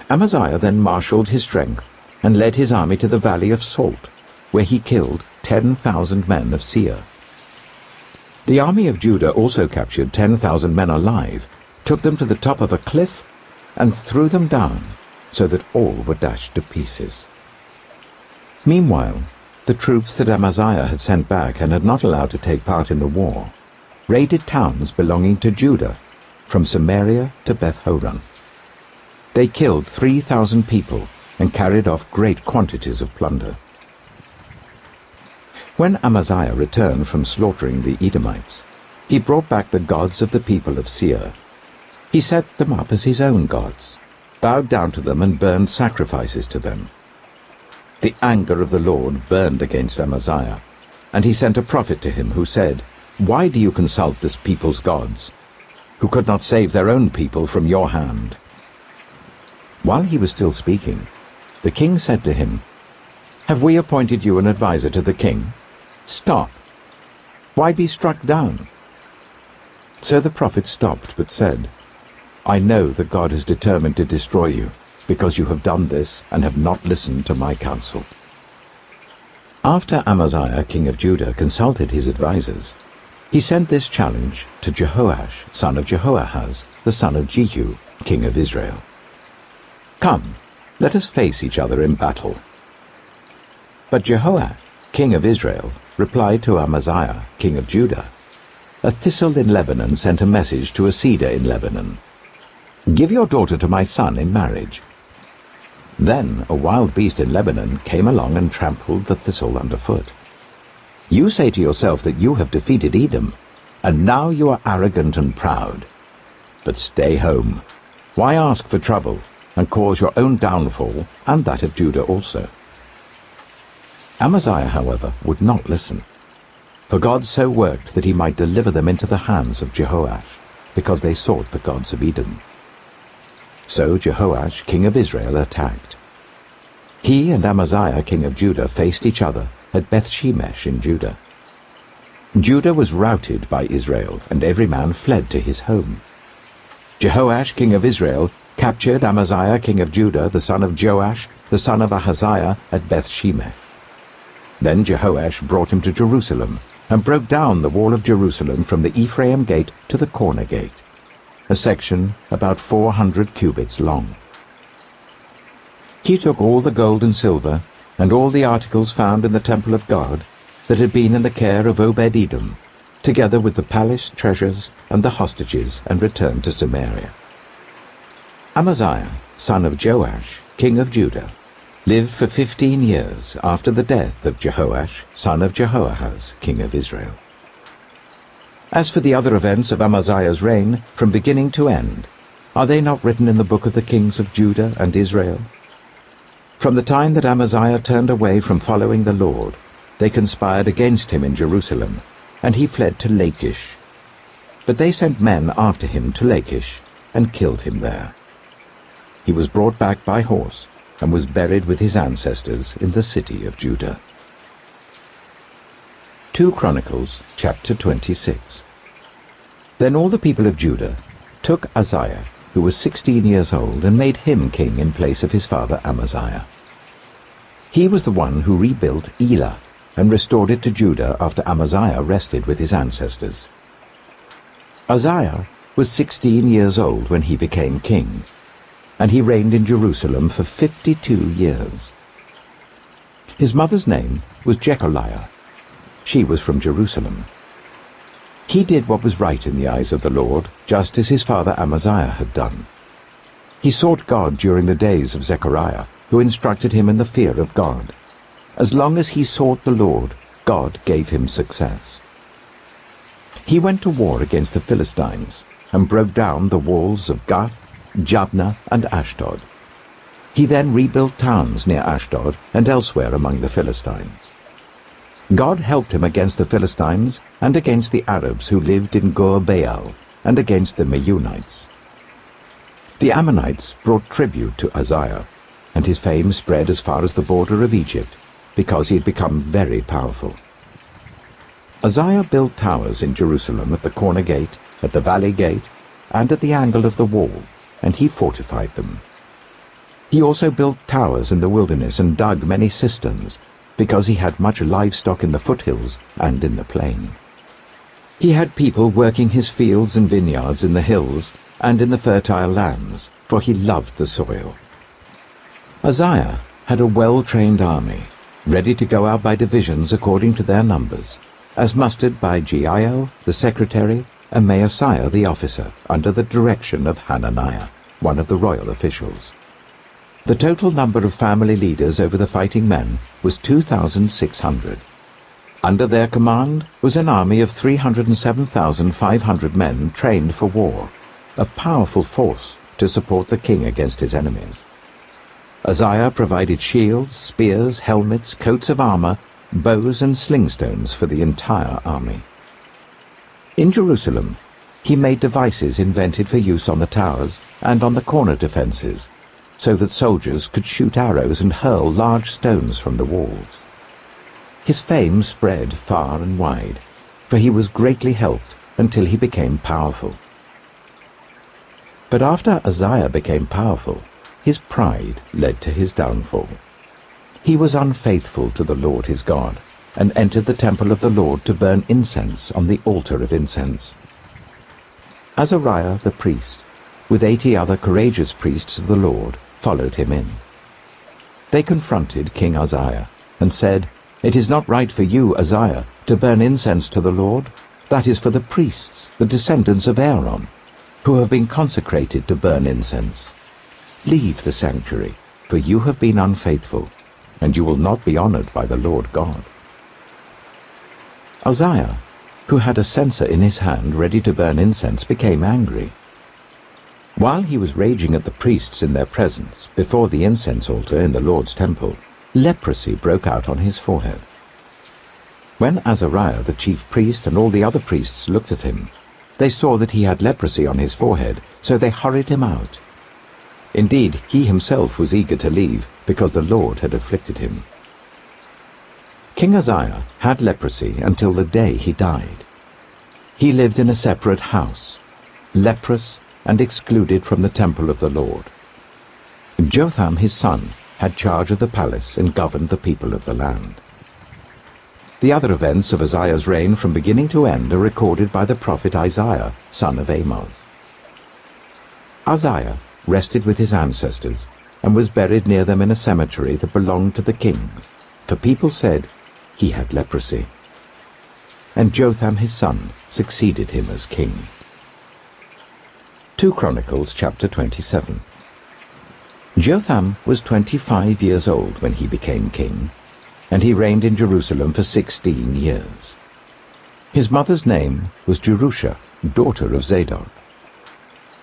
Amaziah then marshaled his strength and led his army to the valley of Salt, where he killed 10,000 men of Seir. The army of Judah also captured 10,000 men alive, took them to the top of a cliff, and threw them down, so that all were dashed to pieces. Meanwhile, the troops that Amaziah had sent back and had not allowed to take part in the war raided towns belonging to Judah, from Samaria to Beth-horon. They killed 3,000 people and carried off great quantities of plunder. When Amaziah returned from slaughtering the Edomites, he brought back the gods of the people of Seir. He set them up as his own gods, bowed down to them and burned sacrifices to them. The anger of the Lord burned against Amaziah, and he sent a prophet to him who said, "Why do you consult this people's gods, who could not save their own people from your hand?" While he was still speaking, the king said to him, "Have we appointed you an adviser to the king? Stop! Why be struck down?" So the prophet stopped but said, "I know that God is determined to destroy you, because you have done this and have not listened to my counsel." After Amaziah, king of Judah, consulted his advisers, he sent this challenge to Joash, son of Jehoahaz, the son of Jehu, king of Israel. "Come, let us face each other in battle." But Joash, king of Israel, replied to Amaziah, king of Judah, "A thistle in Lebanon sent a message to a cedar in Lebanon. Give your daughter to my son in marriage." Then a wild beast in Lebanon came along and trampled the thistle underfoot. You say to yourself that you have defeated Edom, and now you are arrogant and proud. But stay home. Why ask for trouble and cause your own downfall and that of Judah also? Amaziah, however, would not listen. For God so worked that he might deliver them into the hands of Joash, because they sought the gods of Edom. So Joash, king of Israel, attacked. He and Amaziah, king of Judah, faced each other at Beth-shemesh in Judah. Judah was routed by Israel, and every man fled to his home. Jehoash, king of Israel, captured Amaziah, king of Judah, the son of Joash, the son of Ahaziah, at Beth-shemesh. Then Jehoash brought him to Jerusalem, and broke down the wall of Jerusalem from the Ephraim gate to the corner gate, a section about 400 cubits long. He took all the gold and silver, and all the articles found in the temple of God that had been in the care of Obed-Edom, together with the palace treasures and the hostages, and returned to Samaria. Amaziah, son of Joash, king of Judah, lived for 15 years after the death of Jehoash, son of Jehoahaz, king of Israel. As for the other events of Amaziah's reign, from beginning to end, are they not written in the book of the kings of Judah and Israel? From the time that Amaziah turned away from following the Lord, they conspired against him in Jerusalem, and he fled to Lachish. But they sent men after him to Lachish, and killed him there. He was brought back by horse, and was buried with his ancestors in the city of Judah. 2 Chronicles, chapter 26. Then all the people of Judah took Uzziah, who was 16 years old, and made him king in place of his father Amaziah. He was the one who rebuilt Elath, and restored it to Judah after Amaziah rested with his ancestors. Uzziah was 16 years old when he became king, and he reigned in Jerusalem for 52 years. His mother's name was Jecholiah. She was from Jerusalem. He did what was right in the eyes of the Lord, just as his father Amaziah had done. He sought God during the days of Zechariah, who instructed him in the fear of God. As long as he sought the Lord, God gave him success. He went to war against the Philistines, and broke down the walls of Gath, Jabneh, and Ashdod. He then rebuilt towns near Ashdod and elsewhere among the Philistines. God helped him against the Philistines and against the Arabs who lived in Gur-Baal, and against the Meunites. The Ammonites brought tribute to Uzziah, and his fame spread as far as the border of Egypt, because he had become very powerful. Uzziah built towers in Jerusalem at the corner gate, at the valley gate, and at the angle of the wall, and he fortified them. He also built towers in the wilderness and dug many cisterns, because he had much livestock in the foothills and in the plain. He had people working his fields and vineyards in the hills and in the fertile lands, for he loved the soil. Uzziah had a well-trained army, ready to go out by divisions according to their numbers, as mustered by Jeiel, the secretary, and Maaseiah, the officer, under the direction of Hananiah, one of the royal officials. The total number of family leaders over the fighting men was 2,600. Under their command was an army of 307,500 men trained for war, a powerful force to support the king against his enemies. Uzziah provided shields, spears, helmets, coats of armor, bows and slingstones for the entire army. In Jerusalem, he made devices invented for use on the towers and on the corner defenses, so that soldiers could shoot arrows and hurl large stones from the walls. His fame spread far and wide, for he was greatly helped until he became powerful. But after Uzziah became powerful, his pride led to his downfall. He was unfaithful to the Lord his God, and entered the temple of the Lord to burn incense on the altar of incense. Azariah the priest, with 80 other courageous priests of the Lord, followed him in. They confronted King Uzziah and said, "It is not right for you, Uzziah, to burn incense to the Lord. That is for the priests, the descendants of Aaron, who have been consecrated to burn incense. Leave the sanctuary, for you have been unfaithful, and you will not be honored by the Lord God." Uzziah, who had a censer in his hand ready to burn incense, became angry. While he was raging at the priests in their presence before the incense altar in the Lord's temple, leprosy broke out on his forehead. When Azariah the chief priest and all the other priests looked at him, they saw that he had leprosy on his forehead, so they hurried him out. Indeed, he himself was eager to leave, because the Lord had afflicted him. King Uzziah had leprosy until the day he died. He lived in a separate house, leprous and excluded from the temple of the Lord. Jotham his son had charge of the palace and governed the people of the land. The other events of Uzziah's reign from beginning to end are recorded by the prophet Isaiah, son of Amoz. Uzziah rested with his ancestors and was buried near them in a cemetery that belonged to the kings, for people said he had leprosy. And Jotham his son succeeded him as king. 2 Chronicles chapter 27. Jotham was 25 years old when he became king, and he reigned in Jerusalem for 16 years. His mother's name was Jerusha, daughter of Zadok.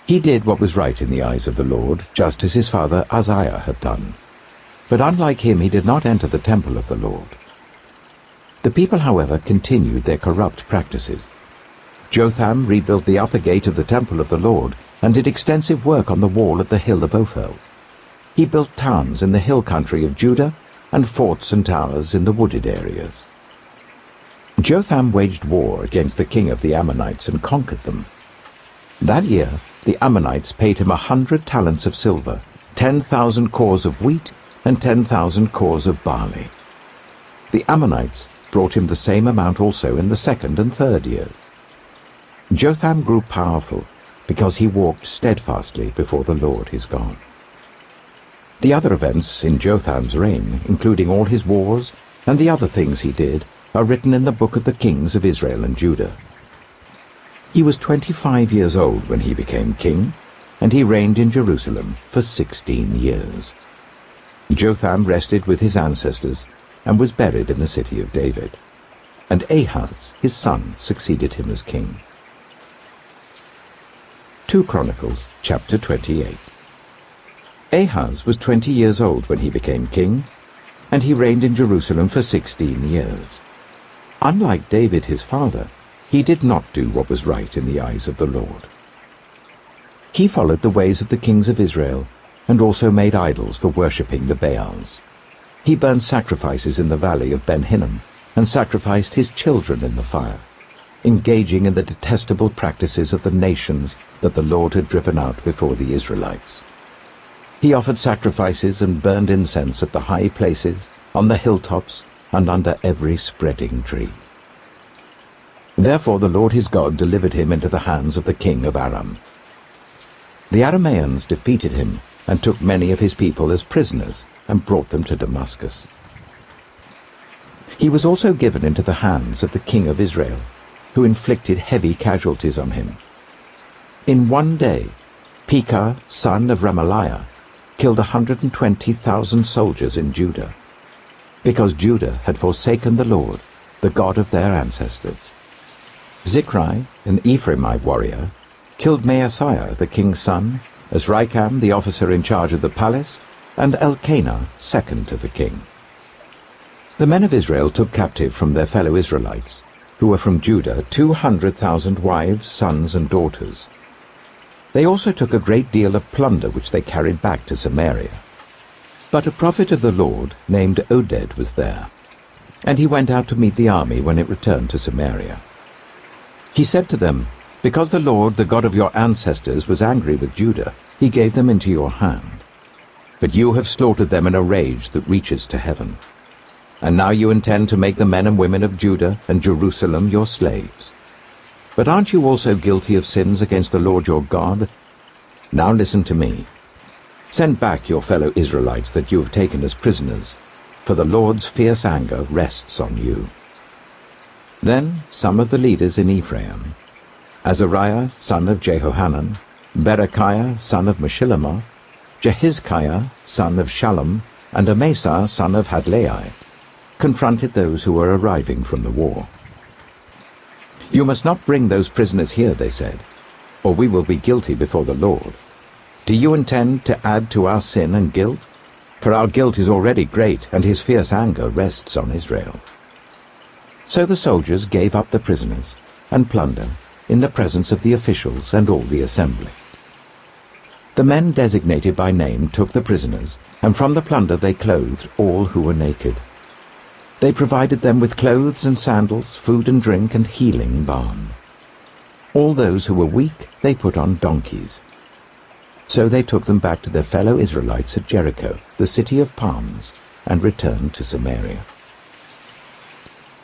He did what was right in the eyes of the Lord, just as his father Uzziah had done. But unlike him, he did not enter the temple of the Lord. The people, however, continued their corrupt practices. Jotham rebuilt the upper gate of the temple of the Lord and did extensive work on the wall at the hill of Ophel. He built towns in the hill country of Judah and forts and towers in the wooded areas. Jotham waged war against the king of the Ammonites and conquered them. That year, the Ammonites paid him 100 talents of silver, 10,000 cors of wheat, and 10,000 cors of barley. The Ammonites brought him the same amount also in the second and third years. Jotham grew powerful because he walked steadfastly before the Lord his God. The other events in Jotham's reign, including all his wars and the other things he did, are written in the book of the kings of Israel and Judah. He was 25 years old when he became king, and he reigned in Jerusalem for 16 years. Jotham rested with his ancestors and was buried in the city of David, and Ahaz his son succeeded him as king. 2 Chronicles chapter 28. Ahaz was 20 years old when he became king, and he reigned in Jerusalem for 16 years. Unlike David his father, he did not do what was right in the eyes of the Lord. He followed the ways of the kings of Israel, and also made idols for worshipping the Baals. He burned sacrifices in the valley of Ben-Hinnom, and sacrificed his children in the fire, engaging in the detestable practices of the nations that the Lord had driven out before the Israelites. He offered sacrifices and burned incense at the high places, on the hilltops, and under every spreading tree. Therefore the Lord his God delivered him into the hands of the king of Aram. The Arameans defeated him and took many of his people as prisoners and brought them to Damascus. He was also given into the hands of the king of Israel, who inflicted heavy casualties on him. In one day, Pekah, son of Remaliah, killed 120,000 soldiers in Judah, because Judah had forsaken the Lord, the God of their ancestors. Zichri, an Ephraimite warrior, killed Maaseiah, the king's son, Azrikam, the officer in charge of the palace, and Elkanah, second to the king. The men of Israel took captive from their fellow Israelites, who were from Judah, 200,000 wives, sons, and daughters. They also took a great deal of plunder which they carried back to Samaria. But a prophet of the Lord named Oded was there, and he went out to meet the army when it returned to Samaria. He said to them, "Because the Lord, the God of your ancestors, was angry with Judah, he gave them into your hand. But you have slaughtered them in a rage that reaches to heaven. And now you intend to make the men and women of Judah and Jerusalem your slaves. But aren't you also guilty of sins against the Lord your God? Now listen to me. Send back your fellow Israelites that you have taken as prisoners, for the Lord's fierce anger rests on you." Then some of the leaders in Ephraim, Azariah son of Jehohanan, Berechiah son of Meshillemoth, Jehizkiah son of Shallum, and Amasa son of Hadlai, confronted those who were arriving from the war. "You must not bring those prisoners here," they said, "or we will be guilty before the Lord. Do you intend to add to our sin and guilt? For our guilt is already great, and his fierce anger rests on Israel." So the soldiers gave up the prisoners and plunder in the presence of the officials and all the assembly. The men designated by name took the prisoners, and from the plunder they clothed all who were naked. They provided them with clothes and sandals, food and drink, and healing balm. All those who were weak they put on donkeys. So they took them back to their fellow Israelites at Jericho, the city of palms, and returned to Samaria.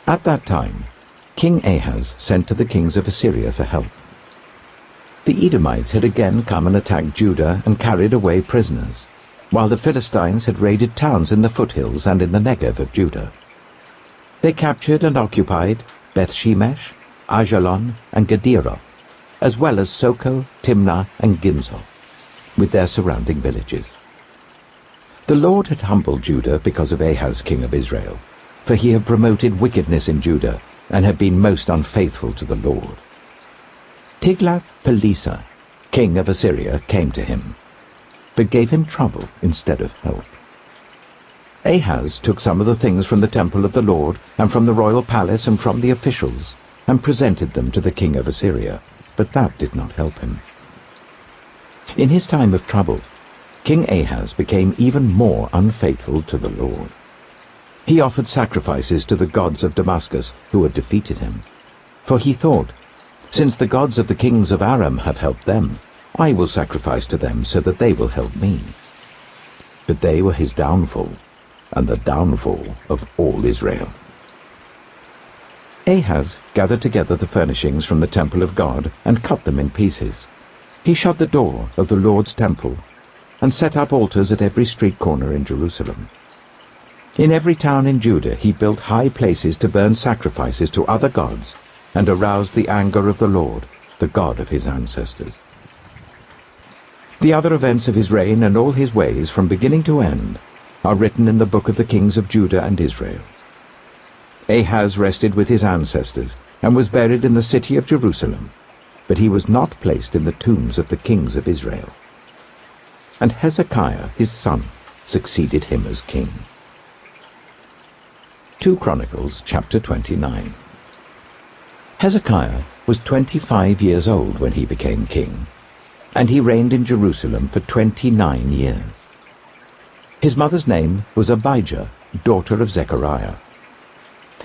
At that time, King Ahaz sent to the kings of Assyria for help. The Edomites had again come and attacked Judah and carried away prisoners, while the Philistines had raided towns in the foothills and in the Negev of Judah. They captured and occupied Beth-shemesh, Ajalon, and Gederoth, as well as Soko, Timnah, and Gimzo, with their surrounding villages. The Lord had humbled Judah because of Ahaz king of Israel, for he had promoted wickedness in Judah and had been most unfaithful to the Lord. Tiglath-Pileser, king of Assyria, came to him, but gave him trouble instead of help. Ahaz took some of the things from the temple of the Lord and from the royal palace and from the officials and presented them to the king of Assyria, but that did not help him. In his time of trouble, King Ahaz became even more unfaithful to the Lord. He offered sacrifices to the gods of Damascus who had defeated him, for he thought, "Since the gods of the kings of Aram have helped them, I will sacrifice to them so that they will help me." But they were his downfall, and the downfall of all Israel. Ahaz gathered together the furnishings from the temple of God and cut them in pieces. He shut the door of the Lord's temple and set up altars at every street corner in Jerusalem. In every town in Judah he built high places to burn sacrifices to other gods and aroused the anger of the Lord, the God of his ancestors. The other events of his reign and all his ways from beginning to end are written in the book of the kings of Judah and Israel. Ahaz rested with his ancestors and was buried in the city of Jerusalem, but he was not placed in the tombs of the kings of Israel. And Hezekiah his son succeeded him as king. 2 Chronicles chapter 29. Hezekiah was 25 years old when he became king, and he reigned in Jerusalem for 29 years. His mother's name was Abijah, daughter of Zechariah.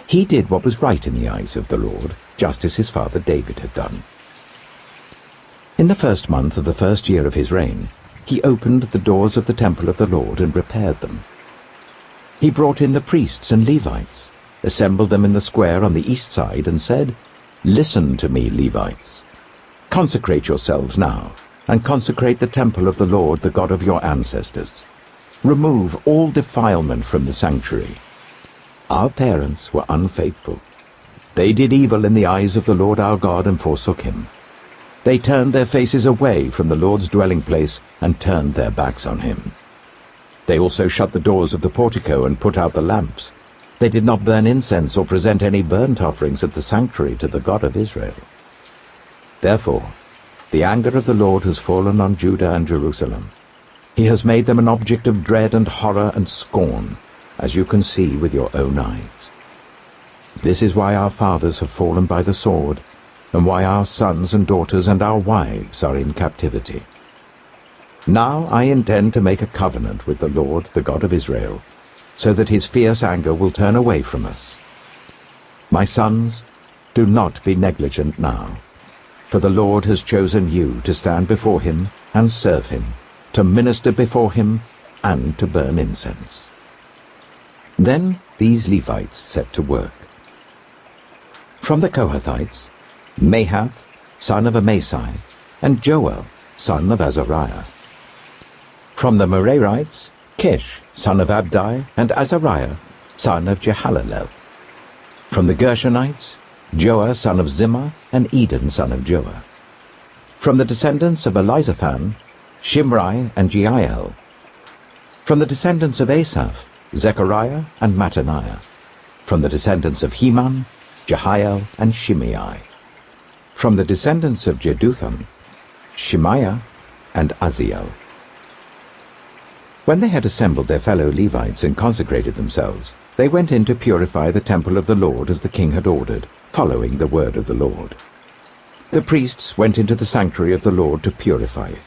He did what was right in the eyes of the Lord, just as his father David had done. In the first month of the first year of his reign, he opened the doors of the temple of the Lord and repaired them. He brought in the priests and Levites, assembled them in the square on the east side, and said, "Listen to me, Levites. Consecrate yourselves now, and consecrate the temple of the Lord, the God of your ancestors. Remove all defilement from the sanctuary. Our parents were unfaithful. They did evil in the eyes of the Lord our God and forsook him. They turned their faces away from the Lord's dwelling place and turned their backs on him. They also shut the doors of the portico and put out the lamps. They did not burn incense or present any burnt offerings at the sanctuary to the God of Israel. Therefore, the anger of the Lord has fallen on Judah and Jerusalem. He has made them an object of dread and horror and scorn, as you can see with your own eyes. This is why our fathers have fallen by the sword, and why our sons and daughters and our wives are in captivity. Now I intend to make a covenant with the Lord, the God of Israel, so that his fierce anger will turn away from us. My sons, do not be negligent now, for the Lord has chosen you to stand before him and serve him, to minister before him and to burn incense. Then these Levites set to work. From the Kohathites, Mahath, son of Amasai, and Joel, son of Azariah. From the Merarites, Kish, son of Abdi, and Azariah, son of Jehalalel. From the Gershonites, Joah, son of Zimmah, and Eden, son of Joah. From the descendants of Elizaphan, Shimri and Jeiel. From the descendants of Asaph, Zechariah and Mattaniah. From the descendants of Heman, Jehiel and Shimei. From the descendants of Jeduthun, Shemaiah and Uzziel. When they had assembled their fellow Levites and consecrated themselves, they went in to purify the temple of the Lord as the king had ordered, following the word of the Lord. The priests went into the sanctuary of the Lord to purify it.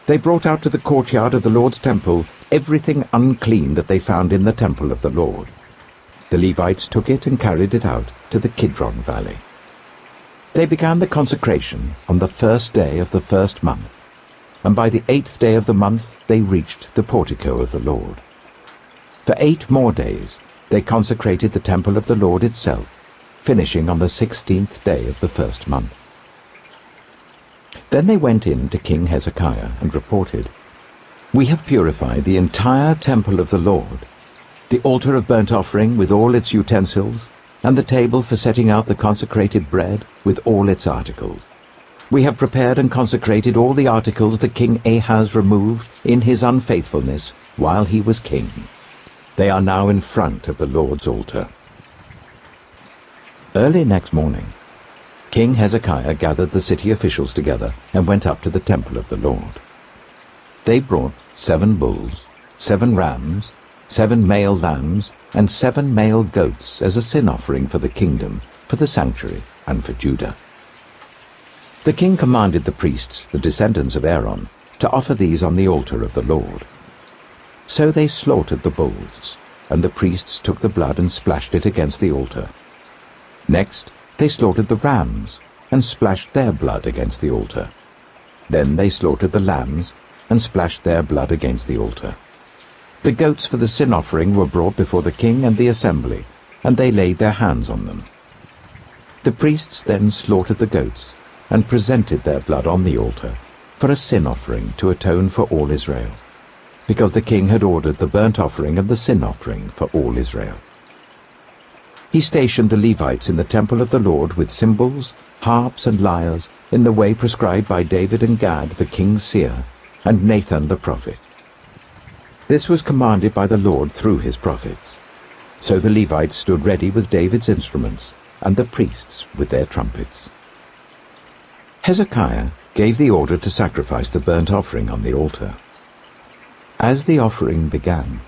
They brought out to the courtyard of the Lord's temple everything unclean that they found in the temple of the Lord. The Levites took it and carried it out to the Kidron Valley. They began the consecration on the first day of the first month, and by the 8th day of the month they reached the portico of the Lord. For 8 more days they consecrated the temple of the Lord itself, finishing on the 16th day of the first month. Then they went in to King Hezekiah and reported, "We have purified the entire temple of the Lord, the altar of burnt offering with all its utensils, and the table for setting out the consecrated bread with all its articles. We have prepared and consecrated all the articles that King Ahaz removed in his unfaithfulness while he was king. They are now in front of the Lord's altar." Early next morning, King Hezekiah gathered the city officials together and went up to the temple of the Lord. They brought 7 bulls, 7 rams, 7 male lambs, and 7 male goats as a sin offering for the kingdom, for the sanctuary, and for Judah. The king commanded the priests, the descendants of Aaron, to offer these on the altar of the Lord. So they slaughtered the bulls, and the priests took the blood and splashed it against the altar. Next, they slaughtered the rams, and splashed their blood against the altar. Then they slaughtered the lambs, and splashed their blood against the altar. The goats for the sin offering were brought before the king and the assembly, and they laid their hands on them. The priests then slaughtered the goats, and presented their blood on the altar, for a sin offering to atone for all Israel, because the king had ordered the burnt offering and the sin offering for all Israel. He stationed the Levites in the temple of the Lord with cymbals, harps, and lyres, in the way prescribed by David and Gad the king's seer, and Nathan the prophet. This was commanded by the Lord through his prophets. So the Levites stood ready with David's instruments, and the priests with their trumpets. Hezekiah gave the order to sacrifice the burnt offering on the altar. As the offering began,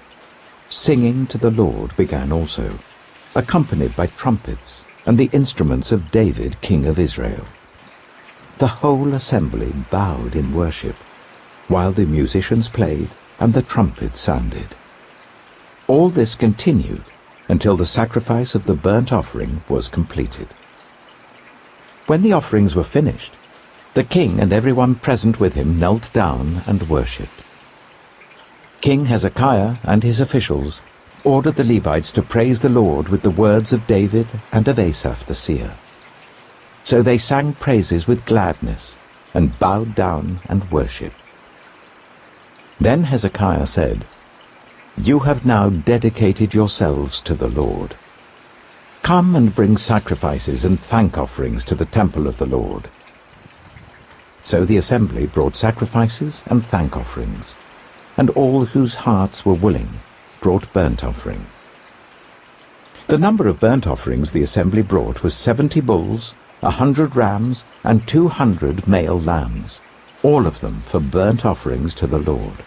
singing to the Lord began also, accompanied by trumpets and the instruments of David, king of Israel. The whole assembly bowed in worship, while the musicians played and the trumpets sounded. All this continued until the sacrifice of the burnt offering was completed. When the offerings were finished, the king and everyone present with him knelt down and worshipped. King Hezekiah and his officials ordered the Levites to praise the Lord with the words of David and of Asaph the seer. So they sang praises with gladness and bowed down and worshipped. Then Hezekiah said, "You have now dedicated yourselves to the Lord. Come and bring sacrifices and thank offerings to the temple of the Lord." So the assembly brought sacrifices and thank offerings, and all whose hearts were willing brought burnt offerings. The number of burnt offerings the assembly brought was 70 bulls, 100 rams, and 200 male lambs, all of them for burnt offerings to the Lord.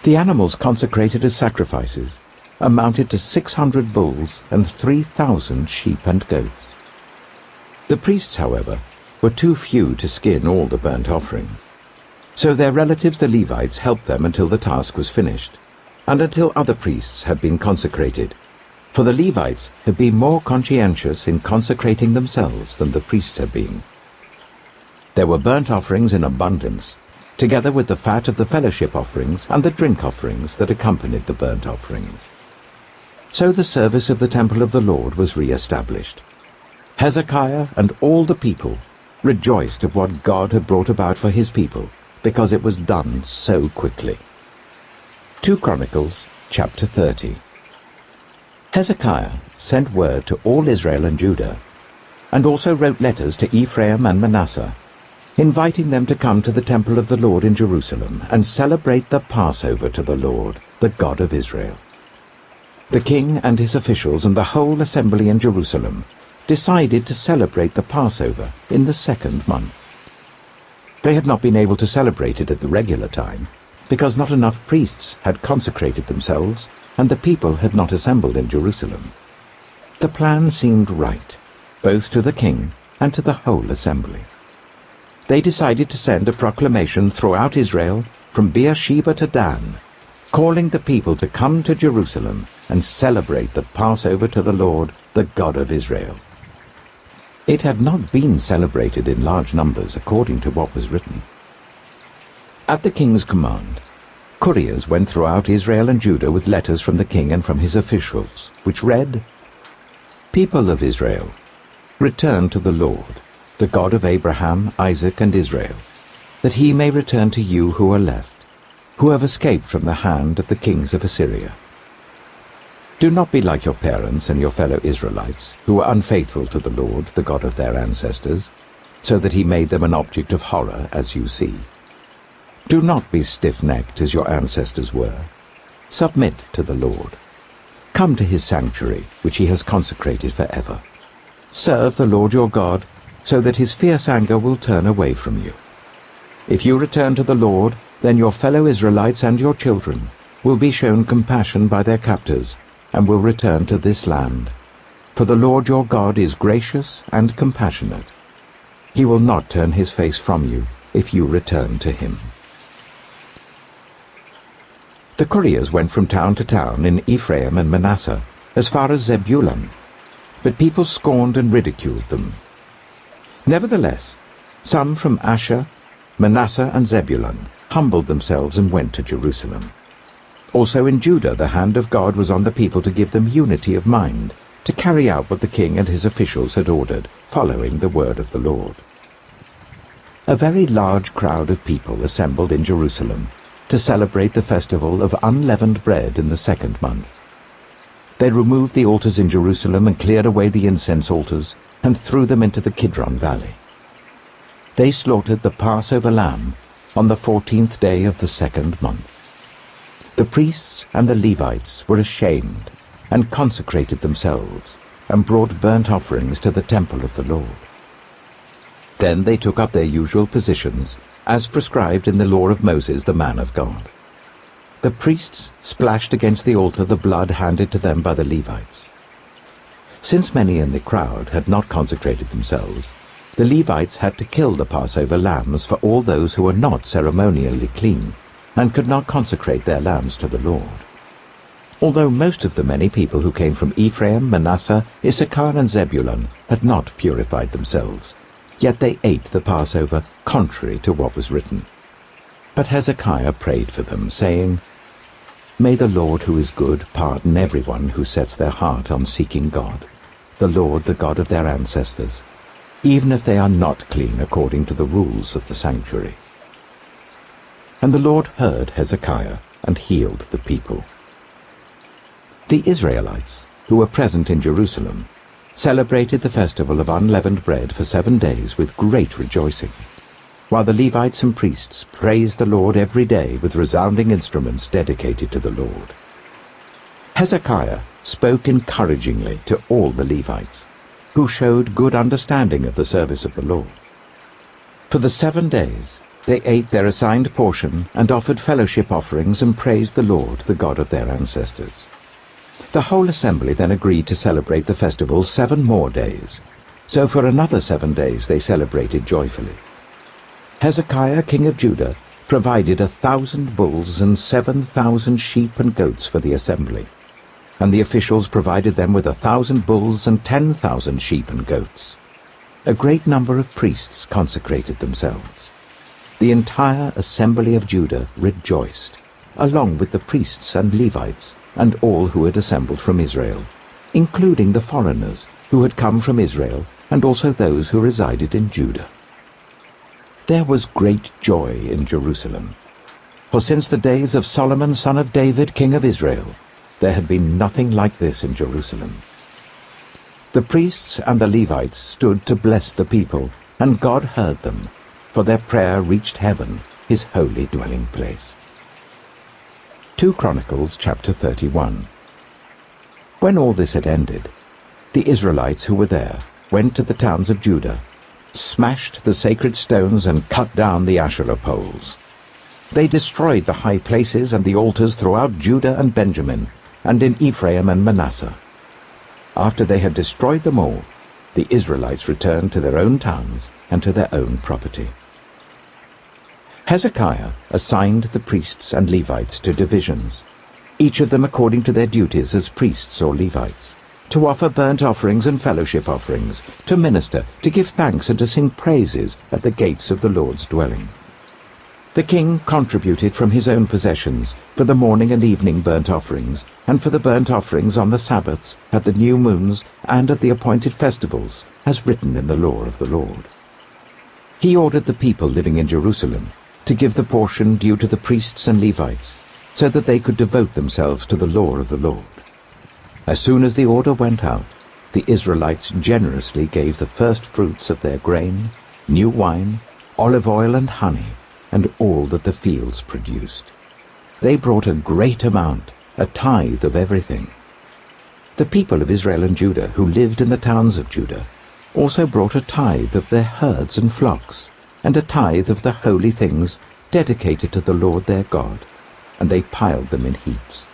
The animals consecrated as sacrifices amounted to 600 bulls and 3,000 sheep and goats. The priests, however, were too few to skin all the burnt offerings, so their relatives the Levites helped them until the task was finished, and until other priests had been consecrated, for the Levites had been more conscientious in consecrating themselves than the priests had been. There were burnt offerings in abundance, together with the fat of the fellowship offerings and the drink offerings that accompanied the burnt offerings. So the service of the temple of the Lord was re-established. Hezekiah and all the people rejoiced at what God had brought about for his people, because it was done so quickly. 2 Chronicles chapter 30. Hezekiah sent word to all Israel and Judah, and also wrote letters to Ephraim and Manasseh, inviting them to come to the temple of the Lord in Jerusalem and celebrate the Passover to the Lord, the God of Israel. The king and his officials and the whole assembly in Jerusalem decided to celebrate the Passover in the 2nd month. They had not been able to celebrate it at the regular time, because not enough priests had consecrated themselves and the people had not assembled in Jerusalem. The plan seemed right, both to the king and to the whole assembly. They decided to send a proclamation throughout Israel from Beersheba to Dan, calling the people to come to Jerusalem and celebrate the Passover to the Lord, the God of Israel. It had not been celebrated in large numbers according to what was written. At the king's command, couriers went throughout Israel and Judah with letters from the king and from his officials, which read, "People of Israel, return to the Lord, the God of Abraham, Isaac, and Israel, that he may return to you who are left, who have escaped from the hand of the kings of Assyria. Do not be like your parents and your fellow Israelites, who were unfaithful to the Lord, the God of their ancestors, so that he made them an object of horror, as you see. Do not be stiff-necked as your ancestors were. Submit to the Lord. Come to his sanctuary, which he has consecrated forever. Serve the Lord your God, so that his fierce anger will turn away from you. If you return to the Lord, then your fellow Israelites and your children will be shown compassion by their captors, and will return to this land. For the Lord your God is gracious and compassionate. He will not turn his face from you if you return to him." The couriers went from town to town in Ephraim and Manasseh, as far as Zebulun, but people scorned and ridiculed them. Nevertheless, some from Asher, Manasseh, and Zebulun humbled themselves and went to Jerusalem. Also in Judah the hand of God was on the people to give them unity of mind, to carry out what the king and his officials had ordered, following the word of the Lord. A very large crowd of people assembled in Jerusalem to celebrate the festival of unleavened bread in the 2nd month. They removed the altars in Jerusalem and cleared away the incense altars and threw them into the Kidron Valley. They slaughtered the Passover lamb on the 14th day of the 2nd month. The priests and the Levites were ashamed and consecrated themselves and brought burnt offerings to the temple of the Lord. Then they took up their usual positions, as prescribed in the law of Moses, the man of God. The priests splashed against the altar the blood handed to them by the Levites. Since many in the crowd had not consecrated themselves, the Levites had to kill the Passover lambs for all those who were not ceremonially clean, and could not consecrate their lambs to the Lord. Although most of the many people who came from Ephraim, Manasseh, Issachar, and Zebulun had not purified themselves, yet they ate the Passover contrary to what was written. But Hezekiah prayed for them, saying, "May the Lord who is good pardon everyone who sets their heart on seeking God, the Lord, the God of their ancestors, even if they are not clean according to the rules of the sanctuary." And the Lord heard Hezekiah and healed the people. The Israelites, who were present in Jerusalem, celebrated the festival of unleavened bread for 7 days with great rejoicing. while the Levites and priests praised the Lord every day with resounding instruments dedicated to the Lord. Hezekiah spoke encouragingly to all the Levites, who showed good understanding of the service of the Lord. For the 7 days they ate their assigned portion and offered fellowship offerings and praised the Lord, the God of their ancestors. The whole assembly then agreed to celebrate the festival 7 more days, so for another 7 days they celebrated joyfully. Hezekiah, king of Judah, provided 1,000 bulls and 7,000 sheep and goats for the assembly, and the officials provided them with 1,000 bulls and 10,000 sheep and goats. A great number of priests consecrated themselves. The entire assembly of Judah rejoiced, along with the priests and Levites and all who had assembled from Israel, including the foreigners who had come from Israel and also those who resided in Judah. There was great joy in Jerusalem, for since the days of Solomon son of David, king of Israel, there had been nothing like this in Jerusalem. The priests and the Levites stood to bless the people, and God heard them, for their prayer reached heaven, his holy dwelling place. 2 Chronicles chapter 31. When all this had ended, the Israelites who were there went to the towns of Judah, smashed the sacred stones and cut down the Asherah poles. They destroyed the high places and the altars throughout Judah and Benjamin, and in Ephraim and Manasseh. After they had destroyed them all, the Israelites returned to their own towns and to their own property. Hezekiah assigned the priests and Levites to divisions, each of them according to their duties as priests or Levites, to offer burnt offerings and fellowship offerings, to minister, to give thanks and to sing praises at the gates of the Lord's dwelling. The king contributed from his own possessions for the morning and evening burnt offerings, and for the burnt offerings on the Sabbaths, at the new moons, and at the appointed festivals, as written in the law of the Lord. He ordered the people living in Jerusalem to give the portion due to the priests and Levites, so that they could devote themselves to the law of the Lord. As soon as the order went out, the Israelites generously gave the first fruits of their grain, new wine, olive oil and honey, and all that the fields produced. They brought a great amount, a tithe of everything. The people of Israel and Judah who lived in the towns of Judah also brought a tithe of their herds and flocks, and a tithe of the holy things dedicated to the Lord their God, and they piled them in heaps.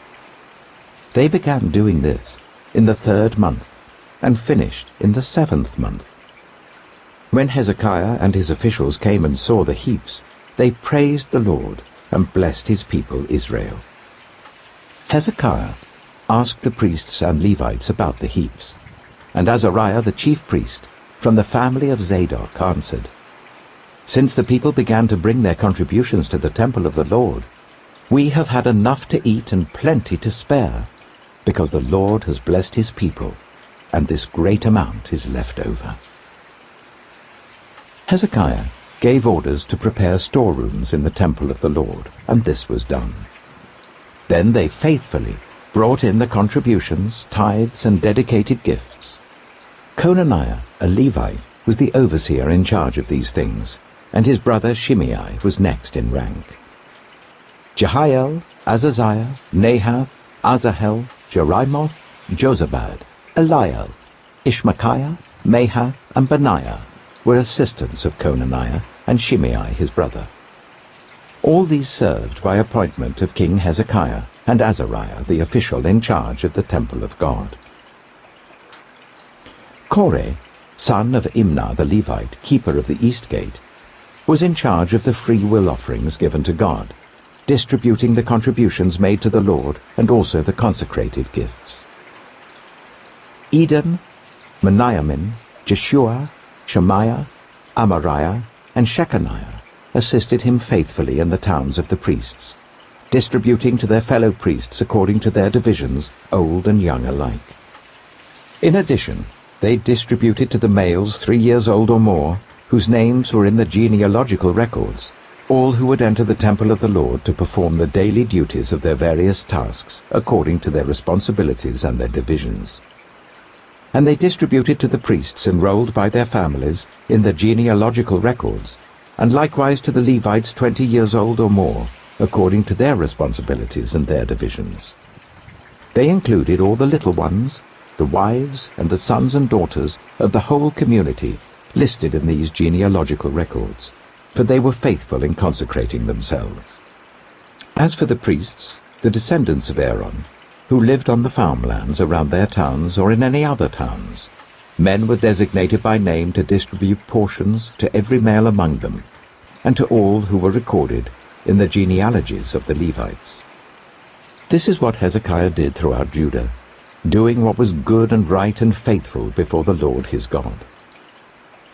They began doing this in the 3rd month, and finished in the 7th month. When Hezekiah and his officials came and saw the heaps, they praised the Lord and blessed his people Israel. Hezekiah asked the priests and Levites about the heaps, and Azariah the chief priest, from the family of Zadok, answered, "Since the people began to bring their contributions to the temple of the Lord, we have had enough to eat and plenty to spare, because the Lord has blessed his people, and this great amount is left over." Hezekiah gave orders to prepare storerooms in the temple of the Lord, and this was done. Then they faithfully brought in the contributions, tithes, and dedicated gifts. Conaniah, a Levite, was the overseer in charge of these things, and his brother Shimei was next in rank. Jehiel, Azaziah, Nahath, Asahel, Jerimoth, Jozabad, Eliel, Ishmachiah, Mahath, and Benaiah were assistants of Conaniah, and Shimei his brother. All these served by appointment of King Hezekiah, and Azariah the official in charge of the temple of God. Koreh, son of Imnah the Levite, keeper of the east gate, was in charge of the free will offerings given to God, distributing the contributions made to the Lord and also the consecrated gifts. Eden, Meniamin, Jeshua, Shemaiah, Amariah, and Shechaniah assisted him faithfully in the towns of the priests, distributing to their fellow priests according to their divisions, old and young alike. In addition, they distributed to the males 3 years old or more, whose names were in the genealogical records, all who would enter the temple of the Lord to perform the daily duties of their various tasks according to their responsibilities and their divisions. And they distributed to the priests enrolled by their families in the genealogical records and likewise to the Levites 20 years old or more, according to their responsibilities and their divisions. They included all the little ones, the wives and the sons and daughters of the whole community listed in these genealogical records, for they were faithful in consecrating themselves. As for the priests, the descendants of Aaron, who lived on the farmlands around their towns or in any other towns, men were designated by name to distribute portions to every male among them, and to all who were recorded in the genealogies of the Levites. This is what Hezekiah did throughout Judah, doing what was good and right and faithful before the Lord his God.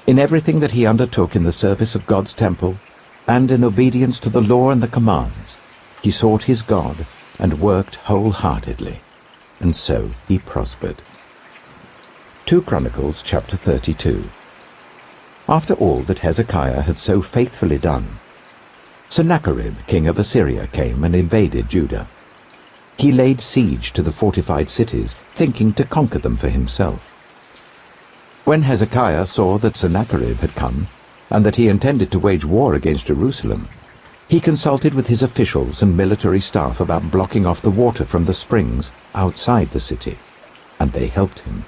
In everything that he undertook in the service of God's temple, and in obedience to the law and the commands, he sought his God and worked wholeheartedly, and so he prospered. 2 Chronicles chapter 32. After all that Hezekiah had so faithfully done, Sennacherib, king of Assyria, came and invaded Judah. He laid siege to the fortified cities, thinking to conquer them for himself. When Hezekiah saw that Sennacherib had come, and that he intended to wage war against Jerusalem, he consulted with his officials and military staff about blocking off the water from the springs outside the city, and they helped him.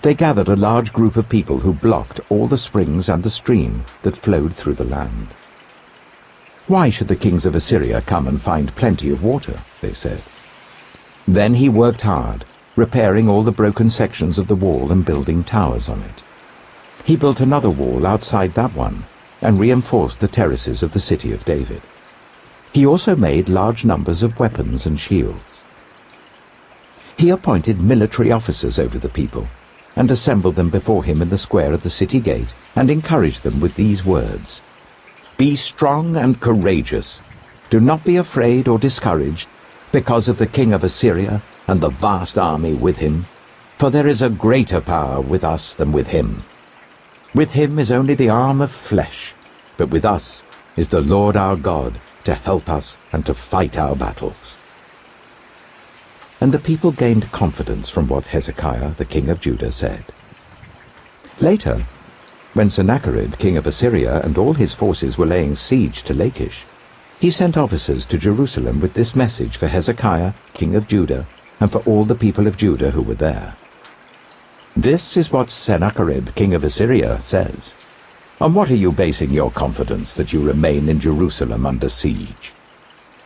They gathered a large group of people who blocked all the springs and the stream that flowed through the land. "Why should the kings of Assyria come and find plenty of water?" they said. Then he worked hard, repairing all the broken sections of the wall and building towers on it. He built another wall outside that one and reinforced the terraces of the city of David. He also made large numbers of weapons and shields. He appointed military officers over the people and assembled them before him in the square at the city gate and encouraged them with these words: "Be strong and courageous. Do not be afraid or discouraged because of the king of Assyria and the vast army with him, for there is a greater power with us than with him. With him is only the arm of flesh, but with us is the Lord our God to help us and to fight our battles." And the people gained confidence from what Hezekiah, the king of Judah, said. Later, when Sennacherib, king of Assyria, and all his forces were laying siege to Lachish, he sent officers to Jerusalem with this message for Hezekiah, king of Judah, and for all the people of Judah who were there. "This is what Sennacherib, king of Assyria, says. On what are you basing your confidence that you remain in Jerusalem under siege?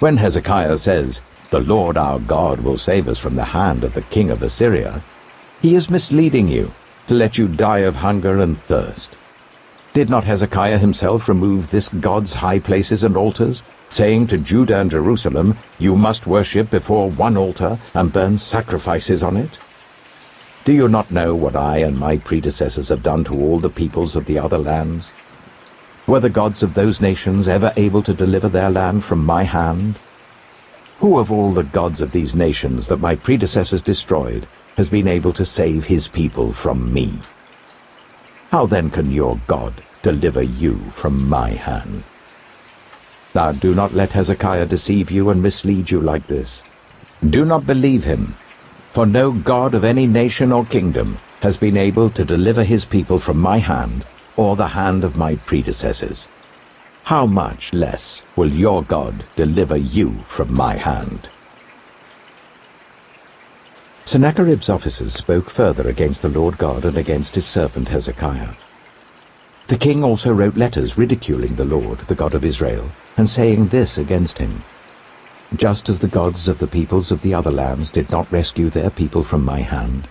When Hezekiah says, 'The Lord our God will save us from the hand of the king of Assyria,' he is misleading you to let you die of hunger and thirst. Did not Hezekiah himself remove this God's high places and altars, saying to Judah and Jerusalem, 'You must worship before one altar and burn sacrifices on it'? Do you not know what I and my predecessors have done to all the peoples of the other lands? Were the gods of those nations ever able to deliver their land from my hand? Who of all the gods of these nations that my predecessors destroyed has been able to save his people from me? How then can your God deliver you from my hand? Now do not let Hezekiah deceive you and mislead you like this. Do not believe him, for no God of any nation or kingdom has been able to deliver his people from my hand or the hand of my predecessors. How much less will your God deliver you from my hand?" Sennacherib's officers spoke further against the Lord God and against his servant Hezekiah. The king also wrote letters ridiculing the Lord, the God of Israel, and saying this against him: "Just as the gods of the peoples of the other lands did not rescue their people from my hand,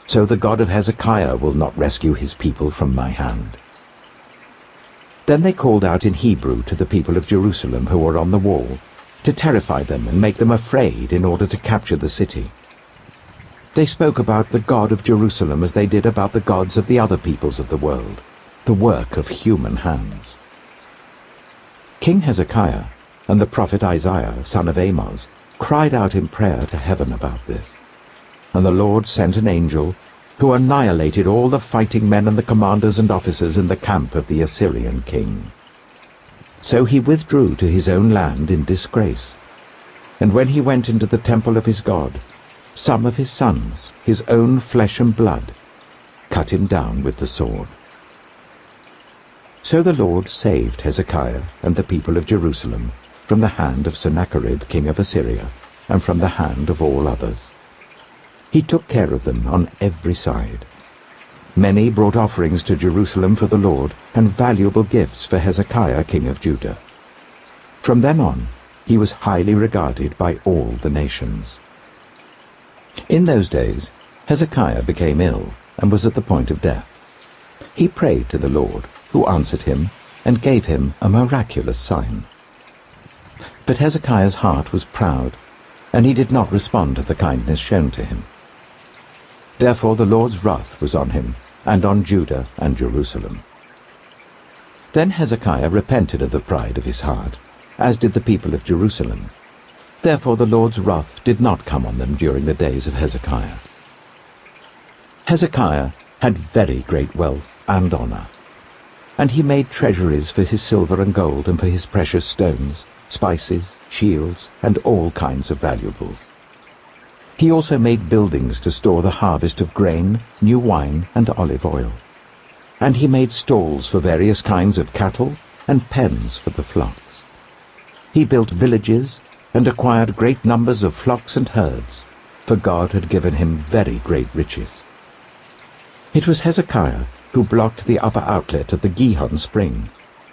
so the God of Hezekiah will not rescue his people from my hand." Then they called out in Hebrew to the people of Jerusalem who were on the wall, to terrify them and make them afraid in order to capture the city. They spoke about the God of Jerusalem as they did about the gods of the other peoples of the world, the work of human hands. King Hezekiah and the prophet Isaiah, son of Amoz, cried out in prayer to heaven about this. And the Lord sent an angel who annihilated all the fighting men and the commanders and officers in the camp of the Assyrian king. So he withdrew to his own land in disgrace. And when he went into the temple of his God, some of his sons, his own flesh and blood, cut him down with the sword. So the Lord saved Hezekiah and the people of Jerusalem from the hand of Sennacherib king of Assyria, and from the hand of all others. He took care of them on every side. Many brought offerings to Jerusalem for the Lord, and valuable gifts for Hezekiah king of Judah. From then on, he was highly regarded by all the nations. In those days, Hezekiah became ill and was at the point of death. He prayed to the Lord, who answered him and gave him a miraculous sign. But Hezekiah's heart was proud, and he did not respond to the kindness shown to him. Therefore the Lord's wrath was on him, and on Judah and Jerusalem. Then Hezekiah repented of the pride of his heart, as did the people of Jerusalem. Therefore the Lord's wrath did not come on them during the days of Hezekiah. Hezekiah had very great wealth and honor, and he made treasuries for his silver and gold and for his precious stones, spices, shields, and all kinds of valuables. He also made buildings to store the harvest of grain, new wine, and olive oil. And he made stalls for various kinds of cattle and pens for the flocks. He built villages and acquired great numbers of flocks and herds, for God had given him very great riches. It was Hezekiah who blocked the upper outlet of the Gihon spring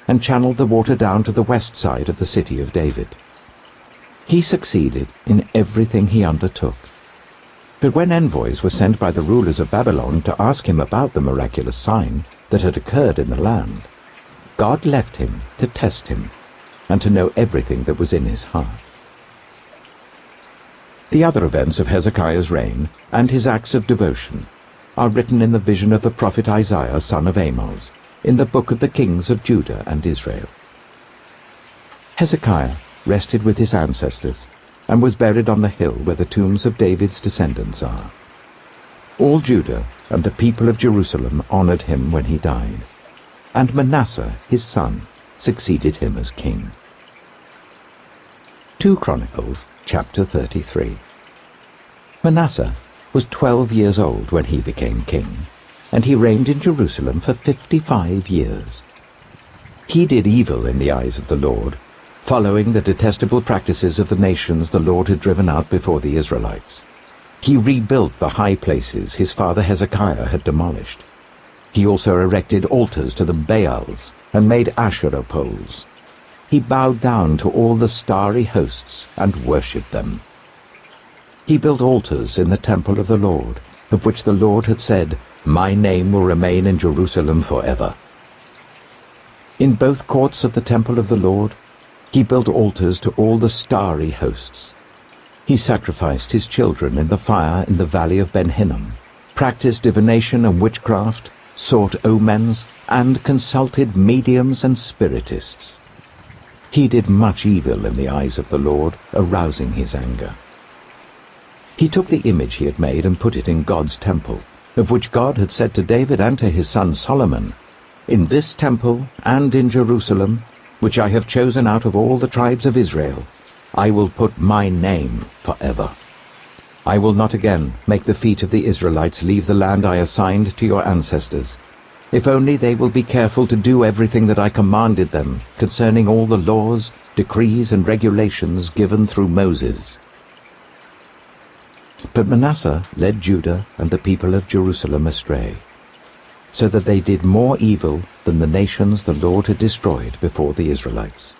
and channeled the water down to the west side of the city of David. He succeeded in everything he undertook. But when envoys were sent by the rulers of Babylon to ask him about the miraculous sign that had occurred in the land, God left him to test him and to know everything that was in his heart. The other events of Hezekiah's reign and his acts of devotion are written in the vision of the prophet Isaiah son of Amoz, in the book of the kings of Judah and Israel. Hezekiah rested with his ancestors and was buried on the hill where the tombs of David's descendants are. All Judah and the people of Jerusalem honored him when he died, and Manasseh, his son, succeeded him as king. 2 Chronicles chapter 33. Manasseh was 12 years old when he became king, and he reigned in Jerusalem for 55 years. He did evil in the eyes of the Lord, following the detestable practices of the nations the Lord had driven out before the Israelites. He rebuilt the high places his father Hezekiah had demolished. He also erected altars to the Baals and made Asherah poles. He bowed down to all the starry hosts and worshipped them. He built altars in the temple of the Lord, of which the Lord had said, "My name will remain in Jerusalem forever." In both courts of the temple of the Lord, he built altars to all the starry hosts. He sacrificed his children in the fire in the valley of Ben-Hinnom, practiced divination and witchcraft, sought omens, and consulted mediums and spiritists. He did much evil in the eyes of the Lord, arousing his anger. He took the image he had made and put it in God's temple, of which God had said to David and to his son Solomon, "In this temple and in Jerusalem, which I have chosen out of all the tribes of Israel, I will put my name forever. I will not again make the feet of the Israelites leave the land I assigned to your ancestors, if only they will be careful to do everything that I commanded them concerning all the laws, decrees, and regulations given through Moses." But Manasseh led Judah and the people of Jerusalem astray, so that they did more evil than the nations the Lord had destroyed before the Israelites.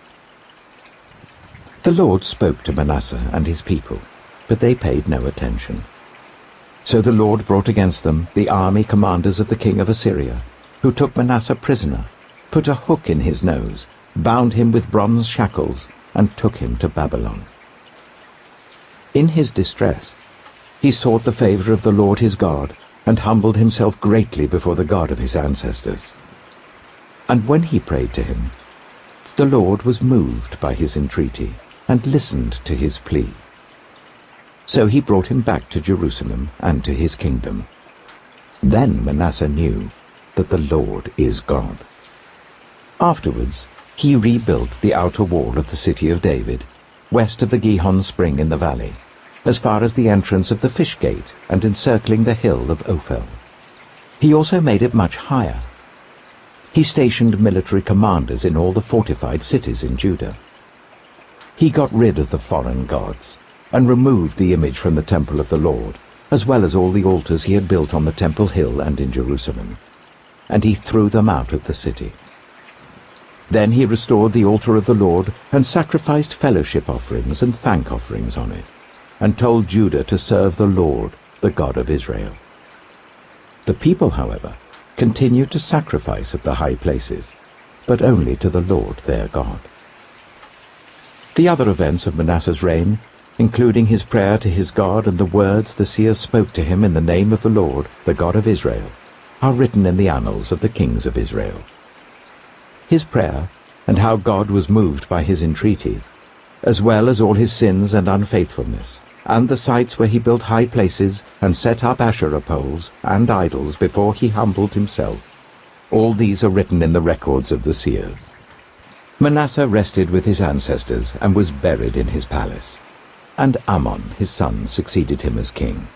The Lord spoke to Manasseh and his people, but they paid no attention. So the Lord brought against them the army commanders of the king of Assyria, who took Manasseh prisoner, put a hook in his nose, bound him with bronze shackles, and took him to Babylon. In his distress, he sought the favor of the Lord his God, and humbled himself greatly before the God of his ancestors. And when he prayed to him, the Lord was moved by his entreaty, and listened to his plea. So he brought him back to Jerusalem and to his kingdom. Then Manasseh knew that the Lord is God. Afterwards he rebuilt the outer wall of the city of David, west of the Gihon spring in the valley, as far as the entrance of the fish gate and encircling the hill of Ophel. He also made it much higher. He stationed military commanders in all the fortified cities in Judah. He got rid of the foreign gods and removed the image from the temple of the Lord, as well as all the altars he had built on the Temple Hill and in Jerusalem. And he threw them out of the city. Then he restored the altar of the Lord and sacrificed fellowship offerings and thank offerings on it, and told Judah to serve the Lord, the God of Israel. The people, however, continued to sacrifice at the high places, but only to the Lord their God. The other events of Manasseh's reign, including his prayer to his God and the words the seers spoke to him in the name of the Lord, the God of Israel, are written in the annals of the kings of Israel. His prayer, and how God was moved by his entreaty, as well as all his sins and unfaithfulness, and the sites where he built high places and set up Asherah poles and idols before he humbled himself, all these are written in the records of the seers. Manasseh rested with his ancestors and was buried in his palace, and Ammon his son succeeded him as king.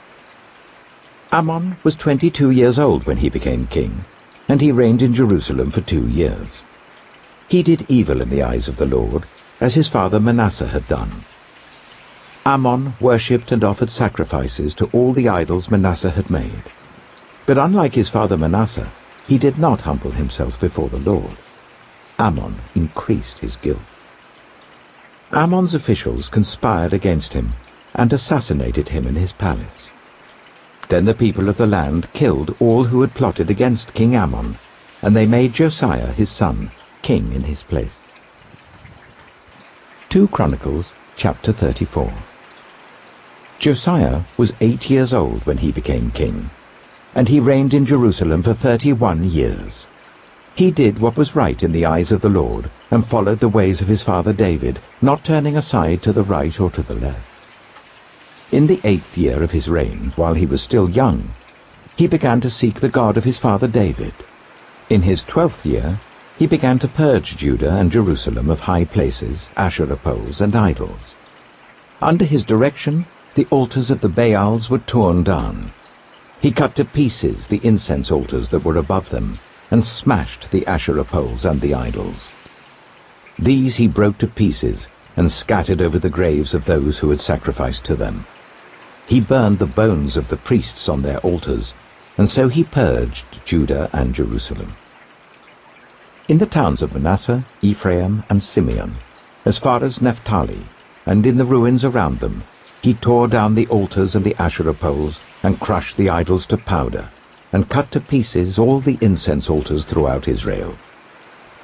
Ammon was 22 years old when he became king, and he reigned in Jerusalem for 2 years. He did evil in the eyes of the Lord, as his father Manasseh had done. Ammon worshipped and offered sacrifices to all the idols Manasseh had made. But unlike his father Manasseh, he did not humble himself before the Lord. Ammon increased his guilt. Ammon's officials conspired against him and assassinated him in his palace. Then the people of the land killed all who had plotted against King Ammon, and they made Josiah his son king in his place. 2 Chronicles chapter 34. Josiah was 8 years old when he became king, and he reigned in Jerusalem for 31 years. He did what was right in the eyes of the Lord, and followed the ways of his father David, not turning aside to the right or to the left. In the 8th year of his reign, while he was still young, he began to seek the God of his father David. In his 12th year, he began to purge Judah and Jerusalem of high places, Asherah poles, and idols. Under his direction, the altars of the Baals were torn down. He cut to pieces the incense altars that were above them, and smashed the Asherah poles and the idols. These he broke to pieces and scattered over the graves of those who had sacrificed to them. He burned the bones of the priests on their altars, and so he purged Judah and Jerusalem. In the towns of Manasseh, Ephraim, and Simeon, as far as Naphtali, and in the ruins around them, he tore down the altars and the Asherah poles, and crushed the idols to powder, and cut to pieces all the incense altars throughout Israel.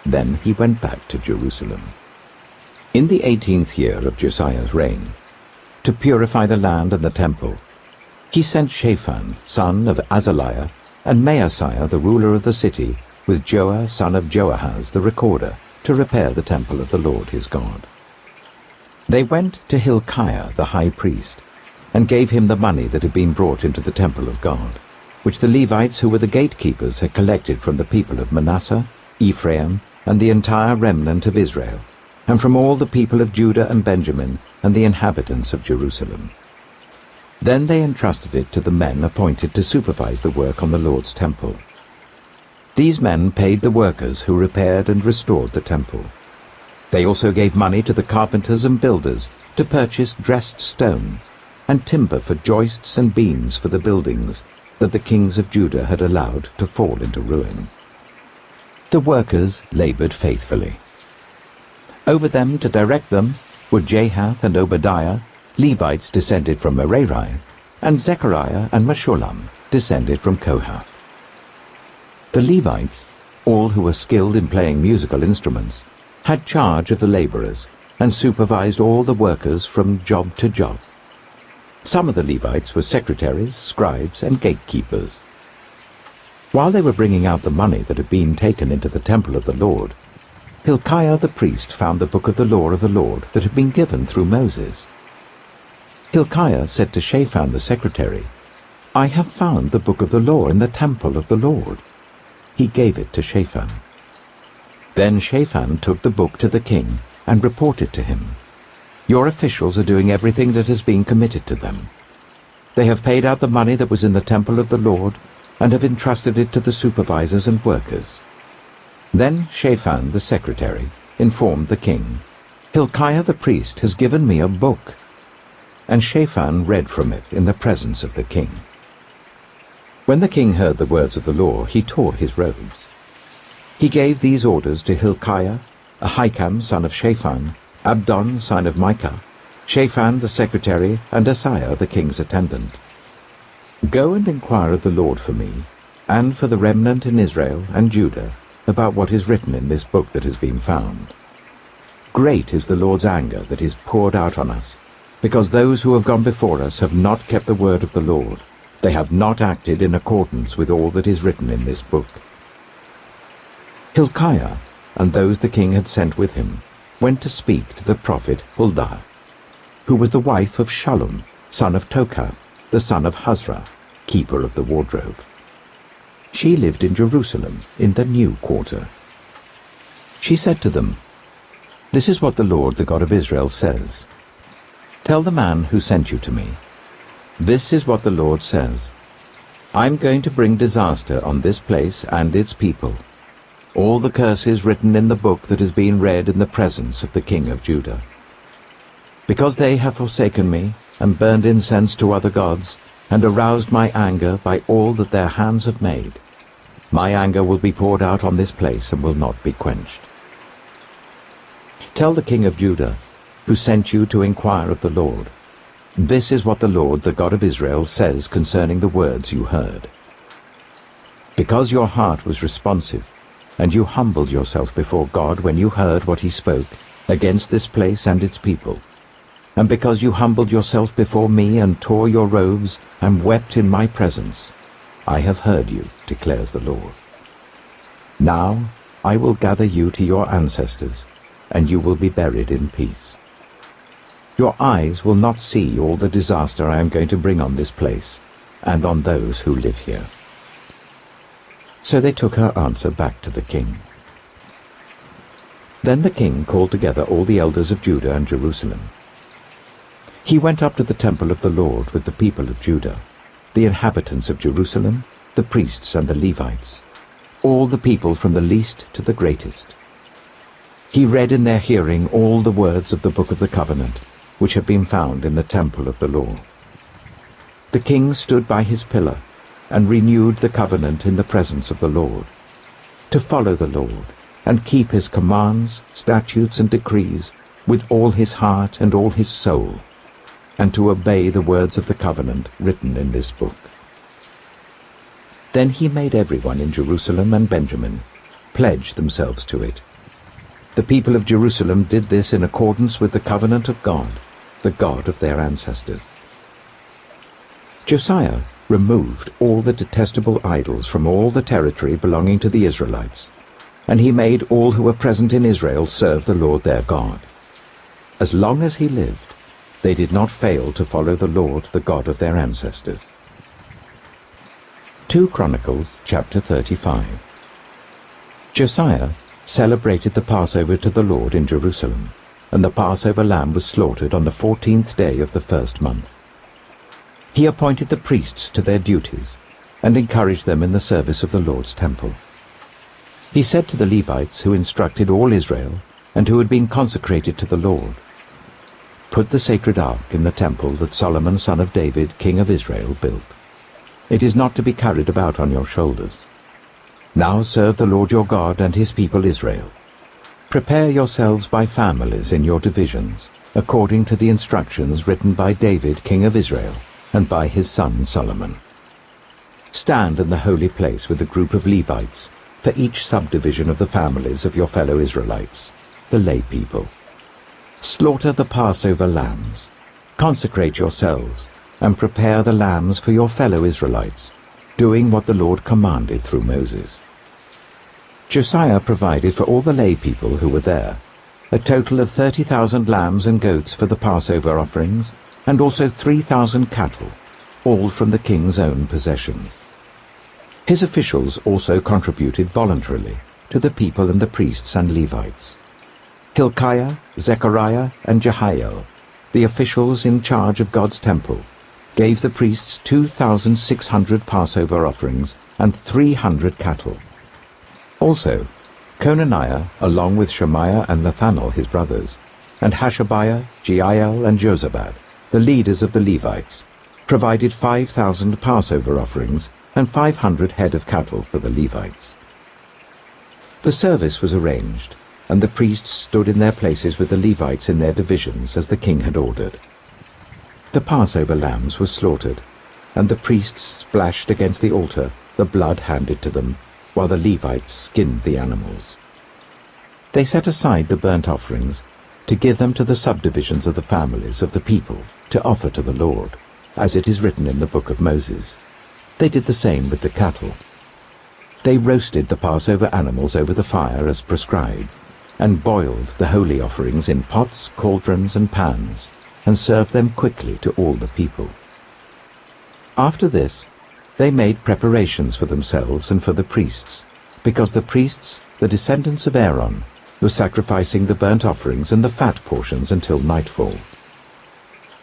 Then he went back to Jerusalem. In the 18th year of Josiah's reign, to purify the land and the temple, he sent Shaphan, son of Azaliah, and Maaseiah, the ruler of the city, with Joah, son of Joahaz, the recorder, to repair the temple of the Lord his God. They went to Hilkiah, the high priest, and gave him the money that had been brought into the temple of God, which the Levites who were the gatekeepers had collected from the people of Manasseh, Ephraim, and the entire remnant of Israel, and from all the people of Judah and Benjamin, and the inhabitants of Jerusalem. Then they entrusted it to the men appointed to supervise the work on the Lord's temple. These men paid the workers who repaired and restored the temple. They also gave money to the carpenters and builders to purchase dressed stone, and timber for joists and beams for the buildings that the kings of Judah had allowed to fall into ruin. The workers labored faithfully. Over them to direct them were Jahath and Obadiah, Levites descended from Merari, and Zechariah and Meshullam, descended from Kohath. The Levites, all who were skilled in playing musical instruments, had charge of the laborers and supervised all the workers from job to job. Some of the Levites were secretaries, scribes, and gatekeepers. While they were bringing out the money that had been taken into the temple of the Lord, Hilkiah the priest found the book of the law of the Lord that had been given through Moses. Hilkiah said to Shaphan the secretary, "I have found the book of the law in the temple of the Lord." He gave it to Shaphan. Then Shaphan took the book to the king and reported to him, "Your officials are doing everything that has been committed to them. They have paid out the money that was in the temple of the Lord and have entrusted it to the supervisors and workers. Then Shaphan the secretary informed the king, "Hilkiah the priest has given me a book." And Shaphan read from it in the presence of the king. When the king heard the words of the law, he tore his robes. He gave these orders to Hilkiah, Ahikam son of Shaphan, Abdon son of Micah, Shaphan the secretary, and Asaiah the king's attendant. "Go and inquire of the Lord for me, and for the remnant in Israel and Judah, about what is written in this book that has been found. Great is the Lord's anger that is poured out on us, because those who have gone before us have not kept the word of the Lord. They have not acted in accordance with all that is written in this book." Hilkiah, and those the king had sent with him, went to speak to the prophet Huldah, who was the wife of Shallum, son of Tokath, the son of Hazra, keeper of the wardrobe. She lived in Jerusalem, in the new quarter. She said to them, "This is what the Lord, the God of Israel, says. Tell the man who sent you to me, this is what the Lord says. I'm going to bring disaster on this place and its people, all the curses written in the book that has been read in the presence of the king of Judah. Because they have forsaken me and burned incense to other gods and aroused my anger by all that their hands have made, my anger will be poured out on this place and will not be quenched. Tell the king of Judah, who sent you to inquire of the Lord, this is what the Lord, the God of Israel, says concerning the words you heard. Because your heart was responsive, and you humbled yourself before God when you heard what he spoke against this place and its people, and because you humbled yourself before me and tore your robes and wept in my presence, I have heard you, declares the Lord. Now I will gather you to your ancestors, and you will be buried in peace. Your eyes will not see all the disaster I am going to bring on this place and on those who live here." So they took her answer back to the king. Then the king called together all the elders of Judah and Jerusalem. He went up to the temple of the Lord with the people of Judah, the inhabitants of Jerusalem, the priests and the Levites, all the people from the least to the greatest. He read in their hearing all the words of the book of the covenant, which had been found in the temple of the Lord. The king stood by his pillar and renewed the covenant in the presence of the Lord, to follow the Lord and keep his commands, statutes, and decrees with all his heart and all his soul, and to obey the words of the covenant written in this book. Then he made everyone in Jerusalem and Benjamin pledge themselves to it. The people of Jerusalem did this in accordance with the covenant of God, the God of their ancestors. Josiah removed all the detestable idols from all the territory belonging to the Israelites, and he made all who were present in Israel serve the Lord their God. As long as he lived, they did not fail to follow the Lord, the God of their ancestors. 2 Chronicles chapter 35. Josiah celebrated the Passover to the Lord in Jerusalem, and the Passover lamb was slaughtered on the 14th day of the first month. He appointed the priests to their duties, and encouraged them in the service of the Lord's temple. He said to the Levites who instructed all Israel, and who had been consecrated to the Lord, "Put the sacred ark in the temple that Solomon son of David, king of Israel, built. It is not to be carried about on your shoulders. Now serve the Lord your God and his people Israel. Prepare yourselves by families in your divisions, according to the instructions written by David, king of Israel, and by his son Solomon. Stand in the holy place with a group of Levites for each subdivision of the families of your fellow Israelites, the lay people. Slaughter the Passover lambs, consecrate yourselves, and prepare the lambs for your fellow Israelites, doing what the Lord commanded through Moses." Josiah provided for all the lay people who were there a total of 30,000 lambs and goats for the Passover offerings, and also 3,000 cattle, all from the king's own possessions. His officials also contributed voluntarily to the people and the priests and Levites. Hilkiah, Zechariah, and Jehiel, the officials in charge of God's temple, gave the priests 2,600 Passover offerings and 300 cattle. Also, Conaniah, along with Shemaiah and Nethanel his brothers, and Hashabiah, Jeiel, and Jozabad, the leaders of the Levites, provided 5,000 Passover offerings and 500 head of cattle for the Levites. The service was arranged, and the priests stood in their places with the Levites in their divisions as the king had ordered. The Passover lambs were slaughtered, and the priests splashed against the altar the blood handed to them, while the Levites skinned the animals. They set aside the burnt offerings to give them to the subdivisions of the families of the people to offer to the Lord, as it is written in the book of Moses. They did the same with the cattle. They roasted the Passover animals over the fire as prescribed, and boiled the holy offerings in pots, cauldrons, and pans, and served them quickly to all the people. After this, they made preparations for themselves and for the priests, because the priests, the descendants of Aaron, were sacrificing the burnt offerings and the fat portions until nightfall.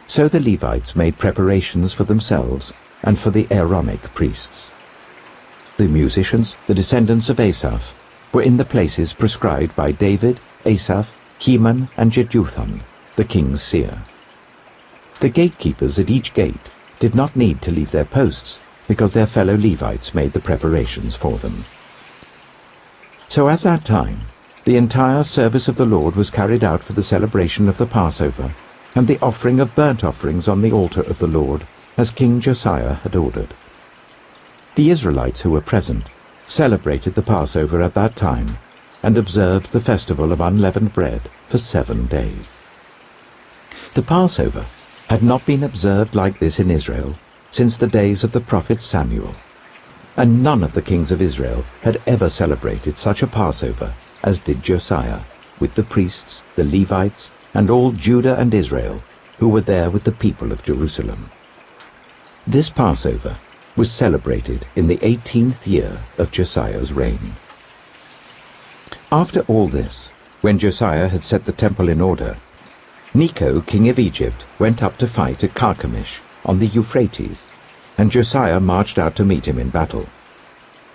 So the Levites made preparations for themselves and for the Aaronic priests. The musicians, the descendants of Asaph, were in the places prescribed by David, Asaph, Heman, and Jeduthun, the king's seer. The gatekeepers at each gate did not need to leave their posts, because their fellow Levites made the preparations for them. So at that time, the entire service of the Lord was carried out for the celebration of the Passover, and the offering of burnt offerings on the altar of the Lord, as King Josiah had ordered. The Israelites who were present celebrated the Passover at that time, and observed the festival of unleavened bread for 7 days. The Passover had not been observed like this in Israel since the days of the prophet Samuel, and none of the kings of Israel had ever celebrated such a Passover as did Josiah, with the priests, the Levites, and all Judah and Israel, who were there with the people of Jerusalem. This Passover was celebrated in the 18th year of Josiah's reign. After all this, when Josiah had set the temple in order, Necho, king of Egypt, went up to fight at Carchemish on the Euphrates, and Josiah marched out to meet him in battle.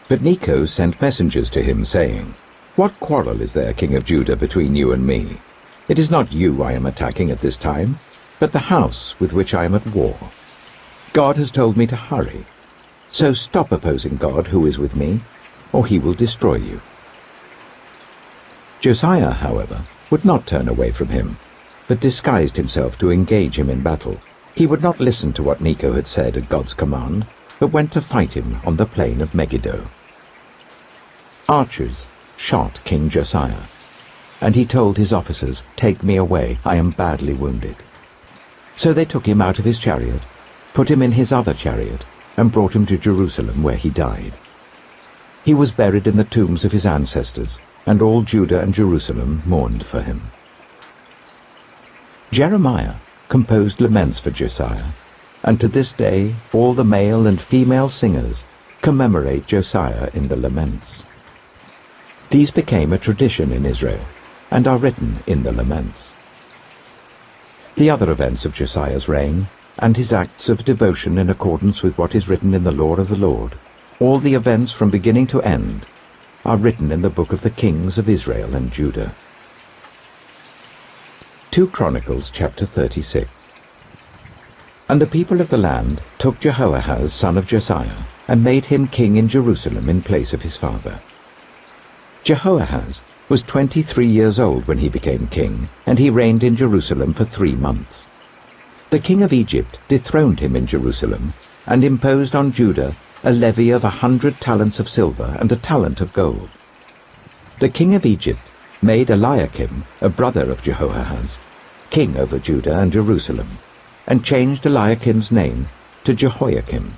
But Necho sent messengers to him, saying, "What quarrel is there, king of Judah, between you and me? It is not you I am attacking at this time, but the house with which I am at war. God has told me to hurry. So stop opposing God who is with me, or he will destroy you." Josiah, however, would not turn away from him, but disguised himself to engage him in battle. He would not listen to what Necho had said at God's command, but went to fight him on the plain of Megiddo. Archers shot King Josiah, and he told his officers, "Take me away, I am badly wounded." So they took him out of his chariot, put him in his other chariot, and brought him to Jerusalem, where he died. He was buried in the tombs of his ancestors, and all Judah and Jerusalem mourned for him. Jeremiah composed laments for Josiah, and to this day all the male and female singers commemorate Josiah in the laments. These became a tradition in Israel, and are written in the laments. The other events of Josiah's reign, and his acts of devotion in accordance with what is written in the law of the Lord, all the events from beginning to end, are written in the book of the kings of Israel and Judah. 2 Chronicles chapter 36. And the people of the land took Jehoahaz son of Josiah, and made him king in Jerusalem in place of his father. Jehoahaz was 23 years old when he became king, and he reigned in Jerusalem for 3 months. The king of Egypt dethroned him in Jerusalem, and imposed on Judah a levy of 100 talents of silver and a talent of gold. The king of Egypt made Eliakim, a brother of Jehoahaz, king over Judah and Jerusalem, and changed Eliakim's name to Jehoiakim.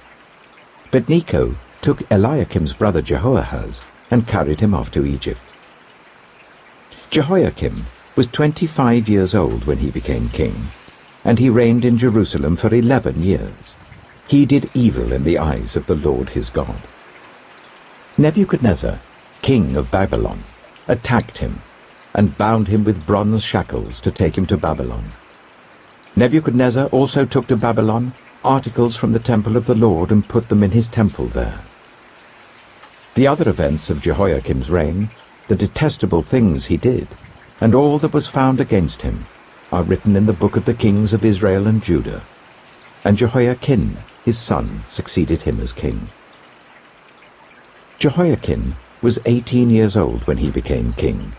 But Necho took Eliakim's brother Jehoahaz and carried him off to Egypt. Jehoiakim was 25 years old when he became king, and he reigned in Jerusalem for 11 years. He did evil in the eyes of the Lord his God. Nebuchadnezzar, king of Babylon, attacked him and bound him with bronze shackles to take him to Babylon. Nebuchadnezzar also took to Babylon articles from the temple of the Lord and put them in his temple there. The other events of Jehoiakim's reign, the detestable things he did, and all that was found against him, are written in the book of the kings of Israel and Judah. And Jehoiakim, his son, succeeded him as king. Jehoiakim was 18 years old when he became king,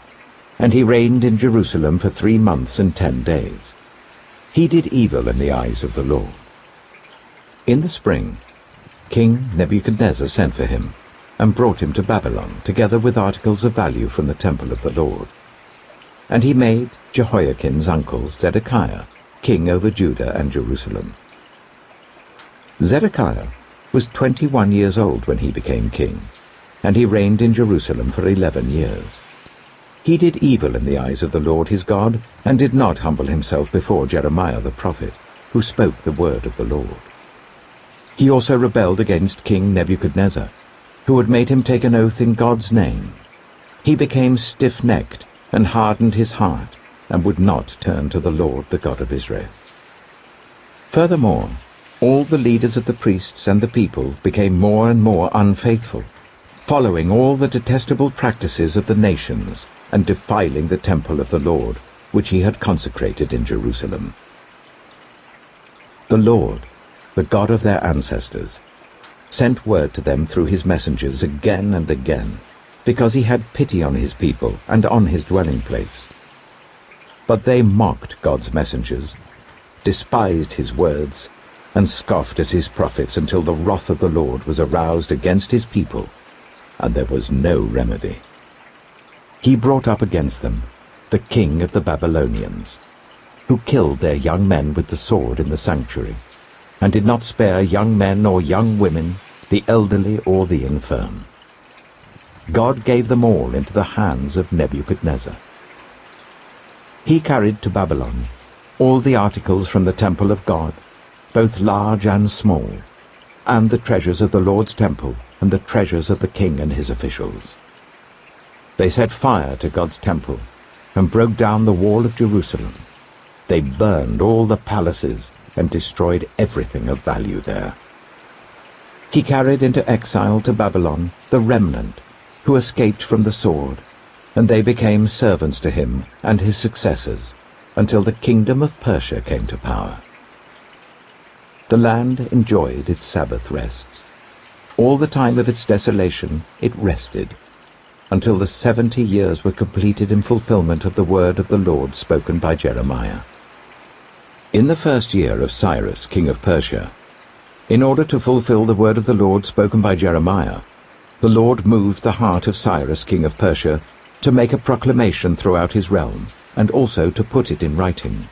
and he reigned in Jerusalem for 3 months and 10 days. He did evil in the eyes of the Lord. In the spring, King Nebuchadnezzar sent for him and brought him to Babylon, together with articles of value from the temple of the Lord. And he made Jehoiakim's uncle Zedekiah king over Judah and Jerusalem. Zedekiah was 21 years old when he became king, and he reigned in Jerusalem for 11 years. He did evil in the eyes of the Lord his God, and did not humble himself before Jeremiah the prophet, who spoke the word of the Lord. He also rebelled against King Nebuchadnezzar, who had made him take an oath in God's name. He became stiff-necked and hardened his heart, and would not turn to the Lord, the God of Israel. Furthermore, all the leaders of the priests and the people became more and more unfaithful, following all the detestable practices of the nations and defiling the temple of the Lord, which he had consecrated in Jerusalem. The Lord, the God of their ancestors, sent word to them through his messengers again and again, because he had pity on his people and on his dwelling place. But they mocked God's messengers, despised his words, and scoffed at his prophets until the wrath of the Lord was aroused against his people, and there was no remedy. He brought up against them the king of the Babylonians, who killed their young men with the sword in the sanctuary, and did not spare young men or young women, the elderly or the infirm. God gave them all into the hands of Nebuchadnezzar. He carried to Babylon all the articles from the temple of God, both large and small, and the treasures of the Lord's temple and the treasures of the king and his officials. They set fire to God's temple and broke down the wall of Jerusalem. They burned all the palaces and destroyed everything of value there. He carried into exile to Babylon the remnant who escaped from the sword, and they became servants to him and his successors until the kingdom of Persia came to power. The land enjoyed its Sabbath rests. All the time of its desolation it rested, until the 70 years were completed in fulfillment of the word of the Lord spoken by Jeremiah. In the first year of Cyrus, king of Persia, in order to fulfill the word of the Lord spoken by Jeremiah, the Lord moved the heart of Cyrus, king of Persia, to make a proclamation throughout his realm, and also to put it in writing.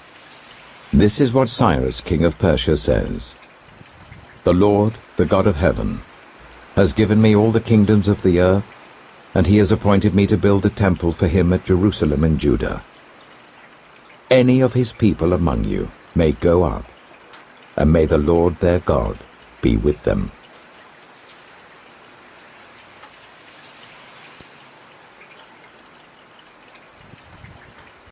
This is what Cyrus, king of Persia, says: "The Lord, the God of heaven, has given me all the kingdoms of the earth, and he has appointed me to build a temple for him at Jerusalem in Judah. Any of his people among you may go up, and may the Lord their God be with them."